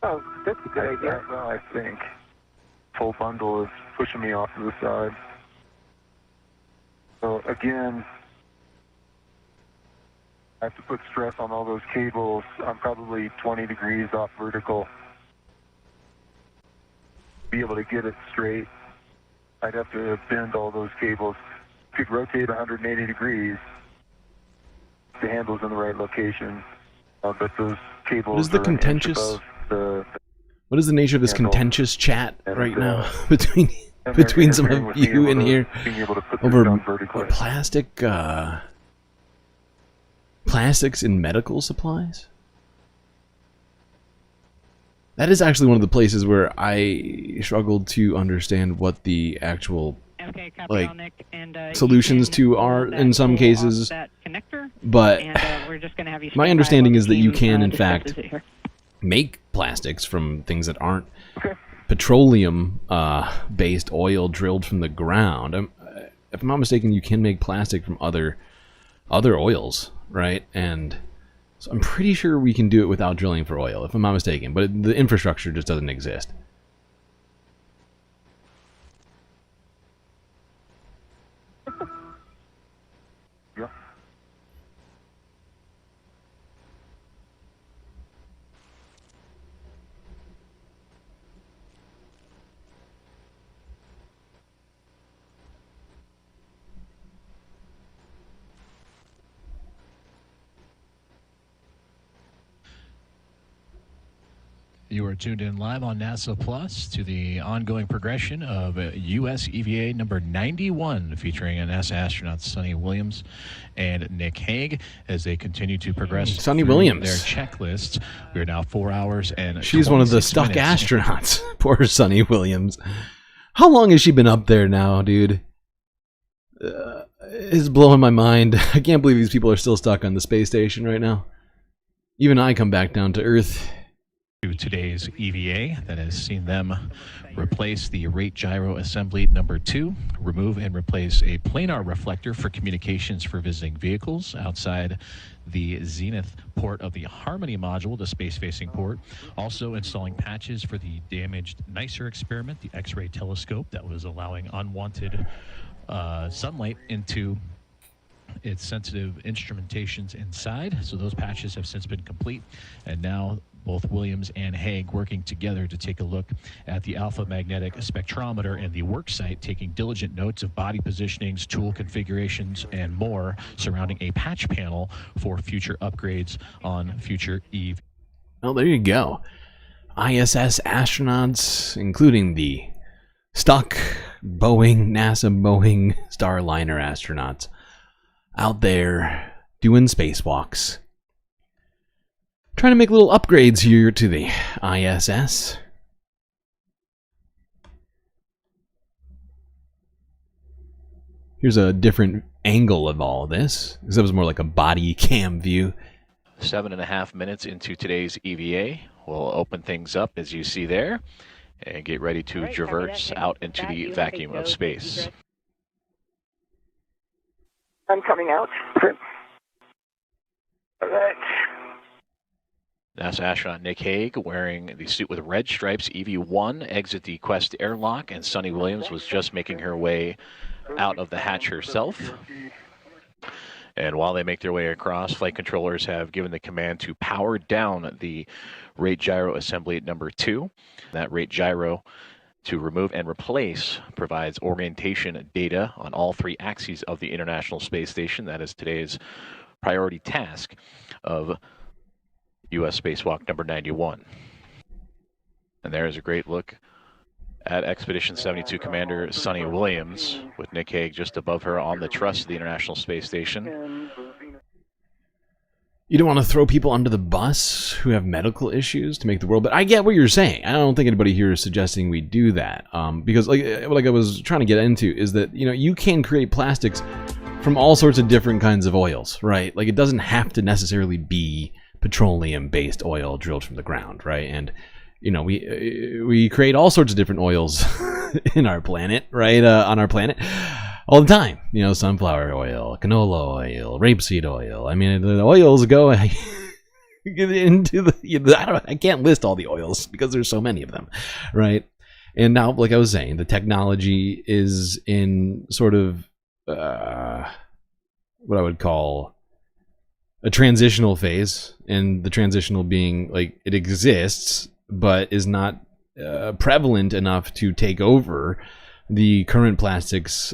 Speaker 18: Oh, that's a good idea.
Speaker 10: Well, I think. Full bundle is pushing me off to the side. So again, I have to put stress on all those cables. I'm probably 20 degrees off vertical. Be able to get it straight. I'd have to bend all those cables could rotate 180 degrees. The handle's in the right location, but those cables
Speaker 15: What is the
Speaker 10: are an inch
Speaker 15: contentious?
Speaker 10: above the
Speaker 15: What is the nature of this
Speaker 10: handle.
Speaker 15: contentious chat
Speaker 10: And,
Speaker 15: right now
Speaker 10: and
Speaker 15: between
Speaker 10: they're
Speaker 15: some
Speaker 10: interfering
Speaker 15: of
Speaker 10: with being
Speaker 15: you
Speaker 10: able
Speaker 15: in
Speaker 10: to-
Speaker 15: here
Speaker 10: being able to put this
Speaker 15: over
Speaker 10: down vertically.
Speaker 15: plastics in medical supplies? That is actually one of the places where I struggled to understand what the actual like solutions to are in some cases. But my understanding is that you can in fact make plastics from things that aren't petroleum based oil drilled from the ground. If I'm not mistaken, you can make plastic from other oils, right? And so I'm pretty sure we can do it without drilling for oil, if I'm not mistaken, but the infrastructure just doesn't exist.
Speaker 16: You are tuned in live on NASA Plus to the ongoing progression of U.S. EVA number 91, featuring NASA astronauts Sonny Williams and Nick Hague as they continue to progress
Speaker 15: Sonny
Speaker 16: through
Speaker 15: Williams.
Speaker 16: their checklists. We are now 4 hours and
Speaker 15: She's one of the
Speaker 16: 26
Speaker 15: stuck
Speaker 16: minutes.
Speaker 15: astronauts. Poor Sonny Williams. How long has she been up there now, dude? It's blowing my mind. I can't believe these people are still stuck on the space station right now. Even I come back down to Earth.
Speaker 16: To today's EVA that has seen them replace the rate gyro assembly number 2, remove and replace a planar reflector for communications for visiting vehicles outside the zenith port of the Harmony module, the space-facing port. Also installing patches for the damaged NICER experiment, the X-ray telescope that was allowing unwanted sunlight into its sensitive instrumentations inside. So those patches have since been complete, and now both Williams and Hague working together to take a look at the alpha magnetic spectrometer and the work site, taking diligent notes of body positionings, tool configurations, and more surrounding a patch panel for future upgrades on future EVE.
Speaker 15: Well, there you go. ISS astronauts, including the stuck NASA Boeing Starliner astronauts, out there doing spacewalks. Trying to make little upgrades here to the ISS. Here's a different angle of all this, because that was more like a body cam view.
Speaker 16: 7.5 minutes into today's EVA. We'll open things up as you see there and get ready to traverse out into the vacuum of space.
Speaker 18: I'm coming out. All right.
Speaker 16: NASA astronaut Nick Hague wearing the suit with red stripes, EV-1, exit the Quest airlock, and Sonny Williams was just making her way out of the hatch herself. And while they make their way across, flight controllers have given the command to power down the rate gyro assembly number 2. That rate gyro, to remove and replace, provides orientation data on all 3 axes of the International Space Station. That is today's priority task of U.S. Spacewalk number 91. And there is a great look at Expedition 72 Commander Sonny Williams, with Nick Hague just above her on the truss of the International Space Station.
Speaker 15: You don't want to throw people under the bus who have medical issues to make the world, but I get what you're saying. I don't think anybody here is suggesting we do that, because like I was trying to get into is that, you know, you can create plastics from all sorts of different kinds of oils, right? Like, it doesn't have to necessarily be petroleum-based oil drilled from the ground, right? And you know, we create all sorts of different oils in our planet, right? On our planet, all the time. You know, sunflower oil, canola oil, rapeseed oil. I mean, the oils go into the. I can't list all the oils because there's so many of them, right? And now, like I was saying, the technology is in sort of what I would call a transitional phase, and the transitional being like it exists but is not prevalent enough to take over the current plastics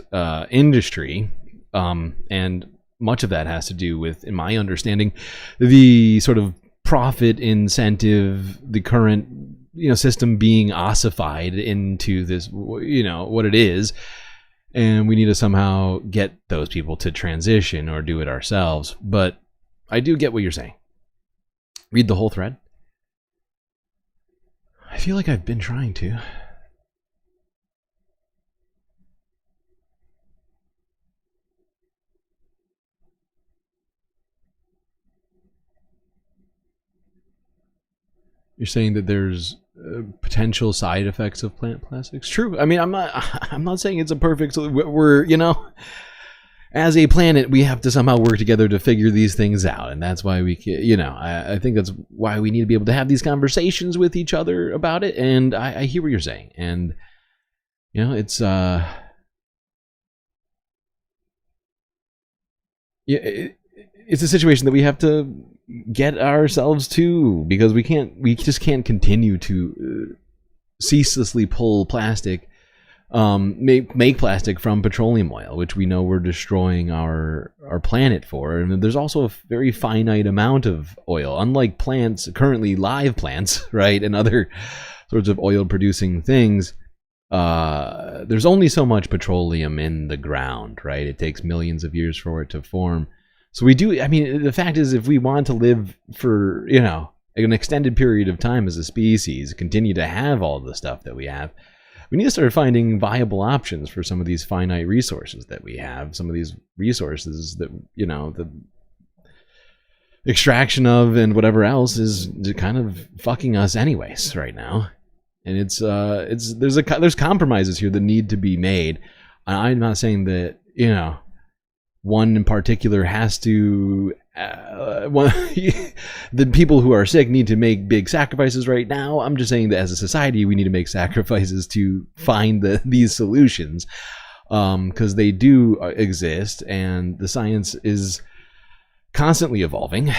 Speaker 15: industry, And much of that has to do with, in my understanding, the sort of profit incentive, the current system being ossified into this, what it is. And we need to somehow get those people to transition or do it ourselves. But I do get what you're saying. Read the whole thread. I feel like I've been trying to. You're saying that there's potential side effects of plant plastics. True. I mean, I'm not saying it's a perfect. We're as a planet, we have to somehow work together to figure these things out, and that's why we can. I think that's why we need to be able to have these conversations with each other about it. And I hear what you're saying, and it's it's a situation that we have to get ourselves to, because we just can't continue to ceaselessly pull plastic, make plastic from petroleum oil, which we know we're destroying our planet for. And there's also a very finite amount of oil, unlike plants, currently live plants, right, and other sorts of oil producing things. There's only so much petroleum in the ground, right? It takes millions of years for it to form. So we do, I mean, the fact is, if we want to live for, an extended period of time as a species, continue to have all the stuff that we have, we need to start finding viable options for some of these finite resources that we have, some of these resources that, the extraction of and whatever else is kind of fucking us anyways right now. And there's compromises here that need to be made. I'm not saying that, one in particular has to, the people who are sick need to make big sacrifices right now. I'm just saying that as a society, we need to make sacrifices to find these solutions, because they do exist, and the science is constantly evolving.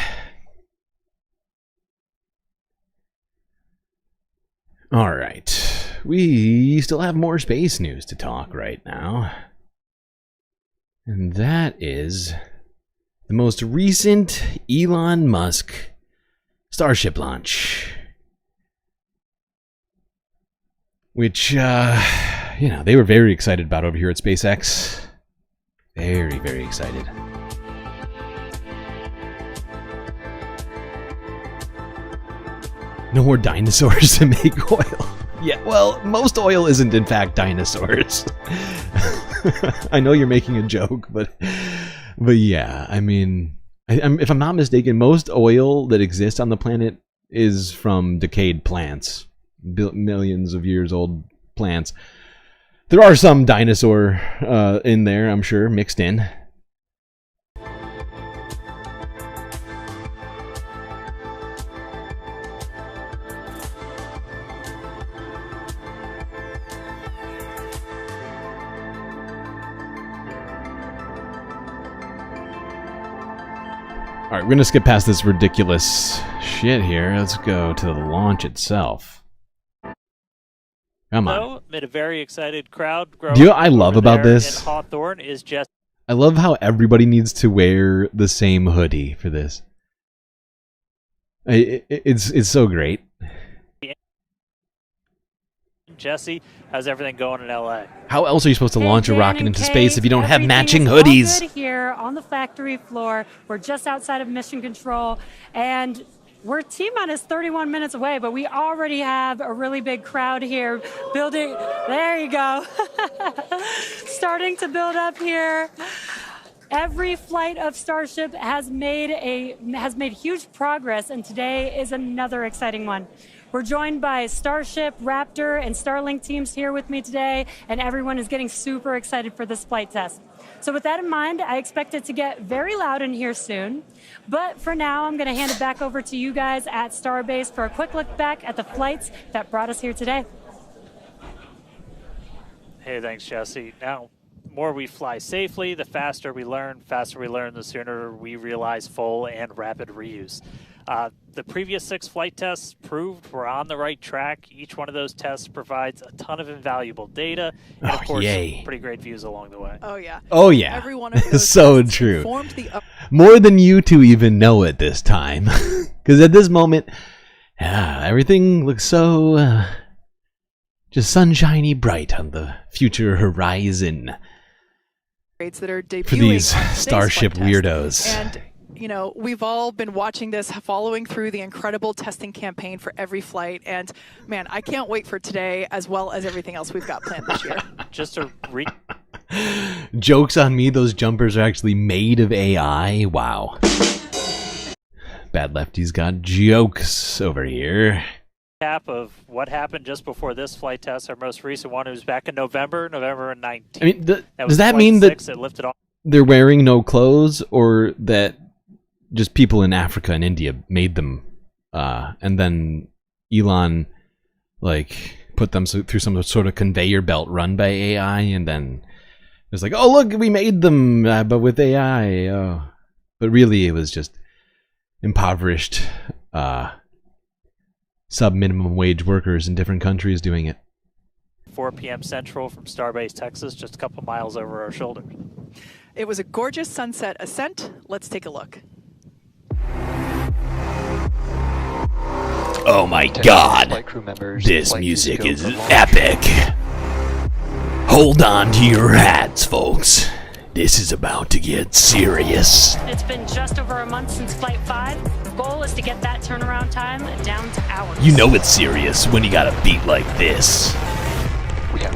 Speaker 15: All right, we still have more space news to talk right now. And that is the most recent Elon Musk Starship launch, which, they were very excited about over here at SpaceX. Very, very excited. No more dinosaurs to make oil. Yeah, well, most oil isn't in fact dinosaurs. I know you're making a joke, but yeah, I mean, if I'm not mistaken, most oil that exists on the planet is from decayed plants, millions of years old plants. There are some dinosaur in there, I'm sure, mixed in. All right, we're going to skip past this ridiculous shit here. Let's go to the launch itself. Come on.
Speaker 1: Amid a very excited crowd.
Speaker 15: Do you know what I love about this?
Speaker 1: Hawthorne is just...
Speaker 15: I love how everybody needs to wear the same hoodie for this. It's so great.
Speaker 1: Jesse, how's everything going in LA?
Speaker 15: How else are you supposed to launch a rocket into space if you don't have matching hoodies?
Speaker 17: Good here on the factory floor. We're just outside of Mission Control, and we're T-minus 31 minutes away, but we already have a really big crowd here building. There you go. Starting to build up here. Every flight of Starship has made huge progress, and today is another exciting one. We're joined by Starship, Raptor, and Starlink teams here with me today, and everyone is getting super excited for this flight test. So with that in mind, I expect it to get very loud in here soon. But for now, I'm going to hand it back over to you guys at Starbase for a quick look back at the flights that brought us here today.
Speaker 1: Hey, thanks, Jesse. Now, more we fly safely, the faster we learn. Faster we learn, the sooner we realize full and rapid reuse. The previous 6 flight tests proved we're on the right track. Each one of those tests provides a ton of invaluable data, and of course, pretty great views along the way.
Speaker 9: Oh yeah.
Speaker 15: Oh yeah.
Speaker 9: Every one of those
Speaker 15: so
Speaker 9: tests
Speaker 15: true.
Speaker 9: informed the
Speaker 15: More than you two even know at this time. Because at this moment, everything looks so just sunshiny bright on the future horizon
Speaker 9: that are debuting
Speaker 15: for these
Speaker 9: on today's
Speaker 15: Starship
Speaker 9: flight test.
Speaker 15: weirdos.
Speaker 9: And you know, we've all been watching this, following through the incredible testing campaign for every flight, and man, I can't wait for today as well as everything else we've got planned this year.
Speaker 1: Just to
Speaker 15: Joke's on me, those jumpers are actually made of AI. Wow. Bad Lefty's got jokes over here.
Speaker 1: Cap of what happened just before this flight test. Our most recent one was back in November 19th.
Speaker 15: I mean,
Speaker 1: was
Speaker 15: does that
Speaker 1: flight
Speaker 15: mean
Speaker 1: 6.
Speaker 15: that
Speaker 1: It lifted off.
Speaker 15: they're wearing no clothes, or that just people in Africa and India made them, and then Elon like put them through some sort of conveyor belt run by AI, and then it's like, oh look, we made them, but with AI. Oh. But really, it was just impoverished sub-minimum wage workers in different countries doing it.
Speaker 1: 4 p.m. Central from Starbase, Texas, just a couple miles over our shoulders.
Speaker 9: It was a gorgeous sunset ascent. Let's take a look.
Speaker 15: Oh my god, this music is epic. Hold on to your hats, folks. This is about to get serious.
Speaker 17: It's been just over a month since Flight 5. The goal is to get that turnaround time down to hours.
Speaker 15: You know it's serious when you got a beat like this.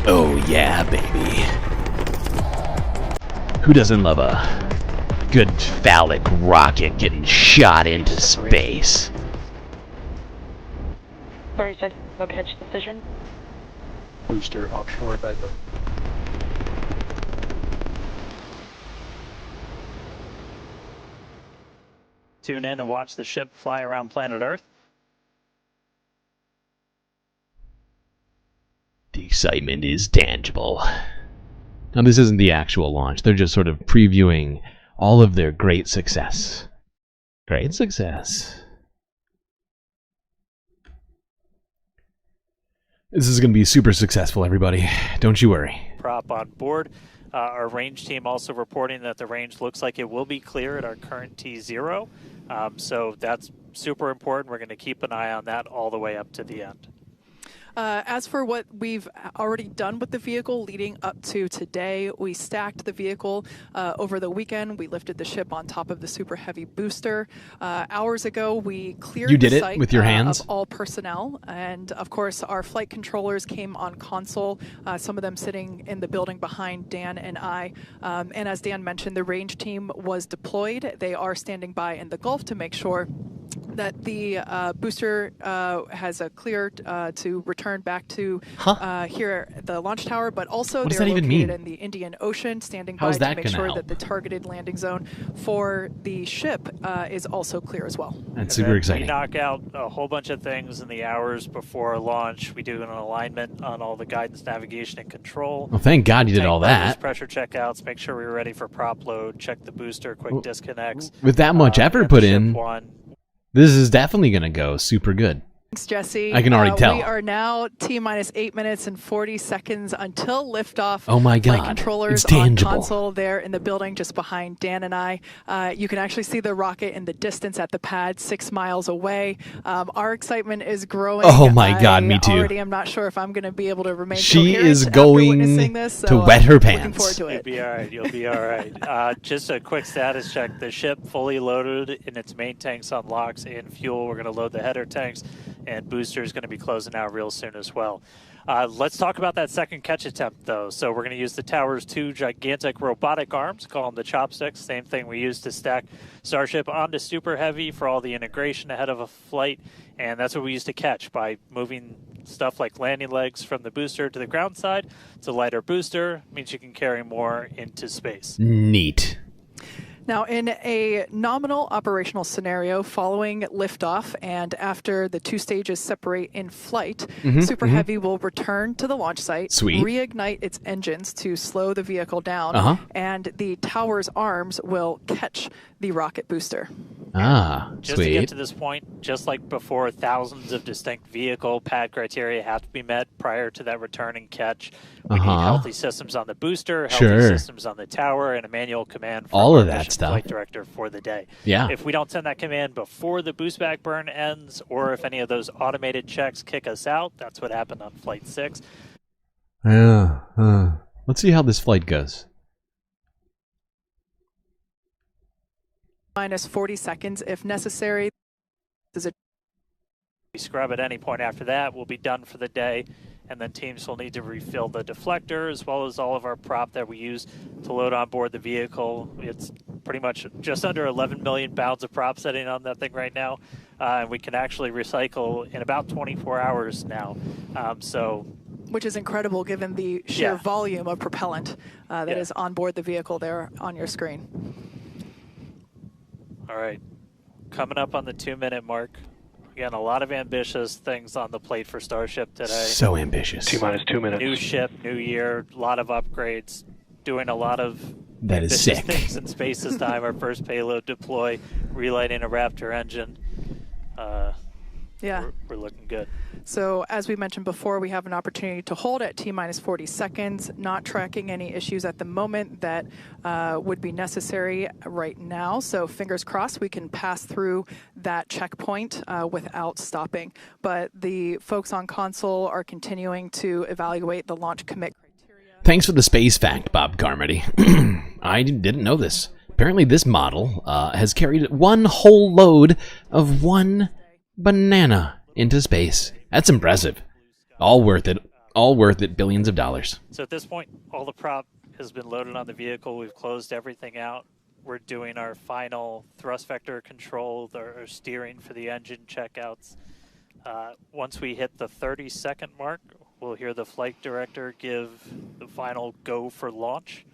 Speaker 15: Oh yeah, baby. Who doesn't love a good phallic rocket getting shot into space?
Speaker 18: Sorry, said no catch decision.
Speaker 10: Booster offshore by the...
Speaker 1: Tune in and watch the ship fly around planet Earth.
Speaker 15: The excitement is tangible. Now, this isn't the actual launch. They're just sort of previewing all of their great success. Great success. This is going to be super successful, everybody. Don't you worry.
Speaker 1: Prop on board. Our range team also reporting that the range looks like it will be clear at our current T0. So that's super important. We're going to keep an eye on that all the way up to the end.
Speaker 9: As for what we've already done with the vehicle leading up to today, we stacked the vehicle over the weekend. We lifted the ship on top of the super heavy booster. Hours ago, we cleared the site
Speaker 15: with your hands?
Speaker 9: of all personnel. And of course, our flight controllers came on console, some of them sitting in the building behind Dan and I. And as Dan mentioned, the range team was deployed. They are standing by in the Gulf to make sure that the booster has a clear to return back to here at the launch tower, but also they're located in the Indian Ocean, standing by to make sure that the targeted landing zone for the ship is also clear as well.
Speaker 15: That's super exciting.
Speaker 1: We knock out a whole bunch of things in the hours before launch. We do an alignment on all the guidance, navigation, and control.
Speaker 15: Well, thank God you did all that.
Speaker 1: Pressure checkouts, make sure we're ready for prop load, check the booster, quick disconnects.
Speaker 15: With that much effort put in, this is definitely going to go super good.
Speaker 9: Thanks, Jesse.
Speaker 15: I can already tell.
Speaker 9: We are now T-minus 8 minutes and 40 seconds until liftoff.
Speaker 15: Oh my God.
Speaker 9: Flight controllers
Speaker 15: It's
Speaker 9: on
Speaker 15: tangible.
Speaker 9: console there in the building just behind Dan and I. You can actually see the rocket in the distance at the pad 6 miles away. Our excitement is growing.
Speaker 15: Oh my God, me too.
Speaker 9: Already, I'm not sure if I'm going to be able to remain
Speaker 15: She
Speaker 9: coherent
Speaker 15: is
Speaker 9: after
Speaker 15: going
Speaker 9: witnessing this,
Speaker 15: to wet her
Speaker 9: Looking
Speaker 15: pants.
Speaker 9: forward to it.
Speaker 1: You'll be all right. You'll be all right. Just a quick status check. The ship fully loaded in its main tanks on LOX and fuel. We're going to load the header tanks, and boosters going to be closing out real soon as well. Let's talk about that second catch attempt, though. So we're going to use the tower's 2 gigantic robotic arms, call them the chopsticks, same thing we used to stack Starship onto Super Heavy for all the integration ahead of a flight, and that's what we used to catch by moving stuff like landing legs from the booster to the ground side. It's a lighter booster, means you can carry more into space.
Speaker 15: Neat.
Speaker 9: Now, in a nominal operational scenario following liftoff and after the two stages separate in flight, Super Heavy will return to the launch site, reignite its engines to slow the vehicle down, and the tower's arms will catch the rocket booster.
Speaker 1: Just to get to this point, just like before, thousands of distinct vehicle pad criteria have to be met prior to that return and catch. We need healthy systems on the booster, healthy systems on the tower, and a manual command from
Speaker 15: all
Speaker 1: our
Speaker 15: of that stuff.
Speaker 1: flight director for the day.
Speaker 15: Yeah.
Speaker 1: If we don't send that command before the boost back burn ends, or if any of those automated checks kick us out, that's what happened on Flight 6.
Speaker 15: Let's see how this flight goes.
Speaker 9: Minus 40 seconds if necessary.
Speaker 1: We scrub at any point after that, we'll be done for the day, and then teams will need to refill the deflector as well as all of our prop that we use to load on board the vehicle. It's pretty much just under 11 million pounds of prop sitting on that thing right now, and we can actually recycle in about 24 hours now.
Speaker 9: Which is incredible given the sheer volume of propellant that is on board the vehicle there on your screen.
Speaker 1: All right, coming up on the 2-minute mark. Again, a lot of ambitious things on the plate for Starship today.
Speaker 15: So ambitious.
Speaker 8: T-minus 2 minutes.
Speaker 1: New ship, new year, a lot of upgrades, doing a lot lot of
Speaker 15: that is sick
Speaker 1: things in space this time. Our first payload deploy, relighting a Raptor engine. We're looking good.
Speaker 9: So as we mentioned before, we have an opportunity to hold at T-minus 40 seconds, not tracking any issues at the moment that would be necessary right now. So fingers crossed we can pass through that checkpoint without stopping. But the folks on console are continuing to evaluate the launch commit criteria.
Speaker 15: Thanks for the space fact, Bob Carmody. I didn't know this. Apparently this model has carried one whole load of one banana into space. That's impressive. All worth it. All worth it. Billions of dollars.
Speaker 1: So at this point, all the prop has been loaded on the vehicle. We've closed everything out. We're doing our final thrust vector control, our steering for the engine checkouts. Once we hit the 30-second mark, we'll hear the flight director give the final go for launch.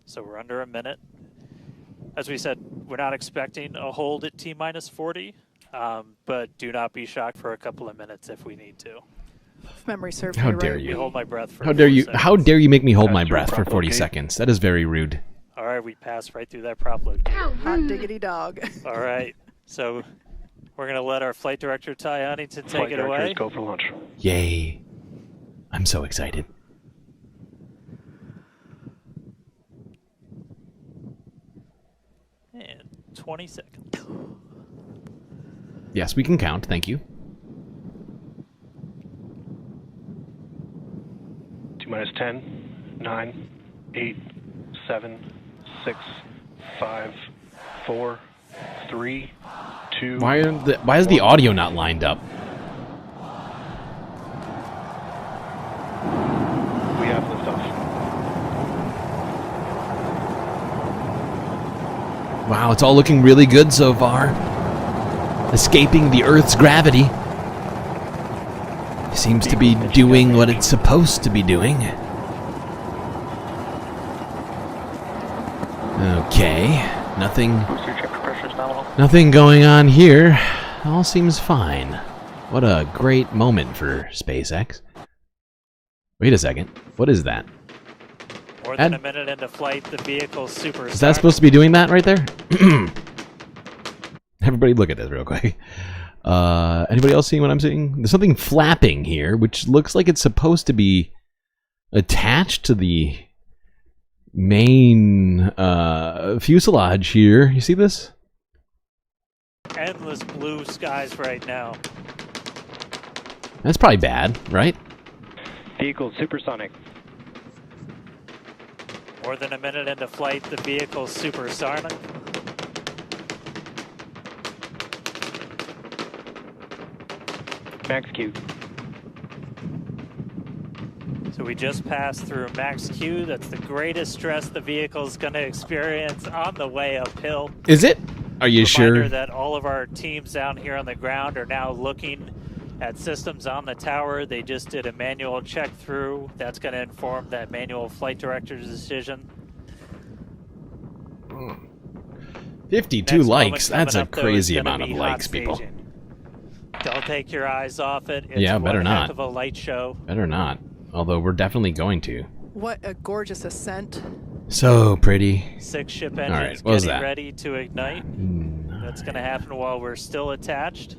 Speaker 1: So we're under a minute. As we said, we're not expecting a hold at T-minus 40. But do not be shocked for a couple of minutes if we need to.
Speaker 9: If memory serves
Speaker 15: How
Speaker 9: me
Speaker 15: dare
Speaker 9: right.
Speaker 15: you?
Speaker 1: Hold my breath for
Speaker 15: How dare you?
Speaker 1: seconds.
Speaker 15: How dare you make me hold my breath for 40 seconds? That is very rude.
Speaker 1: All right, we passed right through that prop load.
Speaker 9: Hot diggity dog.
Speaker 1: All right, so we're gonna let our flight director Ty Huntington take it away.
Speaker 8: Go for launch.
Speaker 15: Yay! I'm so excited.
Speaker 1: And 20 seconds.
Speaker 15: Yes, we can count. Thank you.
Speaker 8: T-minus 10, 9, 8, 7, 6, 5, 4, 3, 2.
Speaker 15: Why is the audio not lined up?
Speaker 8: We have liftoff.
Speaker 15: Wow, it's all looking really good so far. Escaping the Earth's gravity. Seems to be doing what it's supposed to be doing. Okay, nothing going on here. All seems fine. What a great moment for SpaceX. Wait a second, what is that?
Speaker 1: More than a minute into flight, the vehicle's super.
Speaker 15: Is that supposed to be doing that right there? Everybody look at this real quick. Anybody else seeing what I'm seeing? There's something flapping here, which looks like it's supposed to be attached to the main fuselage here. You see this?
Speaker 1: Endless blue skies right now.
Speaker 15: That's probably bad, right?
Speaker 8: Vehicle supersonic.
Speaker 1: More than a minute into flight, the vehicle's supersonic.
Speaker 8: Max Q.
Speaker 1: So we just passed through Max Q. That's the greatest stress the vehicle's going to experience on the way uphill.
Speaker 15: Is it? Are you
Speaker 1: Reminder
Speaker 15: sure?
Speaker 1: that all of our teams down here on the ground are now looking at systems on the tower. They just did a manual check through. That's going to inform that manual flight director's decision.
Speaker 15: 52
Speaker 1: Next
Speaker 15: likes.
Speaker 1: moment
Speaker 15: That's a
Speaker 1: coming up, though,
Speaker 15: crazy
Speaker 1: is gonna
Speaker 15: amount of
Speaker 1: be
Speaker 15: likes,
Speaker 1: hot
Speaker 15: people.
Speaker 1: staging. Don't take your eyes off it. It's
Speaker 15: Yeah, better
Speaker 1: one
Speaker 15: not.
Speaker 1: heck of a light show.
Speaker 15: Better not. Although we're definitely going to.
Speaker 9: What a gorgeous ascent.
Speaker 15: So pretty.
Speaker 1: 6 ship
Speaker 15: All
Speaker 1: engines
Speaker 15: right, what was
Speaker 1: getting
Speaker 15: that?
Speaker 1: ready to ignite. That's going to happen while we're still attached.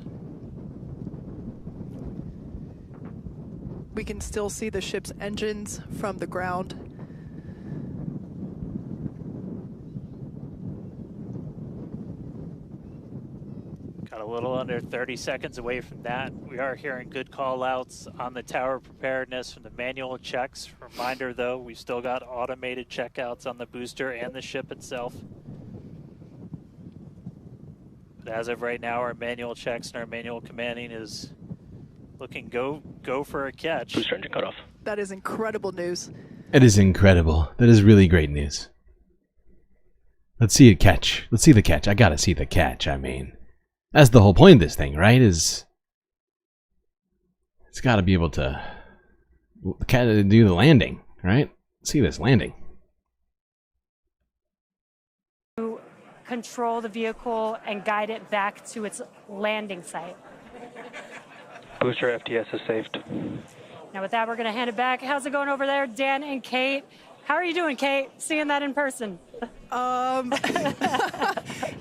Speaker 9: We can still see the ship's engines from the ground.
Speaker 1: Got a little under 30 seconds away from that. We are hearing good call-outs on the tower preparedness from the manual checks. Reminder, though, we've still got automated checkouts on the booster and the ship itself. But as of right now, our manual checks and our manual commanding is looking go for a catch.
Speaker 19: Booster engine cut off.
Speaker 9: That is incredible news.
Speaker 15: It is incredible. That is really great news. Let's see it catch. Let's see the catch. I gotta see the catch, I mean. That's the whole point of this thing, right? Is it's gotta be able to do the landing, right? See this landing.
Speaker 17: To control the vehicle and guide it back to its landing site.
Speaker 19: Booster FTS is saved.
Speaker 17: Now with that, we're going to hand it back. How's it going over there, Dan and Kate? How are you doing, Kate? Seeing that in person?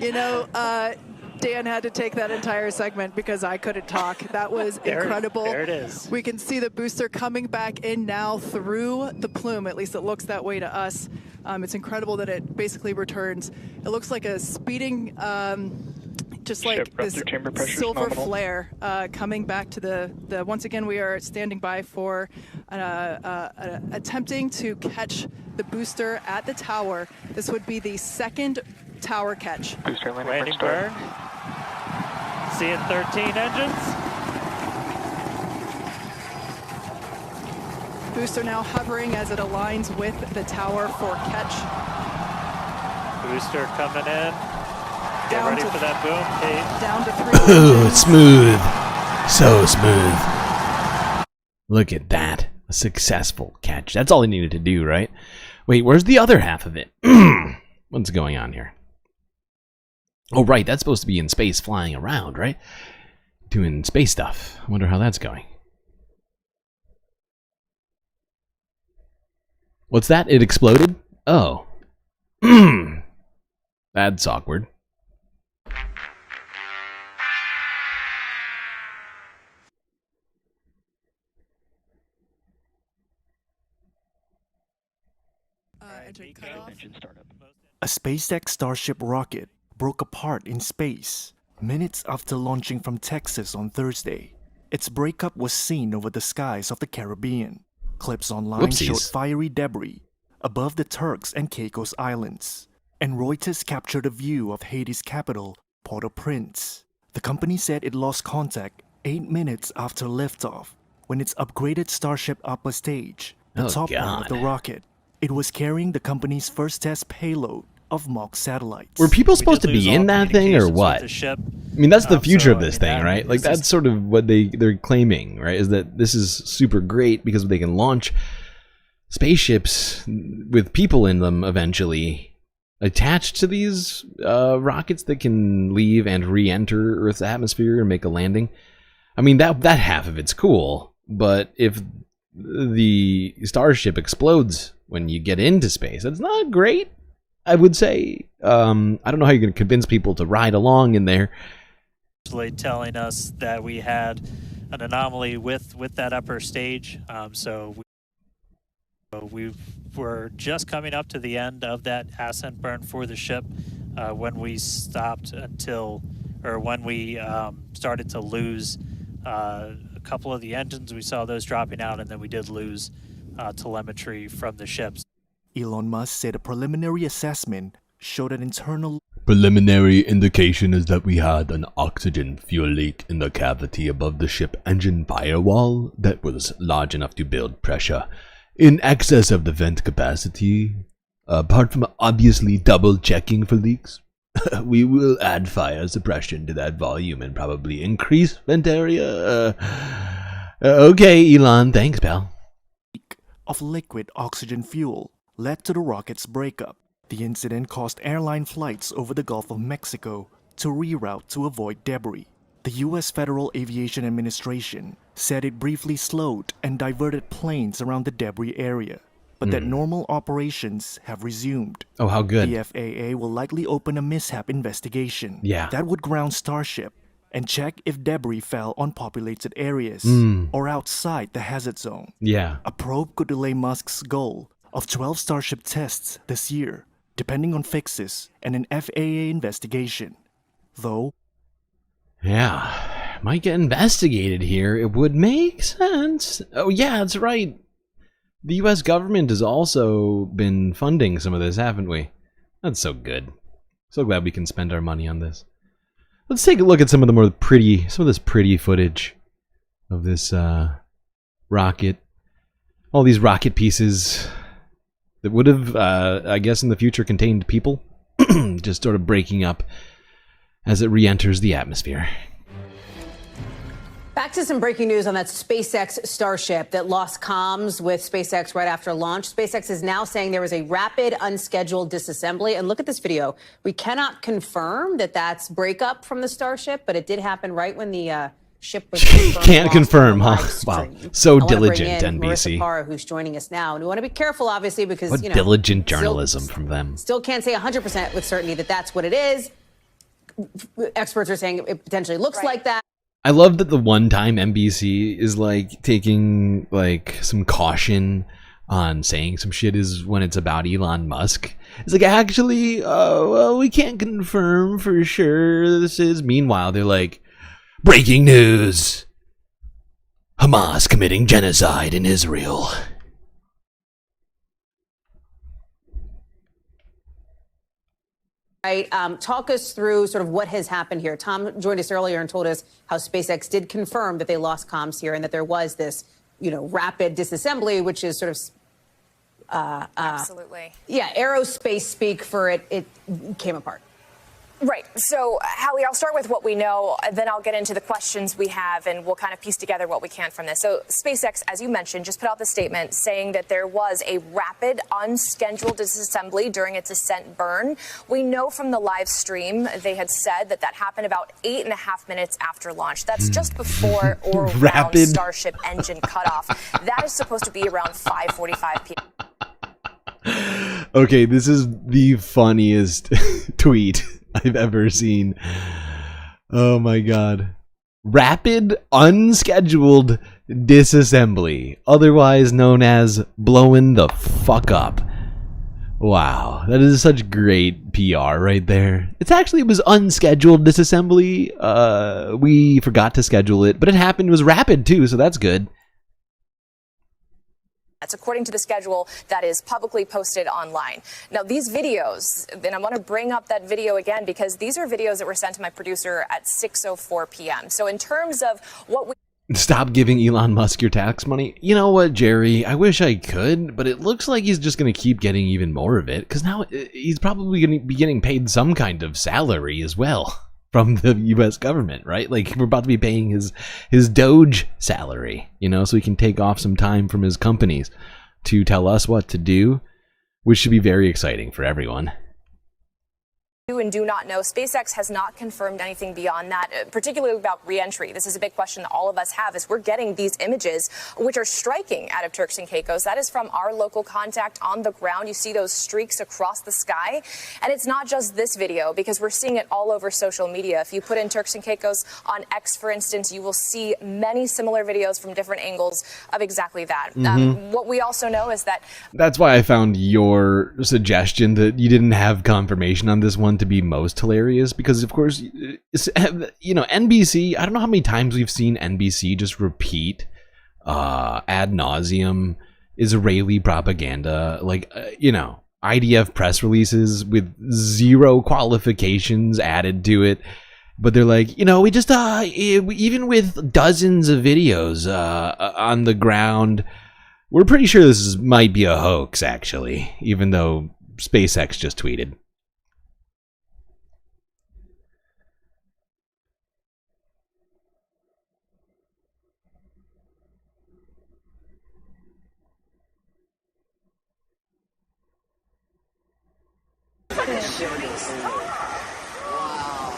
Speaker 9: You know, Dan had to take that entire segment because I couldn't talk. That was incredible.
Speaker 1: There it is.
Speaker 9: We can see the booster coming back in now through the plume. At least it looks that way to us. It's incredible that it basically returns. It looks like a speeding, just like this silver flare coming back to the. Once again, we are standing by for attempting to catch the booster at the tower. This would be the second tower catch.
Speaker 19: Booster
Speaker 1: landing burn. Seeing 13 engines.
Speaker 9: Booster now hovering as it aligns with the tower for catch.
Speaker 1: Booster coming in. Get ready for that boom, Kate.
Speaker 9: Down to 3.
Speaker 15: Ooh, it's smooth. So smooth. Look at that. A successful catch. That's all he needed to do, right? Wait, where's the other half of it? What's going on here? Oh, right. That's supposed to be in space flying around, right? Doing space stuff. I wonder how that's going. What's that? It exploded? Oh. That's awkward.
Speaker 20: A SpaceX Starship rocket broke apart in space minutes after launching from Texas on Thursday. Its breakup was seen over the skies of the Caribbean. Clips online showed fiery debris above the Turks and Caicos Islands, and Reuters captured a view of Haiti's capital, Port-au-Prince. The company said it lost contact 8 minutes after liftoff when its upgraded Starship upper stage, the top one of the rocket. It was carrying the company's first test payload of mock satellites.
Speaker 15: Were people supposed to be in that thing or what? I mean, that's the future of this thing, right? Like, that's sort of what they're claiming, right? Is that this is super great because they can launch spaceships with people in them eventually attached to these rockets that can leave and re-enter Earth's atmosphere and make a landing. I mean, that half of it's cool, but if the Starship explodes when you get into space, that's not great, I would say. I don't know how you're going to convince people to ride along in there.
Speaker 1: Telling us that we had an anomaly with that upper stage, so we were just coming up to the end of that ascent burn for the ship when we stopped when we started to lose a couple of the engines. We saw those dropping out, and then we did lose telemetry from the ships.
Speaker 20: Elon Musk said a preliminary assessment showed an internal
Speaker 21: preliminary indication is that we had an oxygen fuel leak in the cavity above the ship engine firewall that was large enough to build pressure in excess of the vent capacity. Apart from obviously double checking for leaks, we will add fire suppression to that volume and probably increase vent area. Okay, Elon, thanks, pal.
Speaker 20: Of liquid oxygen fuel led to the rocket's breakup. The incident caused airline flights over the Gulf of Mexico to reroute to avoid debris. The U.S. Federal Aviation Administration said it briefly slowed and diverted planes around the debris area, but that normal operations have resumed.
Speaker 15: Oh, how good.
Speaker 20: The FAA will likely open a mishap investigation.
Speaker 15: Yeah.
Speaker 20: That would ground Starship and check if debris fell on populated areas or outside the hazard zone.
Speaker 15: Yeah.
Speaker 20: A probe could delay Musk's goal of 12 Starship tests this year, depending on fixes and an FAA investigation. Though,
Speaker 15: yeah, might get investigated here. It would make sense. Oh, yeah, that's right. The U.S. government has also been funding some of this, haven't we? That's so good. So glad we can spend our money on this. Let's take a look at some of this pretty footage of this rocket. All these rocket pieces that would have, I guess, in the future contained people, just sort of breaking up as it re-enters the atmosphere.
Speaker 2: Back to some breaking news on that SpaceX Starship that lost comms with SpaceX right after launch. SpaceX is now saying there was a rapid, unscheduled disassembly. And look at this video. We cannot confirm that that's breakup from the Starship, but it did happen right when the ship was
Speaker 15: Can't confirm, huh? Wow. So diligent, NBC.
Speaker 2: Marissa Parra, who's joining us now. And we want to be careful, obviously, because,
Speaker 15: what diligent journalism from them.
Speaker 2: Still can't say 100% with certainty that that's what it is. Experts are saying it potentially looks like that.
Speaker 15: I love that the one time NBC is like taking like some caution on saying some shit is when it's about Elon Musk. It's like, actually, well, we can't confirm for sure this is. Meanwhile, they're like, breaking news. Hamas committing genocide in Israel.
Speaker 2: Right. Talk us through sort of what has happened here. Tom joined us earlier and told us how SpaceX did confirm that they lost comms here and that there was this, rapid disassembly, which is sort of
Speaker 4: absolutely.
Speaker 2: Yeah, aerospace speak for it came apart.
Speaker 4: Right. So, Hallie, I'll start with what we know, then I'll get into the questions we have, and we'll kind of piece together what we can from this. So, SpaceX, as you mentioned, just put out the statement saying that there was a rapid, unscheduled disassembly during its ascent burn. We know from the live stream they had said that happened about 8.5 minutes after launch. That's just before or around Starship engine cutoff. That is supposed to be around 5:45 p.m.
Speaker 15: Okay, this is the funniest tweet I've ever seen. Oh my god. Rapid, unscheduled disassembly, otherwise known as blowing the fuck up. Wow, that is such great PR right there. It was unscheduled disassembly. We forgot to schedule it, but it happened. It was rapid too, so that's good.
Speaker 4: That's according to the schedule that is publicly posted online. Now, these videos, and I want to bring up that video again because these are videos that were sent to my producer at 6:04 p.m. So in terms of what we...
Speaker 15: Stop giving Elon Musk your tax money. You know what, Jerry? I wish I could, but it looks like he's just going to keep getting even more of it because now he's probably going to be getting paid some kind of salary as well from the U.S. government, right? Like, we're about to be paying his Doge salary, so he can take off some time from his companies to tell us what to do, which should be very exciting for everyone.
Speaker 4: And do not know. SpaceX has not confirmed anything beyond that, particularly about re-entry. This is a big question that all of us have as we're getting these images, which are striking out of Turks and Caicos. That is from our local contact on the ground. You see those streaks across the sky. And it's not just this video, because we're seeing it all over social media. If you put in Turks and Caicos on X, for instance, you will see many similar videos from different angles of exactly that. What we also know is that...
Speaker 15: That's why I found your suggestion that you didn't have confirmation on this one to be most hilarious, because of course, NBC, I don't know how many times we've seen NBC just repeat ad nauseum Israeli propaganda, IDF press releases with zero qualifications added to it. But they're like, we just, even with dozens of videos on the ground, we're pretty sure this might be a hoax, actually, even though SpaceX just tweeted.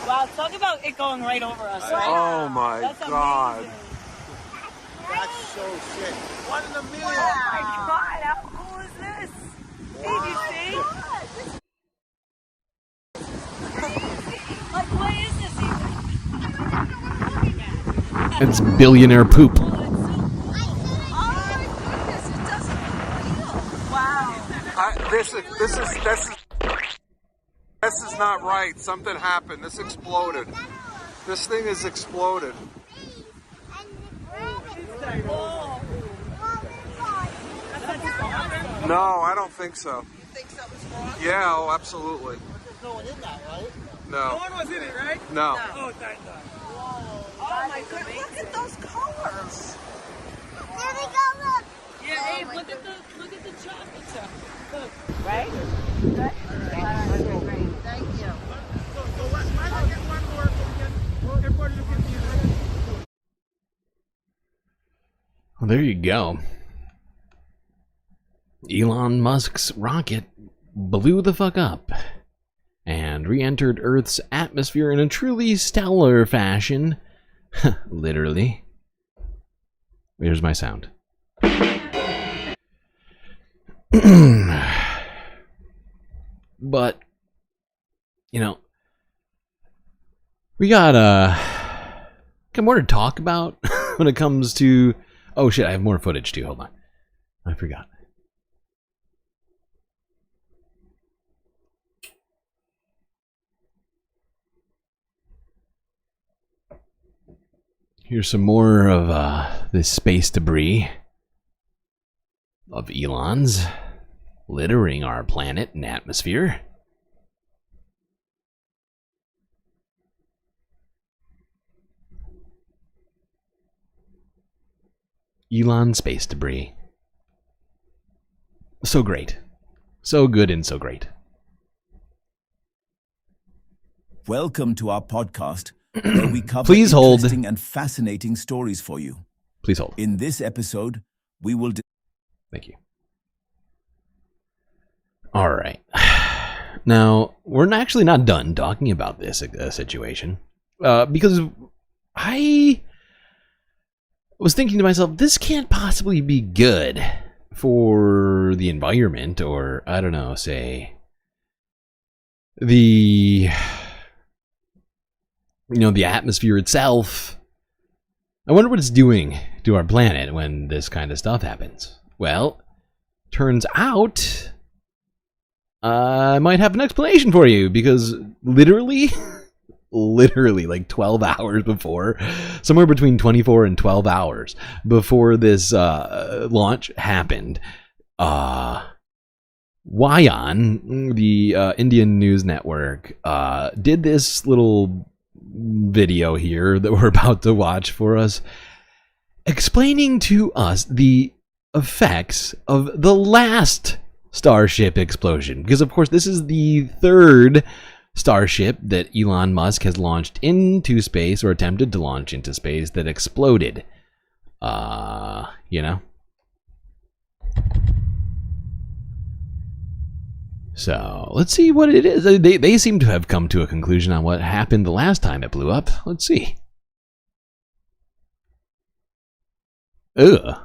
Speaker 6: Wow, talk about it going right over us. Right?
Speaker 8: Oh my
Speaker 6: That's
Speaker 8: God.
Speaker 6: amazing.
Speaker 8: That's so sick. 1 in a million.
Speaker 6: Oh my God, how cool is this? Did you see? Like, what is this even?
Speaker 15: It's billionaire poop.
Speaker 8: This is not right. Something happened. This exploded. This thing has exploded. No, I don't think so. You think something's wrong? Yeah, oh, absolutely. There's no one in that, right? No. No one was in it, right? No.
Speaker 6: Oh, thank God. Oh my God, look at those colors.
Speaker 7: There we go, look.
Speaker 6: Yeah, Abe, look at the chocolate stuff. Look. Right? Good? All right, great. Thank you.
Speaker 8: So why not get one more? Everybody look at me.
Speaker 15: Well, there you go. Elon Musk's rocket blew the fuck up and re-entered Earth's atmosphere in a truly stellar fashion. Literally. Here's my sound. But, you know, we got more to talk about when it comes to... Oh shit, I have more footage too. Hold on. I forgot. Here's some more of this space debris of Elon's littering our planet and atmosphere. Elon space debris. So great. So good and so great.
Speaker 22: Welcome to our podcast, where we cover
Speaker 15: Please hold.
Speaker 22: interesting and fascinating stories for you.
Speaker 15: Please hold.
Speaker 22: In this episode, we will...
Speaker 15: Thank you. All right. Now, we're actually not done talking about this situation. Because I was thinking to myself, this can't possibly be good for the environment, or, I don't know, say, the atmosphere itself. I wonder what it's doing to our planet when this kind of stuff happens. Well, turns out I might have an explanation for you, because literally like 12 hours before, somewhere between 24 and 12 hours before this launch happened, Wildfire, the Indian news network, did this little video here that we're about to watch for us, explaining to us the effects of the last Starship explosion. Because, of course, this is the third Starship that Elon Musk has launched into space, or attempted to launch into space, that exploded. You know? So, let's see what it is. They seem to have come to a conclusion on what happened the last time it blew up. Let's see. Ugh.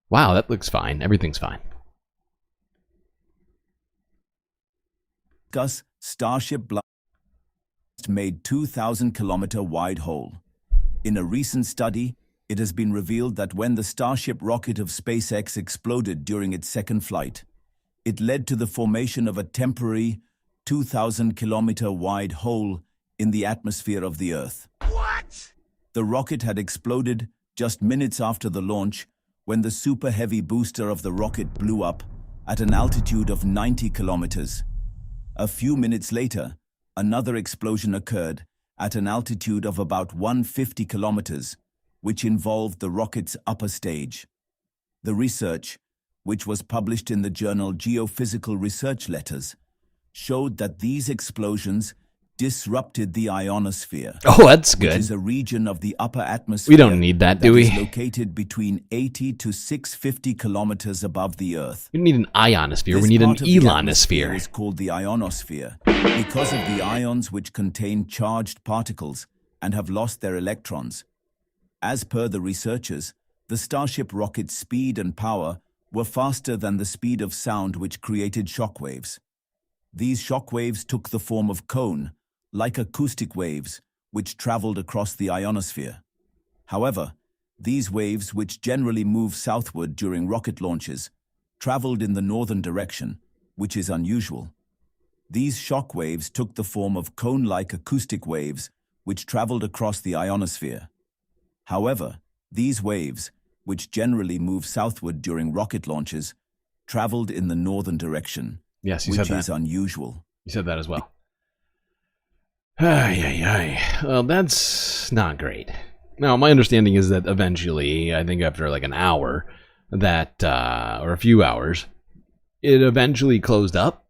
Speaker 15: Wow, that looks fine. Everything's fine.
Speaker 22: Gus Starship blast made 2,000-kilometer wide hole. In a recent study, it has been revealed that when the Starship rocket of SpaceX exploded during its second flight, it led to the formation of a temporary 2,000-kilometer wide hole in the atmosphere of the Earth.
Speaker 8: What?
Speaker 22: The rocket had exploded just minutes after the launch, when the super heavy booster of the rocket blew up at an altitude of 90 kilometers. A few minutes later, another explosion occurred at an altitude of about 150 kilometers, which involved the rocket's upper stage. The research, which was published in the journal Geophysical Research Letters, showed that these explosions disrupted the ionosphere.
Speaker 15: Oh, that's good.
Speaker 22: Which is a region of the upper atmosphere.
Speaker 15: We don't need that, do we?
Speaker 22: Is located between 80 to 650 kilometers above the Earth.
Speaker 15: We don't need an ionosphere. We need an Elonosphere.
Speaker 22: It's called the ionosphere because of the ions which contain charged particles and have lost their electrons. As per the researchers, the Starship rocket's speed and power were faster than the speed of sound, which created shockwaves. These shockwaves took the form of cone, like acoustic waves, which traveled across the ionosphere. However, these waves, which generally move southward during rocket launches, traveled in the northern direction, which is unusual. These shock waves took the form of cone-like acoustic waves, which traveled across the ionosphere. However, these waves, which generally move southward during rocket launches, traveled in the northern direction,
Speaker 15: yes, you said that.
Speaker 22: Which is unusual.
Speaker 15: You said that as well. Well, that's not great. Now, my understanding is that eventually, I think after like an hour, that, or a few hours, it eventually closed up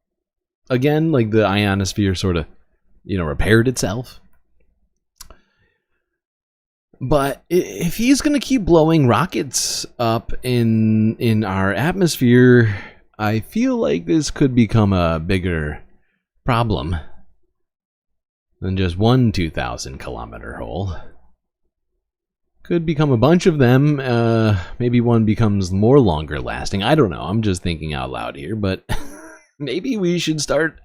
Speaker 15: again, like the ionosphere sort of, repaired itself. But if he's going to keep blowing rockets up in our atmosphere, I feel like this could become a bigger problem than just one 2,000 kilometer hole. Could become a bunch of them. Maybe one becomes more longer lasting. I don't know. I'm just thinking out loud here, but maybe we should start,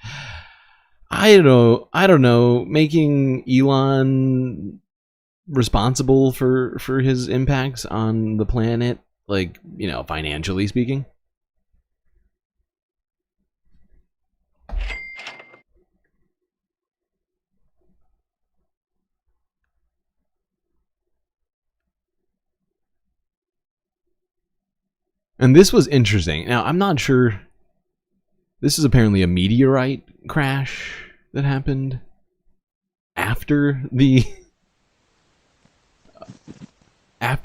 Speaker 15: I don't know, making Elon responsible for his impacts on the planet, like, financially speaking. And this was interesting. Now, I'm not sure. This is apparently a meteorite crash that happened after the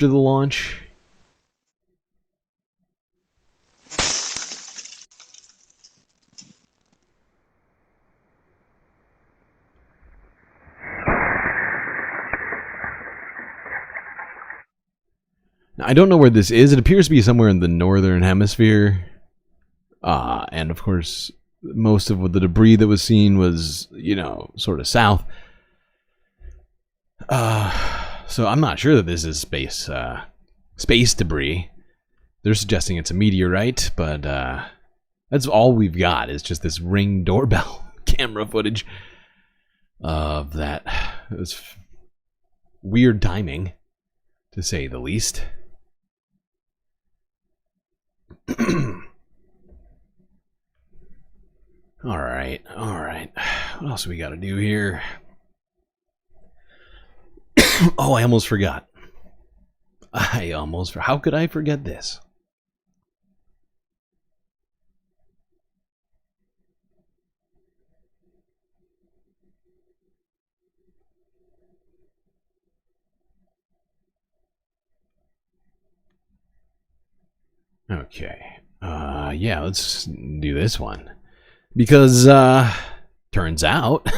Speaker 15: launch. Now, I don't know where this is. It appears to be somewhere in the northern hemisphere. And of course, most of the debris that was seen was, sort of south. So I'm not sure that this is space debris. They're suggesting it's a meteorite, but that's all we've got is just this Ring doorbell camera footage of that. It was weird timing, to say the least. All right. What else we got to do here? Oh, I almost forgot. How could I forget this? Okay. Yeah, let's do this one. Because, turns out,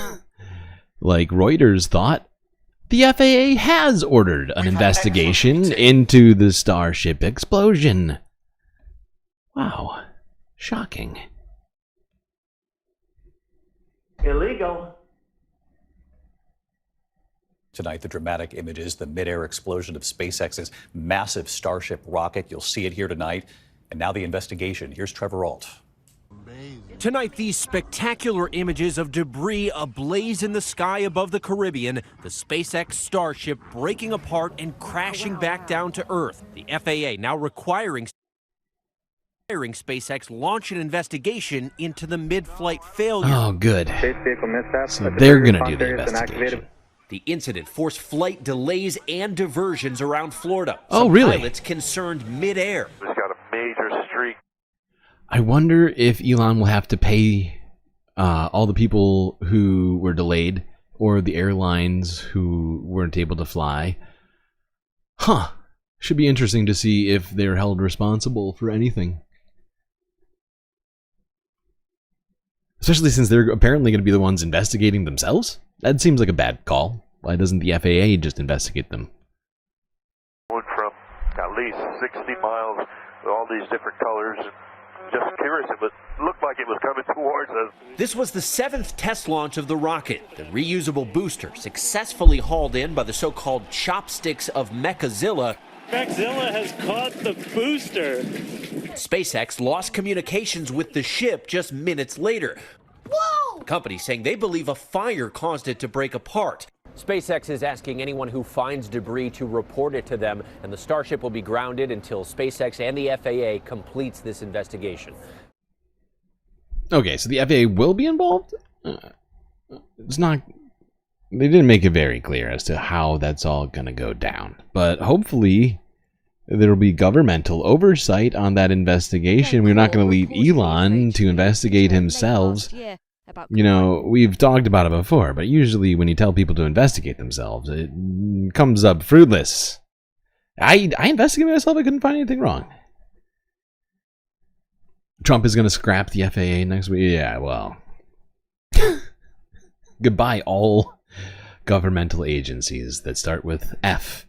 Speaker 15: like Reuters thought, the FAA has ordered an investigation into the Starship explosion. Wow. Shocking.
Speaker 11: Illegal.
Speaker 13: Tonight, the dramatic images, the mid-air explosion of SpaceX's massive Starship rocket. You'll see it here tonight. And now the investigation. Here's Trevor Ault.
Speaker 23: Tonight, these spectacular images of debris ablaze in the sky above the Caribbean, the SpaceX Starship breaking apart and crashing back down to Earth. The FAA now requiring SpaceX launch an investigation into the mid-flight failure.
Speaker 15: Oh, good. So they're going to do the investigation.
Speaker 23: The incident forced flight delays and diversions around Florida.
Speaker 15: Oh, really?
Speaker 23: Pilots concerned mid-air.
Speaker 10: It's got a major streak.
Speaker 15: I wonder if Elon will have to pay all the people who were delayed or the airlines who weren't able to fly. Huh. Should be interesting to see if they're held responsible for anything. Especially since they're apparently going to be the ones investigating themselves? That seems like a bad call. Why doesn't the FAA just investigate them?
Speaker 10: From at least 60 miles with all these different colors. Just curious, it looked like it was coming towards us.
Speaker 23: This was the 7th test launch of the rocket. The reusable booster successfully hauled in by the so-called chopsticks of Mechazilla.
Speaker 1: Mechazilla has caught the booster.
Speaker 23: SpaceX lost communications with the ship just minutes later.
Speaker 7: Whoa!
Speaker 23: The company saying they believe a fire caused it to break apart.
Speaker 3: SpaceX is asking anyone who finds debris to report it to them, and the Starship will be grounded until SpaceX and the FAA completes this investigation.
Speaker 15: Okay, so the FAA will be involved? It's not... They didn't make it very clear as to how that's all going to go down. But hopefully there will be governmental oversight on that investigation. We're not going to leave Elon to investigate himself. You know, we've talked about it before, but usually when you tell people to investigate themselves, it comes up fruitless. I investigated myself, I couldn't find anything wrong. Trump is going to scrap the FAA next week. Yeah, well. Goodbye, all governmental agencies that start with F.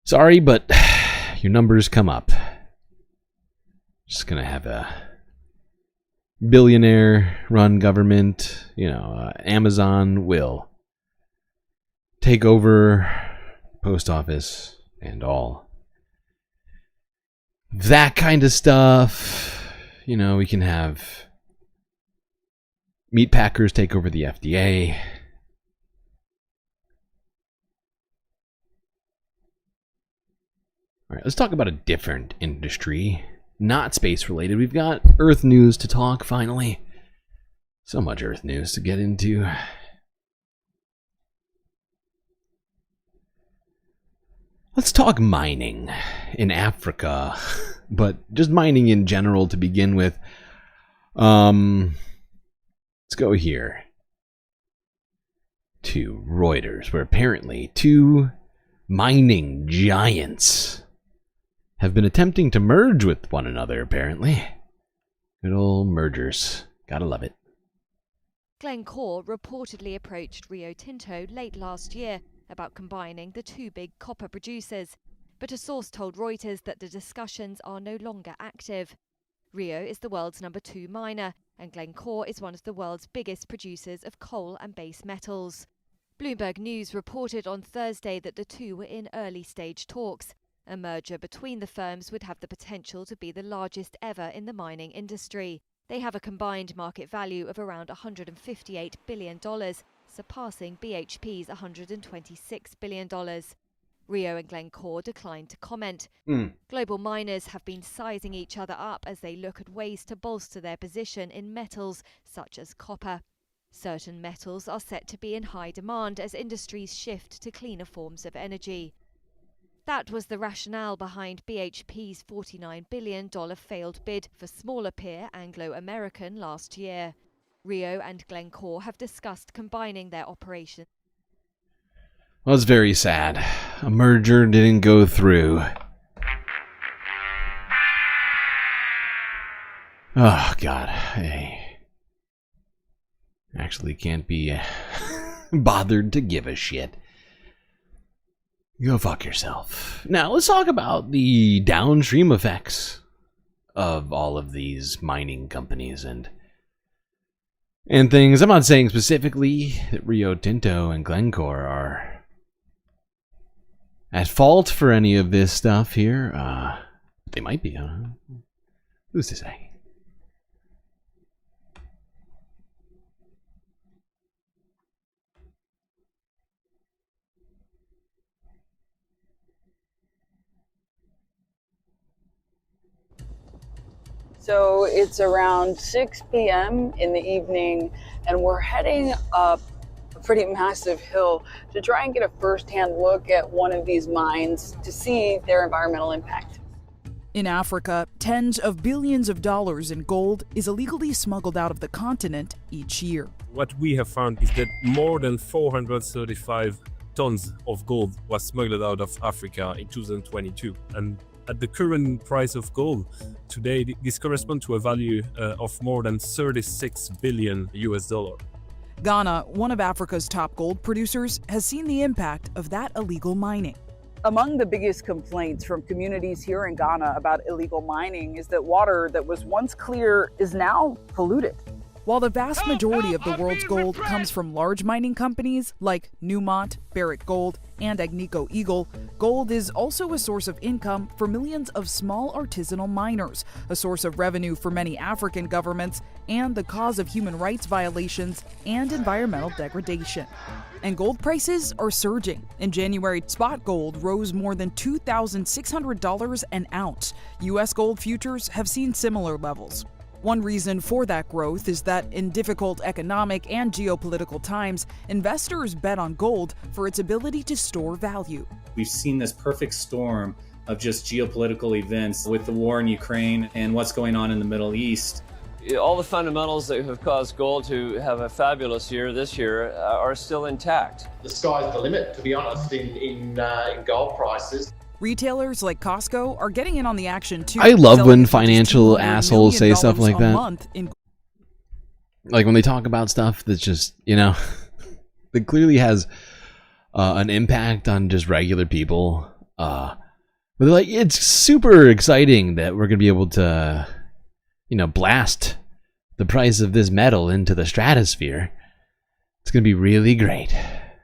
Speaker 15: Sorry, but your numbers come up. Just going to have a billionaire-run government. You know, Amazon will take over post office and all that kind of stuff. You know, we can have meat packers take over the FDA. All right, let's talk about a different industry, not space related. We've got Earth news to talk finally. So much Earth news to get into. Let's talk mining in Africa, but just mining in general to begin with. Let's go here to Reuters, where apparently two mining giants have been attempting to merge with one another, apparently. Good old mergers. Gotta love it.
Speaker 5: Glencore reportedly approached Rio Tinto late last year about combining the two big copper producers, but a source told Reuters that the discussions are no longer active. Rio is the world's #2 miner, and Glencore is one of the world's biggest producers of coal and base metals. Bloomberg News reported on Thursday that the two were in early-stage talks. A merger between the firms would have the potential to be the largest ever in the mining industry. They have a combined market value of around $158 billion, surpassing BHP's $126 billion. Rio and Glencore declined to comment. Global miners have been sizing each other up as they look at ways to bolster their position in metals such as copper. Certain metals are set to be in high demand as industries shift to cleaner forms of energy. That was the rationale behind BHP's $49 billion failed bid for smaller peer Anglo American last year. Rio and Glencore have discussed combining their operations.
Speaker 15: Well, it's very sad. A merger didn't go through. Oh, God. I actually can't be bothered to give a shit. Go fuck yourself. Now, let's talk about the downstream effects of all of these mining companies and things. I'm not saying specifically that Rio Tinto and Glencore are at fault for any of this stuff here. They might be, huh? Who's to say?
Speaker 12: So it's around 6 p.m. in the evening, and we're heading up a pretty massive hill to try and get a first-hand look at one of these mines to see their environmental impact.
Speaker 24: In Africa, tens of billions of dollars in gold is illegally smuggled out of the continent each year.
Speaker 25: What we have found is that more than 435 tons of gold was smuggled out of Africa in 2022. And At the current price of gold today, this corresponds to a value of more than $36 billion.
Speaker 24: Ghana, one of Africa's top gold producers, has seen the impact of that illegal mining.
Speaker 12: Among the biggest complaints from communities here in Ghana about illegal mining is that water that was once clear is now polluted.
Speaker 24: While the vast majority of the world's gold comes from large mining companies like Newmont, Barrick Gold, and Agnico Eagle, gold is also a source of income for millions of small artisanal miners, a source of revenue for many African governments, and the cause of human rights violations and environmental degradation. And gold prices are surging. In January, spot gold rose more than $2,600 an ounce. U.S. gold futures have seen similar levels. One reason for that growth is that in difficult economic and geopolitical times, investors bet on gold for its ability to store value.
Speaker 14: We've seen this perfect storm of just geopolitical events with the war in Ukraine and what's going on in the Middle East.
Speaker 16: All the fundamentals that have caused gold to have a fabulous year this year are still intact.
Speaker 17: The sky's the limit, to be honest, in gold prices.
Speaker 24: Retailers like Costco are getting in on the action too.
Speaker 15: I love when financial assholes say stuff like that. Like when they talk about stuff that's just, you know, that clearly has an impact on just regular people. But they're like, it's super exciting that we're going to be able to, you know, blast the price of this metal into the stratosphere. It's going to be really great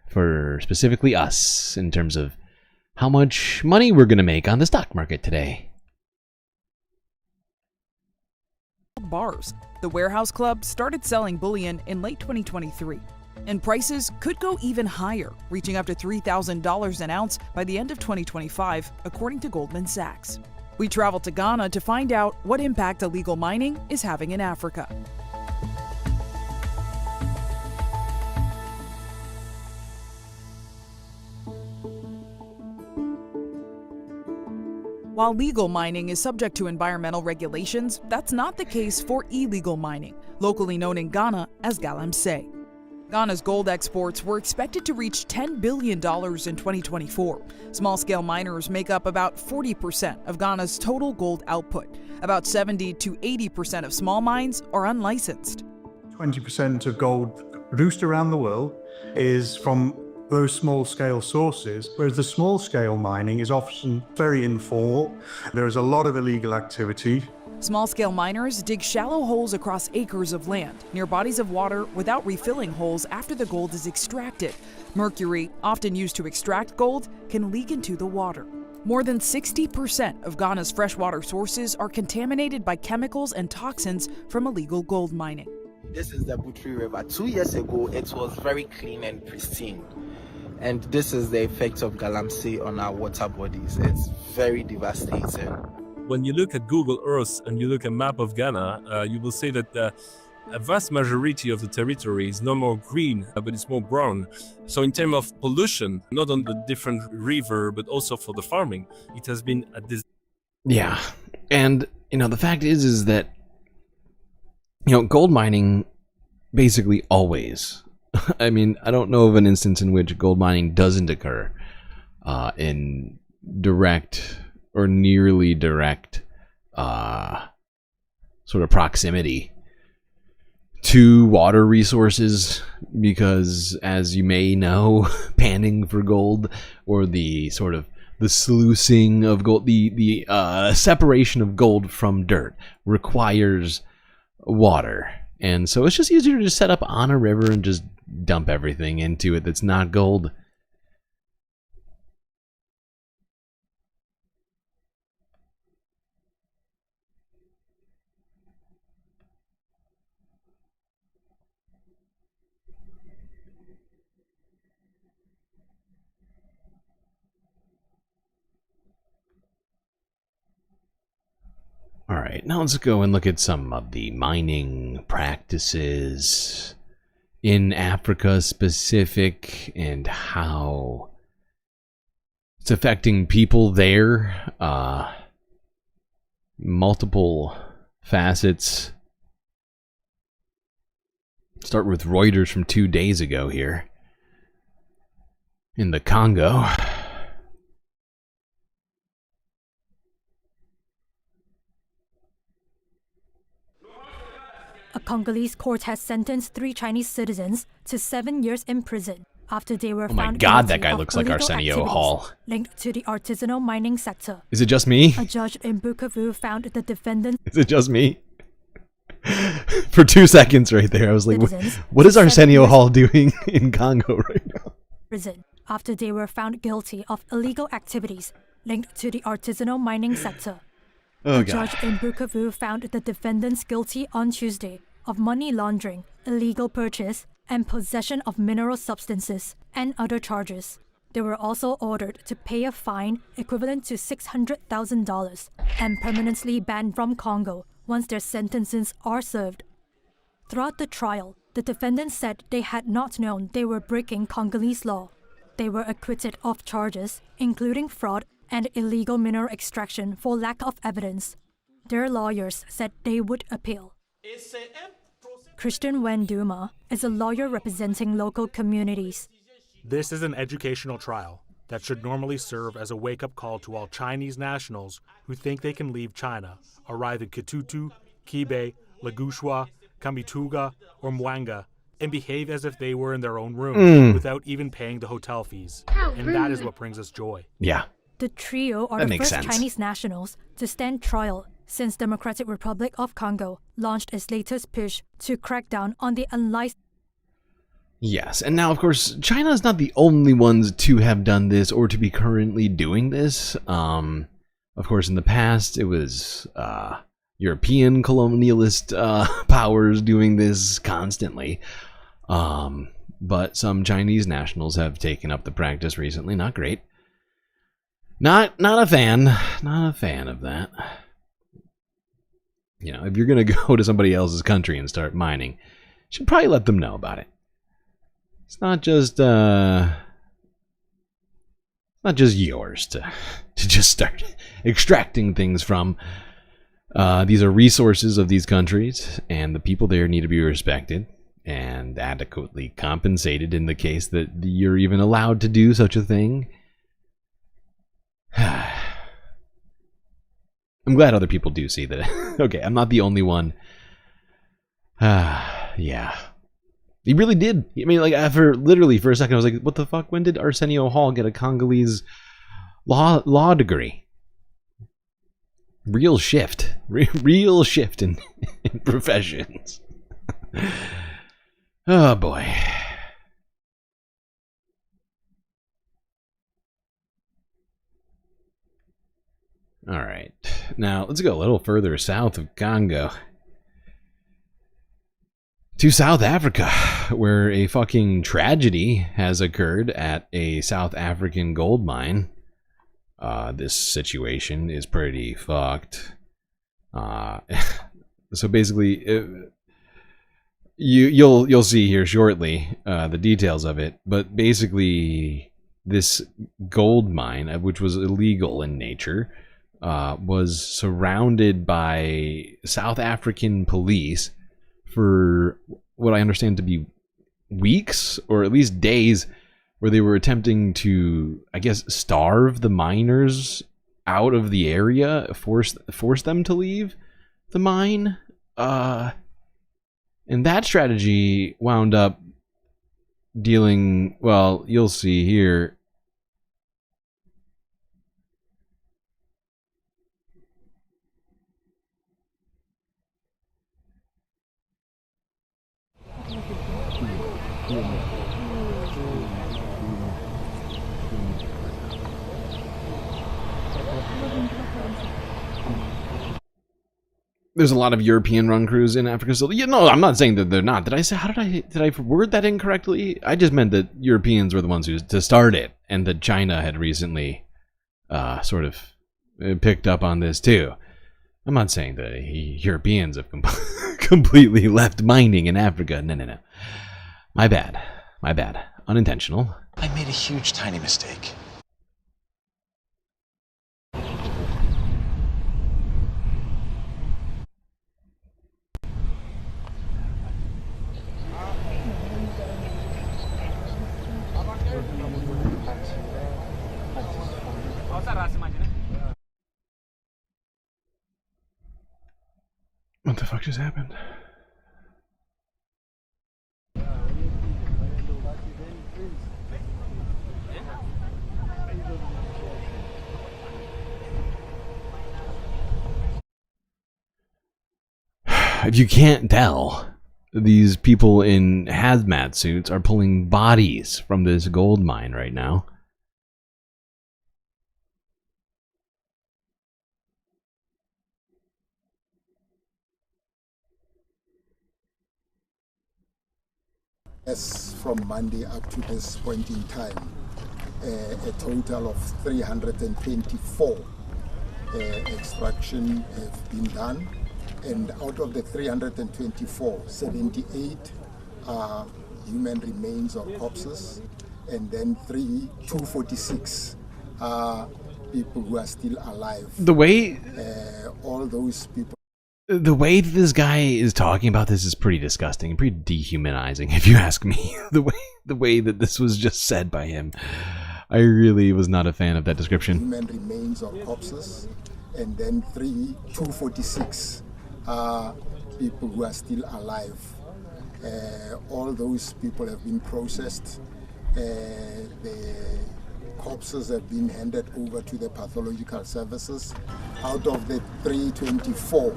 Speaker 15: for specifically us in terms of how much money we're going to make on the stock market today.
Speaker 24: Bars. The Warehouse Club started selling bullion in late 2023, and prices could go even higher, reaching up to $3,000 an ounce by the end of 2025, according to Goldman Sachs. We traveled to Ghana to find out what impact illegal mining is having in Africa. While legal mining is subject to environmental regulations, that's not the case for illegal mining, locally known in Ghana as galamsey. Ghana's gold exports were expected to reach $10 billion in 2024. Small-scale miners make up about 40% of Ghana's total gold output. About 70 to 80% of small mines are unlicensed.
Speaker 18: 20% of gold produced around the world is from those small-scale sources, whereas the small-scale mining is often very informal. There is a lot of illegal activity.
Speaker 24: Small-scale miners dig shallow holes across acres of land near bodies of water without refilling holes after the gold is extracted. Mercury, often used to extract gold, can leak into the water. More than 60% of Ghana's freshwater sources are contaminated by chemicals and toxins from illegal gold mining.
Speaker 19: This is the Butri River. 2 years ago, it was very clean and pristine. And this is the effect of galamsey on our water bodies. It's very devastating.
Speaker 25: When you look at Google Earth and you look at a map of Ghana, you will see that a vast majority of the territory is no more green, but it's more brown. So in terms of pollution, not on the different river, but also for the farming, it has been a disaster.
Speaker 15: Yeah, and you know the fact is that gold mining basically always. I mean, I don't know of an instance in which gold mining doesn't occur in direct or nearly direct sort of proximity to water resources, because as you may know, panning for gold or the sort of the sluicing of gold, the separation of gold from dirt requires water. And so it's just easier to just set up on a river and just dump everything into it that's not gold. All right, now let's go and look at some of the mining practices in Africa specific and how it's affecting people there. Multiple facets. Start with Reuters from 2 days ago here. In the Congo.
Speaker 2: A Congolese court has sentenced 3 Chinese citizens to 7 years in prison after they were
Speaker 15: Oh my
Speaker 2: found
Speaker 15: God,
Speaker 2: guilty
Speaker 15: that guy
Speaker 2: of
Speaker 15: looks like
Speaker 2: illegal
Speaker 15: Arsenio
Speaker 2: activities
Speaker 15: Hall.
Speaker 2: linked to the artisanal mining sector.
Speaker 15: Is it just me?
Speaker 2: A judge in Bukavu found the defendant.
Speaker 15: Is it just me? For 2 seconds right there, I was like, what is Arsenio Hall doing in Congo right now?
Speaker 2: Prison after they were found guilty of illegal activities linked to the artisanal mining sector.
Speaker 15: Oh,
Speaker 2: a
Speaker 15: God.
Speaker 2: judge in Bukavu found the defendants guilty on Tuesday of money laundering, illegal purchase, and possession of mineral substances, and other charges. They were also ordered to pay a fine equivalent to $600,000 and permanently banned from Congo once their sentences are served. Throughout the trial, the defendants said they had not known they were breaking Congolese law. They were acquitted of charges, including fraud and illegal mineral extraction for lack of evidence. Their lawyers said they would appeal. Christian Wenduma is a lawyer representing local communities.
Speaker 4: This is an educational trial that should normally serve as a wake-up call to all Chinese nationals who think they can leave China, arrive in Kitutu, Kibe, Lagushwa, Kamituga, or Mwanga, and behave as if they were in their own room without even paying the hotel fees. And that is what brings us joy.
Speaker 15: Yeah.
Speaker 2: The trio are the first Chinese nationals to stand trial since Democratic Republic of Congo launched its latest push to crack down on the unlicensed.
Speaker 15: Yes, and now, of course, China is not the only ones to have done this or to be currently doing this. Of course, in the past, it was European colonialist powers doing this constantly. But some Chinese nationals have taken up the practice recently. Not great. Not a fan. Not a fan of that. You know, if you're going to go to somebody else's country and start mining, you should probably let them know about it. It's not just yours to just start extracting things from. These are resources of these countries, and the people there need to be respected and adequately compensated in the case that you're even allowed to do such a thing. I'm glad other people do see that. Okay, I'm not the only one. Yeah. He really did. I mean, like, for a second, I was like, what the fuck? When did Arsenio Hall get a Congolese law degree? Real shift. Real shift in professions. Oh, boy. All right. Now, let's go a little further south of Congo. To South Africa, where a fucking tragedy has occurred at a South African gold mine. This situation is pretty fucked. So basically, you'll see here shortly the details of it. But basically, this gold mine, which was illegal in nature, was surrounded by South African police for what I understand to be weeks, or at least days, where they were attempting to, I guess, starve the miners out of the area, force them to leave the mine. And that strategy wound up dealing, well, you'll see here. There's a lot of European run crews in Africa still. You know, I'm not saying that they're not. Did I word that incorrectly? I just meant that Europeans were the ones who to start it, and that China had recently sort of picked up on this too. I'm not saying that Europeans have completely left mining in Africa. No. My bad. Unintentional.
Speaker 9: I made a huge, tiny mistake.
Speaker 15: What the fuck just happened? if you can't tell, these people in hazmat suits are pulling bodies from this gold mine right now.
Speaker 6: As from Monday up to this point in time, a total of 324 extraction have been done, and out of the 324, 78 are human remains or corpses, and then 246 are people who are still alive.
Speaker 15: The way
Speaker 6: all those people.
Speaker 15: The way that this guy is talking about this is pretty disgusting, pretty dehumanizing, if you ask me. The way that this was just said by him, I really was not a fan of that description.
Speaker 6: Human remains or corpses, and then 246 are people who are still alive. All those people have been processed. The corpses have been handed over to the pathological services. Out of the 324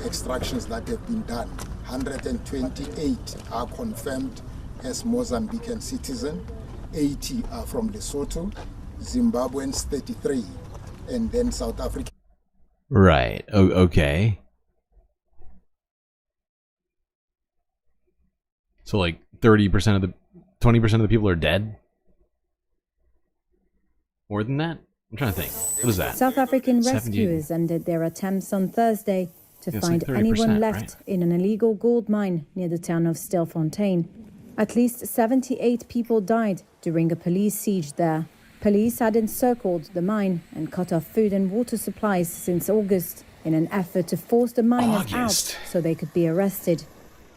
Speaker 6: extractions that have been done, 128 are confirmed as Mozambican citizen, 80 are from Lesotho, Zimbabweans 33, and then South Africa.
Speaker 15: Right. Okay. So like 30% of the 20% of the people are dead? More than that? I'm trying to think. What is that?
Speaker 8: South African
Speaker 15: 70.
Speaker 8: rescuers ended their attempts on Thursday to
Speaker 15: Yeah,
Speaker 8: find
Speaker 15: like 30%,
Speaker 8: anyone left
Speaker 15: right?
Speaker 8: in an illegal gold mine near the town of Stilfontein. At least 78 people died during a police siege there. Police had encircled the mine and cut off food and water supplies since August in an effort to force the miners out so they could be arrested.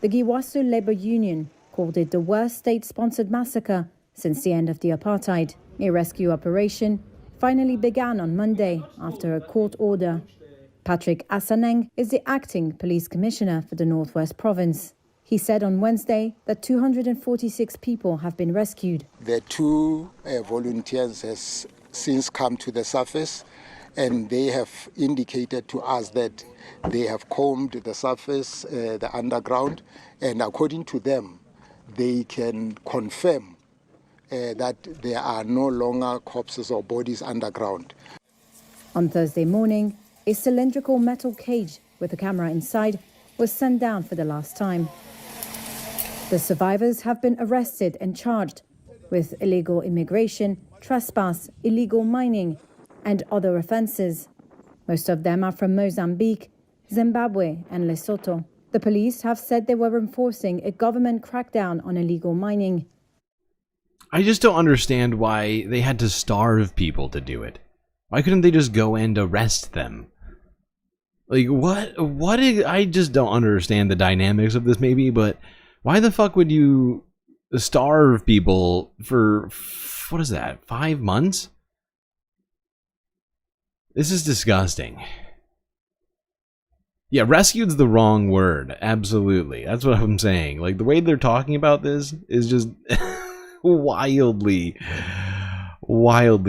Speaker 8: The Giwasu Labor Union called it the worst state-sponsored massacre since the end of the apartheid. A rescue operation finally began on Monday after a court order. Patrick Asaneng is the acting police commissioner for the Northwest Province. He said on Wednesday that 246 people have been rescued.
Speaker 6: The two volunteers has since come to the surface, and they have indicated to us that they have combed the surface, the underground, and according to them, they can confirm that there are no longer corpses or bodies underground.
Speaker 8: On Thursday morning, a cylindrical metal cage with a camera inside was sent down for the last time. The survivors have been arrested and charged with illegal immigration, trespass, illegal mining, and other offences. Most of them are from Mozambique, Zimbabwe, and Lesotho. The police have said they were enforcing a government crackdown on illegal mining.
Speaker 15: I just don't understand why they had to starve people to do it. Why couldn't they just go and arrest them? Like, I just don't understand the dynamics of this maybe, but why the fuck would you starve people for, what is that, 5 months? This is disgusting. Yeah, rescued's the wrong word. Absolutely. That's what I'm saying. Like, the way they're talking about this is just wildly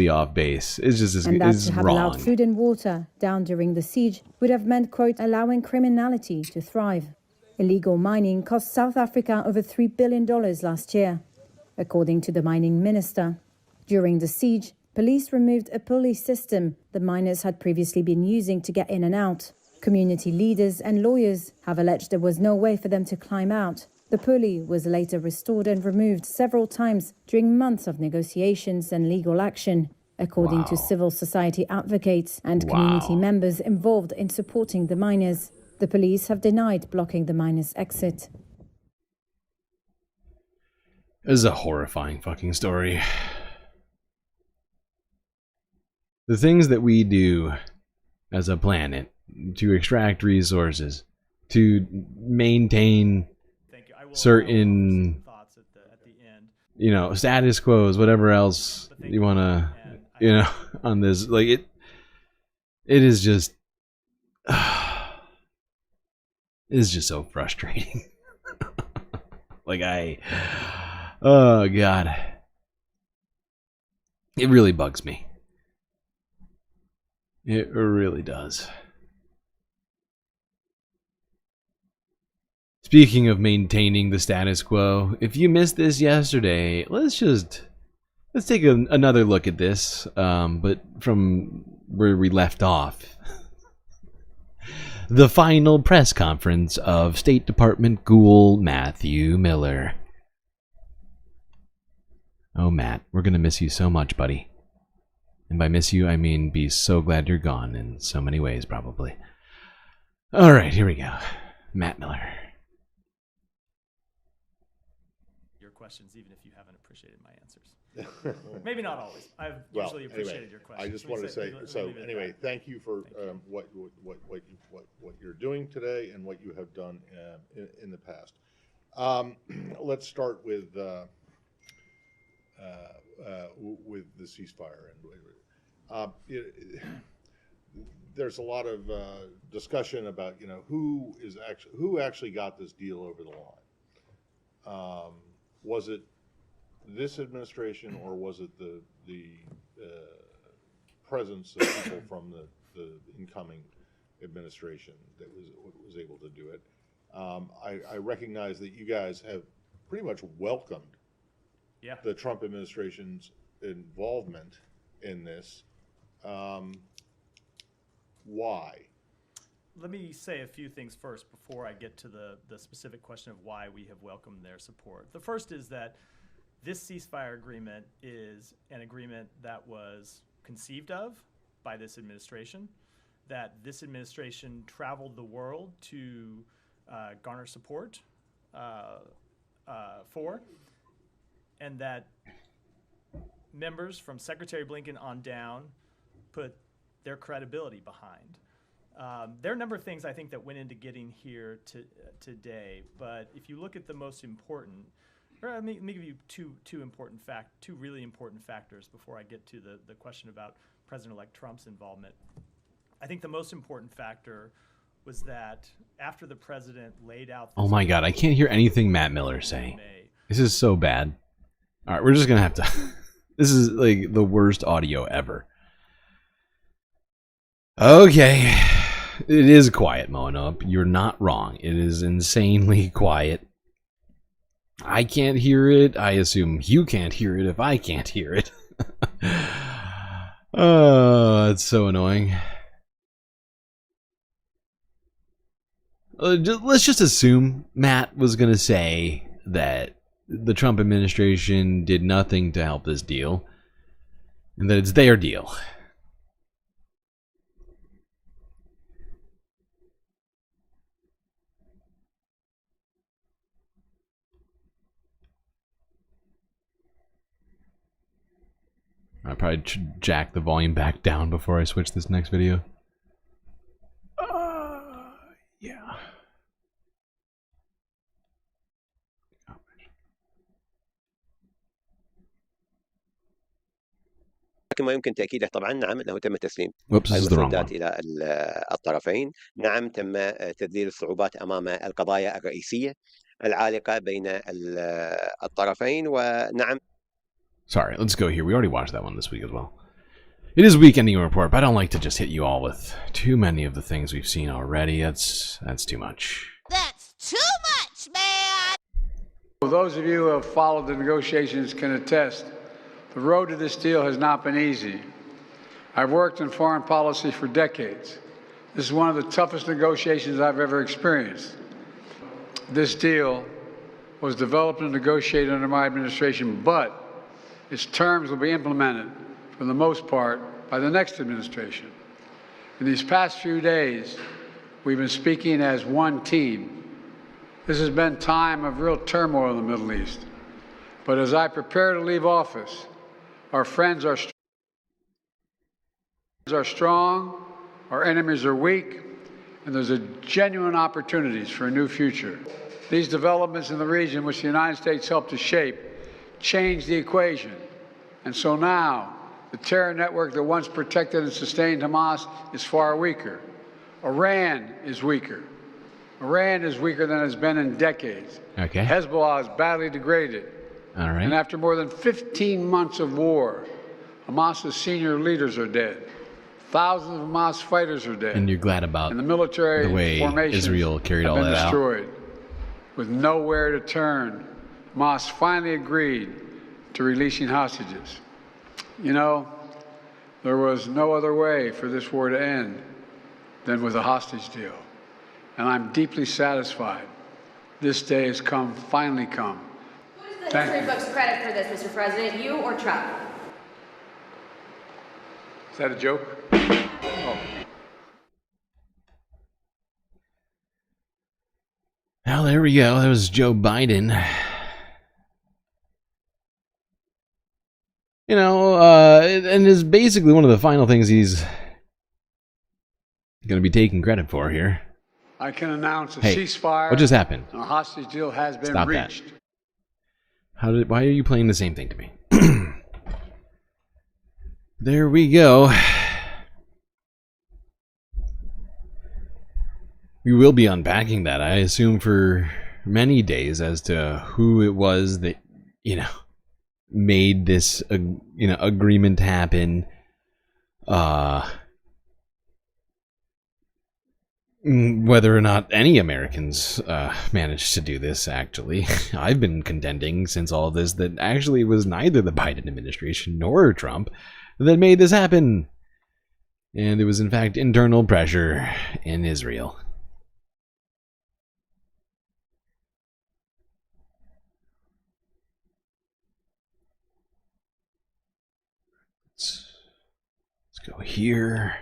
Speaker 15: off base. It's just
Speaker 8: And that
Speaker 15: it's
Speaker 8: to have
Speaker 15: wrong.
Speaker 8: allowed food and water down during the siege would have meant, quote, allowing criminality to thrive. Illegal mining cost South Africa over $3 billion last year, according to the mining minister. During the siege, police removed a pulley system the miners had previously been using to get in and out. Community leaders and lawyers have alleged there was no way for them to climb out. The pulley was later restored and removed several times during months of negotiations and legal action, according to civil society advocates and community members involved in supporting the miners. The police have denied blocking the miners' exit.
Speaker 15: This is a horrifying fucking story. The things that we do as a planet to extract resources, to maintain certain, status quos, whatever else you want to, on this, like it is just, it's just so frustrating. Like oh God, it really bugs me. It really does. Speaking of maintaining the status quo, if you missed this yesterday, let's take another look at this, but from where we left off. The final press conference of State Department ghoul Matthew Miller. Oh, Matt, we're gonna miss you so much, buddy. And by miss you, I mean be so glad you're gone in so many ways, probably. Alright, here we go. Matt Miller.
Speaker 11: Your questions, even if you haven't appreciated my answers. Maybe not always. I've usually appreciated your questions.
Speaker 13: I just wanted to say, so anyway, thank you for what you're doing today and what you have done in the past. Let's start with the ceasefire. There's a lot of discussion about who actually got this deal over the line. Was it this administration, or was it the presence of people from the incoming administration that was able to do it? I recognize that you guys have pretty much welcomed the Trump administration's involvement in this. Why?
Speaker 11: Let me say a few things first before I get to the specific question of why we have welcomed their support. The first is that this ceasefire agreement is an agreement that was conceived of by this administration, that this administration traveled the world to garner support for, and that members from Secretary Blinken on down put their credibility behind. There are a number of things I think that went into getting here today, but if you look at the most important, let me give you two really important factors before I get to the question about President-elect Trump's involvement. I think the most important factor was that after the president laid out...
Speaker 15: Oh my god, I can't hear anything Matt Miller's saying. This is so bad. Alright, we're just gonna have to... This is like the worst audio ever. Okay. It is quiet, Moana. You're not wrong. It is insanely quiet. I can't hear it. I assume you can't hear it if I can't hear it. Oh, it's so annoying. Let's just assume Matt was going to say that the Trump administration did nothing to help this deal, and that it's their deal. I'll probably jack the volume back down before I switch this next video. Yeah.
Speaker 20: كما يمكن تأكيده طبعا نعم أنه تم تسليم
Speaker 15: المسودات
Speaker 20: إلى الطرفين. نعم تم تذليل الصعوبات أمام القضايا الرئيسية العالقة بين الطرفين ونعم.
Speaker 15: Sorry, let's go here. We already watched that one this week as well. It is Week Ending Report, but I don't like to just hit you all with too many of the things we've seen already. That's too much.
Speaker 7: That's too much, man!
Speaker 21: Well, those of you who have followed the negotiations can attest, the road to this deal has not been easy. I've worked in foreign policy for decades. This is one of the toughest negotiations I've ever experienced. This deal was developed and negotiated under my administration, but its terms will be implemented, for the most part, by the next administration. In these past few days, we've been speaking as one team. This has been time of real turmoil in the Middle East. But as I prepare to leave office, our friends are strong, our enemies are weak, and there's genuine opportunities for a new future. These developments in the region, which the United States helped to shape, changed the equation. And so now, the terror network that once protected and sustained Hamas is far weaker. Iran is weaker. Iran is weaker than it's been in decades.
Speaker 15: Okay.
Speaker 21: Hezbollah is badly degraded.
Speaker 15: All right.
Speaker 21: And after more than 15 months of war, Hamas's senior leaders are dead. Thousands of Hamas fighters are dead.
Speaker 15: And you're glad about
Speaker 21: and the military
Speaker 15: way
Speaker 21: formations
Speaker 15: Israel carried
Speaker 21: have
Speaker 15: all
Speaker 21: been
Speaker 15: that
Speaker 21: destroyed. With nowhere to turn, Hamas finally agreed to releasing hostages. You know, there was no other way for this war to end than with a hostage deal. And I'm deeply satisfied this day has finally come.
Speaker 1: Who does the history books credit for this, Mr. President, you or Trump?
Speaker 21: Is that a joke? Oh.
Speaker 15: Well, there we go. That was Joe Biden. You know, and is basically one of the final things he's going to be taking credit for here.
Speaker 21: I can announce a
Speaker 15: Hey,
Speaker 21: ceasefire.
Speaker 15: what just happened?
Speaker 21: And a hostage deal has been
Speaker 15: Stop
Speaker 21: reached.
Speaker 15: that. Why are you playing the same thing to me? There we go. We will be unpacking that, I assume, for many days as to who it was that, you know, made this, you know, agreement happen. Whether or not any Americans managed to do this, actually. I've been contending since all of this that actually it was neither the Biden administration nor Trump that made this happen. And it was, in fact, internal pressure in Israel. Let's go here.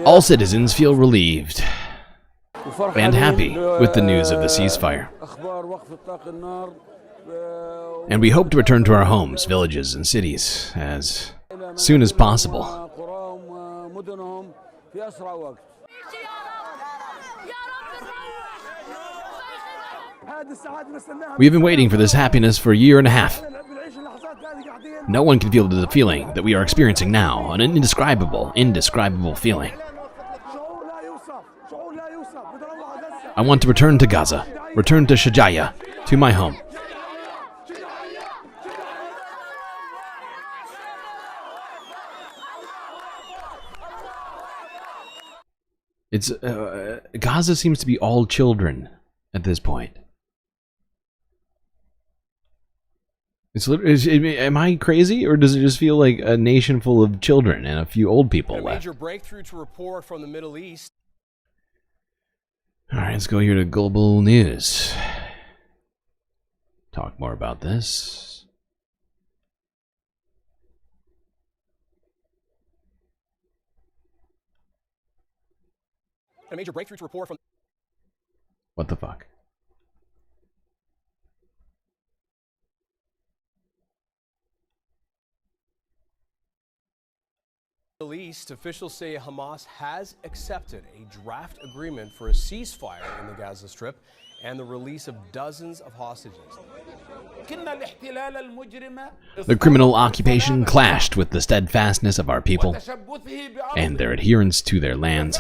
Speaker 15: All citizens feel relieved and happy with the news of the ceasefire. And we hope to return to our homes, villages, and cities as soon as possible. We've been waiting for this happiness for a year and a half. No one can feel the feeling that we are experiencing now, an indescribable feeling. I want to return to Gaza, return to Shajaya, to my home. It's Gaza seems to be all children at this point. Am I crazy, or does it just feel like a nation full of children and a few old people left?
Speaker 3: A major breakthrough to report from the Middle East.
Speaker 15: All right, let's go here to global news. Talk more about this.
Speaker 3: A major breakthrough to report from...
Speaker 15: What the fuck?
Speaker 3: Middle East, officials say Hamas has accepted a draft agreement for a ceasefire in the Gaza Strip and the release of dozens of hostages.
Speaker 15: The criminal occupation clashed with the steadfastness of our people and their adherence to their lands,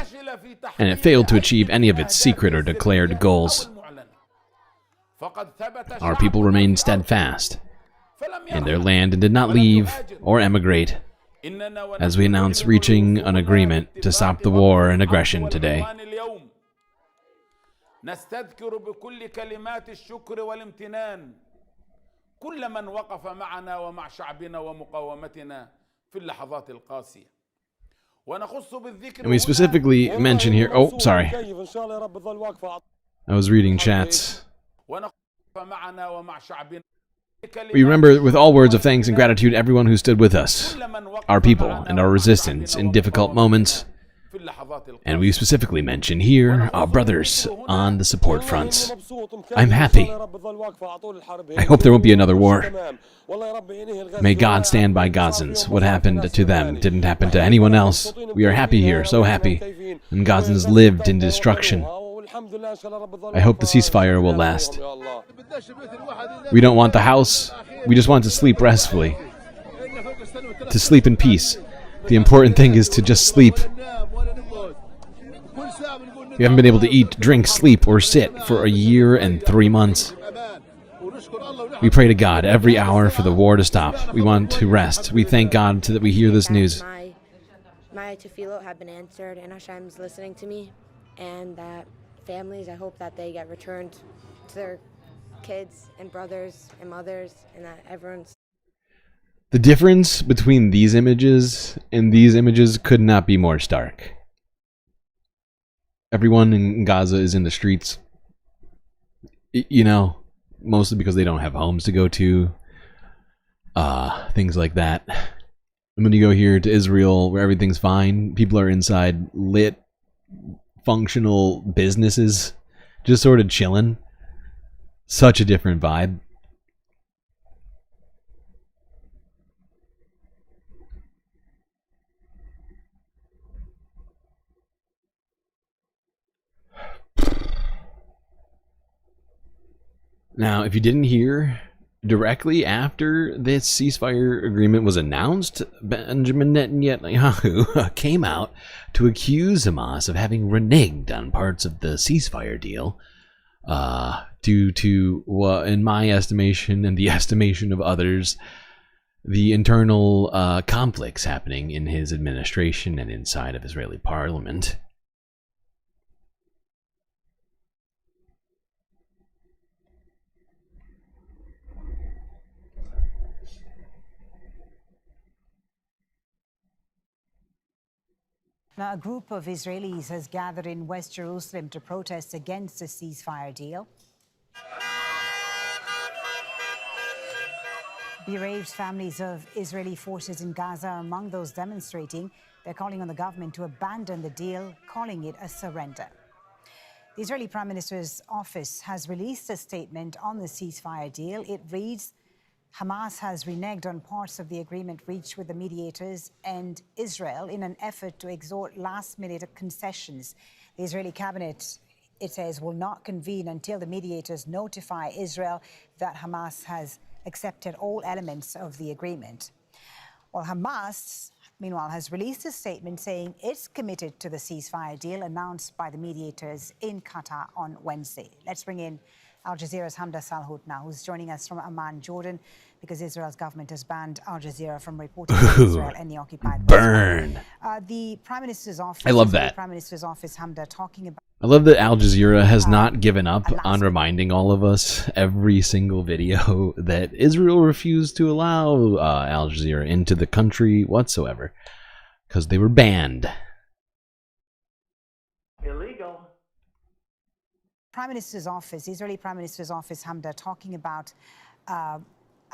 Speaker 15: and it failed to achieve any of its secret or declared goals. Our people remained steadfast in their land and did not leave or emigrate, as we announce reaching an agreement to stop the war and aggression today.
Speaker 10: نستذكر بكل كلمات الشكر والامتنان كل من وقف معنا ومع شعبنا ومقاومتنا في اللحظات القاسية ونخص بالذكر.
Speaker 15: And we specifically mention here, oh, sorry. I was reading chats. We remember with all words of thanks and gratitude everyone who stood with us, our people, and our resistance in difficult moments. And we specifically mention here our brothers on the support fronts. I'm happy. I hope there won't be another war. May God stand by Gazans. What happened to them didn't happen to anyone else. We are happy here, so happy. And Gazans lived in destruction. I hope the ceasefire will last. We don't want the house We just want to sleep restfully. To sleep in peace. The important thing is to just sleep. We haven't been able to eat, drink, sleep, or sit for a year and 3 months. We pray to God every hour for the war to stop. We want to rest. We thank God that we hear this news.
Speaker 5: My tefillot have been answered, and Hashem's listening to me, and that families, I hope that they get returned to their kids and brothers and mothers, and that everyone's...
Speaker 15: The difference between these images and these images could not be more stark. Everyone in Gaza is in the streets. You know, mostly because they don't have homes to go to. Things like that. And when you go here to Israel, where everything's fine, people are inside lit, functional businesses, just sort of chilling. Such a different vibe. Now, if you didn't hear, directly after this ceasefire agreement was announced, Benjamin Netanyahu came out to accuse Hamas of having reneged on parts of the ceasefire deal due to, in my estimation and the estimation of others, the internal conflicts happening in his administration and inside of Israeli parliament.
Speaker 12: Now, a group of Israelis has gathered in West Jerusalem to protest against the ceasefire deal. Bereaved families of Israeli forces in Gaza are among those demonstrating. They're calling on the government to abandon the deal, calling it a surrender. The Israeli Prime Minister's office has released a statement on the ceasefire deal. It reads, Hamas has reneged on parts of the agreement reached with the mediators and Israel in an effort to extort last-minute concessions. The Israeli cabinet, it says, will not convene until the mediators notify Israel that Hamas has accepted all elements of the agreement. Well, Hamas, meanwhile, has released a statement saying it's committed to the ceasefire deal announced by the mediators in Qatar on Wednesday. Let's bring in Al Jazeera's Hamda Salhout now, who's joining us from Amman, Jordan, because Israel's government has banned Al Jazeera from reporting on Israel and the occupied
Speaker 15: Burn.
Speaker 12: The Prime Minister's office.
Speaker 15: I love that.
Speaker 12: The Prime Minister's office, Hamda, talking about.
Speaker 15: I love that Al Jazeera has not given up on reminding all of us every single video that Israel refused to allow Al Jazeera into the country whatsoever because they were banned.
Speaker 12: Illegal. Prime Minister's office, Israeli Prime Minister's office, Hamda, talking about a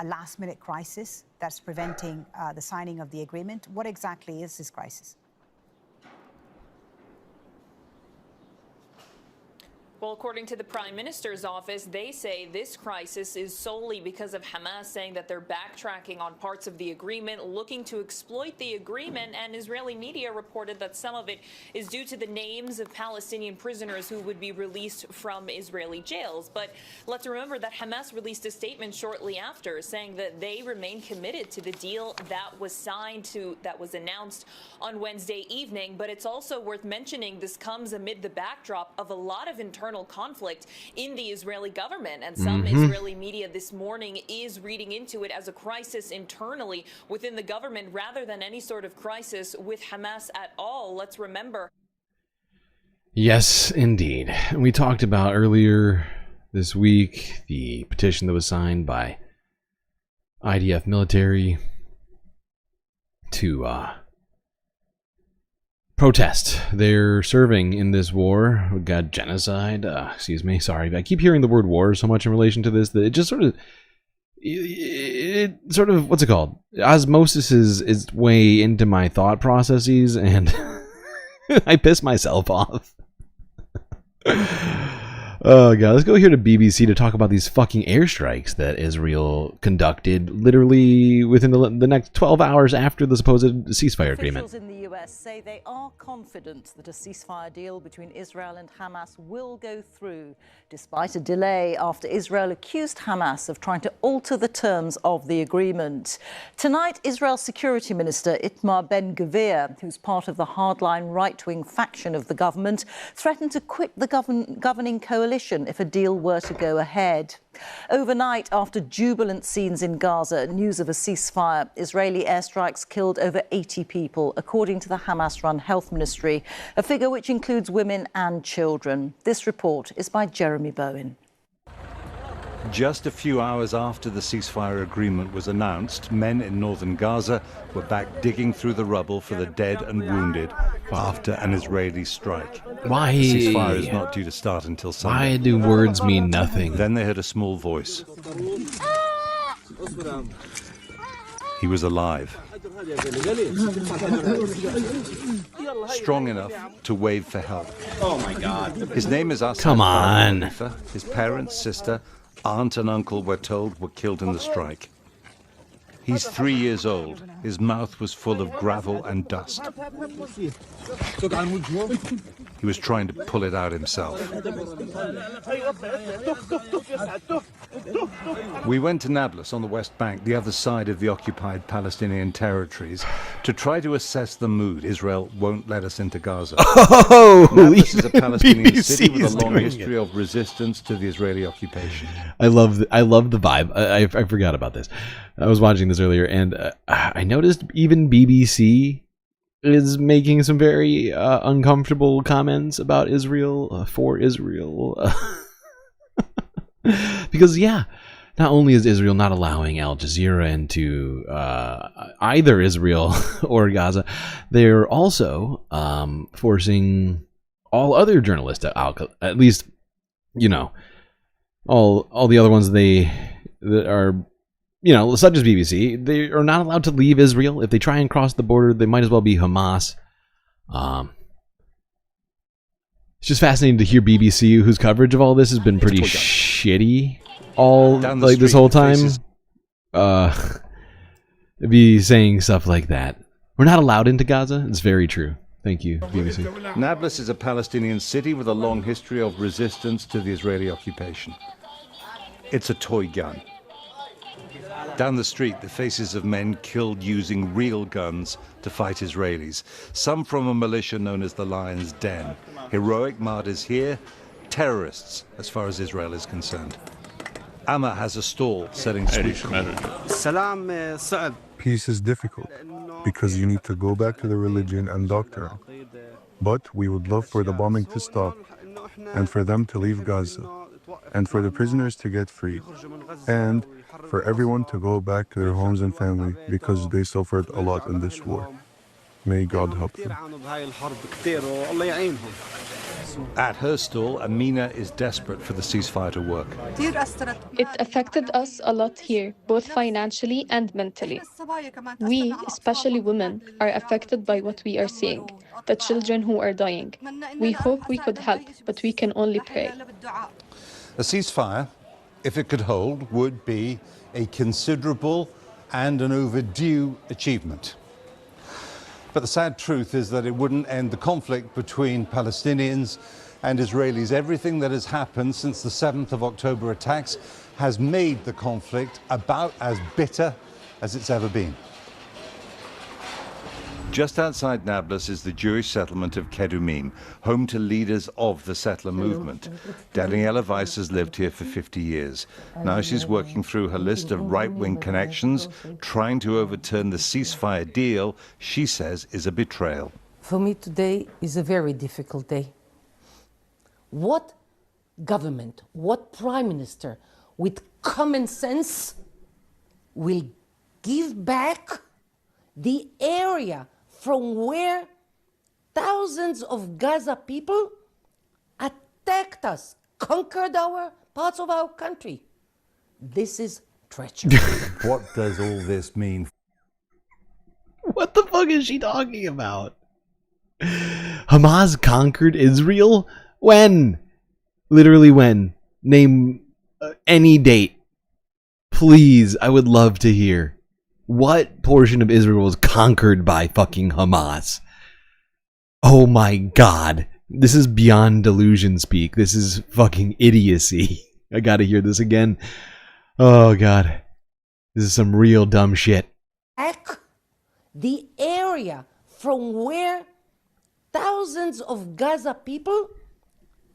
Speaker 12: last-minute crisis that's preventing the signing of the agreement. What exactly is this crisis?
Speaker 14: Well, according to the Prime Minister's office, they say this crisis is solely because of Hamas saying that they're backtracking on parts of the agreement, looking to exploit the agreement, and Israeli media reported that some of it is due to the names of Palestinian prisoners who would be released from Israeli jails. But let's remember that Hamas released a statement shortly after saying that they remain committed to the deal that was that was announced on Wednesday evening. But it's also worth mentioning this comes amid the backdrop of a lot of internal conflict in the Israeli government, and some Israeli media this morning is reading into it as a crisis internally within the government rather than any sort of crisis with Hamas at all. Let's remember.
Speaker 15: Yes, indeed. And we talked about earlier this week the petition that was signed by IDF military to protest. They're serving in this war. We got genocide. Excuse me. Sorry. I keep hearing the word war so much in relation to this that it just sort of, what's it called? Osmosis is its way into my thought processes, and I piss myself off. Oh god, let's go here to BBC to talk about these fucking airstrikes that Israel conducted literally within the next 12 hours after the supposed ceasefire agreement.
Speaker 16: Officials in the US say they are confident that a ceasefire deal between Israel and Hamas will go through, despite a delay after Israel accused Hamas of trying to alter the terms of the agreement. Tonight, Israel's Security Minister Itamar Ben-Gvir, who's part of the hardline right-wing faction of the government, threatened to quit the governing coalition if a deal were to go ahead. Overnight, after jubilant scenes in Gaza, news of a ceasefire, Israeli airstrikes killed over 80 people, according to the Hamas-run health ministry, a figure which includes women and children. This report is by Jeremy Bowen.
Speaker 17: Just a few hours after the ceasefire agreement was announced, men in northern Gaza were back digging through the rubble for the dead and wounded after an Israeli strike.
Speaker 15: Why?
Speaker 17: The ceasefire is not due to start until Sunday.
Speaker 15: Why do words mean nothing?
Speaker 17: Then they heard a small voice. He was alive. Strong enough to wave for help.
Speaker 18: Oh my God.
Speaker 17: His name is Hassan.
Speaker 15: Come on.
Speaker 17: His parents, sister, aunt and uncle, we're told, were killed in the strike. He's 3 years old. His mouth was full of gravel and dust. He was trying to pull it out himself. We went to Nablus on the West Bank, the other side of the occupied Palestinian territories, to try to assess the mood. Israel won't let us into Gaza.
Speaker 15: Oh,
Speaker 17: Nablus is a Palestinian
Speaker 15: BBC
Speaker 17: city with
Speaker 15: is
Speaker 17: a long
Speaker 15: doing
Speaker 17: history
Speaker 15: it.
Speaker 17: of resistance to the Israeli occupation.
Speaker 15: I love the vibe. I forgot about this. I was watching this earlier, and I noticed even BBC is making some very uncomfortable comments about Israel, for Israel. Because, yeah, not only is Israel not allowing Al Jazeera into either Israel or Gaza, they're also forcing all other journalists at least, you know, all the other ones that are, you know, such as BBC, they are not allowed to leave Israel. If they try and cross the border, they might as well be Hamas. It's just fascinating to hear BBC, whose coverage of all this has been pretty shitty this whole time. Be saying stuff like that. We're not allowed into Gaza. It's very true. Thank you, BBC.
Speaker 17: Nablus is a Palestinian city with a long history of resistance to the Israeli occupation. It's a toy gun. Down the street, the faces of men killed using real guns to fight Israelis. Some from a militia known as the Lion's Den. Heroic martyrs here, terrorists as far as Israel is concerned. Amma has a stall selling sweet corn.
Speaker 22: Peace is difficult because you need to go back to the religion and doctrine. But we would love for the bombing to stop and for them to leave Gaza and for the prisoners to get free and for everyone to go back to their homes and family because they suffered a lot in this war. May God help them.
Speaker 17: At her stall, Amina is desperate for the ceasefire to work.
Speaker 23: It affected us a lot here, both financially and mentally. We, especially women, are affected by what we are seeing, the children who are dying. We hope we could help, but we can only pray.
Speaker 17: A ceasefire, if it could hold, would be a considerable and an overdue achievement. But the sad truth is that it wouldn't end the conflict between Palestinians and Israelis. Everything that has happened since the 7th of October attacks has made the conflict about as bitter as it's ever been. Just outside Nablus is the Jewish settlement of Kedumim, home to leaders of the settler movement. Daniela Weiss has lived here for 50 years. Now she's working through her list of right-wing connections, trying to overturn the ceasefire deal she says is a betrayal.
Speaker 26: For me today is a very difficult day. What government, what prime minister with common sense will give back the area from where thousands of Gaza people attacked us, conquered our parts of our country? This is treachery.
Speaker 17: What does all this mean?
Speaker 15: What the fuck is she talking about? Hamas conquered Israel? When? Literally when? Name any date. Please, I would love to hear. What portion of Israel was conquered by fucking Hamas? Oh my god. This is beyond delusion speak. This is fucking idiocy. I gotta hear this again. Oh god. This is some real dumb shit.
Speaker 26: The area from where thousands of Gaza people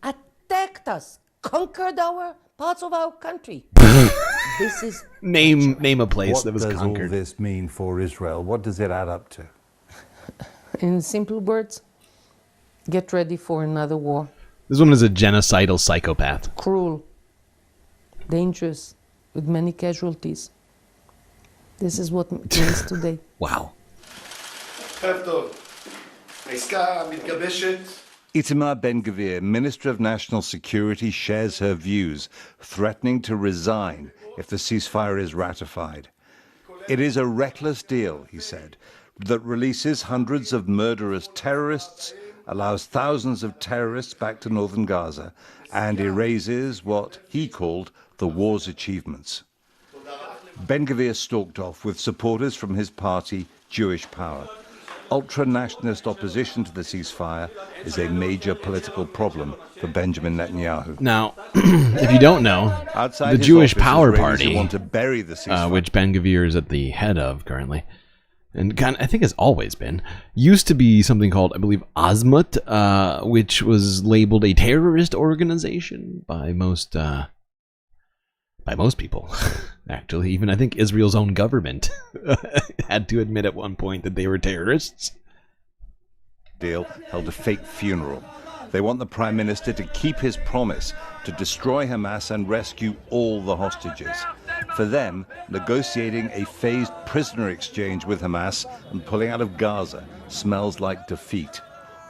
Speaker 26: attacked us, conquered our parts of our country. This is
Speaker 15: name a place that was
Speaker 17: conquered. What does all
Speaker 15: conquered.
Speaker 17: this mean for Israel? What does it add up to?
Speaker 26: In simple words, get ready for another war.
Speaker 15: This woman is a genocidal psychopath.
Speaker 26: Cruel, dangerous, with many casualties. This is what it means today.
Speaker 15: Wow.
Speaker 17: Itamar Ben-Gvir, Minister of National Security, shares her views, threatening to resign if the ceasefire is ratified. It is a reckless deal, he said, that releases hundreds of murderous terrorists, allows thousands of terrorists back to northern Gaza, and erases what he called the war's achievements. Ben-Gvir stalked off with supporters from his party, Jewish Power. Ultra-nationalist opposition to the ceasefire is a major political problem for Benjamin Netanyahu.
Speaker 15: Now, if you don't know,
Speaker 17: Outside
Speaker 15: the
Speaker 17: his
Speaker 15: Jewish
Speaker 17: office,
Speaker 15: Power
Speaker 17: Israelis
Speaker 15: Party,
Speaker 17: want to bury the ceasefire.
Speaker 15: which Ben-Gvir is at the head of currently, and I think has always been, used to be something called, I believe, Azmut, which was labeled a terrorist organization by most people. Actually, even I think Israel's own government had to admit at one point that they were terrorists.
Speaker 17: Deal held a fake funeral. They want the Prime Minister to keep his promise to destroy Hamas and rescue all the hostages. For them, negotiating a phased prisoner exchange with Hamas and pulling out of Gaza smells like defeat.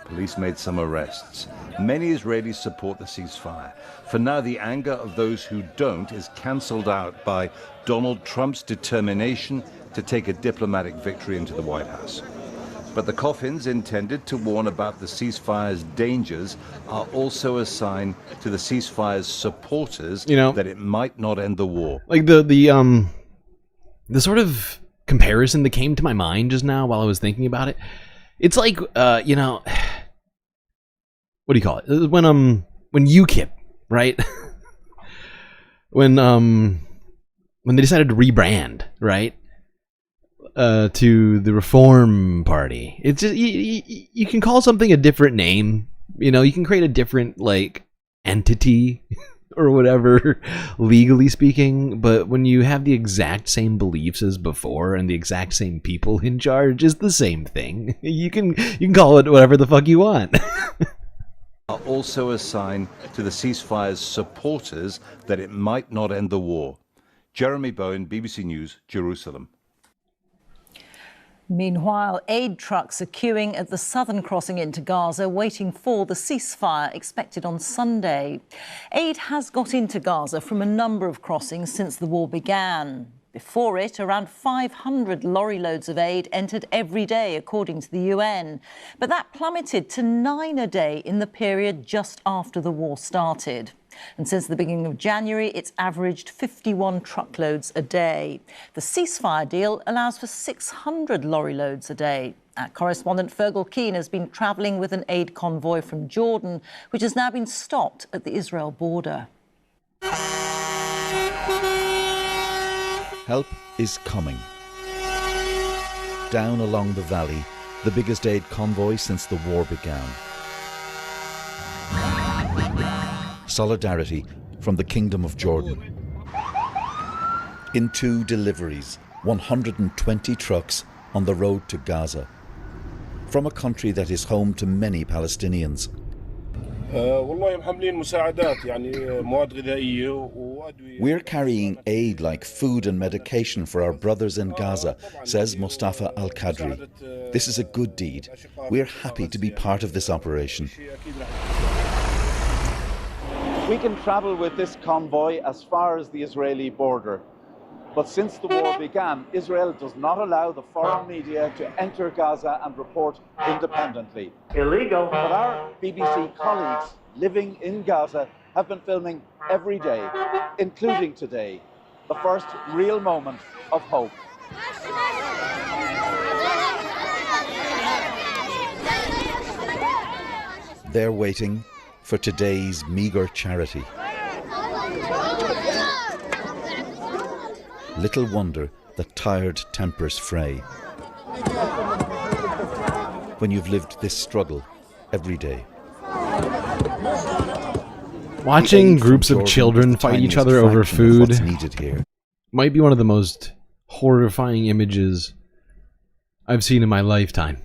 Speaker 17: Police made some arrests. Many Israelis support the ceasefire. For now, the anger of those who don't is cancelled out by Donald Trump's determination to take a diplomatic victory into the White House. But the coffins intended to warn about the ceasefire's dangers are also a sign to the ceasefire's supporters that it might not end the war.
Speaker 15: Like the sort of comparison that came to my mind just now while I was thinking about it. It's like what do you call it? When UKIP, right? when they decided to rebrand, right? To the Reform Party. It's just you can call something a different name. You can create a different entity or whatever, legally speaking. But when you have the exact same beliefs as before and the exact same people in charge, is the same thing. You can call it whatever the fuck you want.
Speaker 17: Are also a sign to the ceasefire's supporters that it might not end the war. Jeremy Bowen, BBC News, Jerusalem.
Speaker 16: Meanwhile, aid trucks are queuing at the southern crossing into Gaza, waiting for the ceasefire expected on Sunday. Aid has got into Gaza from a number of crossings since the war began. Before it, around 500 lorry loads of aid entered every day, according to the UN. But that plummeted to 9 a day in the period just after the war started. And since the beginning of January, it's averaged 51 truckloads a day. The ceasefire deal allows for 600 lorry loads a day. Our correspondent Fergal Keane has been travelling with an aid convoy from Jordan, which has now been stopped at the Israel border.
Speaker 2: Help is coming. Down along the valley, the biggest aid convoy since the war began. Solidarity from the Kingdom of Jordan. In 2 deliveries, 120 trucks on the road to Gaza, from a country that is home to many Palestinians. We're carrying aid like food and medication for our brothers in Gaza, says Mustafa Al-Qadri. This is a good deed. We're happy to be part of this operation.
Speaker 4: We can travel with this convoy as far as the Israeli border. But since the war began, Israel does not allow the foreign media to enter Gaza and report independently. Illegal. But our BBC colleagues living in Gaza have been filming every day, including today, the first real moment of hope.
Speaker 2: They're waiting for today's meagre charity. Little wonder that tired tempers fray when you've lived this struggle every day.
Speaker 15: Watching groups of children fight each other over food
Speaker 2: here
Speaker 15: might be one of the most horrifying images I've seen in my lifetime.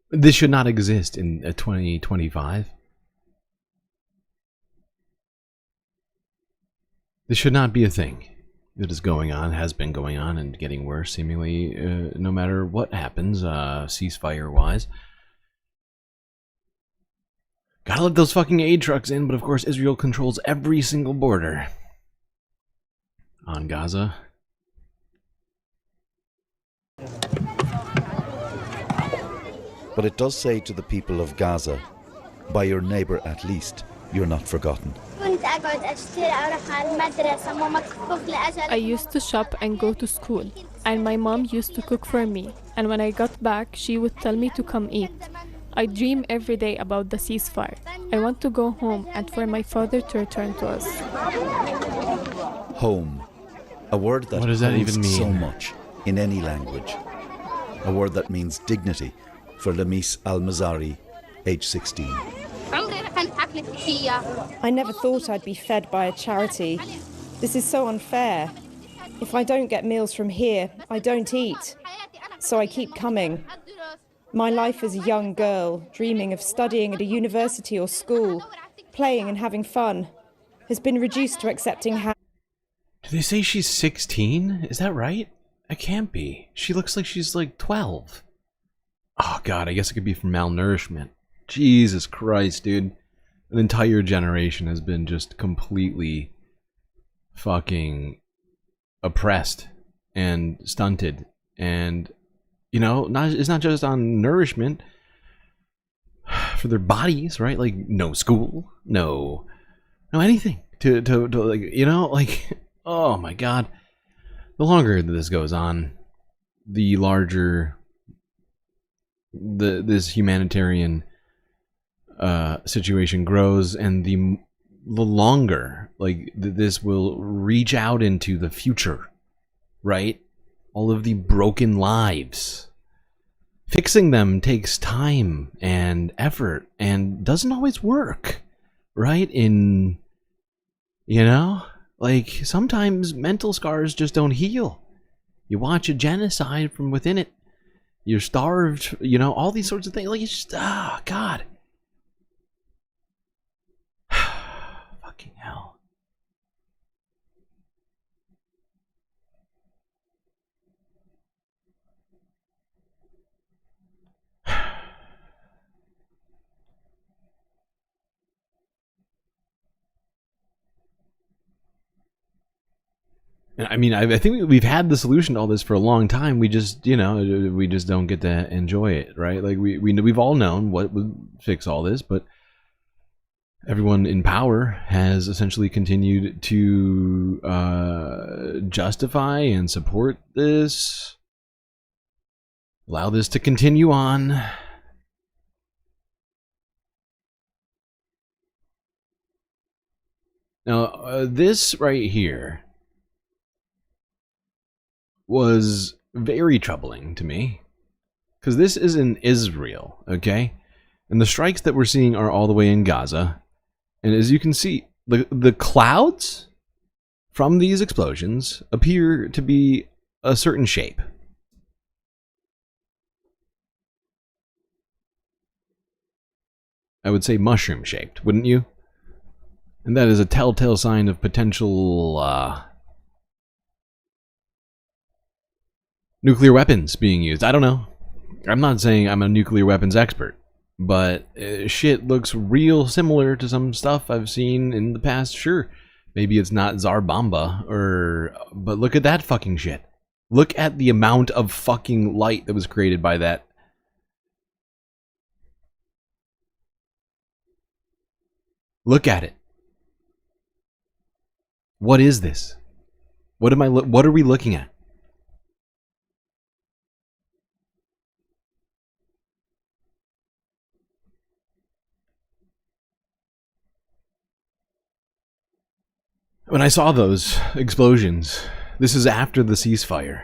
Speaker 15: This should not exist in 2025. This should not be a thing that is going on, has been going on, and getting worse, seemingly, no matter what happens, ceasefire-wise. Gotta let those fucking aid trucks in, but of course Israel controls every single border on Gaza.
Speaker 2: But it does say to the people of Gaza, by your neighbor at least, you're not forgotten.
Speaker 23: I used to shop and go to school, and my mom used to cook for me, and when I got back, she would tell me to come eat. I dream every day about the ceasefire. I want to go home and for my father to return to us.
Speaker 2: Home. A word that
Speaker 15: What does that
Speaker 2: holds
Speaker 15: even mean?
Speaker 2: so much in any language. A word that means dignity for Lamis Al-Mazari, age 16.
Speaker 6: I never thought I'd be fed by a charity. This is so unfair. If I don't get meals from here, I don't eat. So I keep coming. My life as a young girl, dreaming of studying at a university or school, playing and having fun, has been reduced to accepting
Speaker 15: Did they say she's 16? Is that right? It can't be. She looks like she's like 12. Oh god, I guess it could be from malnourishment. Jesus Christ, dude. An entire generation has been just completely fucking oppressed and stunted. And, you know, it's not just on nourishment for their bodies, right? Like, no school, no anything to like, you know, like, oh my god. The longer this goes on, the larger this humanitarian situation grows, and the longer like this will reach out into the future, right? All of the broken lives, fixing them takes time and effort and doesn't always work, right? In, you know, like sometimes mental scars just don't heal. You watch a genocide from within it, you're starved, you know, all these sorts of things. Like, it's just, ah, God. Fucking hell. I mean, I think we've had the solution to all this for a long time. We just, you know, we just don't get to enjoy it, right? Like we've all known what would fix all this, but everyone in power has essentially continued to justify and support this, allow this to continue on. Now, this right here was very troubling to me, because this is in Israel, okay? And the strikes that we're seeing are all the way in Gaza. And as you can see, the clouds from these explosions appear to be a certain shape. I would say mushroom shaped, wouldn't you? And that is a telltale sign of potential nuclear weapons being used. I don't know. I'm not saying I'm a nuclear weapons expert, but shit looks real similar to some stuff I've seen in the past. Sure, maybe it's not Tsar Bomba, but look at that fucking shit. Look at the amount of fucking light that was created by that. Look at it. What is this? What are we looking at? When I saw those explosions, this is after the ceasefire,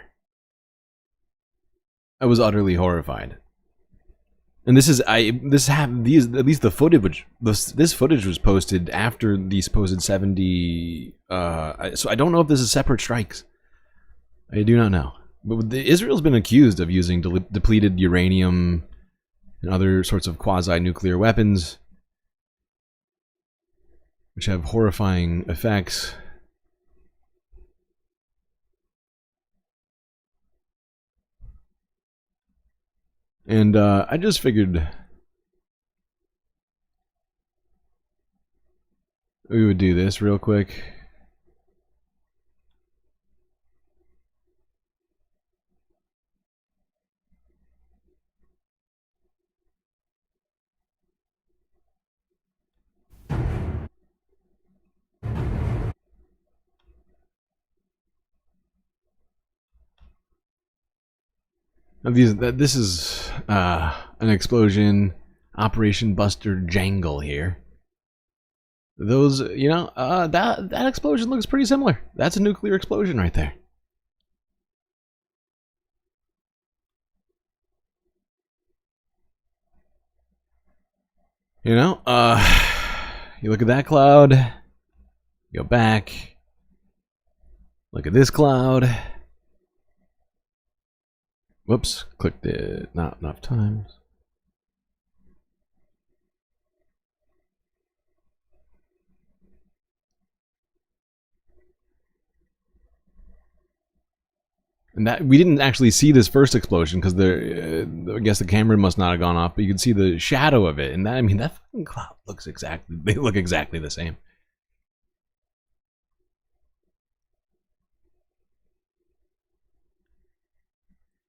Speaker 15: I was utterly horrified. And this footage was posted after the supposed 70. So I don't know if this is separate strikes. I do not know. But Israel's been accused of using depleted uranium and other sorts of quasi-nuclear weapons, which have horrifying effects. And I just figured we would do this real quick. Now this is an explosion, Operation Buster Jangle here. Those, you know, that explosion looks pretty similar. That's a nuclear explosion right there. You know, you look at that cloud, go back, look at this cloud. Whoops, clicked it not enough times. And that we didn't actually see this first explosion because I guess the camera must not have gone off, but you could see the shadow of it. And that, I mean, that fucking cloud looks they look exactly the same.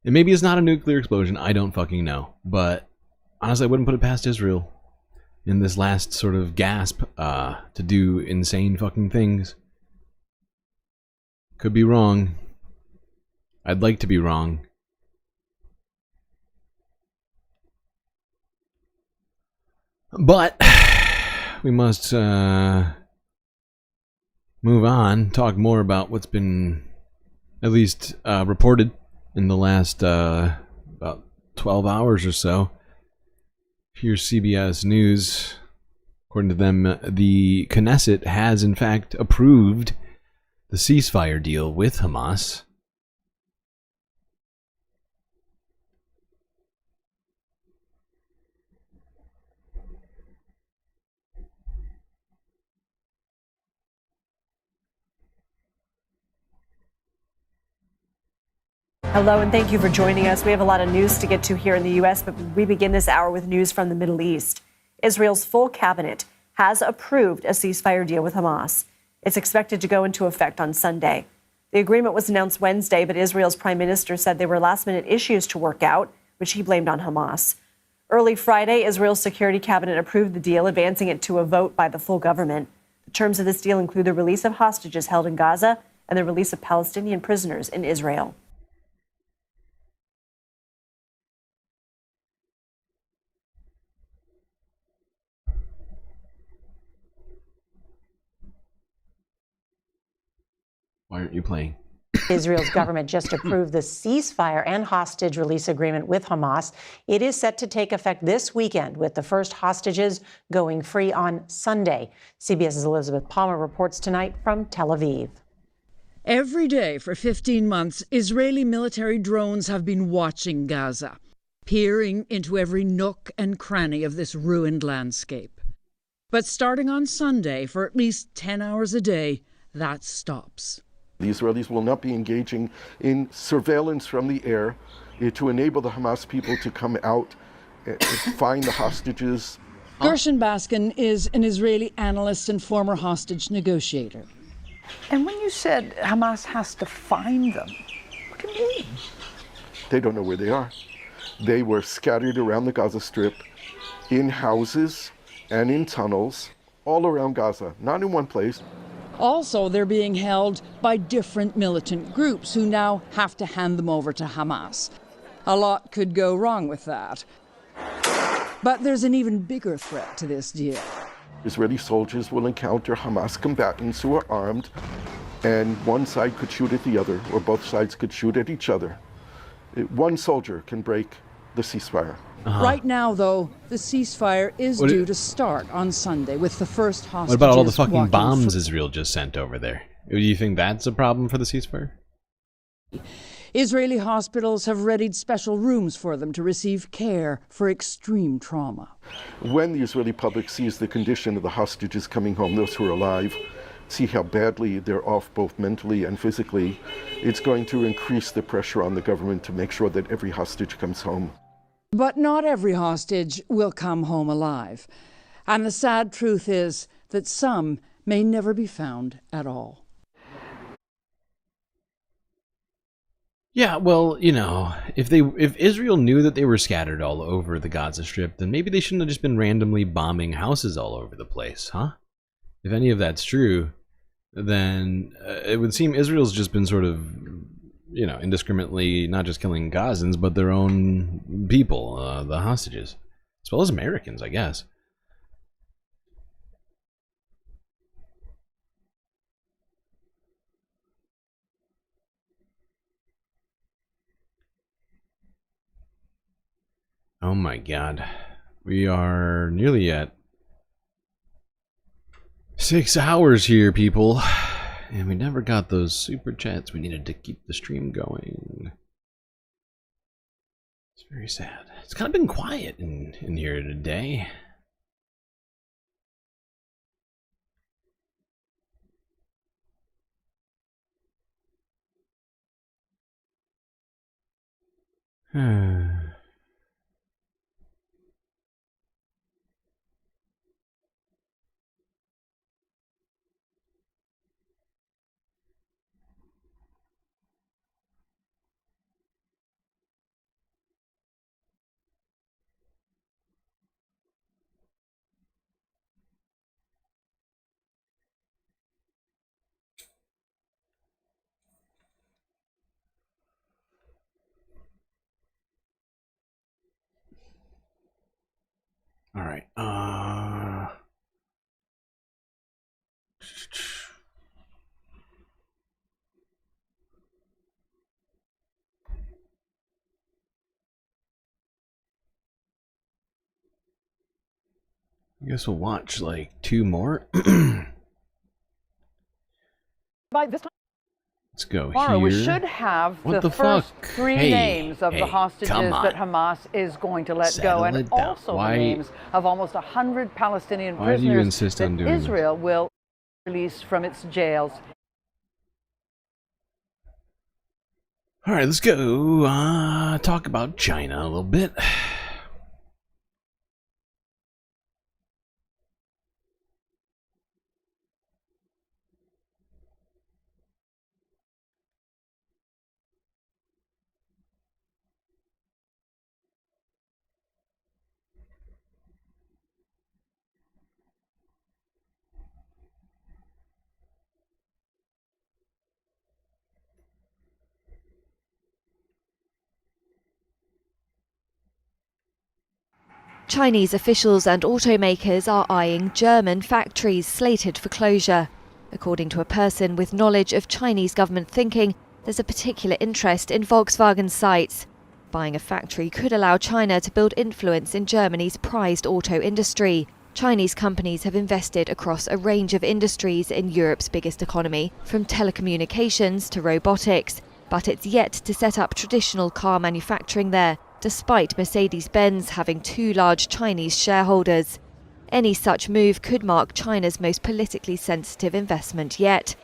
Speaker 15: And maybe it's not a nuclear explosion, I don't fucking know. But honestly, I wouldn't put it past Israel in this last sort of gasp to do insane fucking things. Could be wrong. I'd like to be wrong. But we must move on, talk more about what's been at least reported in the last about 12 hours or so. Here's CBS News. According to them, the Knesset has in fact approved the ceasefire deal with Hamas.
Speaker 8: Hello, and thank you for joining us. We have a lot of news to get to here in the U.S., but we begin this hour with news from the Middle East. Israel's full cabinet has approved a ceasefire deal with Hamas. It's expected to go into effect on Sunday. The agreement was announced Wednesday, but Israel's prime minister said there were last-minute issues to work out, which he blamed on Hamas. Early Friday, Israel's security cabinet approved the deal, advancing it to a vote by the full government. The terms of this deal include the release of hostages held in Gaza and the release of Palestinian prisoners in Israel.
Speaker 15: Why aren't you playing?
Speaker 9: Israel's government just approved the ceasefire and hostage release agreement with Hamas. It is set to take effect this weekend, with the first hostages going free on Sunday. CBS's Elizabeth Palmer reports tonight from Tel Aviv.
Speaker 18: Every day for 15 months, Israeli military drones have been watching Gaza, peering into every nook and cranny of this ruined landscape. But starting on Sunday, for at least 10 hours a day, that stops.
Speaker 19: The Israelis will not be engaging in surveillance from the air to enable the Hamas people to come out and find the hostages.
Speaker 18: Gershon Baskin is an Israeli analyst and former hostage negotiator.
Speaker 24: And when you said Hamas has to find them, what
Speaker 19: do you mean? They don't know where they are. They were scattered around the Gaza Strip, in houses and in tunnels, all around Gaza, not in one place.
Speaker 18: Also, they're being held by different militant groups who now have to hand them over to Hamas. A lot could go wrong with that. But there's an even bigger threat to this deal.
Speaker 19: Israeli soldiers will encounter Hamas combatants who are armed, and one side could shoot at the other, or both sides could shoot at each other. One soldier can break the ceasefire.
Speaker 18: Right now, though, the ceasefire is due to start on Sunday with the first hostages.
Speaker 15: What about all the fucking
Speaker 18: walking
Speaker 15: bombs Israel just sent over there? Do you think that's a problem for the ceasefire?
Speaker 18: Israeli hospitals have readied special rooms for them to receive care for extreme trauma.
Speaker 19: When the Israeli public sees the condition of the hostages coming home, those who are alive, see how badly they're off both mentally and physically, it's going to increase the pressure on the government to make sure that every hostage comes home.
Speaker 18: But not every hostage will come home alive. And the sad truth is that some may never be found at all.
Speaker 15: Yeah, well, you know, if Israel knew that they were scattered all over the Gaza Strip, then maybe they shouldn't have just been randomly bombing houses all over the place, huh? If any of that's true, then it would seem Israel's just been sort of, you know, indiscriminately not just killing Gazans, but their own people, the hostages, as well as Americans, I guess. Oh my God, we are nearly at 6 hours here, people. And we never got those super chats we needed to keep the stream going. It's very sad. It's kind of been quiet in here today. All right. I guess we'll watch like 2 more.
Speaker 7: By this time
Speaker 15: Let's go
Speaker 7: tomorrow,
Speaker 15: here.
Speaker 7: we should have
Speaker 15: What
Speaker 7: the first
Speaker 15: fuck?
Speaker 7: 3
Speaker 15: Hey,
Speaker 7: names of the
Speaker 15: hey,
Speaker 7: hostages
Speaker 15: come on.
Speaker 7: that Hamas is going to let
Speaker 15: Settle
Speaker 7: go,
Speaker 15: it
Speaker 7: and
Speaker 15: down.
Speaker 7: also
Speaker 15: Why-
Speaker 7: the names of almost 100 Palestinian
Speaker 15: Why do you
Speaker 7: prisoners
Speaker 15: insist
Speaker 7: that
Speaker 15: on doing this?
Speaker 7: Israel will release from its jails.
Speaker 15: All right, let's go talk about China a little bit.
Speaker 11: Chinese officials and automakers are eyeing German factories slated for closure. According to a person with knowledge of Chinese government thinking, there's a particular interest in Volkswagen sites. Buying a factory could allow China to build influence in Germany's prized auto industry. Chinese companies have invested across a range of industries in Europe's biggest economy, from telecommunications to robotics. But it's yet to set up traditional car manufacturing there, despite Mercedes-Benz having 2 large Chinese shareholders. Any such move could mark China's most politically sensitive investment yet.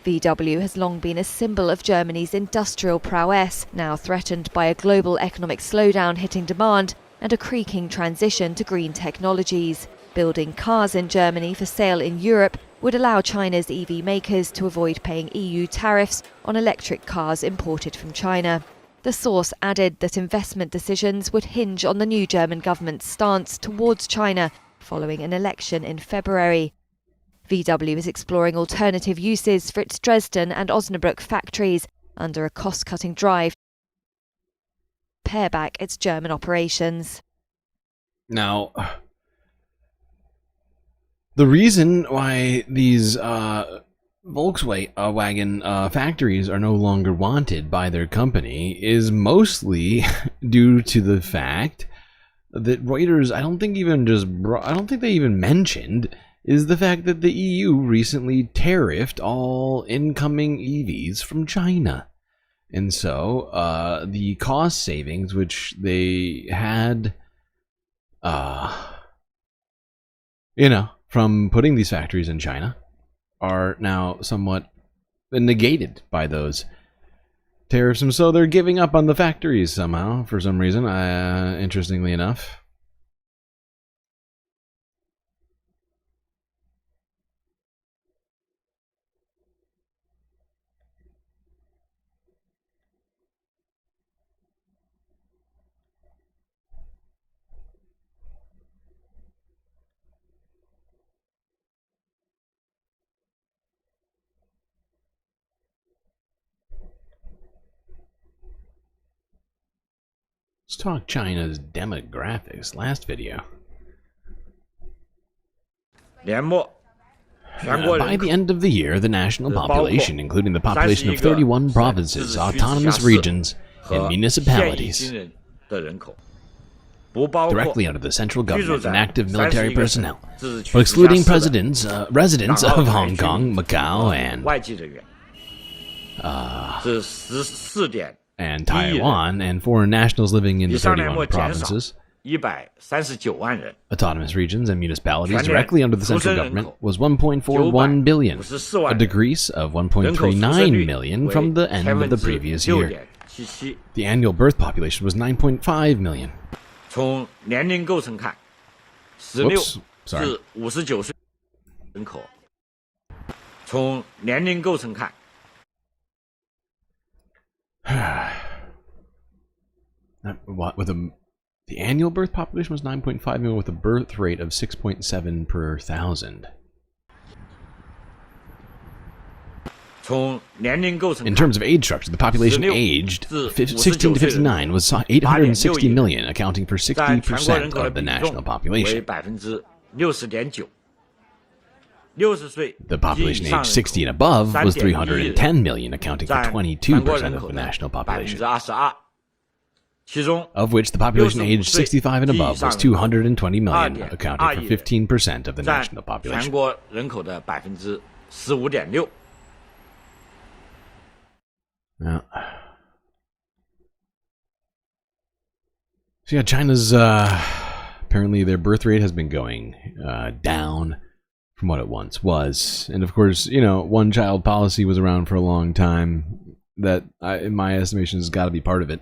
Speaker 11: VW has long been a symbol of Germany's industrial prowess, now threatened by a global economic slowdown hitting demand and a creaking transition to green technologies. Building cars in Germany for sale in Europe would allow China's EV makers to avoid paying EU tariffs on electric cars imported from China. The source added that investment decisions would hinge on the new German government's stance towards China following an election in February. VW is exploring alternative uses for its Dresden and Osnabrück factories under a cost-cutting drive to pare back its German operations.
Speaker 15: Now, the reason why these Volkswagen factories are no longer wanted by their company is mostly due to the fact that Reuters, I don't think they even mentioned, is the fact that the EU recently tariffed all incoming EVs from China. And so the cost savings which they had, from putting these factories in China are now somewhat negated by those tariffs. And so they're giving up on the factories somehow, for some reason, interestingly enough. Let's talk China's demographics. Last video. By the end of the year, the national population, including the population of 31 provinces, autonomous regions, and municipalities, directly under the central government and active military personnel, but excluding residents of Hong Kong, Macau, and Taiwan, and foreign nationals living in the 31 provinces, autonomous regions, and municipalities directly under the central government was 1.41 billion, a decrease of 1.39 million from the end of the previous year. The annual birth population was 9.5 million. Whoops, sorry. The annual birth population was 9.5 million with a birth rate of 6.7 per thousand. In terms of age structure, the population aged 16 to 59 was 860 million, accounting for 60% of the national population. The population aged 60 and above was 310 million, accounting for 22% of the national population. Of which the population aged 65 and above was 220 million, accounting for 15% of the national population. Now, so yeah, China's apparently their birth rate has been going down from what it once was, and of course, one-child policy was around for a long time. That, in my estimation, has got to be part of it.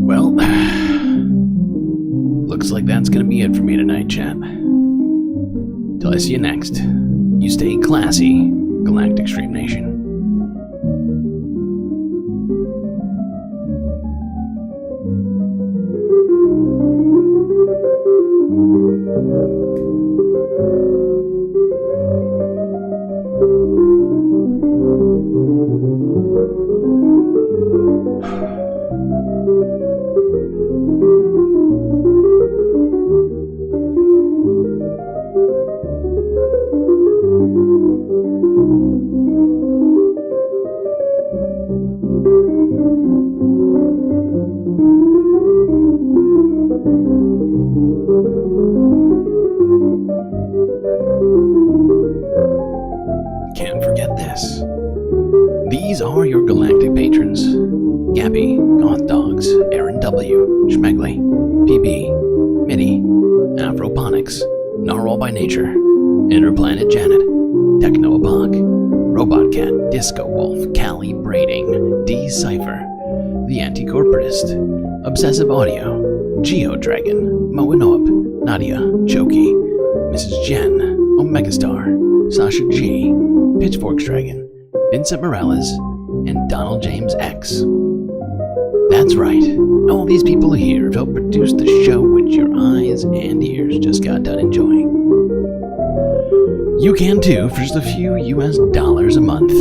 Speaker 15: Well, looks like that's gonna be it for me tonight, chat. Till I see you next, you stay classy, Galactic Stream Nation. These are your galactic patrons: Gabby, Goth Dogs, Aaron W, Schmegley, PB, Mitty, Afroponics, Narwhal by Nature, Interplanet Janet, Techno Abog, Robot Cat, Disco Wolf, Callie Braiding, D Cypher, The Anti-Corporatist, Obsessive Audio, Geo Dragon, Moanoab, Nadia, Choki, Mrs. Jen, Omegastar, Sasha G, Pitchforks Dragon, Vincent Morales, and Donald James X. That's right, all these people here have helped produce the show which your eyes and ears just got done enjoying. You can too for just a few US dollars a month.